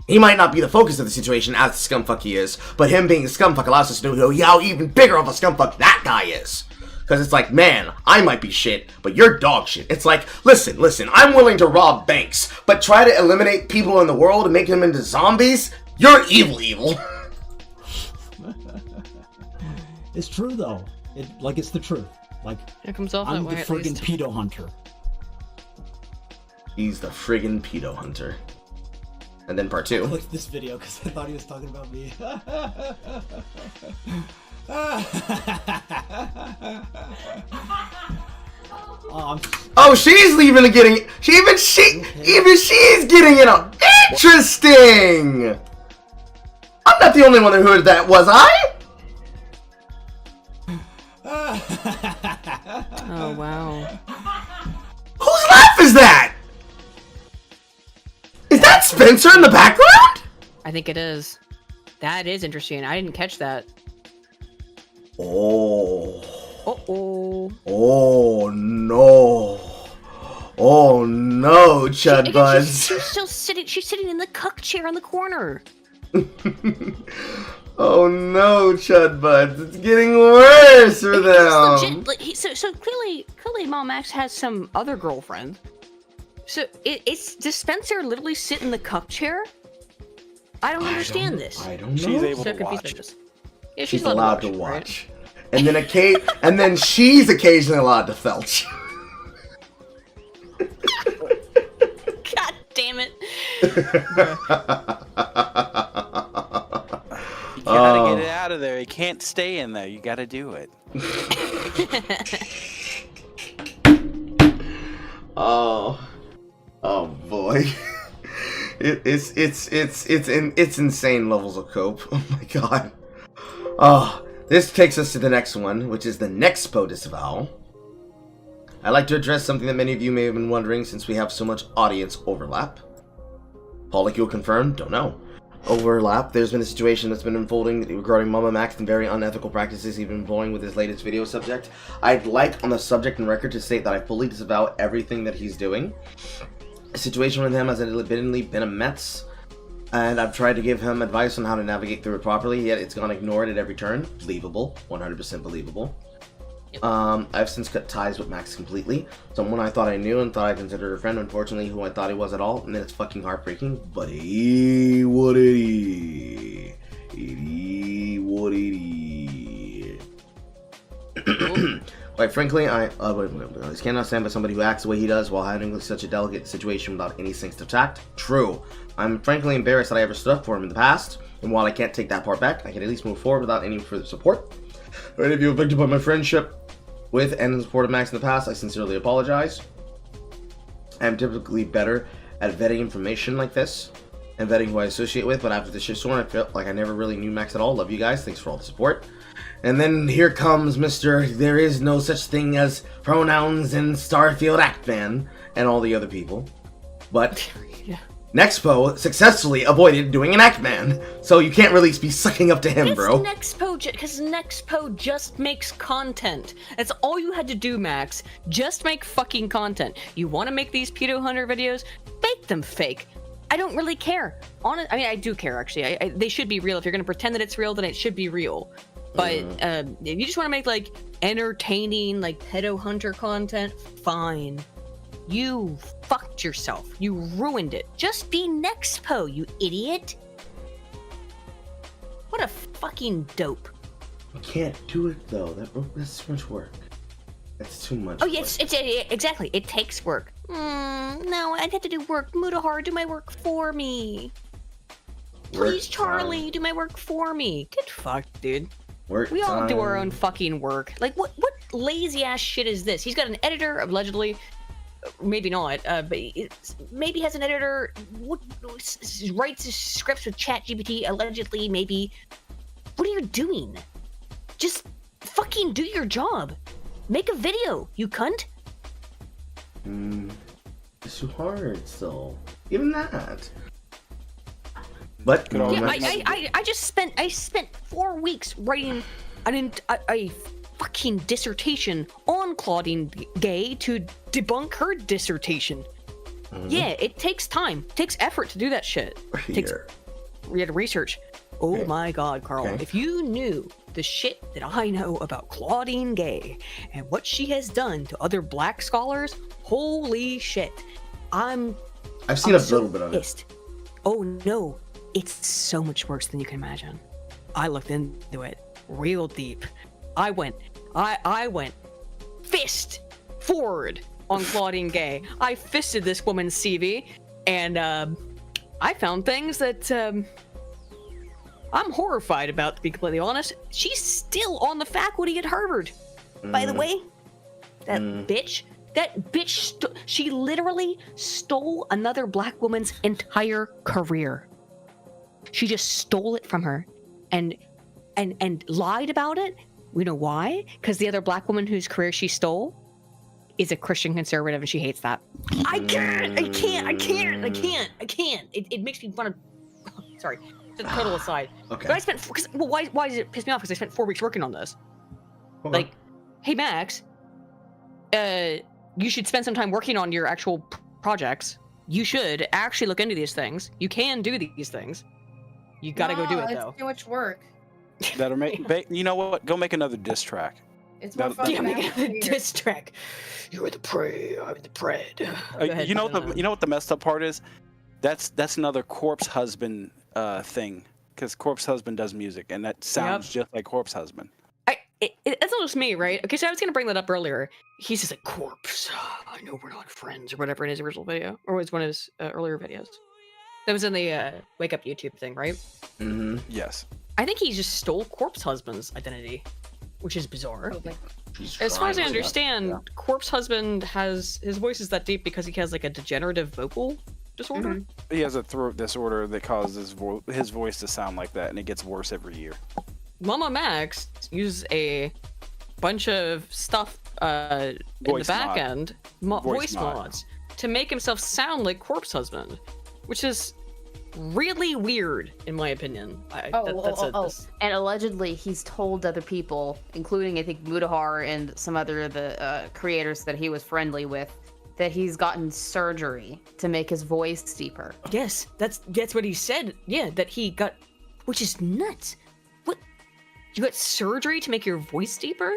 He might not be the focus of the situation as the scumfuck he is, but him being a scumfuck allows us to know how even bigger of a scumfuck that guy is. Because it's like, man, I might be shit, but you're dog shit. It's like, listen, I'm willing to rob banks, but try to eliminate people in the world and make them into zombies? You're evil. It's true, though. It's the truth. Like, it comes off I'm that way, the at friggin' least. pedo hunter. He's the friggin' pedo hunter. And then part 2. I clicked this video because I thought he was talking about me. Oh, she's leaving and getting even she's getting it on. Interesting. I'm not the only one who heard that, was I? Oh wow. Whose laugh is that? Is that Spencer in the background? I think it is. That is interesting. I didn't catch that. Oh. Uh-oh. Oh no. Oh no, Chud Buds. She's still sitting. She's sitting in the cuck chair in the corner. Oh no, Chud Buds. It's getting worse for them. Legit, like, so clearly MamaMax has some other girlfriend. So does Spencer literally sit in the cuck chair? I don't understand this. I don't know. She's able So to confused watch. by this. Yeah, She's allowed to watch. Right? And then she's occasionally allowed to felch. God damn it. You gotta get it out of there. It can't stay in there. You gotta do it. Oh boy. It's insane levels of cope. Oh my god. Oh, this takes us to the next one, which is the Nexpo disavow. I'd like to address something that many of you may have been wondering since we have so much audience overlap. Polycule confirmed? Don't know. Overlap. There's been a situation that's been unfolding regarding MamaMax and very unethical practices he's been employing with his latest video subject. I'd like on the subject and record to state that I fully disavow everything that he's doing. The situation with him has admittedly been a mess, and I've tried to give him advice on how to navigate through it properly, yet it's gone ignored at every turn. Believable. 100% believable. I've since cut ties with Max completely. Someone I thought I knew and thought I considered a friend, unfortunately, who I thought he was at all, and then it's fucking heartbreaking. But what it is. What it is. Quite frankly, I cannot stand by somebody who acts the way he does while handling such a delicate situation without any sense of tact. True. I'm frankly embarrassed that I ever stood up for him in the past, and while I can't take that part back, I can at least move forward without any further support. For any of you affected by my friendship with and the support of Max in the past, I sincerely apologize. I am typically better at vetting information like this and vetting who I associate with, but after this shitstorm, I felt like I never really knew Max at all. Love you guys. Thanks for all the support. And then here comes Mr. There is no such thing as pronouns in Starfield Act-Man and all the other people. But Nexpo successfully avoided doing an Act-Man, so you can't really be sucking up to him, bro. Because Nexpo just makes content. That's all you had to do, Max. Just make fucking content. You want to make these pedo hunter videos? Make them fake. I don't really care. I mean, I do care, actually. They should be real. If you're going to pretend that it's real, then it should be real. But if you just want to make, like, entertaining, like, pedo hunter content, fine. You fucked yourself. You ruined it. Just be Nexpo, you idiot. What a fucking dope. You can't do it, though. That's too much work. That's too much. Oh, yeah, exactly. It takes work. No, I'd have to do work. Mutahar, do my work for me. Please, Charlie, do my work for me. Get fucked, dude. We all do our own fucking work. Like, what lazy ass shit is this? He's got an editor, allegedly. Maybe not, but maybe has an editor. Writes his scripts with ChatGPT, allegedly, maybe. What are you doing? Just fucking do your job. Make a video, you cunt. It's too hard, still. Even that. But yeah, I spent 4 weeks writing a fucking dissertation on Claudine Gay to debunk her dissertation. Yeah, it takes time. It takes effort to do that shit. We had to research. Oh my god, Carl. If you knew the shit that I know about Claudine Gay and what she has done to other black scholars, holy shit. I've seen a little bit of it. Oh no, it's so much worse than you can imagine. I looked into it real deep. I went fist forward on Claudine Gay. I fisted this woman's CV, and I found things that I'm horrified about, to be completely honest. She's still on the faculty at Harvard. By the way, that bitch, she literally stole another black woman's entire career. She just stole it from her and lied about it. We know why? Because the other black woman whose career she stole is a Christian conservative, and she hates that. I can't. It makes me want to. Sorry, it's a total aside. Okay. But I spent. Why does it piss me off? Because I spent 4 weeks working on this. Okay. Like, hey Max, you should spend some time working on your actual projects. You should actually look into these things. You can do these things. You gotta go do it though. It's too much work. That'll make. You know what? Go make another diss track. It's more fun. Yeah, make a diss track. You're the prey. I'm the bread. You know what the messed up part is? That's another Corpse Husband thing, because Corpse Husband does music, and that sounds just like Corpse Husband. It's not just me, right? Okay, so I was gonna bring that up earlier. He says a corpse. I know we're not friends, or whatever in his original video, or was one of his earlier videos. That was in the Wake Up YouTube thing, right? Mm-hmm. Yes. I think he just stole Corpse Husband's identity, which is bizarre. As far as I understand, Corpse Husband has his voice is that deep because he has like a degenerative vocal disorder. He has a throat disorder that causes his voice to sound like that, and it gets worse every year. MamaMax uses a bunch of stuff in the back end, voice mods, to make himself sound like Corpse Husband, which is really weird, in my opinion. And allegedly he's told other people, including I think Mudahar and some other of the creators that he was friendly with, that he's gotten surgery to make his voice deeper. Yes, that's what he said. Yeah, that he got, which is nuts. What? You got surgery to make your voice deeper?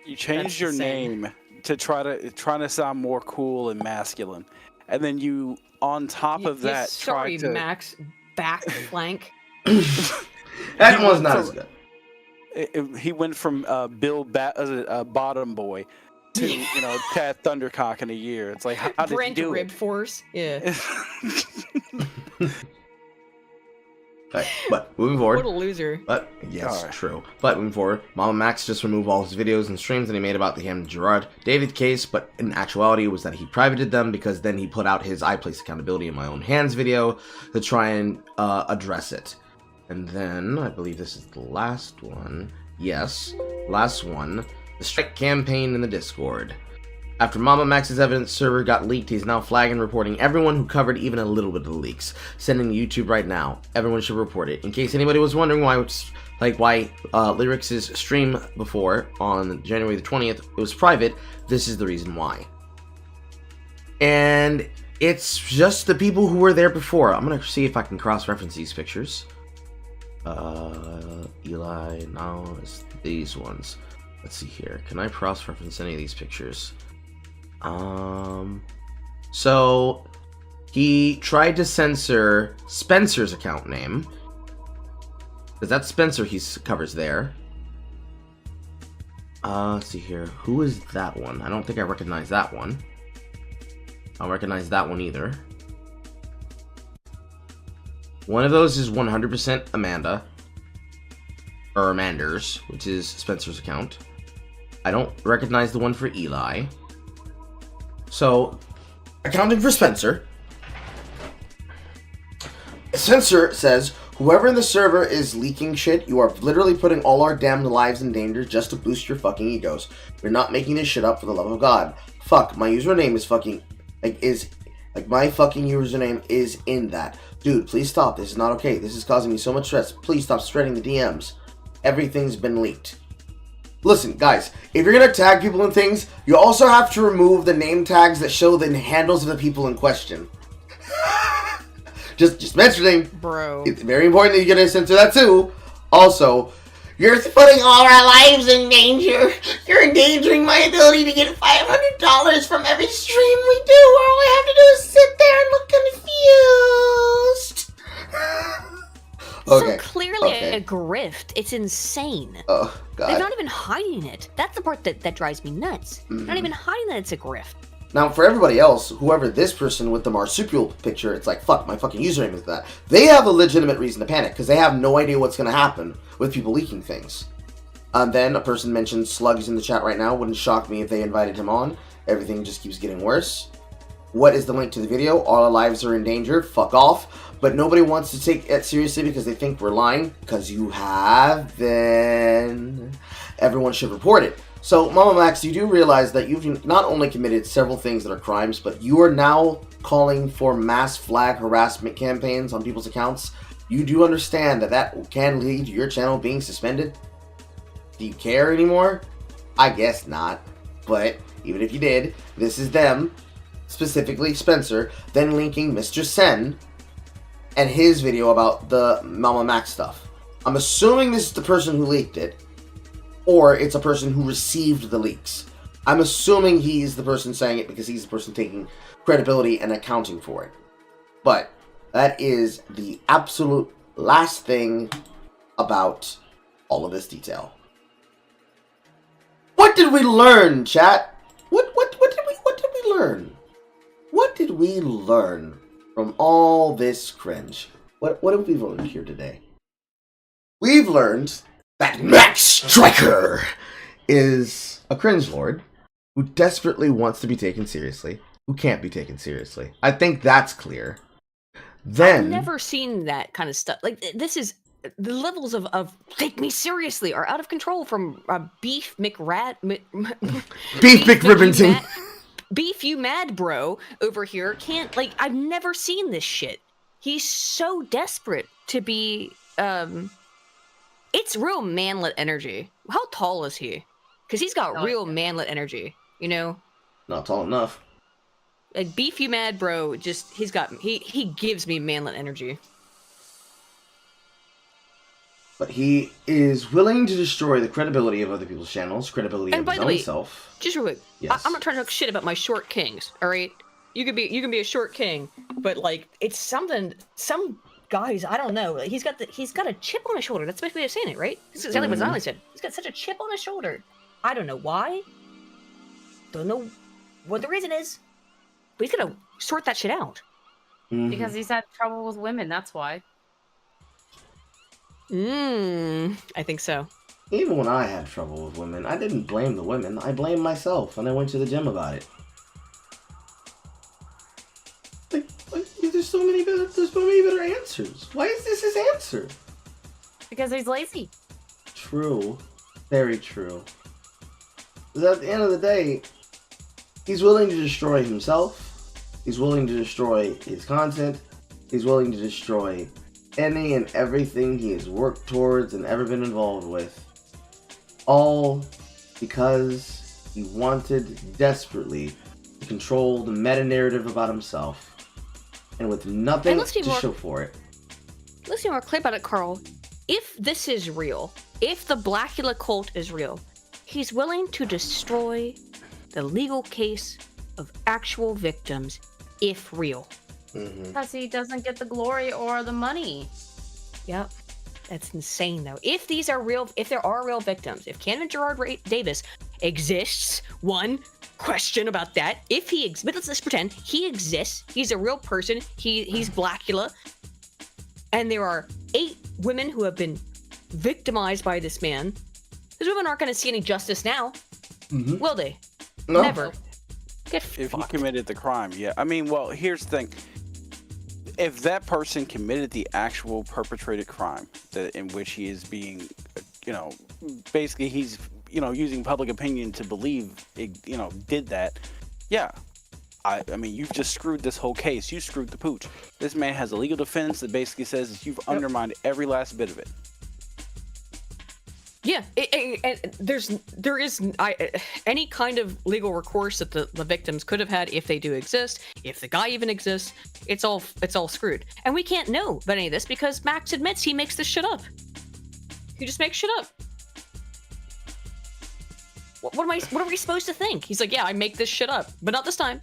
You changed your name to try to sound more cool and masculine, and then you, on top of that, sorry, tried to... Max. Back flank. That one's not as good. He went from Bill Bottom Boy to Tad Thundercock in a year. It's like, how did you do Rib it? Force. Yeah. Right, but moving forward. What a loser. But yes, true. But moving forward, MamaMax just removed all his videos and streams that he made about the Ham Gerard David case, but in actuality it was that he privated them because then he put out his I Place Accountability in My Own Hands video to try and address it. And then, I believe this is the last one. Yes, last one. The strike campaign in the Discord. After MamaMax's evidence server got leaked, he's now flagging reporting everyone who covered even a little bit of the leaks. Sending to YouTube right now. Everyone should report it. In case anybody was wondering why Lyrics' stream before, on January the 20th, it was private, this is the reason why. And it's just the people who were there before. I'm gonna see if I can cross-reference these pictures. Eli, now it's these ones. Let's see here. Can I cross-reference any of these pictures? So he tried to censor Spencer's account name, because that's Spencer he covers there. Let's see here. Who is that one? I don't think I recognize that one. I don't recognize that one either. One of those is 100% Amanda, or Amanders, which is Spencer's account. I don't recognize the one for Eli. So, accounting for Spencer, Spencer says, whoever in the server is leaking shit, you are literally putting all our damned lives in danger just to boost your fucking egos. You're not making this shit up for the love of God. Fuck, my username is fucking, my fucking username is in that. Dude, please stop. This is not okay. This is causing me so much stress. Please stop spreading the DMs. Everything's been leaked. Listen, guys, if you're gonna tag people in things, you also have to remove the name tags that show the handles of the people in question. just mentioning. Bro. It's very important that you gotta censor that too. Also, you're putting all our lives in danger. You're endangering my ability to get $500 from every stream we do. All I have to do is sit there and look confused. So clearly a grift. It's insane. Oh, God. They're not even hiding it. That's the part that drives me nuts. They're not even hiding that it's a grift. Now, for everybody else, whoever this person with the marsupial picture, it's like, fuck, my fucking username is that. They have a legitimate reason to panic, because they have no idea what's going to happen with people leaking things. Then a person mentioned Slugs in the chat right now. Wouldn't shock me if they invited him on. Everything just keeps getting worse. What is the link to the video? All our lives are in danger. Fuck off. But nobody wants to take it seriously because they think we're lying. Because you have, then everyone should report it. So, MamaMax, you do realize that you've not only committed several things that are crimes, but you are now calling for mass flag harassment campaigns on people's accounts. You do understand that that can lead to your channel being suspended? Do you care anymore? I guess not. But even if you did, this is them, specifically Spencer, then linking Mr. Sen and his video about the MamaMax stuff. I'm assuming this is the person who leaked it, or it's a person who received the leaks. I'm assuming he's the person saying it because he's the person taking credibility and accounting for it. But that is the absolute last thing about all of this detail. What did we learn, chat? What did we learn? What did we learn from all this cringe? What have we learned here today? We've learned that Max Striker is a cringe lord who desperately wants to be taken seriously, who can't be taken seriously. I think that's clear. Then I've never seen that kind of stuff. Like, this is the levels of take me seriously are out of control from Beef McRat Beef McRibbington. Beef you mad bro over here can't, like, I've never seen this shit. he's so desperate to be, it's real manlet energy. How tall is he? Because he's got real manlet energy, you know? Not tall enough. Like, beefy mad bro, just, he gives me manlet energy. But he is willing to destroy the credibility of other people's channels, credibility of his own self. Just real quick, Yes. I'm not trying to talk shit about my short kings, alright? You can be a short king, but like, it's something, some guys, I don't know, he's got a chip on his shoulder. That's the best way of saying it, right? That's exactly what Zolly said. He's got such a chip on his shoulder. I don't know why. Don't know what the reason is. But he's gonna sort that shit out. Because he's had trouble with women, that's why. I think so. Even when I had trouble with women, I didn't blame the women. I blamed myself, and I went to the gym about it. There's so many better answers. Why is this his answer? Because he's lazy. True. Very true. Because at the end of the day, he's willing to destroy himself. He's willing to destroy his content. He's willing to destroy any and everything he has worked towards and ever been involved with. All because he wanted desperately to control the meta-narrative about himself. And with nothing to show for it. Let's be more clear about it, Carl. If this is real, if the Blackula cult is real, he's willing to destroy the legal case of actual victims, if real. Because he doesn't get the glory or the money. Yep. That's insane, though. If these are real, if there are real victims, if Canon Gerard Davis exists, one question about that. If he exists, but let's pretend he exists. He's a real person. He's Blackula. And there are 8 women who have been victimized by this man. Those women aren't going to see any justice now. Will they? No. Never. Get if he committed the crime, yeah. I mean, well, here's the thing. If that person committed the actual perpetrated crime in which he is being, basically he's, using public opinion to believe, did that, yeah. I mean, you've just screwed this whole case. You screwed the pooch. This man has a legal defense that basically says that you've undermined every last bit of it. Yeah, there is any kind of legal recourse that the victims could have had if they do exist, if the guy even exists. It's all screwed, and we can't know about any of this because Max admits he makes this shit up. He just makes shit up. What are we supposed to think? He's like, yeah, I make this shit up, but not this time.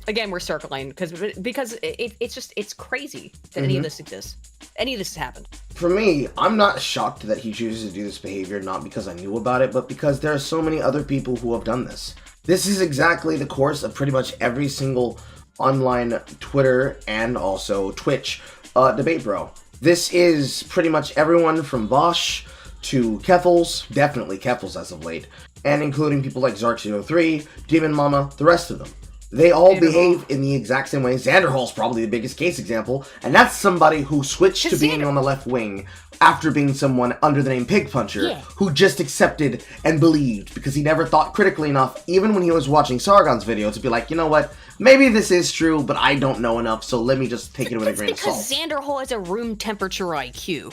Again, we're circling because it's crazy that any of this exists. Any of this has happened. For me, I'm not shocked that he chooses to do this behavior, not because I knew about it, but because there are so many other people who have done this. This is exactly the course of pretty much every single online Twitter and also Twitch debate, bro. This is pretty much everyone from Bosch to Keffels, definitely Keffels as of late, and including people like Zark03, Demon Mama, the rest of them. They all behave in the exact same way. Xanderhall's probably the biggest case example, and that's somebody who switched to being on the left wing after being someone under the name Pig Puncher, who just accepted and believed because he never thought critically enough, even when he was watching Sargon's video, to be like, you know what, maybe this is true, but I don't know enough, so let me just take it with a grain of salt. Because Xanderhall has a room temperature IQ,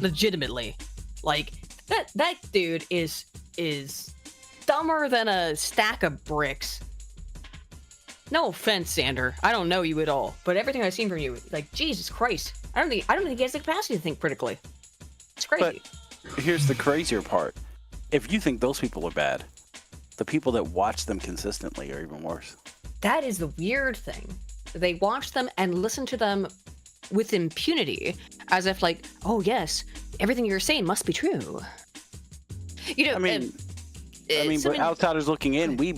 legitimately. Like that dude is dumber than a stack of bricks. No offense, Xander. I don't know you at all, but everything I've seen from you, like, Jesus Christ, I don't think he has the capacity to think critically. It's crazy. But here's the crazier part: if you think those people are bad, the people that watch them consistently are even worse. That is the weird thing. They watch them and listen to them with impunity, as if like, oh yes, everything you're saying must be true. I mean, but outsiders looking in, we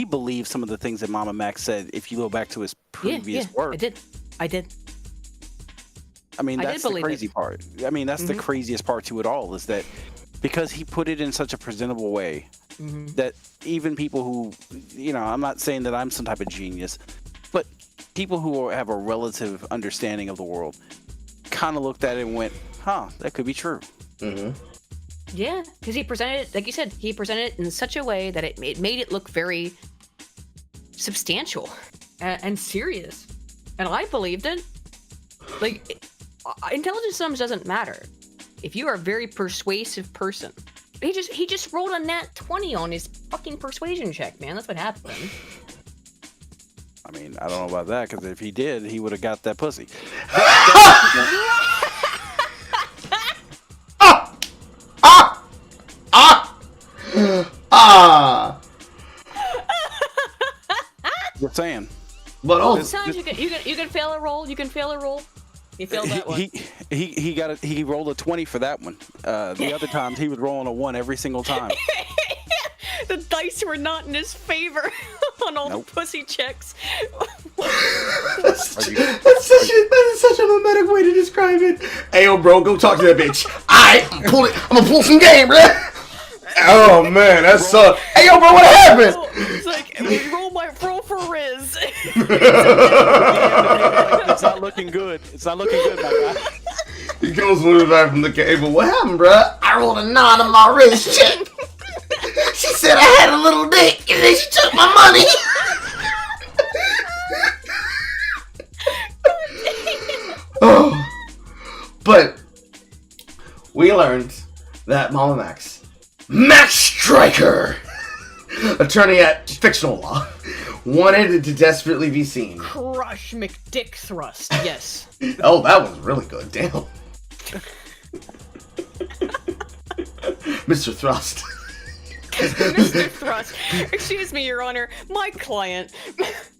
believe some of the things that MamaMax said. If you go back to his previous work, I did. I mean, that's the crazy part. I mean, that's the craziest part to it all, is that because he put it in such a presentable way that even people who, I'm not saying that I'm some type of genius, but people who have a relative understanding of the world kind of looked at it and went, huh, that could be true. Yeah, because he presented it, like you said, he presented it in such a way that it made it look very substantial and serious. And I believed it. Like, intelligence sums doesn't matter. If you are a very persuasive person. He just rolled a nat 20 on his fucking persuasion check, man. That's what happened. I mean, I don't know about that, because if he did, he would have got that pussy. Just saying. But also, sometimes you can fail a roll. You can fail a roll. He failed that one. He rolled a 20 for that one. The other times he was rolling a 1 every single time. The dice were not in his favor on all the pussy checks. That's such a mimetic way to describe it. Hey, yo, bro, go talk to that bitch. I'm gonna pull some game, bro. Oh man, that sucks. Hey, yo, bro, what happened? It's like roll for Riz. It's not looking good. It's not looking good, my guy. He goes moving back from the cable. What happened, bro? I rolled a 9 on my wrist check. She said I had a little dick, and then she took my money. Oh, but we learned that MamaMax, Max Striker, attorney at fictional law, wanted to desperately be seen. Crush McDick Thrust. Yes. Oh, that was really good. Damn. Mr. Thrust. Mr. Thrust. Excuse me, Your Honor. My client,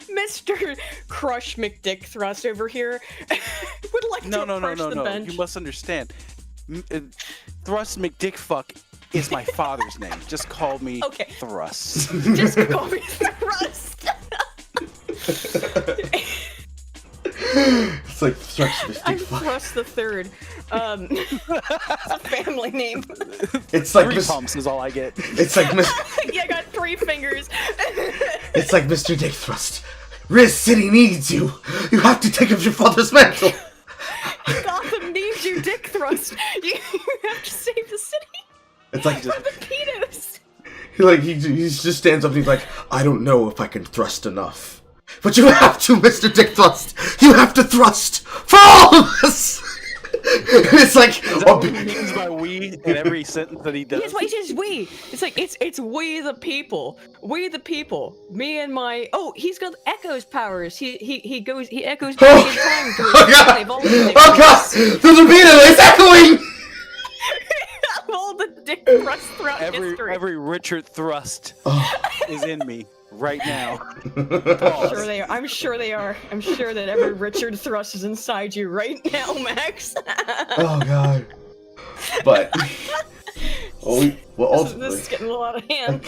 Mr. Crush McDick Thrust over here, would like to approach the bench. You must understand. Thrust McDickfuck is my father's name. Just call me Thrust. Just call me Thrust. It's like Thrust I'm Thrust the Third. It's a family name. It's like 3 pumps is all I get. It's like Yeah, I got 3 fingers. It's like Mr. Dick Thrust. Riz City needs you. You have to take up your father's mantle. Gotham needs you, Dick Thrust. You have to save the city. It's like from the pedos. He just stands up and he's like, I don't know if I can thrust enough. But you have to, Mr. Dick Thrust. You have to thrust for all of us. It's like what he means by we in every sentence that he does. Yes, he says we. It's like it's we the people. We the people. Me and my he's got Echo's powers. He echoes back in time. Oh god! The libido is echoing! All the Dick Thrust throughout history. Every Richard Thrust is in me right now. I'm sure they are. I'm sure that every Richard Thrust is inside you right now, Max. Oh god. But ultimately, this is getting a lot of hand.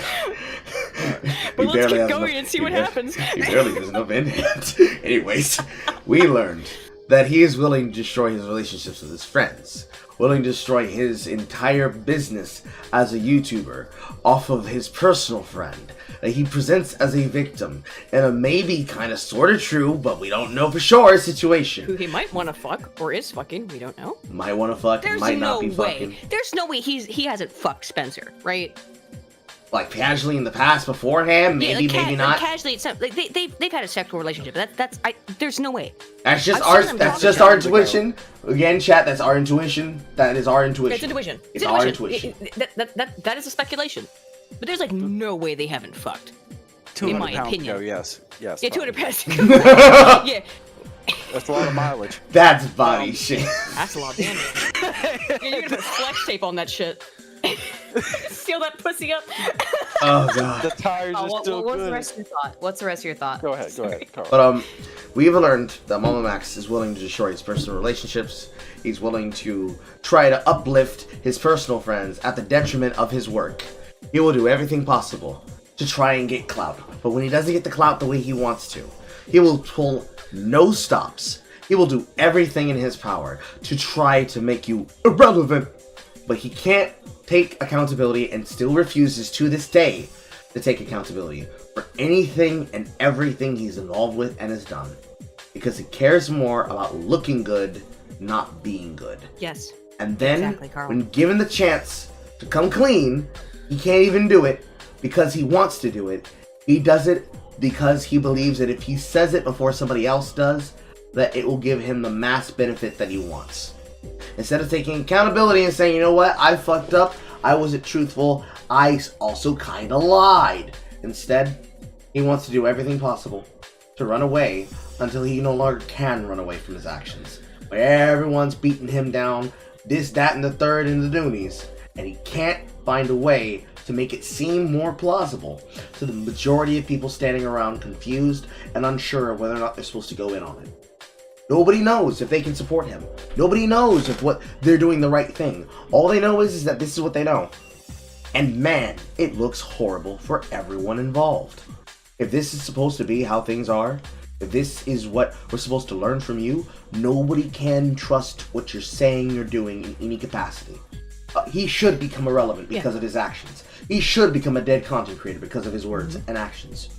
But let's keep going and see what happens. He barely has enough in hand. Anyways, we learned that he is willing to destroy his relationships with his friends, willing to destroy his entire business as a YouTuber off of his personal friend that he presents as a victim in a maybe kind of sort of true, but we don't know for sure situation. Who he might want to fuck or is fucking, we don't know. Might want to fuck, might not be fucking. There's no way he hasn't fucked Spencer, right? Like casually in the past beforehand, maybe, maybe not. Like casually, it's not, like they've had a sexual relationship. There's no way. That's just our intuition. Again, chat. That's our intuition. That is our intuition. It's intuition. It's our intuition. That is a speculation. But there's like no way they haven't fucked. 200 in my pounds opinion. ago, yes. Yeah, 200 pounds. Yeah. That's a lot of mileage. That's body shit. That's a lot of damage. Yeah, you're gonna put flex tape on that shit. Seal that pussy up. Oh god. The tires are still what's good. the rest of your thought? What's the rest of your thought? Go ahead, Carl. But we've learned that MamaMax is willing to destroy his personal relationships. He's willing to try to uplift his personal friends at the detriment of his work. He will do everything possible to try and get clout. But when he doesn't get the clout the way he wants to, he will pull no stops. He will do everything in his power to try to make you irrelevant. But he can't take accountability and still refuses to this day to take accountability for anything and everything he's involved with and has done. Because he cares more about looking good, not being good. Yes. And then, exactly, Carl. when given the chance to come clean, he can't even do it because he wants to do it. He does it because he believes that if he says it before somebody else does, that it will give him the mass benefit that he wants. Instead of taking accountability and saying, you know what, I fucked up, I wasn't truthful, I also kind of lied. Instead, he wants to do everything possible to run away until he no longer can run away from his actions. Where everyone's beating him down, this, that, and the third in the Doonies, and he can't find a way to make it seem more plausible to the majority of people standing around confused and unsure of whether or not they're supposed to go in on it. Nobody knows if they can support him. Nobody knows if what they're doing the right thing. All they know is that this is what they know. And man, it looks horrible for everyone involved. If this is supposed to be how things are, if this is what we're supposed to learn from you, nobody can trust what you're saying or doing in any capacity. He should become irrelevant because of his actions. He should become a dead content creator because of his words and actions.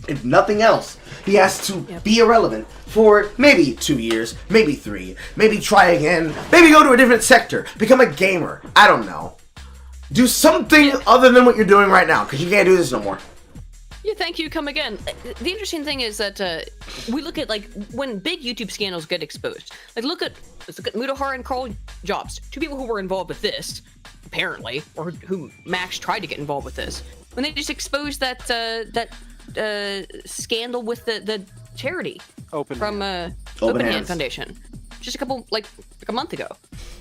If nothing else, he has to be irrelevant for maybe 2 years, maybe 3, maybe try again, maybe go to a different sector, become a gamer. I don't know. Do something other than what you're doing right now, because you can't do this no more. Yeah, thank you, come again. The interesting thing is that we look at, like, when big YouTube scandals get exposed. Like, let's look at Mutahar and Carl Jobs, 2 people who were involved with this, apparently, or who Max tried to get involved with this. When they just exposed that scandal with the charity Open Hand Foundation, just like a month ago.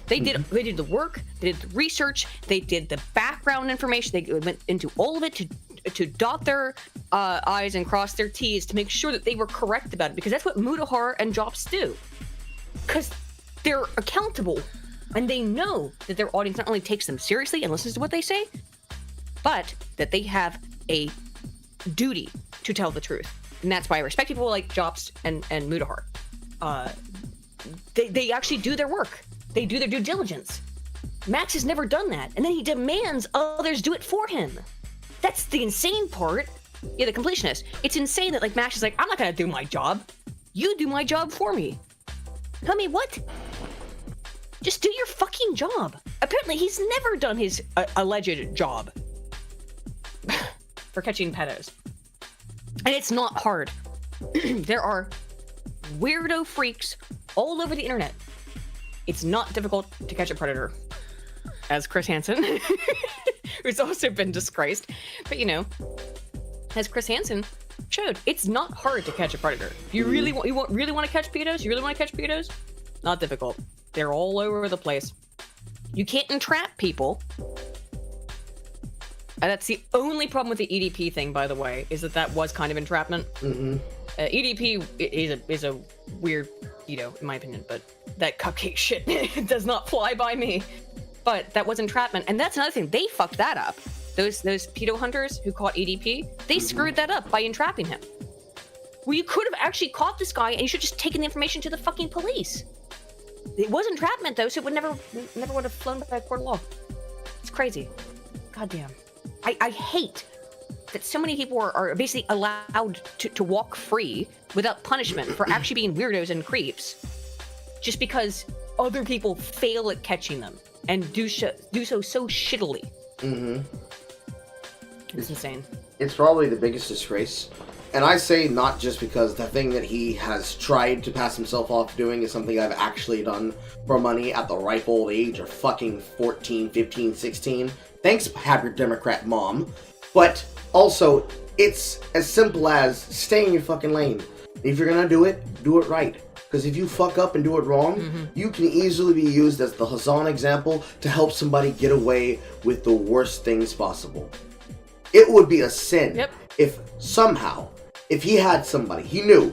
They did the work, they did the research, they did the background information, they went into all of it to dot their I's and cross their T's to make sure that they were correct about it, because that's what Mutahar and Jobs do. Because they're accountable, and they know that their audience not only takes them seriously and listens to what they say, but that they have a duty to tell the truth. And that's why I respect people like Jobs and Mutahar. They actually do their work. They do their due diligence. Max has never done that, and then he demands others do it for him. That's the insane part. Yeah, the completionist. It's insane that, like, Max is like, I'm not gonna do my job. You do my job for me. Tell me what? Just do your fucking job. Apparently, he's never done his alleged job for catching pedos. And it's not hard. There are weirdo freaks all over the internet. It's not difficult to catch a predator. As Chris Hansen, who's also been disgraced. But, you know, as Chris Hansen showed, it's not hard to catch a predator. If you really want to catch pedos? You really want to catch pedos? Not difficult. They're all over the place. You can't entrap people. And that's the only problem with the EDP thing, by the way, is that was kind of entrapment. EDP is a weird, you know, in my opinion, but that cupcake shit does not fly by me. But that was entrapment, and that's another thing. They fucked that up. Those pedo hunters who caught EDP, they screwed that up by entrapping him. Well, you could have actually caught this guy, and you should have just taken the information to the fucking police. It was entrapment, though, so it would never would have flown by a court of law. It's crazy. Goddamn. I hate that so many people are basically allowed to walk free without punishment for actually being weirdos and creeps, just because other people fail at catching them and do so shittily. It's insane. It's probably the biggest disgrace. And I say not just because the thing that he has tried to pass himself off doing is something I've actually done for money at the ripe old age of fucking 14, 15, 16. Thanks, have your Democrat mom. But also, it's as simple as stay in your fucking lane. If you're gonna do it right. Because if you fuck up and do it wrong, you can easily be used as the Hassan example to help somebody get away with the worst things possible. It would be a sin if somehow, if he had somebody,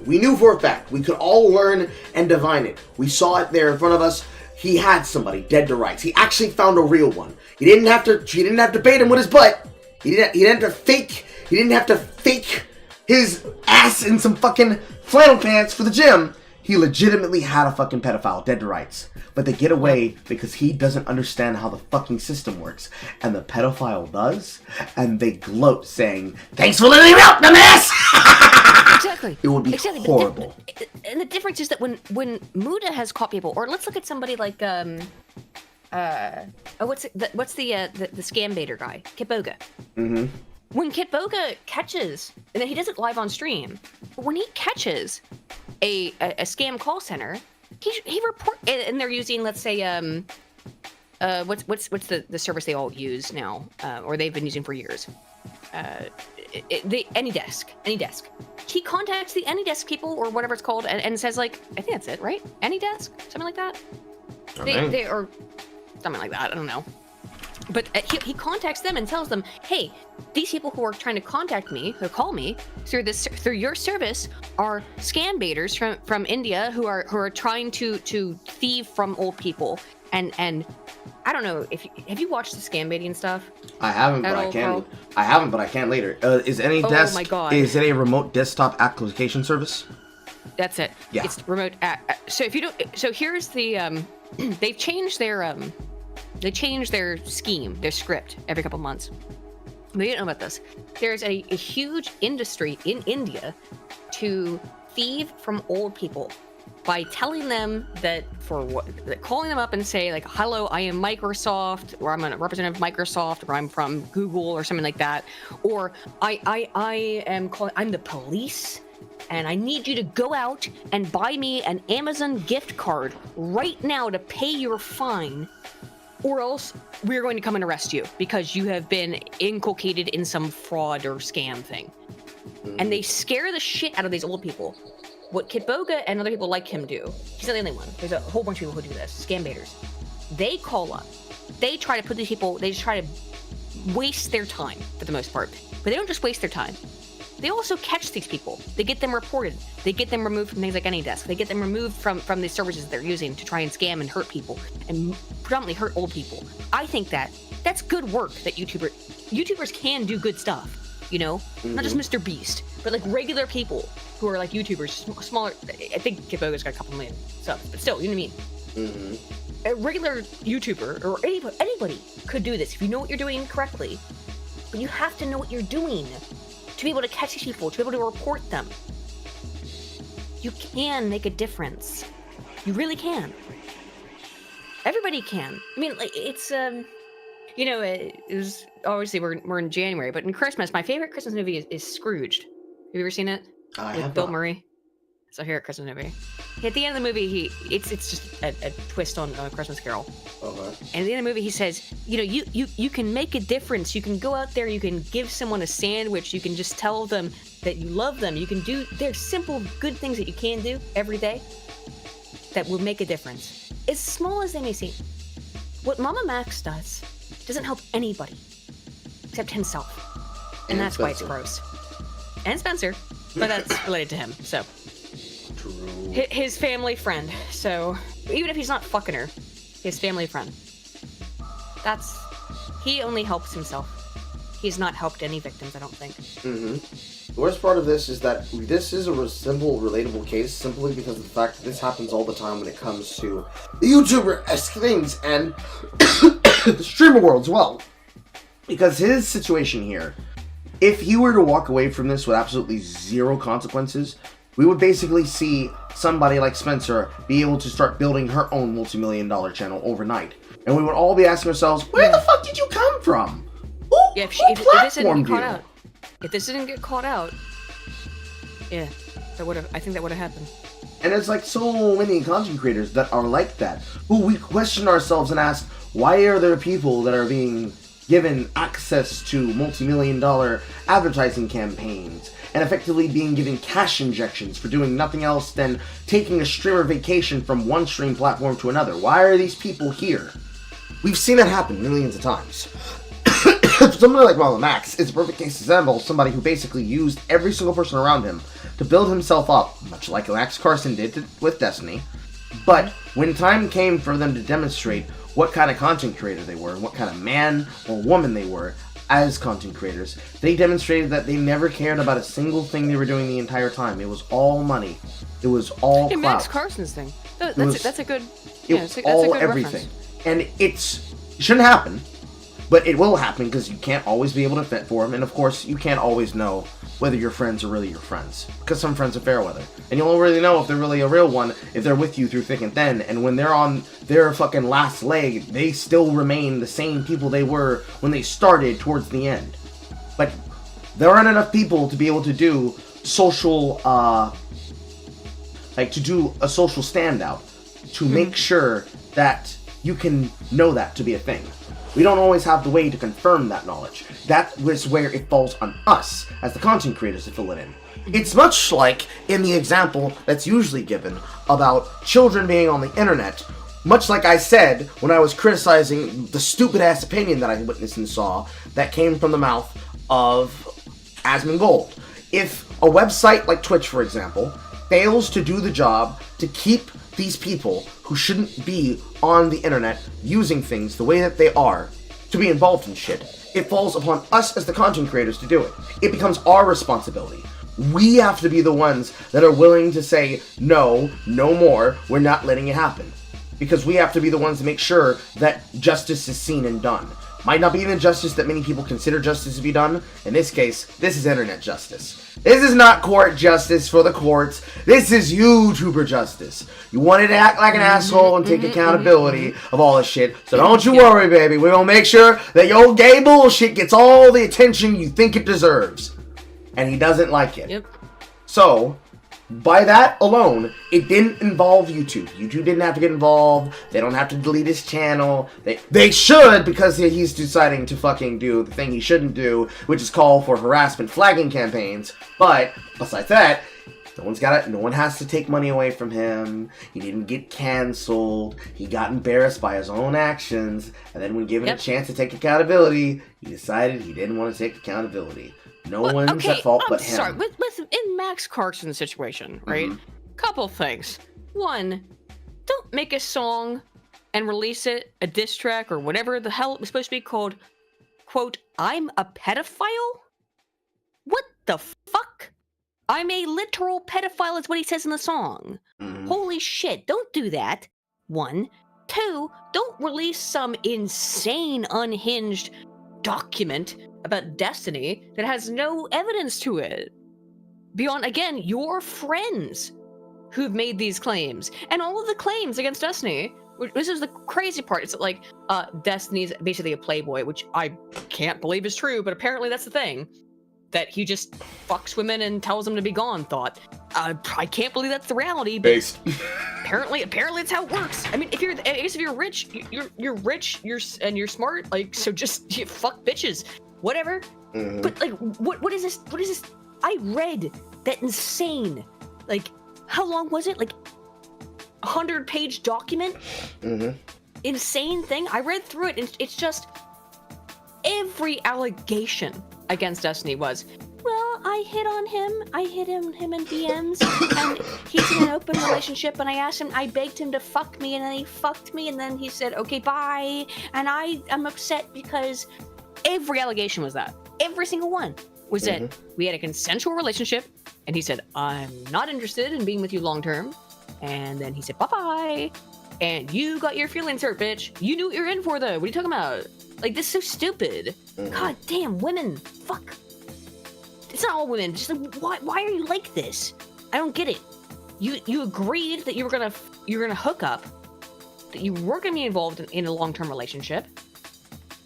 we knew for a fact, we could all learn and divine it. We saw it there in front of us. He had somebody dead to rights. He actually found a real one. He didn't have to bait him with his butt. He didn't have to fake his ass in some fucking flannel pants for the gym. He legitimately had a fucking pedophile dead to rights. But they get away because he doesn't understand how the fucking system works. And the pedophile does. And they gloat saying, thanks for letting me out, dumbass! Exactly. It would be horrible. And the difference is that when Muda has caught people, or let's look at somebody like, what's the scam baiter guy? Kitboga. When Kitboga catches, and then he does it live on stream, but when he catches a scam call center, he report, and they're using, let's say, what's the service they all use now, or they've been using for years? AnyDesk. He contacts the AnyDesk people or whatever it's called, and says, like, I think that's it, right? AnyDesk, something like that. They or something like that. I don't know. But he contacts them and tells them, hey, these people who are trying to contact me, who call me through your service, are scam baiters from India who are trying to thieve from old people. And I don't know have you watched the scam baiting stuff? I haven't, but I can. I haven't, but I can later. Is AnyDesk? Oh my God. Is it a remote desktop application service? That's it. Yeah. It's remote. So if you don't, so here's the they've changed their scheme, their script every couple months. We didn't know about this. There's a huge industry in India to thieve from old people by telling them that calling them up and say, like, hello, I am Microsoft, or I'm a representative of Microsoft, or I'm from Google or something like that, or I'm the police, and I need you to go out and buy me an Amazon gift card right now to pay your fine, or else we're going to come and arrest you because you have been inculcated in some fraud or scam thing. And they scare the shit out of these old people. What Kitboga and other people like him do, he's not the only one. There's a whole bunch of people who do this, scam baiters. They call up. They try to put these people, they just try to waste their time for the most part. But they don't just waste their time. They also catch these people. They get them reported. They get them removed from things like AnyDesk. They get them removed from the services they're using to try and scam and hurt people, and predominantly hurt old people. I think that's good work that YouTubers can do good stuff, you know? Mm-hmm. Not just Mr. Beast, but like regular people who are like YouTubers, smaller. I think Kitboga's got a couple million subs, but still, you know what I mean? Mm-hmm. A regular YouTuber or anybody could do this if you know what you're doing correctly, but you have to know what you're doing to be able to catch these people, to be able to report them. You can make a difference. You really can. Everybody can. I mean, like, it's, you know, it was, obviously we're in January, but in Christmas, my favorite Christmas movie is Scrooged. Have you ever seen it? With Bill Murray. It's a favorite Christmas movie. At the end of the movie, it's just a twist on Christmas Carol. Okay. And at the end of the movie, he says, you know, you can make a difference. You can go out there, you can give someone a sandwich, you can just tell them that you love them. You can do, there's simple, good things that you can do every day that will make a difference. As small as they may seem. What MamaMax does doesn't help anybody except himself. And that's why it's gross. And Spencer, but that's related to him, so. True. His family friend. So even if he's not fucking her, his family friend. He only helps himself. He's not helped any victims, I don't think. Mm-hmm. The worst part of this is that this is a simple, relatable case simply because of the fact that this happens all the time when it comes to the YouTuber-esque things and the streamer world as well. Because his situation here, if he were to walk away from this with absolutely zero consequences, we would basically see somebody like Spencer be able to start building her own multi-million-dollar channel overnight. And we would all be asking ourselves, where the fuck did you come from? If this didn't get caught out, if this didn't get caught out, yeah, I think that would have happened. And it's like so many content creators that are like that, who we question ourselves and ask, why are there people that are being given access to multi-million-dollar advertising campaigns and effectively being given cash injections for doing nothing else than taking a streamer vacation from one stream platform to another? Why are these people here? We've seen it happen millions of times. Somebody like MamaMax is a perfect case example of somebody who basically used every single person around him to build himself up, much like Max Carson did with Destiny. But when time came for them to demonstrate what kind of content creator they were, and what kind of man or woman they were as content creators, they demonstrated that they never cared about a single thing they were doing the entire time. It was all money. It was all clout. Max Carson's thing. That's a good. It's all everything, and it shouldn't happen. But it will happen because you can't always be able to fit for them. And of course, you can't always know whether your friends are really your friends. Because some friends are fair weather. And you'll really know if they're really a real one if they're with you through thick and thin. And when they're on their fucking last leg, they still remain the same people they were when they started towards the end. Like, there aren't enough people to be able to do social like to do a social standout to make sure that you can know that to be a thing. We don't always have the way to confirm that knowledge. That is where it falls on us as the content creators to fill it in. It's much like in the example that's usually given about children being on the internet. Much like I said when I was criticizing the stupid-ass opinion that I witnessed and saw that came from the mouth of Asmongold. If a website like Twitch, for example, fails to do the job to keep these people who shouldn't be on the internet using things the way that they are to be involved in shit, it falls upon us as the content creators to do it. It becomes our responsibility. We have to be the ones that are willing to say, no, no more, we're not letting it happen. Because we have to be the ones to make sure that justice is seen and done. Might not be the justice that many people consider justice to be done. In this case, this is internet justice. This is not court justice for the courts. This is YouTuber justice. You wanted to act like an asshole and take accountability of all this shit. So don't you worry, baby. We're gonna make sure that your gay bullshit gets all the attention you think it deserves. And he doesn't like it. So, by that alone, it didn't involve YouTube. YouTube didn't have to get involved. They don't have to delete his channel. They should, because he's deciding to fucking do the thing he shouldn't do, which is call for harassment flagging campaigns. But besides that, no one has to take money away from him. He didn't get canceled. He got embarrassed by his own actions, and then when given a chance to take accountability, he decided he didn't want to take accountability. No one's at fault but him. Sorry, listen, in Max Carson's situation, right? Couple things. One, don't make a song and release it, a diss track or whatever the hell it was supposed to be called, quote, I'm a pedophile? What the fuck? I'm a literal pedophile is what he says in the song. Holy shit, don't do that. One. Two, don't release some insane, unhinged document about Destiny that has no evidence to it. Beyond, again, your friends who've made these claims. And all of the claims against Destiny, this is the crazy part, it's like, Destiny's basically a playboy, which I can't believe is true, but apparently that's the thing. That he just fucks women and tells them to be gone, thought. I can't believe that's the reality, but apparently it's how it works. I mean, I guess if you're rich, you're rich, you're smart, like, so just fuck bitches. Whatever. But like, what is this? What is this? I read that insane, like, how long was it? Like, 100-page document. Insane thing. I read through it, and it's just every allegation against Destiny was, well, I hit on him. I hit him in DMs, and he's in an open relationship. And I begged him to fuck me, and then he fucked me, and then he said, okay, bye. And I'm upset because. Every allegation was that. Every single one was that we had a consensual relationship, and he said, I'm not interested in being with you long term. And then he said, bye-bye. And you got your feelings hurt, bitch. You knew what you were in for, though. What are you talking about? Like, this is so stupid. God damn, women. Fuck. It's not all women. Just like, why are you like this? I don't get it. You agreed that you were gonna hook up, that you were gonna be involved in a long-term relationship,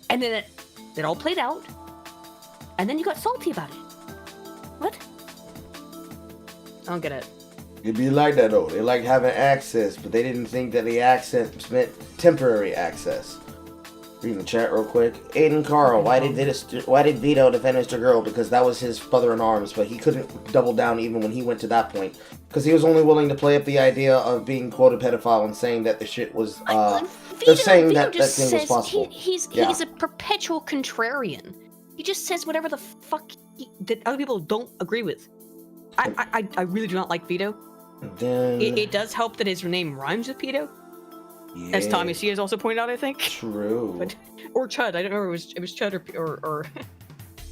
and then it all played out, and then you got salty about it. What? I don't get it. It'd be like that though. They like having access, but they didn't think that the access meant temporary access. Reading the chat real quick. Aiden Carl, why did Vito defend Mr. Girl? Because that was his brother in arms, but he couldn't double down even when he went to that point. Because he was only willing to play up the idea of being quote a pedophile and saying that the shit was they're saying that that thing was possible. He's a perpetual contrarian. He just says whatever the fuck that other people don't agree with. I really do not like Vito. Then it does help that his name rhymes with pedo. Yeah. As Tommy C has also pointed out, I think. True. Or Chud. I don't know if it was Chud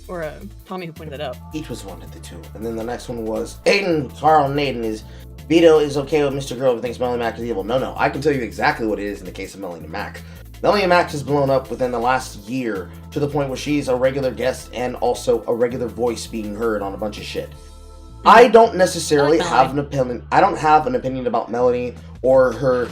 or Tommy who pointed that out. Each was one of the two. And then the next one was Aiden Carl Naden is Vito is okay with Mr. Girl but thinks Melanie Mac is evil. No. I can tell you exactly what it is in the case of Melanie Mac. Melanie Mac has blown up within the last year to the point where she's a regular guest and also a regular voice being heard on a bunch of shit. I don't necessarily have an opinion. I don't have an opinion about Melanie or her.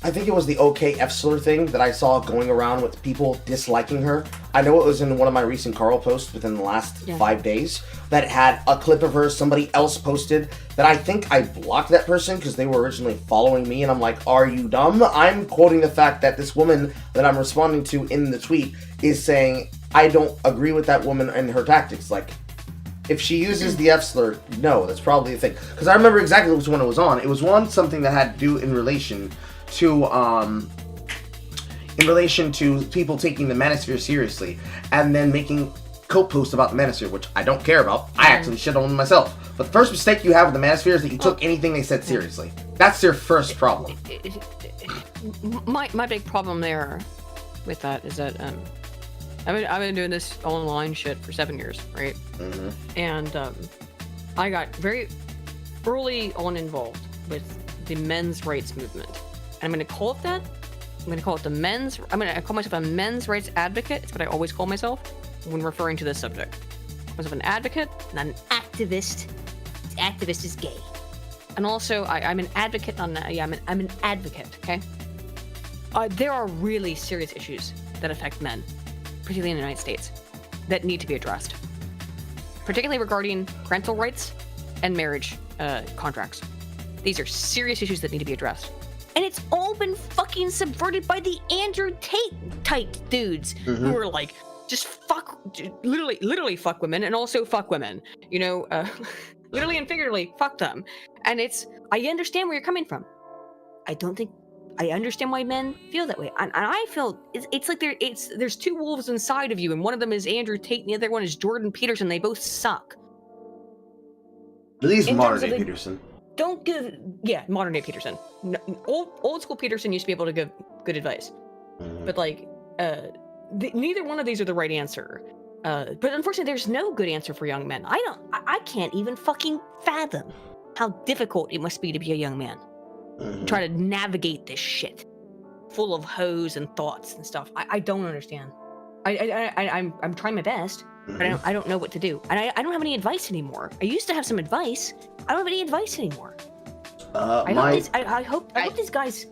I think it was the OK Efsler thing that I saw going around with people disliking her. I know it was in one of my recent Carl posts within the last 5 days that had a clip of her somebody else posted that I think I blocked that person because they were originally following me, and I'm like, are you dumb? I'm quoting the fact that this woman that I'm responding to in the tweet is saying, I don't agree with that woman and her tactics. Like, if she uses the F slur, no, that's probably the thing. Because I remember exactly which one it was on. It was one something that had to do in relation to people taking the manosphere seriously and then making coat posts about the manosphere, which I don't care about. I actually shit on them myself. But the first mistake you have with the manosphere is that you took anything they said seriously. That's their first problem. My big problem there with that is that I've been doing this online shit for 7 years, right? Mm-hmm. And I got very early on involved with the men's rights movement. And I'm going to call it that. I'm going to call it the men's... I'm going to call myself a men's rights advocate. It's what I always call myself when referring to this subject. I call myself an advocate, not an activist. Activist is gay. And also, I'm an advocate on that. Yeah, I'm an advocate, okay? There are really serious issues that affect men, particularly in the United States, that need to be addressed. Particularly regarding parental rights and marriage contracts. These are serious issues that need to be addressed. And it's all been fucking subverted by the Andrew Tate type dudes who are like, just fuck, literally fuck women and also fuck women. You know, literally and figuratively fuck them. And I understand where you're coming from. I understand why men feel that way. And I feel it's like there's two wolves inside of you, and one of them is Andrew Tate and the other one is Jordan Peterson. They both suck. At least modern day Peterson. Don't give, modern day Peterson. No, old school Peterson used to be able to give good advice, but like, neither one of these are the right answer. But unfortunately, there's no good answer for young men. I can't even fucking fathom how difficult it must be to be a young man. Try to navigate this shit, full of hoes and thoughts and stuff. I don't understand. I'm trying my best, but I don't know what to do. And I don't have any advice anymore. I used to have some advice. I don't have any advice anymore. I hope these guys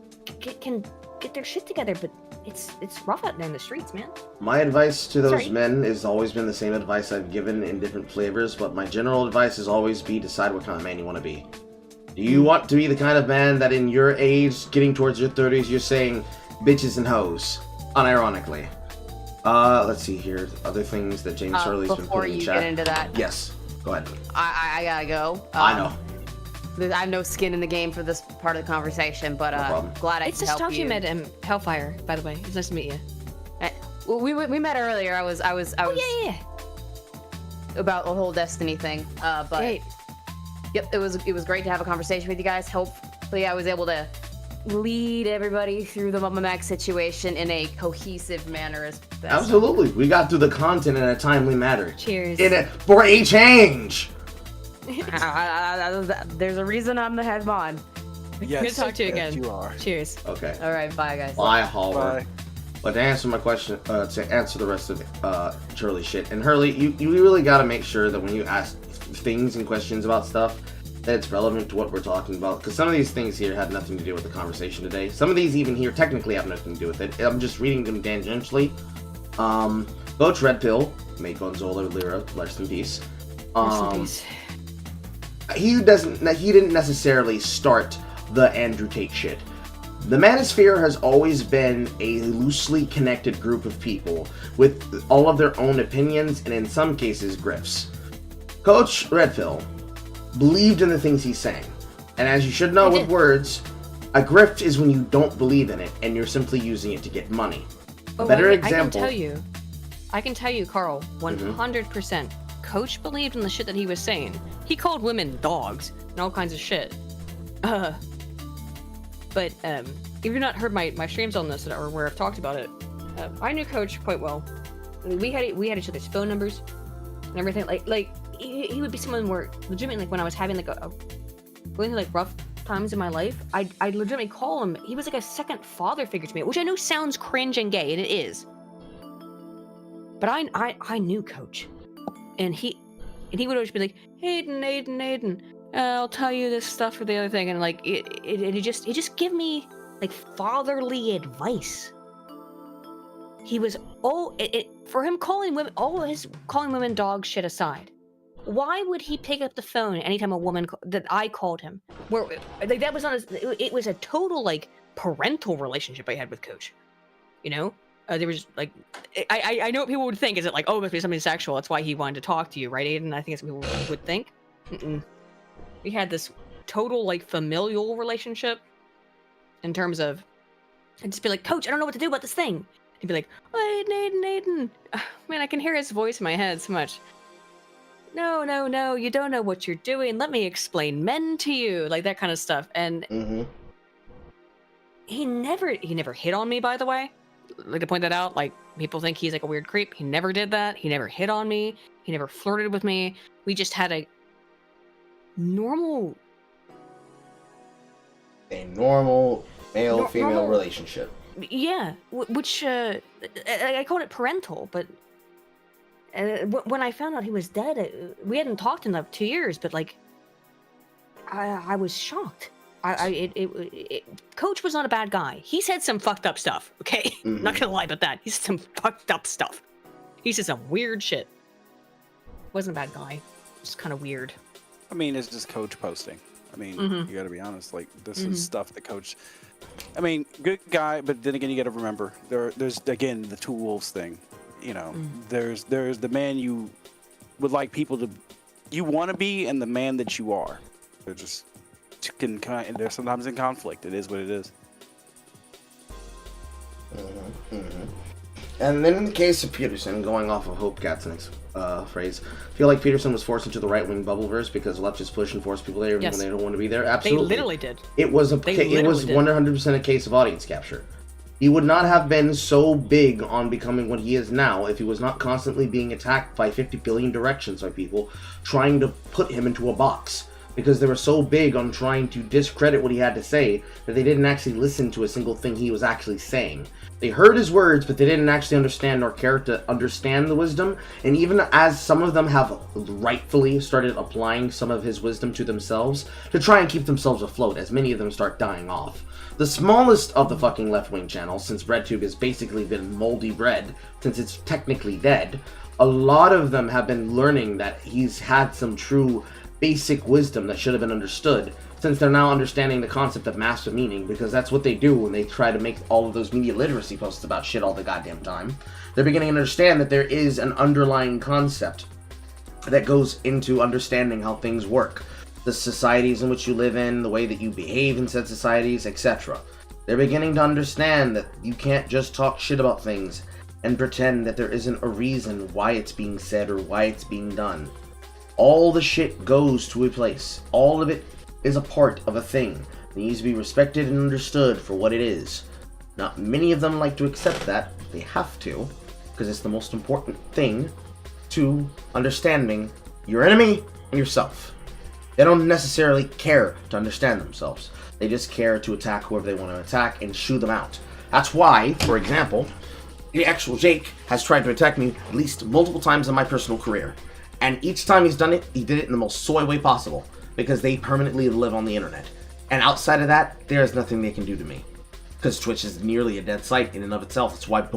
can get their shit together, but it's rough out there in the streets, man. My advice to those men has always been the same advice I've given in different flavors, but my general advice has always be decide what kind of man you want to be. Do you want to be the kind of man that in your age, getting towards your 30s, you're saying bitches and hoes, unironically? Let's see here. Other things that James Hurley's been putting in chat. Before you get into that. Yes, go ahead. I gotta go. I know. I have no skin in the game for this part of the conversation, but glad I it's could just help talk you. You met Hellfire, by the way. It's nice to meet you. We met earlier. I was about the whole Destiny thing. But yep, it was great to have a conversation with you guys. Hopefully, I was able to lead everybody through the MamaMax situation in a cohesive manner as best. Absolutely, we got through the content in a timely manner. Cheers. For a change. There's a reason I'm the head mod. Yes, good to talk to you again. You are. Cheers. Okay. All right, bye guys. Bye, Hallward. But to answer my question, to answer the rest of Hurley shit, and Hurley, you really got to make sure that when you ask things and questions about stuff, that it's relevant to what we're talking about. Because some of these things here had nothing to do with the conversation today. Some of these even here technically have nothing to do with it. I'm just reading them tangentially. Coach Red Pill, made Gonzola Lira, rest in peace. Rest in peace. He didn't necessarily start the Andrew Tate shit. The Manosphere has always been a loosely connected group of people with all of their own opinions and in some cases grifts. Coach Redpill believed in the things he's saying, and as you should know with words, a grift is when you don't believe in it and you're simply using it to get money. A better example. I can tell you, Carl, 100%. Coach believed in the shit that he was saying. He called women dogs and all kinds of shit. But if you've not heard my streams on this or where I've talked about it, I knew Coach quite well. I mean, we had each other's phone numbers and everything. Like he would be someone where legitimately, like when I was having like going through like rough times in my life, I'd legitimately call him. He was like a second father figure to me, which I know sounds cringe and gay, and it is. But I knew Coach. And he would always be like, Aiden, I'll tell you this stuff or the other thing, and like he just give me like fatherly advice. he was for him calling women, all his calling women dog shit aside. Why would he pick up the phone anytime a woman that I called him? Where like that was not it was a total like parental relationship I had with Coach. You know, there was like I know what people would think. Is it like, oh, it must be something sexual? That's why he wanted to talk to you, right, Aiden? I think that's what people would think. We had this total like familial relationship in terms of, I'd just be like, Coach, I don't know what to do about this thing. He'd be like, oh, Aiden. Man, I can hear his voice in my head so much. No, you don't know what you're doing. Let me explain men to you, like that kind of stuff. And he never hit on me, by the way. Like to point that out, like people think he's like a weird creep. He never did that. He never hit on me. He never flirted with me. We just had a normal male-female relationship. Yeah, which I called it parental, but when I found out he was dead, we hadn't talked in like 2 years, but like, I was shocked. Coach was not a bad guy. He said some fucked up stuff, okay? I'm not gonna lie about that. He said some fucked up stuff. He said some weird shit. Wasn't a bad guy. Just kind of weird. I mean, it's just Coach posting. I mean, you gotta be honest, like, this is stuff that Coach... I mean, good guy, but then again, you gotta remember, there's, again, the two wolves thing. You know, there's the man you would like people to, you want to be, and the man that you are. They're just they're sometimes in conflict. It is what it is. And then in the case of Peterson, going off of Hope Katznick's phrase, I feel like Peterson was forced into the right-wing bubbleverse because leftists push and force people there even when they don't want to be there. Absolutely, they literally did. It was 100% a case of audience capture. He would not have been so big on becoming what he is now if he was not constantly being attacked by 50 billion directions by people trying to put him into a box. Because they were so big on trying to discredit what he had to say that they didn't actually listen to a single thing he was actually saying. They heard his words, but they didn't actually understand or care to understand the wisdom. And even as some of them have rightfully started applying some of his wisdom to themselves to try and keep themselves afloat, as many of them start dying off. The smallest of the fucking left-wing channels, since BreadTube has basically been moldy bread, since it's technically dead, a lot of them have been learning that he's had some true basic wisdom that should have been understood, since they're now understanding the concept of master meaning, because that's what they do when they try to make all of those media literacy posts about shit all the goddamn time. They're beginning to understand that there is an underlying concept that goes into understanding how things work, the societies in which you live in, the way that you behave in said societies, etc. They're beginning to understand that you can't just talk shit about things and pretend that there isn't a reason why it's being said or why it's being done. All the shit goes to a place. All of it is a part of a thing that needs to be respected and understood for what it is. Not many of them like to accept that. They have to, because it's the most important thing to understanding your enemy and yourself. They don't necessarily care to understand themselves. They just care to attack whoever they want to attack and shoo them out. That's why, for example, the actual Jake has tried to attack me at least multiple times in my personal career. And each time he's done it, he did it in the most soy way possible, because they permanently live on the internet. And outside of that, there's nothing they can do to me. Because Twitch is nearly a dead site in and of itself. That's why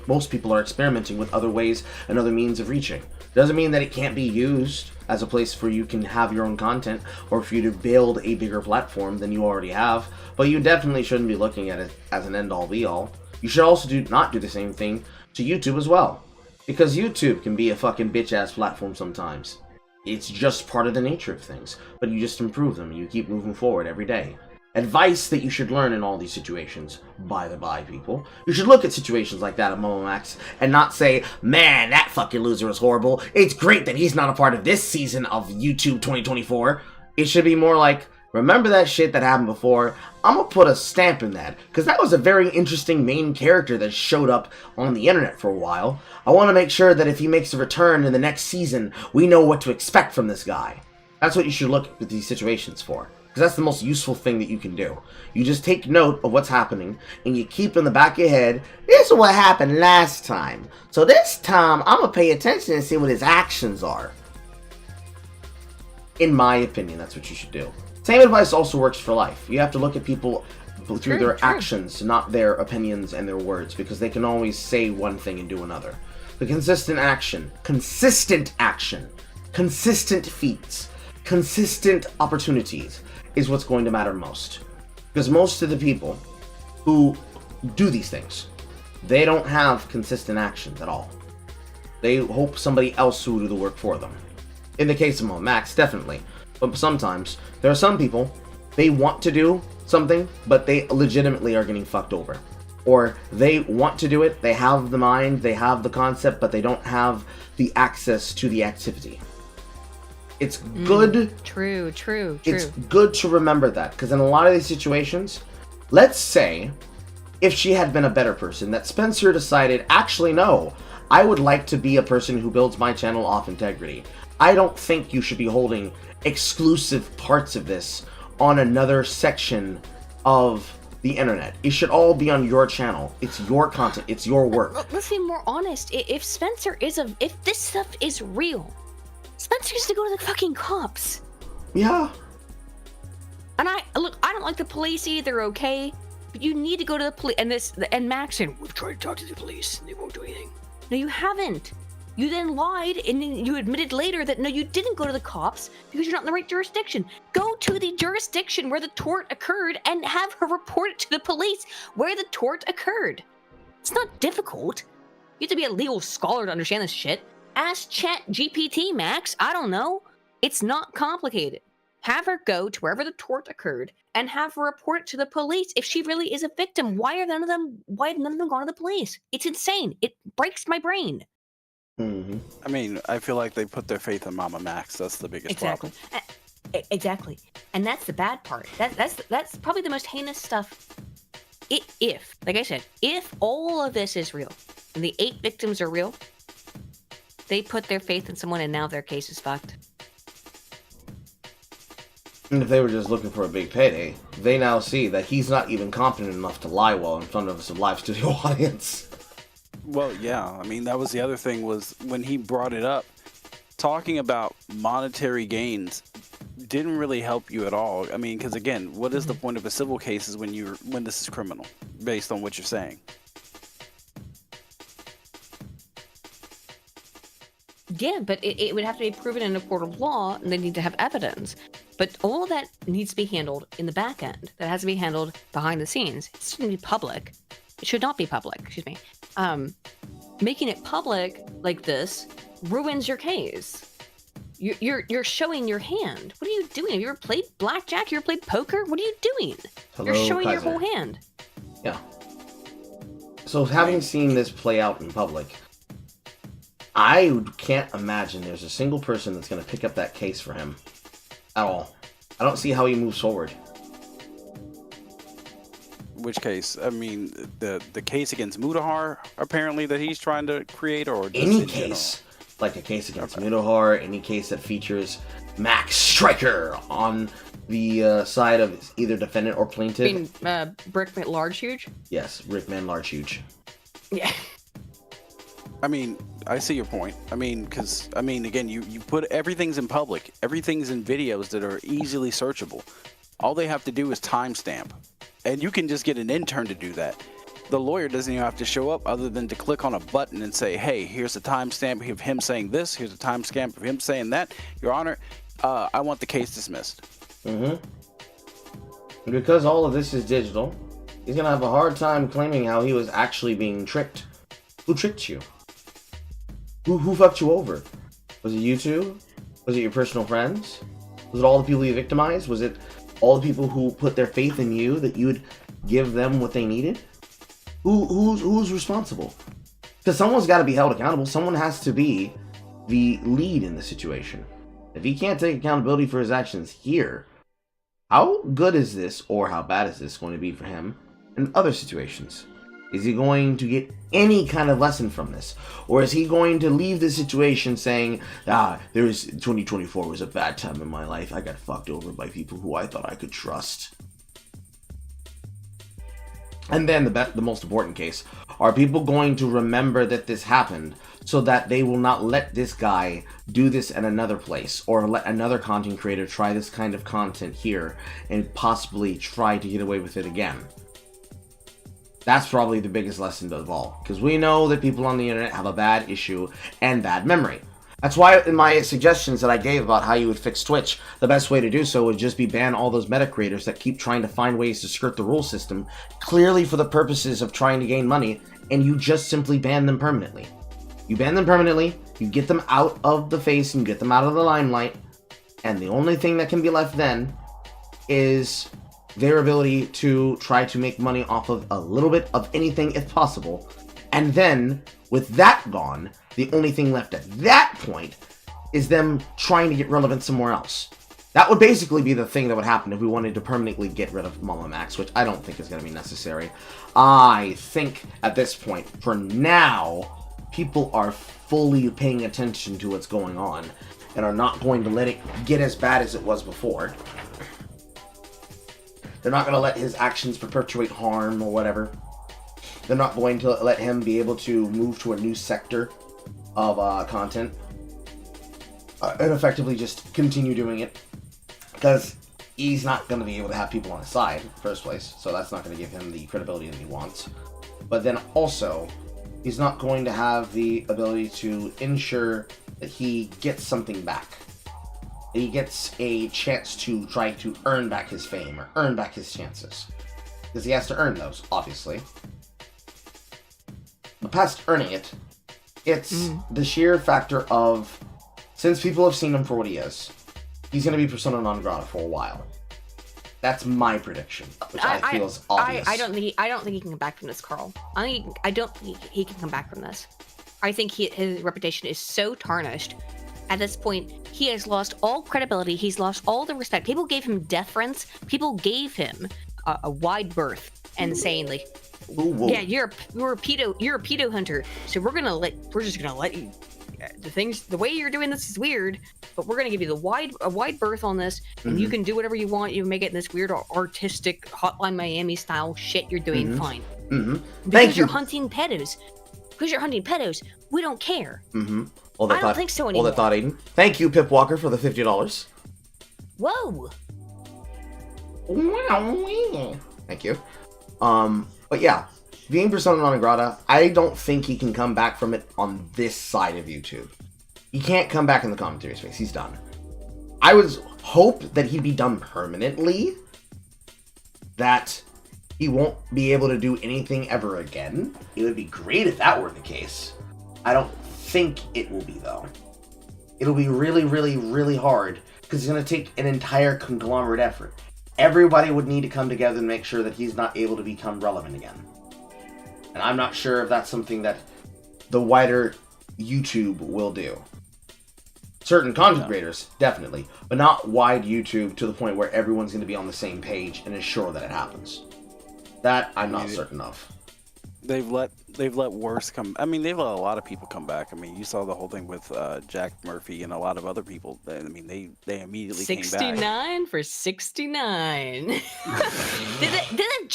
most people are experimenting with other ways and other means of reaching. Doesn't mean that it can't be used as a place where you can have your own content, or for you to build a bigger platform than you already have, but you definitely shouldn't be looking at it as an end-all be-all. You should also not do the same thing to YouTube as well. Because YouTube can be a fucking bitch-ass platform sometimes. It's just part of the nature of things, but you just improve them and you keep moving forward every day. Advice that you should learn in all these situations, by the by, people. You should look at situations like that at MamaMax and not say, man, that fucking loser is horrible. It's great that he's not a part of this season of YouTube 2024. It should be more like, remember that shit that happened before? I'm gonna put a stamp in that, because that was a very interesting main character that showed up on the internet for a while. I want to make sure that if he makes a return in the next season, we know what to expect from this guy. That's what you should look at these situations for, because that's the most useful thing that you can do. You just take note of what's happening, and you keep in the back of your head, this is what happened last time. So this time, I'm gonna pay attention and see what his actions are. In my opinion, that's what you should do. Same advice also works for life. You have to look at people through their actions, not their opinions and their words, because they can always say one thing and do another. The consistent action, consistent feats, consistent opportunities is what's going to matter most. Because most of the people who do these things, they don't have consistent actions at all. They hope somebody else will do the work for them. In the case of MamaMax, definitely. But sometimes, there are some people, they want to do something, but they legitimately are getting fucked over. Or they want to do it, they have the mind, they have the concept, but they don't have the access to the activity. It's good. True. It's good to remember that, because in a lot of these situations, let's say, if she had been a better person, that Spencer decided, actually no, I would like to be a person who builds my channel off integrity. I don't think you should be holding exclusive parts of this on another section of the internet. It should all be on your channel. It's your content. It's your work. Let's be more honest. If Spencer is if this stuff is real, Spencer used to go to the fucking cops. Yeah. And I don't like the police either, okay? But you need to go to the police. And Max said, we've tried to talk to the police and they won't do anything. No, you haven't. You then lied and then you admitted later that no, you didn't go to the cops because you're not in the right jurisdiction. Go to the jurisdiction where the tort occurred and have her report it to the police where the tort occurred. It's not difficult. You have to be a legal scholar to understand this shit. Ask ChatGPT, Max. I don't know. It's not complicated. Have her go to wherever the tort occurred and have her report it to the police if she really is a victim. Why have none of them gone to the police? It's insane. It breaks my brain. Mm-hmm. I mean, I feel like they put their faith in MamaMax. That's the biggest problem. Exactly. And that's the bad part. That's probably the most heinous stuff. If, like I said, if all of this is real and the 8 victims are real, they put their faith in someone and now their case is fucked. And if they were just looking for a big payday, they now see that he's not even confident enough to lie well in front of some live studio audience. Well, yeah. I mean, that was the other thing was when he brought it up, talking about monetary gains didn't really help you at all. I mean, because again, what is the point of a civil case is when this is criminal, based on what you're saying? Yeah, but it would have to be proven in a court of law, and they need to have evidence. But all that needs to be handled in the back end. That has to be handled behind the scenes. It shouldn't be public. It should not be public, excuse me. Making it public like this ruins your case. You're showing your hand. What are you doing? Have you ever played blackjack? You ever played poker? What are you doing? You're showing your whole hand. Yeah. So having seen this play out in public, I can't imagine there's a single person that's going to pick up that case for him at all. I don't see how he moves forward. Which case? I mean, the case against Mudahar, apparently, that he's trying to create, or just any case, like a case against Mudahar, any case that features Max Striker on the side of either defendant or plaintiff. You mean Brickman Large Huge? Yes, Brickman Large Huge. Yeah. I mean, I see your point. I mean, because, I mean, again, you put everything's in public. Everything's in videos that are easily searchable. All they have to do is timestamp. And you can just get an intern to do that. The lawyer doesn't even have to show up other than to click on a button and say, hey, here's a timestamp of him saying this. Here's a timestamp of him saying that. Your Honor, I want the case dismissed. Mm-hmm. Because all of this is digital, he's going to have a hard time claiming how he was actually being tricked. Who tricked you? Who fucked you over? Was it you two? Was it your personal friends? Was it all the people you victimized? Was it all the people who put their faith in you that you would give them what they needed? Who's responsible? Because someone's got to be held accountable. Someone has to be the lead in the situation. If he can't take accountability for his actions here, how good is this, or how bad is this going to be for him in other situations? Is he going to get any kind of lesson from this? Or is he going to leave the situation saying, 2024 was a bad time in my life. I got fucked over by people who I thought I could trust. And then the most important case, Are people going to remember that this happened so that they will not let this guy do this at another place, or let another content creator try this kind of content here and possibly try to get away with it again? That's probably the biggest lesson of all, because we know that people on the internet have a bad issue and bad memory. That's why in my suggestions that I gave about how you would fix Twitch, the best way to do so would just be ban all those meta creators that keep trying to find ways to skirt the rule system, clearly for the purposes of trying to gain money, and you just simply ban them permanently. You ban them permanently, you get them out of the face and get them out of the limelight, and the only thing that can be left then is their ability to try to make money off of a little bit of anything if possible. And then, with that gone, the only thing left at that point is them trying to get relevant somewhere else. That would basically be the thing that would happen if we wanted to permanently get rid of MamaMax, which I don't think is going to be necessary. I think at this point, for now, people are fully paying attention to what's going on and are not going to let it get as bad as it was before. They're not going to let his actions perpetuate harm or whatever. They're not going to let him be able to move to a new sector of content and effectively just continue doing it, because he's not going to be able to have people on his side in the first place, so that's not going to give him the credibility that he wants. But then also, he's not going to have the ability to ensure that he gets something back. He gets a chance to try to earn back his fame or earn back his chances, because he has to earn those, obviously. But past earning it, it's the sheer factor of, since people have seen him for what he is, he's going to be persona non grata for a while. That's my prediction, which I feel is obvious. I don't think he can come back from this, Carl. I don't think he can come back from this. I think his reputation is so tarnished. At this point, he has lost all credibility. He's lost all the respect. People gave him deference. People gave him a wide berth and saying like, ooh. "Yeah, you're a pedo hunter. So we're just gonna let you. The way you're doing this is weird, but we're gonna give you a wide berth on this, and you can do whatever you want. You make it in this weird artistic Hotline Miami style shit. You're doing fine. Because you're hunting pedos. Because you're hunting pedos, we don't care. I don't think so anymore. Hold that thought, Aiden. Thank you, Pip Walker, for the $50. Whoa. Thank you. But yeah, being persona non grata, I don't think he can come back from it on this side of YouTube. He can't come back in the commentary space. He's done. I would hope that he'd be done permanently. That he won't be able to do anything ever again. It would be great if that were the case. I don't think it will be, though. It'll be really, really, really hard, because it's going to take an entire conglomerate effort. Everybody would need to come together and make sure that he's not able to become relevant again. And I'm not sure if that's something that the wider YouTube will do. Certain content creators, definitely, but not wide YouTube to the point where everyone's going to be on the same page and is sure that it happens. That I'm not certain of. They've let worse come. I mean, they've let a lot of people come back. I mean, you saw the whole thing with Jack Murphy and a lot of other people. I mean, they immediately came back. 69 for 69. Did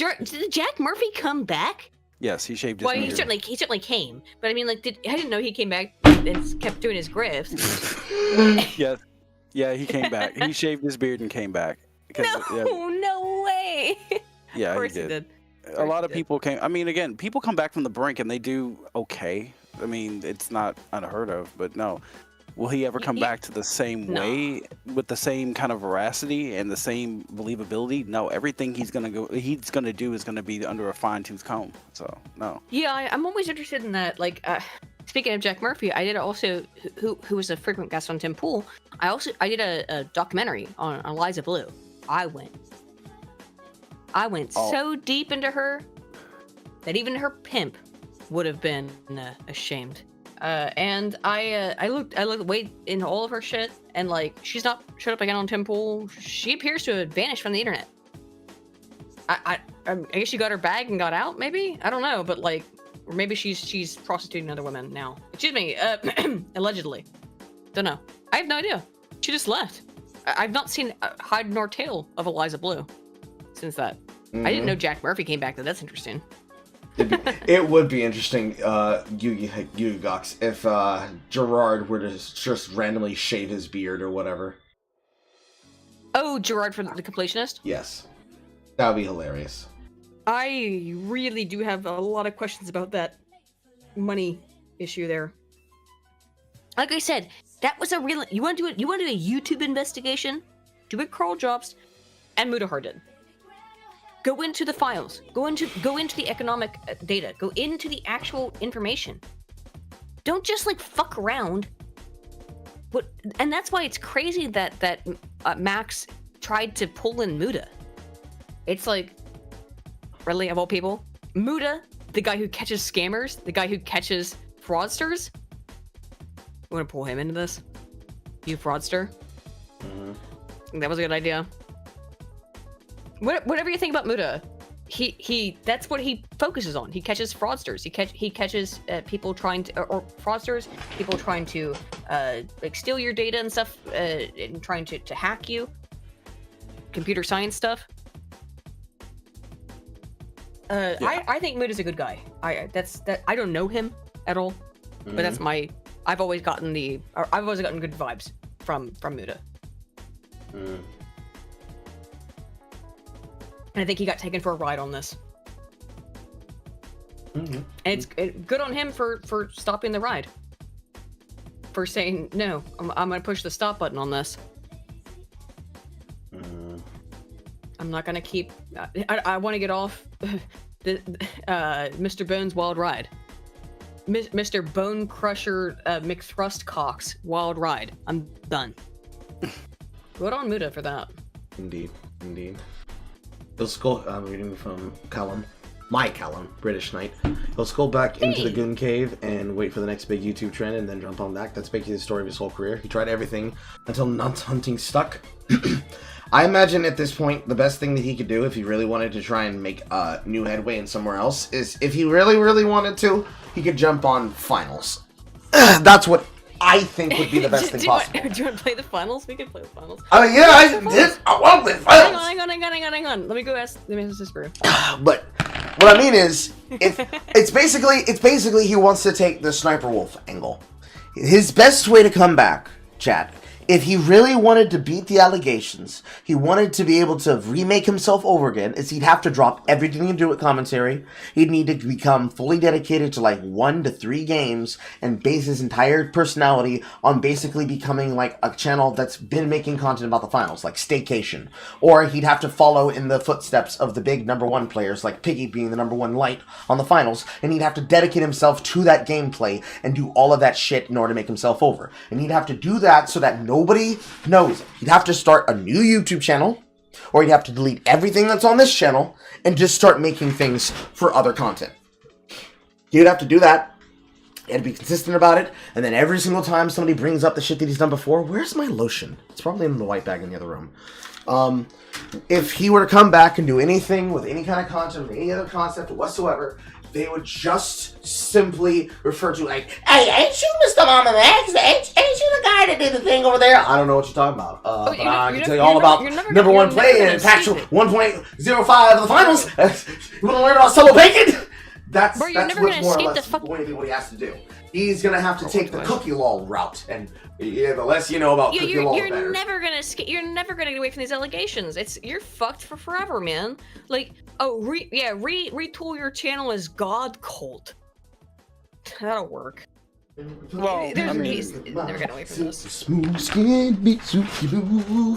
Jack Murphy come back? Yes, he shaved his beard. He certainly came. But I mean, like, I didn't know he came back and kept doing his grifts. Yeah, he came back. He shaved his beard and came back. No way. Yeah, of course he did. A lot of people came. I mean, again, people come back from the brink and they do okay. I mean, it's not unheard of, but no. Will he ever come back to the same way with the same kind of veracity and the same believability? No, everything he's gonna do is gonna be under a fine-tooth comb. So no. Yeah, I'm always interested in that. Like, speaking of Jack Murphy, I did also who was a frequent guest on Tim Pool. I did a documentary on Eliza Blue. I went so deep into her that even her pimp would have been ashamed. And I looked way into all of her shit, and like, she's not showed up again on Tim Pool. She appears to have vanished from the internet. I guess she got her bag and got out, maybe? I don't know, but like, or maybe she's prostituting other women now. Excuse me, allegedly. Don't know. I have no idea. She just left. I've not seen hide nor tail of Eliza Blue since that. I didn't know Jack Murphy came back, though. That's interesting. It would be interesting, Gox, if Gerard were to just randomly shave his beard or whatever. Oh, Gerard for the completionist? Yes. That would be hilarious. I really do have a lot of questions about that money issue there. Like I said, that was a real. You want to do it? You want to do a YouTube investigation? Do it, Carl Jobst and Mutahar did. Go into the files. Go into the economic data. Go into the actual information. Don't just like fuck around. And that's why it's crazy that Max tried to pull in Muta. It's like, really, of all people, Muta, the guy who catches scammers, the guy who catches fraudsters. You want to pull him into this? You fraudster. I think that was a good idea. Whatever you think about Muta, he that's what he focuses on. He catches fraudsters. He catches people trying to or fraudsters, people trying to like steal your data and stuff, and trying to hack you. Computer science stuff. I think Muta's a good guy. I don't know him at all, but that's my. I've always gotten good vibes from Muta. And I think he got taken for a ride on this. And it's good on him for stopping the ride. For saying, no, I'm going to push the stop button on this. I'm not going to keep... I want to get off Mr. Bones' wild ride. Mr. Bone Crusher McThrust Cox wild ride. I'm done. Good on Muta for that. Indeed. He'll scroll. I'm reading from Callum. My Callum, British Knight. He'll scroll back into the Goon Cave and wait for the next big YouTube trend and then jump on back. That's basically the story of his whole career. He tried everything until nut hunting stuck. I imagine at this point, the best thing that he could do if he really wanted to try and make new headway in somewhere else is if he really, really wanted to, he could jump on finals. That's what I think would be the best thing possible. Do you want to play the finals? We could play the finals. Yeah, I want to play finals. Hang on. Let me ask this brew. But what I mean is, if it's basically he wants to take the Sniper Wolf angle. His best way to come back, chat, if he really wanted to beat the allegations, he wanted to be able to remake himself over again, is he'd have to drop everything to do with commentary. He'd need to become fully dedicated to like 1 to 3 games and base his entire personality on basically becoming like a channel that's been making content about the finals, like Staycation. Or he'd have to follow in the footsteps of the big #1 players, like Piggy being the #1 light on the finals, and he'd have to dedicate himself to that gameplay and do all of that shit in order to make himself over. And he'd have to do that so that nobody knows it. He'd have to start a new YouTube channel, or he'd have to delete everything that's on this channel and just start making things for other content. He'd have to do that and be consistent about it, and then every single time somebody brings up the shit that he's done before, where's my lotion? It's probably in the white bag in the other room. If he were to come back and do anything with any kind of content, with any other concept whatsoever, they would just simply refer to like, hey, ain't you Mr. MamaMax? Ain't you the guy that did the thing over there? I don't know what you're talking about. But I can tell you all about #1 play and actual 1.05 of the finals. You want to learn about solo bacon? That's more or less what he has to do. He's going to have to take the cookie lull route, and the less you know about cookie lull, the better. You're never gonna get away from these allegations. You're fucked for forever, man. Like, retool your channel as God Cult. That'll work. Well, he's never getting away from this. Smooth skin beats you.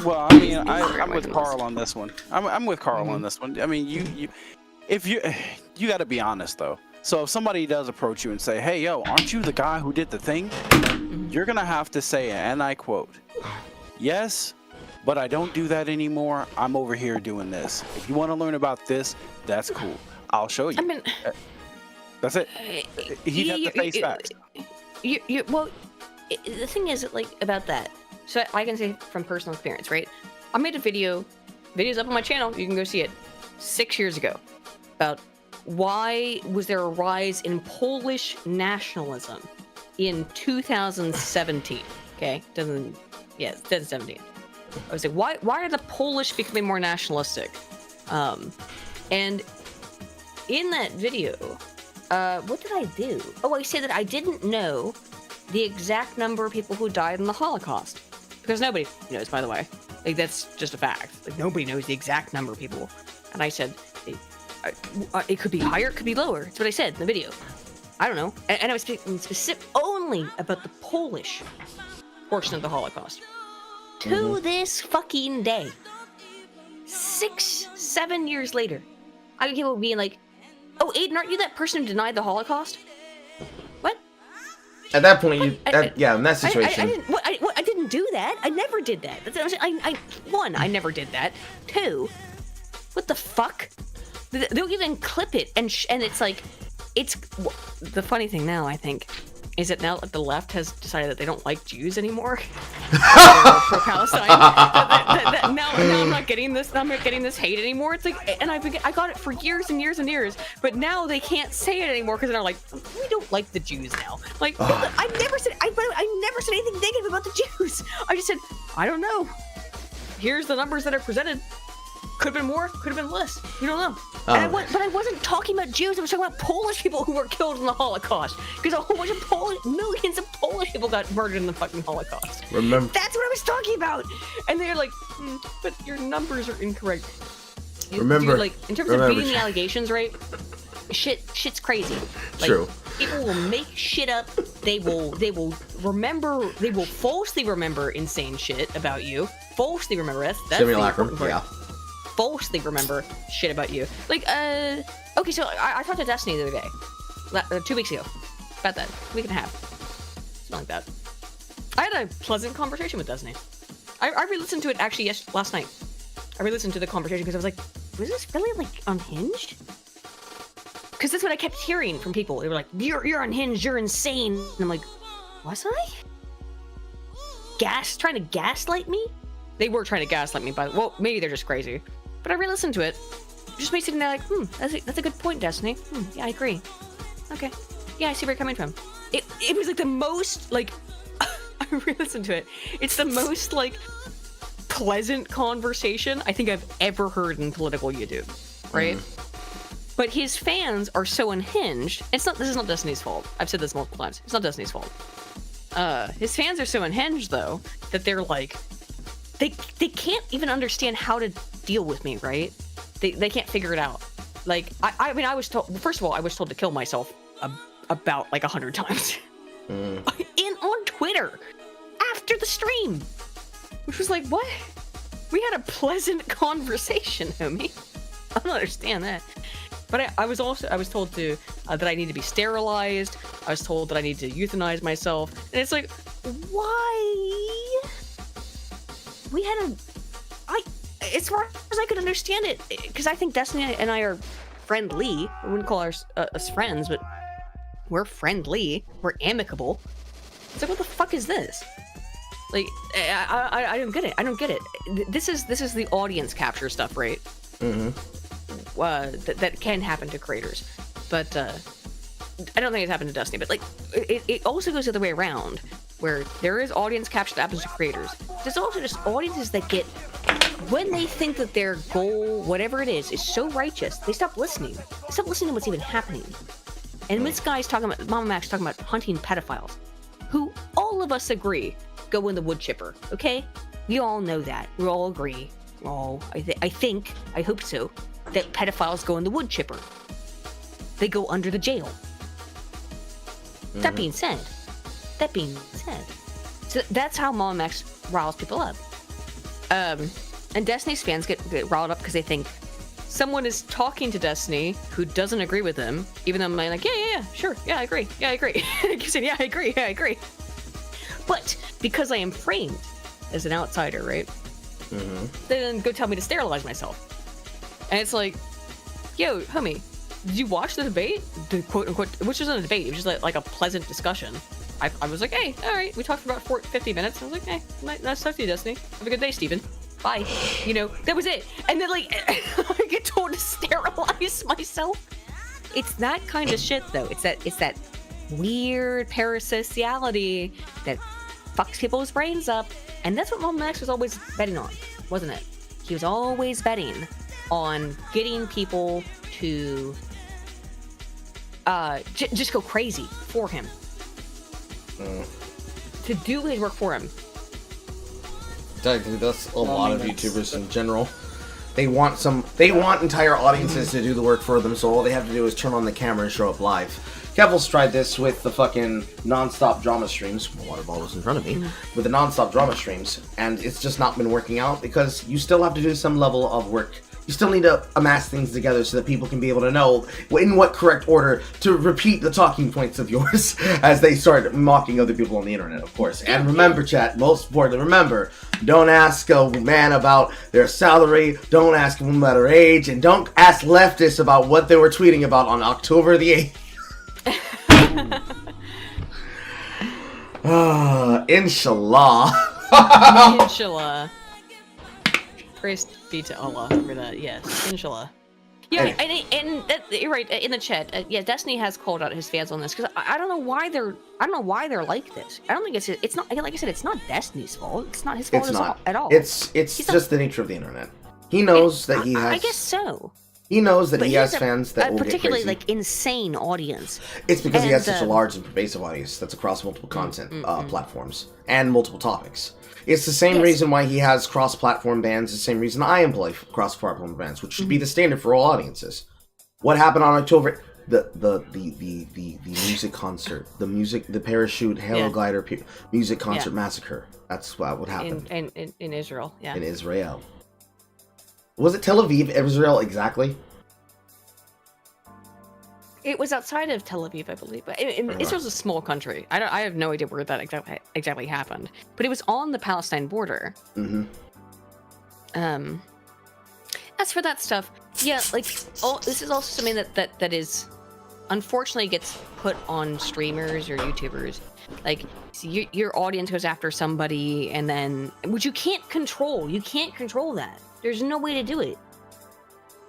Well, I mean, I'm with Carl on this one. I'm with Carl on this one. I mean, you got to be honest though. So if somebody does approach you and say, hey, yo, aren't you the guy who did the thing? You're going to have to say, and I quote, yes, but I don't do that anymore. I'm over here doing this. If you want to learn about this, that's cool. I'll show you. I mean, that's it. He'd have to face facts. Well, the thing is, like, about that. So I can say from personal experience, right? I made a video's up on my channel. You can go see it 6 years ago about why was there a rise in Polish nationalism in 2017? Okay, 2017. I was like, why are the Polish becoming more nationalistic? And in that video, what did I do? Oh, I said that I didn't know the exact number of people who died in the Holocaust. Because nobody knows, by the way. Like, that's just a fact. Like, nobody knows the exact number of people. And I said, it could be higher, it could be lower. That's what I said in the video. I don't know. And I was speaking specific only about the Polish portion of the Holocaust. To this fucking day, 6-7 years later, I get people being like, "Oh, Aiden, aren't you that person who denied the Holocaust?" What? At that point, yeah, in that situation. I didn't do that. I never did that. One, I never did that. Two, what the fuck? They'll even clip it, and it's like, it's the funny thing now, I think, is that now the left has decided that they don't like Jews anymore. For Palestine. Now I'm not getting this. I'm not getting this hate anymore. It's like, and I got it for years and years and years, but now they can't say it anymore because they're like, we don't like the Jews now. Like, I never said anything negative about the Jews. I just said, I don't know. Here's the numbers that are presented. Could have been more, could have been less. You don't know. But I wasn't talking about Jews. I was talking about Polish people who were killed in the Holocaust. Because a whole bunch of millions of Polish people got murdered in the fucking Holocaust. Remember? That's what I was talking about. And they're like, but your numbers are incorrect. Remember? Dude, like, in terms of beating the allegations, right? Shit's crazy. Like, True. People will make shit up. They will falsely remember insane shit about you. Falsely remember it. That's Simulacrum, yeah. Falsely remember shit about you. Like, okay, so I talked to Destiny the other day. 2 weeks ago. About that. A week and a half. Something like that. I had a pleasant conversation with Destiny. I re-listened to it actually last night. I re-listened to the conversation because I was like, was this really, like, unhinged? Because that's what I kept hearing from people. They were like, you're unhinged, you're insane. And I'm like, was I? Trying to gaslight me? They were trying to gaslight me, well, maybe they're just crazy. But I re-listened to it. Just me sitting there like, that's a good point, Destiny. Yeah, I agree. Okay. Yeah, I see where you're coming from. It was like the most, like, I re-listened to it. It's the most, like, pleasant conversation I think I've ever heard in political YouTube, right? But his fans are so unhinged. This is not Destiny's fault. I've said this multiple times. It's not Destiny's fault. His fans are so unhinged, though, that they're like, they can't even understand how to deal with me, right? They can't figure it out. Like, I mean, I was told, first of all, I was told to kill myself about like 100 times. On Twitter after the stream, which was like, what? We had a pleasant conversation, homie. I don't understand that. But I was told to that I need to be sterilized. I was told that I need to euthanize myself, and it's like, why? We had as far as I could understand it, because I think Destiny and I are friendly. I wouldn't call us friends, but we're friendly. We're amicable. It's like, what the fuck is this? Like, I don't get it. I don't get it. This is the audience capture stuff, right? That can happen to creators, but I don't think it's happened to Destiny. But like, it also goes the other way around, where there is audience capture that happens to creators. There's also just audiences that get, when they think that their goal, whatever it is so righteous, they stop listening. They stop listening to what's even happening. And this guy's talking about, MamaMax talking about hunting pedophiles, who all of us agree go in the wood chipper. Okay, we all know that. We all agree. I hope so, that pedophiles go in the wood chipper. They go under the jail. That being said, so that's how MamaMax riles people up. And Destiny's fans get riled up because they think someone is talking to Destiny who doesn't agree with them, even though I'm like, yeah, sure, yeah, I agree. Keep saying, yeah, I agree. But because I am framed as an outsider, right? Then go tell me to sterilize myself. And it's like, yo, homie, did you watch the debate? The quote unquote, which wasn't a debate, it was just like a pleasant discussion. I was like, hey, all right, we talked for about 50 minutes. I was like, hey, nice to talk to you, Destiny. Have a good day, Steven. Bye. You know, that was it. And then, like, I get told to sterilize myself. It's that kind of shit, though. It's that weird parasociality that fucks people's brains up. And that's what MamaMax was always betting on, wasn't it? He was always betting on getting people to just go crazy for him. To do his work for him. That's a lot of YouTubers in general. They want entire audiences to do the work for them, so all they have to do is turn on the camera and show up live. Kevil's tried this with the fucking non-stop drama streams. My water bottle was in front of me. With the non-stop drama streams, and it's just not been working out because you still have to do some level of work. You still need to amass things together so that people can be able to know in what correct order to repeat the talking points of yours as they start mocking other people on the internet, of course. And remember, chat, most importantly, remember, don't ask a man about their salary, don't ask them about their age, and don't ask leftists about what they were tweeting about on October the 8th. Inshallah. Inshallah. Praise be to Allah for that. Yes, inshallah. Yeah, and you're right in the chat. Yeah, Destiny has called out his fans on this because I don't know why they're like this. I don't think it's not like I said. It's not Destiny's fault. It's not his fault at all. It's just the nature of the internet. He knows that he has. I guess so. He knows that he has fans that will get particularly crazy. Like insane audience. It's because he has such a large and pervasive audience that's across multiple content platforms and multiple topics. It's the same reason why he has cross-platform bans. The same reason I employ cross-platform bans, which should be the standard for all audiences. What happened on October? The music concert, the parachute glider music concert massacre. That's what happened in Israel. Yeah. In Israel. Was it Tel Aviv, Israel exactly? It was outside of Tel Aviv, I believe. But Israel's a small country. I have no idea where that exactly happened. But it was on the Palestine border. As for that stuff, yeah, like this is also something that is unfortunately gets put on streamers or YouTubers. Like your audience goes after somebody, and then which you can't control. You can't control that. There's no way to do it.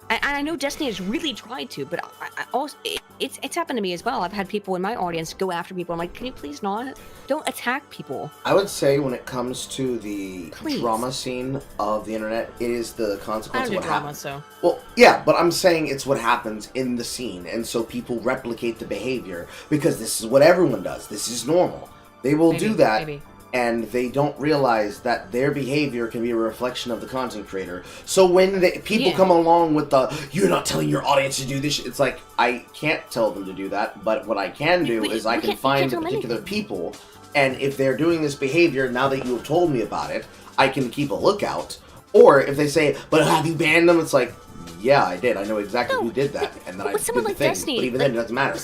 I know Destiny has really tried to, but I also it's happened to me as well. I've had people in my audience go after people. I'm like, can you please not? Don't attack people. I would say when it comes to the drama scene of the internet, it is the consequence of what happens. So. Well, yeah, but I'm saying it's what happens in the scene, and so people replicate the behavior because this is what everyone does. This is normal. They will do that. And they don't realize that their behavior can be a reflection of the content creator. So when people come along with you're not telling your audience to do this, it's like, I can't tell them to do that, but what I can do is I can find the particular people, and if they're doing this behavior, now that you have told me about it, I can keep a lookout. Or if they say, but have you banned them? It's like, yeah, I did. I know exactly who did that. And then I did the thing. But even then, it doesn't matter.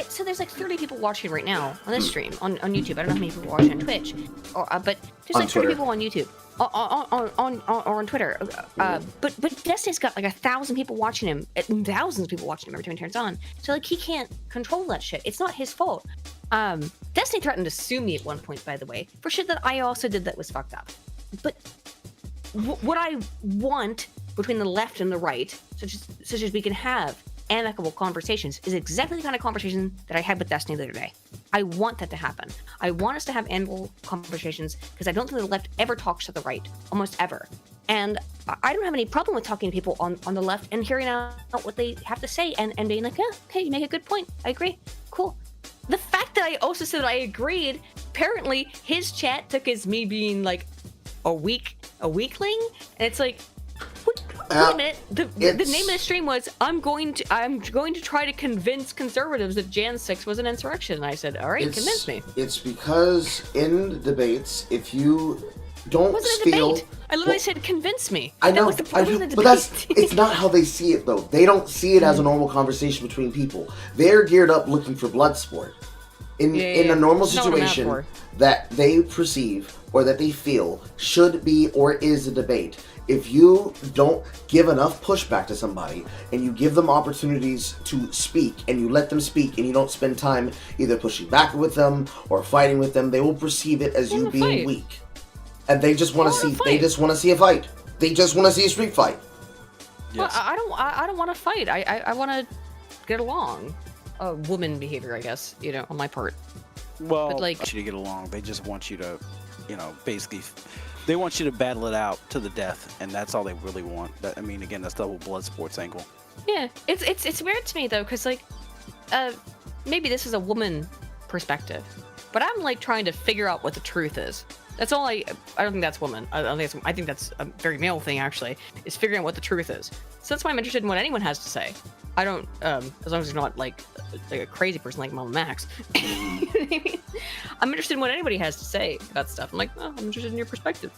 So there's like 30 people watching right now on this stream on YouTube. I don't know how many people are watching on Twitch, but there's like 30 people on YouTube or on Twitter. But Destiny's got like 1,000 people watching him, thousands of people watching him every time he turns on. So like he can't control that shit. It's not his fault. Destiny threatened to sue me at one point, by the way, for shit that I also did that was fucked up. But what I want between the left and the right, such as we can have amicable conversations, is exactly the kind of conversation that I had with Destiny the other day. I want that to happen. I want us to have amicable conversations because I don't think the left ever talks to the right, almost ever. And I don't have any problem with talking to people on the left and hearing out what they have to say and being like, yeah, okay, you make a good point. I agree. Cool. The fact that I also said I agreed, apparently his chat took as me being like a weakling, and it's like, wait a minute. The name of the stream was I'm going to try to convince conservatives that Jan 6 was an insurrection. And I said, all right, convince me. It's because in debates, if you don't it wasn't a debate. I literally said convince me. I know, that was the point of the but it's not how they see it though. They don't see it as a normal conversation between people. They're geared up looking for blood sport. In a normal situation that they perceive or that they feel should be or is a debate. If you don't give enough pushback to somebody and you give them opportunities to speak and you let them speak and you don't spend time either pushing back with them or fighting with them, they will perceive it as you being weak. And they just want to see a fight. They just want to see a street fight. Well, I don't want to fight. I want to get along. Woman behavior, I guess, on my part. Well, but they want you to get along. They just want you to, basically They want you to battle it out to the death, and that's all they really want. I mean, again, that's the whole blood sports angle. Yeah, it's weird to me though, because like, maybe this is a woman perspective, but I'm like trying to figure out what the truth is. That's all I don't think that's woman. I think that's a very male thing actually, is figuring out what the truth is. So that's why I'm interested in what anyone has to say. I don't, as long as it's not like a crazy person like MamaMax. I'm interested in what anybody has to say about stuff. I'm like, oh, I'm interested in your perspective.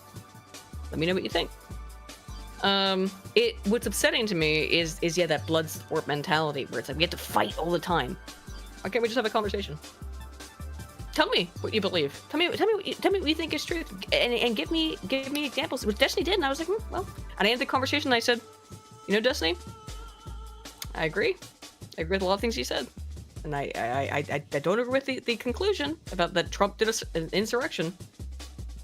Let me know what you think. What's upsetting to me is yeah, that blood sport mentality where it's like we have to fight all the time. Why can't we just have a conversation? Tell me what you believe. Tell me what you think is truth, and give me examples. Which Destiny did, and I was like, well. And I ended the conversation, and I said, you know, Destiny, I agree. I agree with a lot of things you said, and I don't agree with the conclusion about that Trump did an insurrection,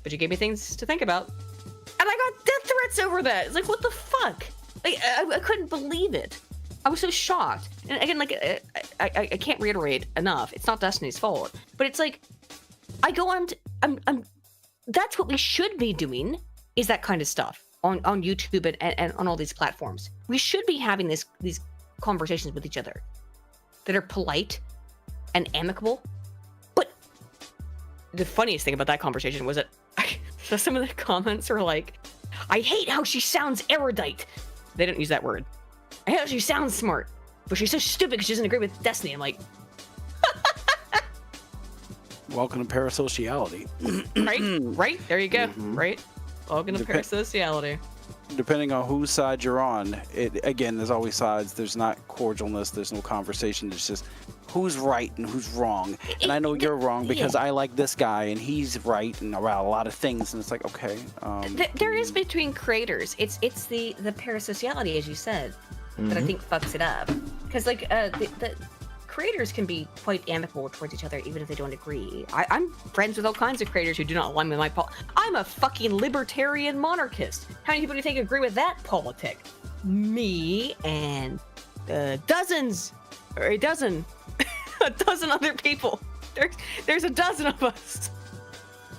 but you gave me things to think about, and I got death threats over that. It's like, what the fuck? Like, I couldn't believe it. I was so shocked. And again, like, I can't reiterate enough. It's not Destiny's fault, but it's like, I go on. That's what we should be doing. Is that kind of stuff on YouTube and on all these platforms. We should be having these conversations with each other that are polite and amicable. But the funniest thing about that conversation was that some of the comments are like, "I hate how she sounds erudite." They didn't use that word. I hate how she sounds smart, but she's so stupid because she doesn't agree with Destiny. I'm like, welcome to parasociality. right? There you go. Right? Welcome to parasociality. Depending on whose side you're on, again, there's always sides. There's not cordialness. There's no conversation. It's just who's right and who's wrong. And I know you're wrong because I like this guy and he's right and about a lot of things. And it's like, okay. There is between creators. It's the parasociality, as you said, that I think fucks it up. Because like the creators can be quite amicable towards each other even if they don't agree. I'm friends with all kinds of creators who do not align with my I'm a fucking libertarian monarchist. How many people do you think agree with that politic? Me and a dozen a dozen other people. There's a dozen of us.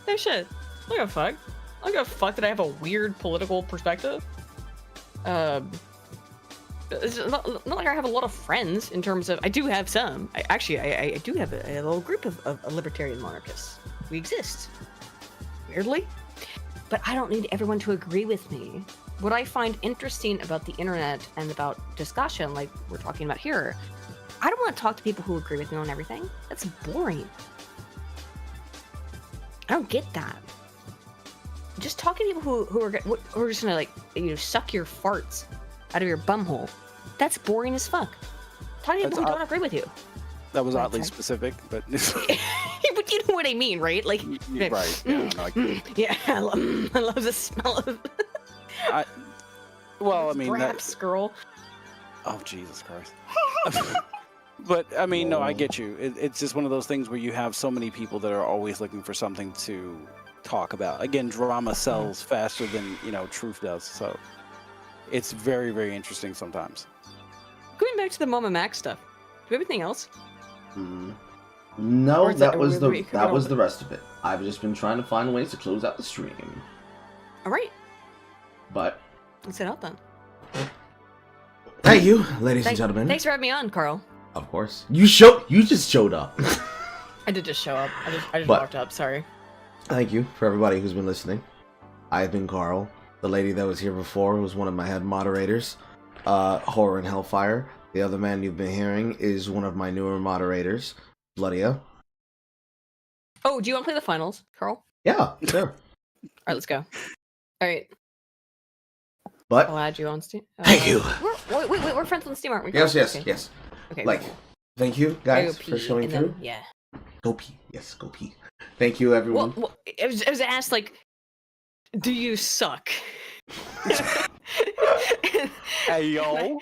No shit. I don't give a fuck. I don't give a fuck that I have a weird political perspective. It's not like I have a lot of friends in terms of. I do have some. I do have a little group of libertarian monarchists. We exist. Weirdly. But I don't need everyone to agree with me. What I find interesting about the internet and about discussion, like we're talking about here, I don't want to talk to people who agree with me on everything. That's boring. I don't get that. Just talking to people who are just gonna, like, you know, suck your farts out of your bumhole. That's boring as fuck. Talking to people who don't agree with you. That was oddly specific, but but you know what I mean, right? Like, right? Yeah, yeah. I love the smell of. Well, I mean, perhaps, girl. Oh, Jesus Christ. But I mean, no, I get you. It's just one of those things where you have so many people that are always looking for something to talk about. Again, drama sells faster than, you know, truth does. So it's very, very interesting sometimes. Going back to the MamaMax stuff. Do we have anything else? No, that was the rest of it. I've just been trying to find ways to close out the stream. All right. But let's head out then. Thank you, ladies and gentlemen. Thanks for having me on, Carl. Of course. You just showed up. I did just show up. I just walked up. Sorry. Thank you for everybody who's been listening. I've been Carl. The lady that was here before was one of my head moderators, Horror and Hellfire. The other man you've been hearing is one of my newer moderators, Bloodia. Oh, do you want to play the finals, Carl? Yeah, sure. All right, let's go. All right. But I'll add you on Steam. Thank you. Wait, we're friends on Steam, aren't we? Yes. Okay. Like, thank you guys for showing through. Yeah. Go pee. Yes, go pee. Thank you, everyone. Well, I was asked, like, do you suck? Hey, yo.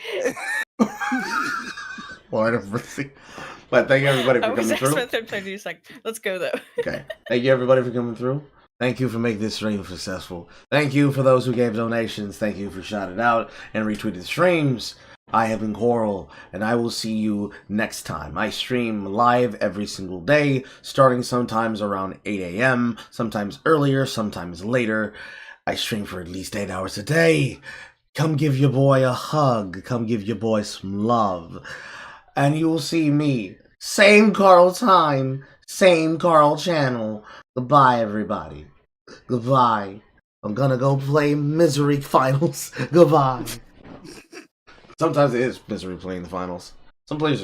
But thank you, everybody, for coming through. Let's go, though. Okay. Thank you, everybody, for coming through. Thank you for making this stream successful. Thank you for those who gave donations. Thank you for shouting out and retweeting streams. I have been Coral, and I will see you next time. I stream live every single day, starting sometimes around 8 a.m., sometimes earlier, sometimes later. I stream for at least 8 hours a day. Come give your boy a hug. Come give your boy some love. And you will see me. Same Carl time. Same Carl channel. Goodbye, everybody. Goodbye. I'm gonna go play Misery Finals. Goodbye. Sometimes it is Misery playing the finals. Some players